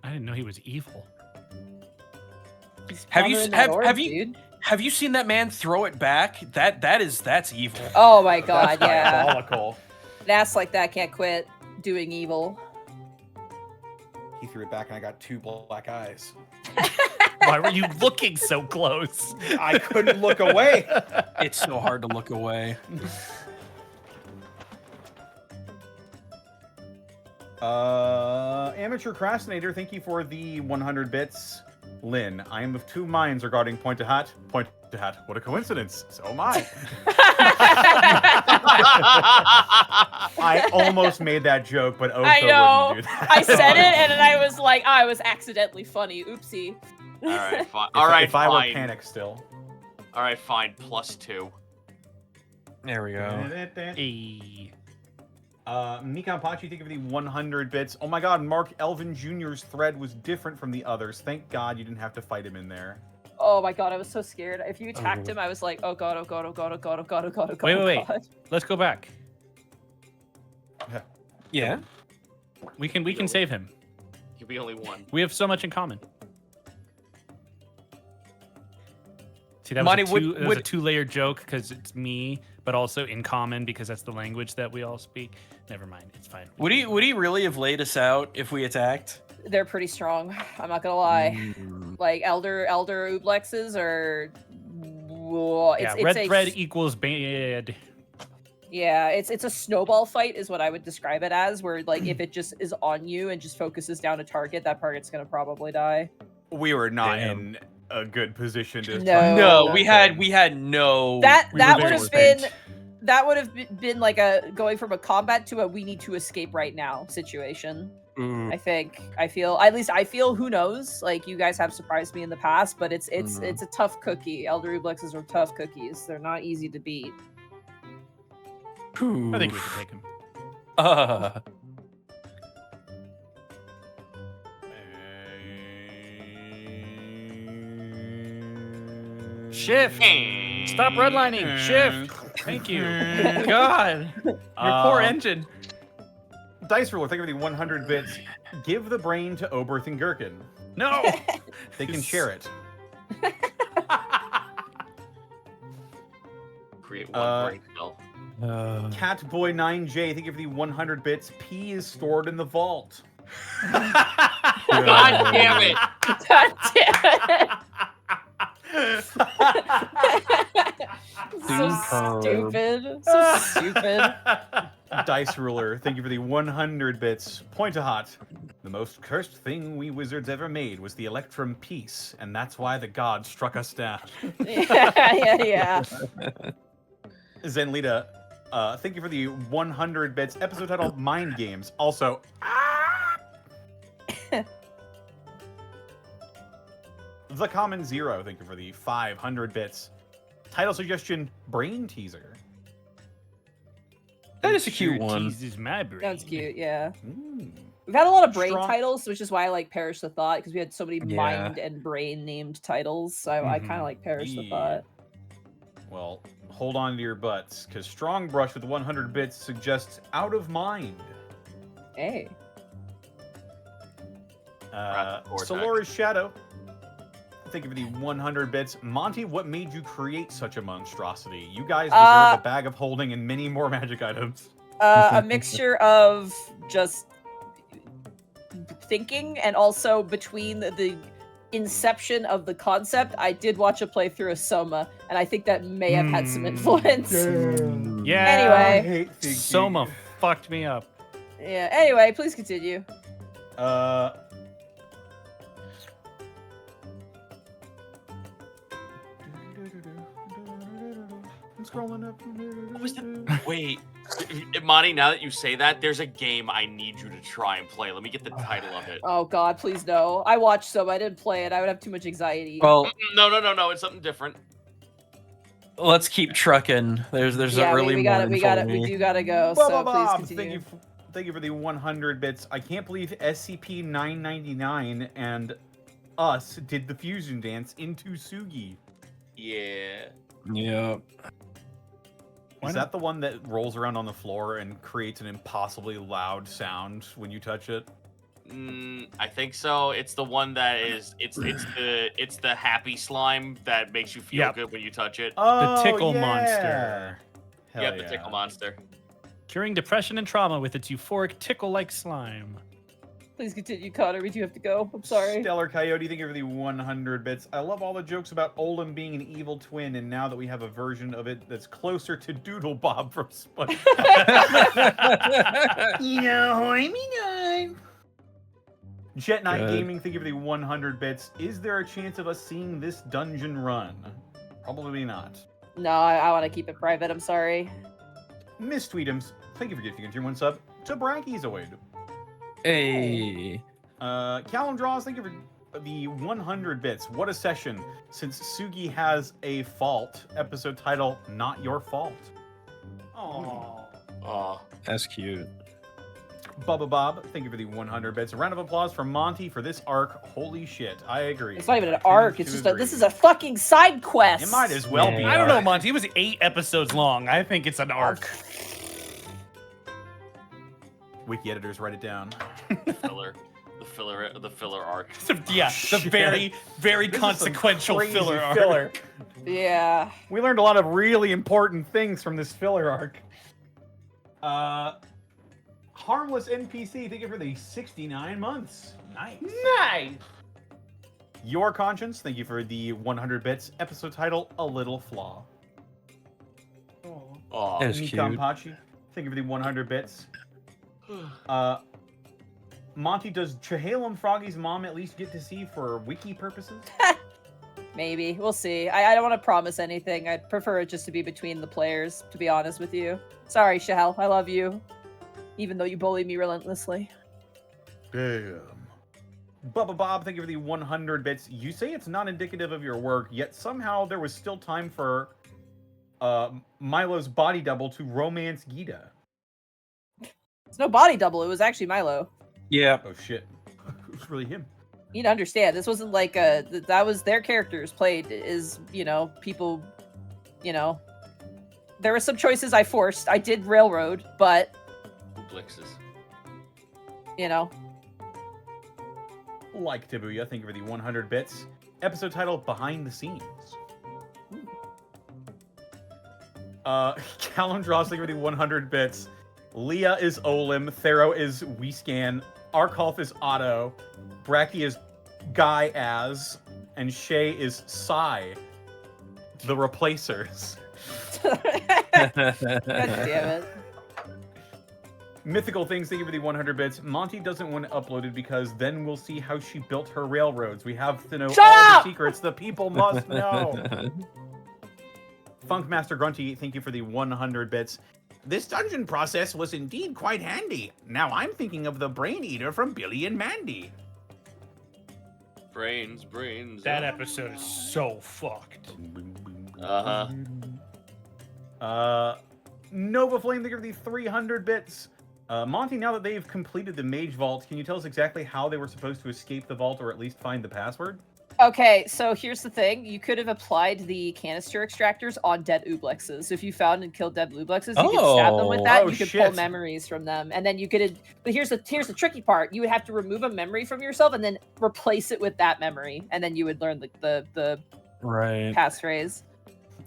I didn't know he was evil. He's Have you pondering have, that orb, have you dude. have you seen that man throw it back? That's evil. Oh my god, That's yeah. diabolical. An ass like that can't quit doing evil. He threw it back and I got 2 black eyes. Why were you looking so close? I couldn't look away. It's so hard to look away. Amateur Crastinator, thank you for the 100 bits. Lynn, I am of 2 minds regarding Point to Hat. Point to Hat, what a coincidence. So am I. I almost made that joke, but Otho I know. wouldn't do that. I said it, and then I was like, I was accidentally funny. Oopsie. All right, fine. If- All right, if I were fine. panicked still. All right, fine. +2. There we go. Hey. Mikan Pachi, thank you for the 100 bits. Oh my god, Mark Elvin Jr.'s thread was different from the others. Thank god you didn't have to fight him in there. Oh my god, I was so scared. If you attacked him, I was like, oh god, oh god, oh god, oh god, oh god, oh god, oh god. Wait, oh wait, wait. God. Let's go back. Yeah. We can save him. Could be only one. We have so much in common. See, that was, Monty, a, would- two, that was would- a two-layer joke because it's me, but also in common because that's the language that we all speak. Never mind, it's fine. Would he really have laid us out if we attacked? They're pretty strong. I'm not gonna lie. Like elder Ooblexes are. Whoa, Yeah, it's red a, thread equals bad. Yeah, it's a snowball fight is what I would describe it as. Where like if it just is on you and just focuses down a target, that target's gonna probably die. We were not Damn. in a good position to No. try No, that we thing. had no. That we that were would very have been spent. that would have been like a going from a combat to a we need to escape right now situation. Mm. I think I feel who knows, like you guys have surprised me in the past, but it's a tough cookie. Elder Ooblexes are tough cookies. They're not easy to beat. I think we can take him. Shift. Stop redlining. Shift. Thank you. God. Your poor engine. Dice Ruler, thank you for the 100 bits. Give the brain to Oberth and Gherkin. No. They can share it. Create one brain cell. Catboy9J, thank you for the 100 bits. P is stored in the vault. God damn it! God damn it. So stupid. So stupid. Dice Ruler, thank you for the 100 bits. Point a hot. The most cursed thing we wizards ever made was the Electrum Piece, and that's why the gods struck us down. Yeah. Zenlita, thank you for the 100 bits. Episode titled Mind Games. Also, The Common Zero, thank you for the 500 bits. Title suggestion, Brain Teaser. That is a cute Sure one. teases my brain. That's cute, yeah. Mm. We've had a lot of brain Strong- titles, which is why I like Perish the Thought, because we had so many Yeah. mind and brain named titles. So I kind of like Perish the Yeah. Thought. Well, hold on to your butts, because Strong Brush with 100 bits suggests Out of Mind. Hey. Vortex. Solora's Shadow. Thank you for the 100 bits. Monty, what made you create such a monstrosity? You guys deserve a bag of holding and many more magic items. A mixture of just thinking and also between the inception of the concept, I did watch a playthrough of Soma, and I think that may have had some influence. Yeah. Anyway. hate thinking. Soma fucked me up. Yeah, anyway, please continue. scrolling up. What was the... Wait, Monty, now that you say that, there's a game I need you to try and play. Let me get the title of it. Oh God, please no. I watched some. I didn't play it. I would have too much anxiety. Well, No, it's something different. let's keep trucking. There's yeah, an early we got it. morning We got for it. We me. do gotta go. Bob, So please Bob, continue. thank you for the 100 bits. I can't believe SCP 999 and us did the fusion dance into Sugi. Yeah. Yeah. Is that the one that rolls around on the floor and creates an impossibly loud sound when you touch it? I think so. It's the one that is it's the happy slime that makes you feel Yep. good when you touch it. Oh, tickle yeah. monster. Hell Yep, yeah. the tickle monster. Curing depression and trauma with its euphoric tickle-like slime. Please continue, Connor. We do have to go. I'm sorry. Stellar Coyote, thank you for the 100 bits. I love all the jokes about Olin being an evil twin, and now that we have a version of it that's closer to Doodle Bob from SpongeBob. Jet Knight Good. Gaming, thank you for the 100 bits. Is there a chance of us seeing this dungeon run? Probably not. No, I want to keep it private. I'm sorry. Miss Tweetums, thank you for gifting a tier 1 sub to Brachyzoid. Hey. Callum Draws, thank you for the 100 bits. What a session. Since Sugi has a fault, episode title, Not Your Fault. Aww. Oh, That's cute. Bubba Bob, thank you for the 100 bits. A round of applause for Monty for this arc. Holy shit, I agree. It's not even an Tend arc. to It's just agree. this is a fucking side quest. It might as well be. Yeah. I don't know, arc. Monty. It was 8 episodes long. I think it's an arc. Wiki editors, write it down. the filler arc. Yeah, the Shit. very, very This is some consequential crazy filler arc. filler. Yeah. We learned a lot of really important things from this filler arc. Harmless NPC, thank you for the 69 months. Nice. Nice. Your Conscience, thank you for the 100 bits. Episode title, A Little Flaw. Oh, That's Nikon cute. Pachi, thank you for the 100 bits. Monty, does Chehalem Froggy's mom at least get to see for wiki purposes? Maybe. We'll see. I don't want to promise anything. I'd prefer it just to be between the players, to be honest with you. Sorry, Shahel. I love you. Even though you bully me relentlessly. Damn. Bubba Bob, thank you for the 100 bits. You say it's not indicative of your work, yet somehow there was still time for Milo's body double to romance Gita. It's no body double. It was actually Milo. Yeah. Oh shit. Who's really him? You need to understand, this wasn't like that was their characters played as, people, there were some choices I forced. I did railroad, but, Oobleckses. Like Tabuya, thank you for the 100 bits. Episode title, Behind the Scenes. Callum Draws, thank you for the 100 bits. Leah is Olim, Thero is Weescan, Arkolf is Otto, Bracky is Guy Az, and Shay is Psy. The Replacers. God damn it. Mythical Things, thank you for the 100 bits. Monty doesn't want it uploaded because then we'll see how she built her railroads. We have to know Shut all up! the secrets the people must know. Funkmaster Grunty, thank you for the 100 bits. This dungeon process was indeed quite handy. Now I'm thinking of the Brain Eater from Billy and Mandy. Brains. That episode is so fucked. Nova Flame, thank you for the 300 bits. Monty, now that they've completed the Mage Vault, can you tell us exactly how they were supposed to escape the vault or at least find the password? Okay, so here's the thing. You could have applied the canister extractors on dead Oobleckses. So if you found and killed dead Oobleckses, you could stab them with that. Oh, You could pull shit. memories from them. And then you could... But here's the tricky part. You would have to remove a memory from yourself and then replace it with that memory. And then you would learn the Right. passphrase.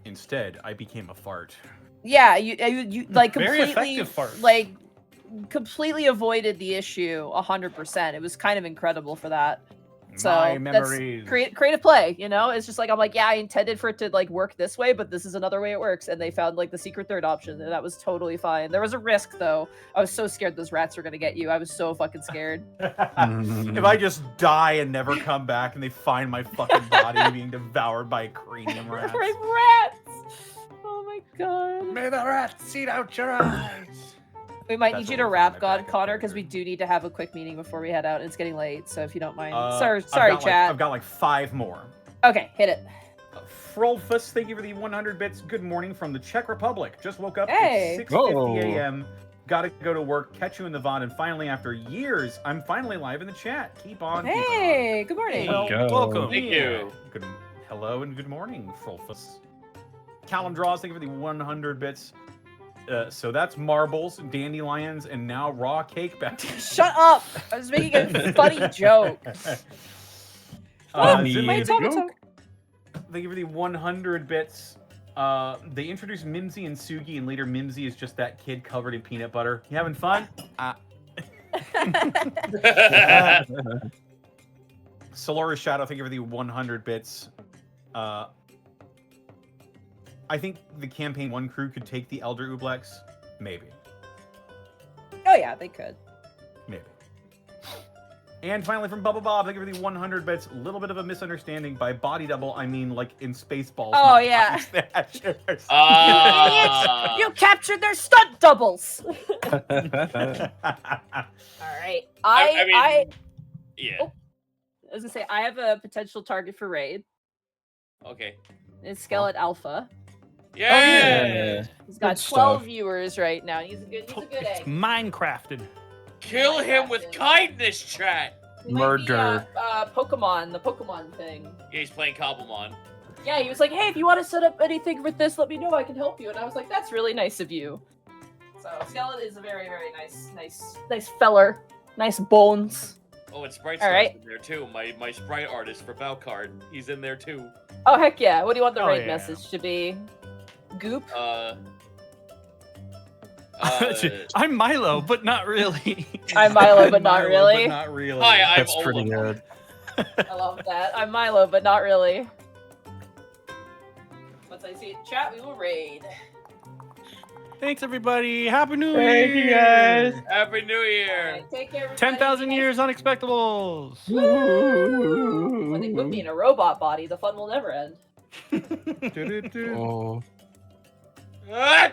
Instead, I became a fart. Yeah, you like Very completely effective fart. like completely avoided the issue 100%. It was kind of incredible for that. So My that's memories. creative play, It's just like I'm like, yeah, I intended for it to like work this way, but this is another way it works, and they found like the secret third option, and that was totally fine. There was a risk though. I was so scared those rats were gonna get you. I was so fucking scared. If I just die and never come back and they find my fucking body being devoured by cranium rats. Rats! Oh my God. May the rats eat out your eyes. We might That's need you what to was in wrap my God backup Connor because we character. do need to have a quick meeting before we head out. It's getting late, so if you don't mind. I've Sorry, got chat. I've got like 5 more. Okay, hit it. Frolfus, thank you for the 100 bits. Good morning from the Czech Republic. Just woke up Hey. at 6:50 a.m. Gotta go to work, catch you in the VOD, and finally, after years, I'm finally live in the chat. Keep on. keep on. Hey, good morning. Well, go. welcome. Thank you. Good, hello and good morning, Frolfus. Callum Draws, thank you for the 100 bits. So that's marbles, dandelions, and now raw cake back. Shut up! I was making a funny joke. Funny My Zimmy, tomato. thank you for the 100 bits. They introduced Mimsy and Sugi, and later Mimsy is just that kid covered in peanut butter. You having fun? Solaris Shadow, thank you for the 100 bits. I think the Campaign 1 crew could take the Elder Ooblecks. Maybe. Oh yeah, they could. Maybe. And finally from Bubba Bob, thank you for the 100 bits. A little bit of a misunderstanding. By body double, I mean like in Spaceballs. Oh, not yeah. body snatchers. You captured their stunt doubles. All right, I Yeah. Oh. was gonna say I have a potential target for raid. Okay. It's Skeleton Alpha. Yeah. He's got Good 12 stuff. viewers right now. He's a good It's egg. Minecrafted. Kill him with kindness, chat. He might be, Murder. Pokemon, the Pokemon thing. Yeah, he's playing Cobblemon. Yeah, he was like, "Hey, if you want to set up anything with this, let me know. I can help you." And I was like, "That's really nice of you." So Skeleton is a very, very nice feller. Nice bones. Oh, and Sprite All Star's right. in there too. My sprite artist for Valcard. He's in there too. Oh heck yeah! What do you want the Oh, raid yeah. message to be? Goop. I'm Milo, but not really. I'm Milo, but not really. But not really. Hi, I'm That's pretty Olaf. good. I love that. I'm Milo, but not really. Once I see it in chat, we will raid. Thanks, everybody. Happy New Thank you, Year. guys. Happy New Year. Alright, take care, everybody. 10,000 years Unexpectables. When they put me in a robot body, the fun will never end. Do-do-do. Oh. Ah!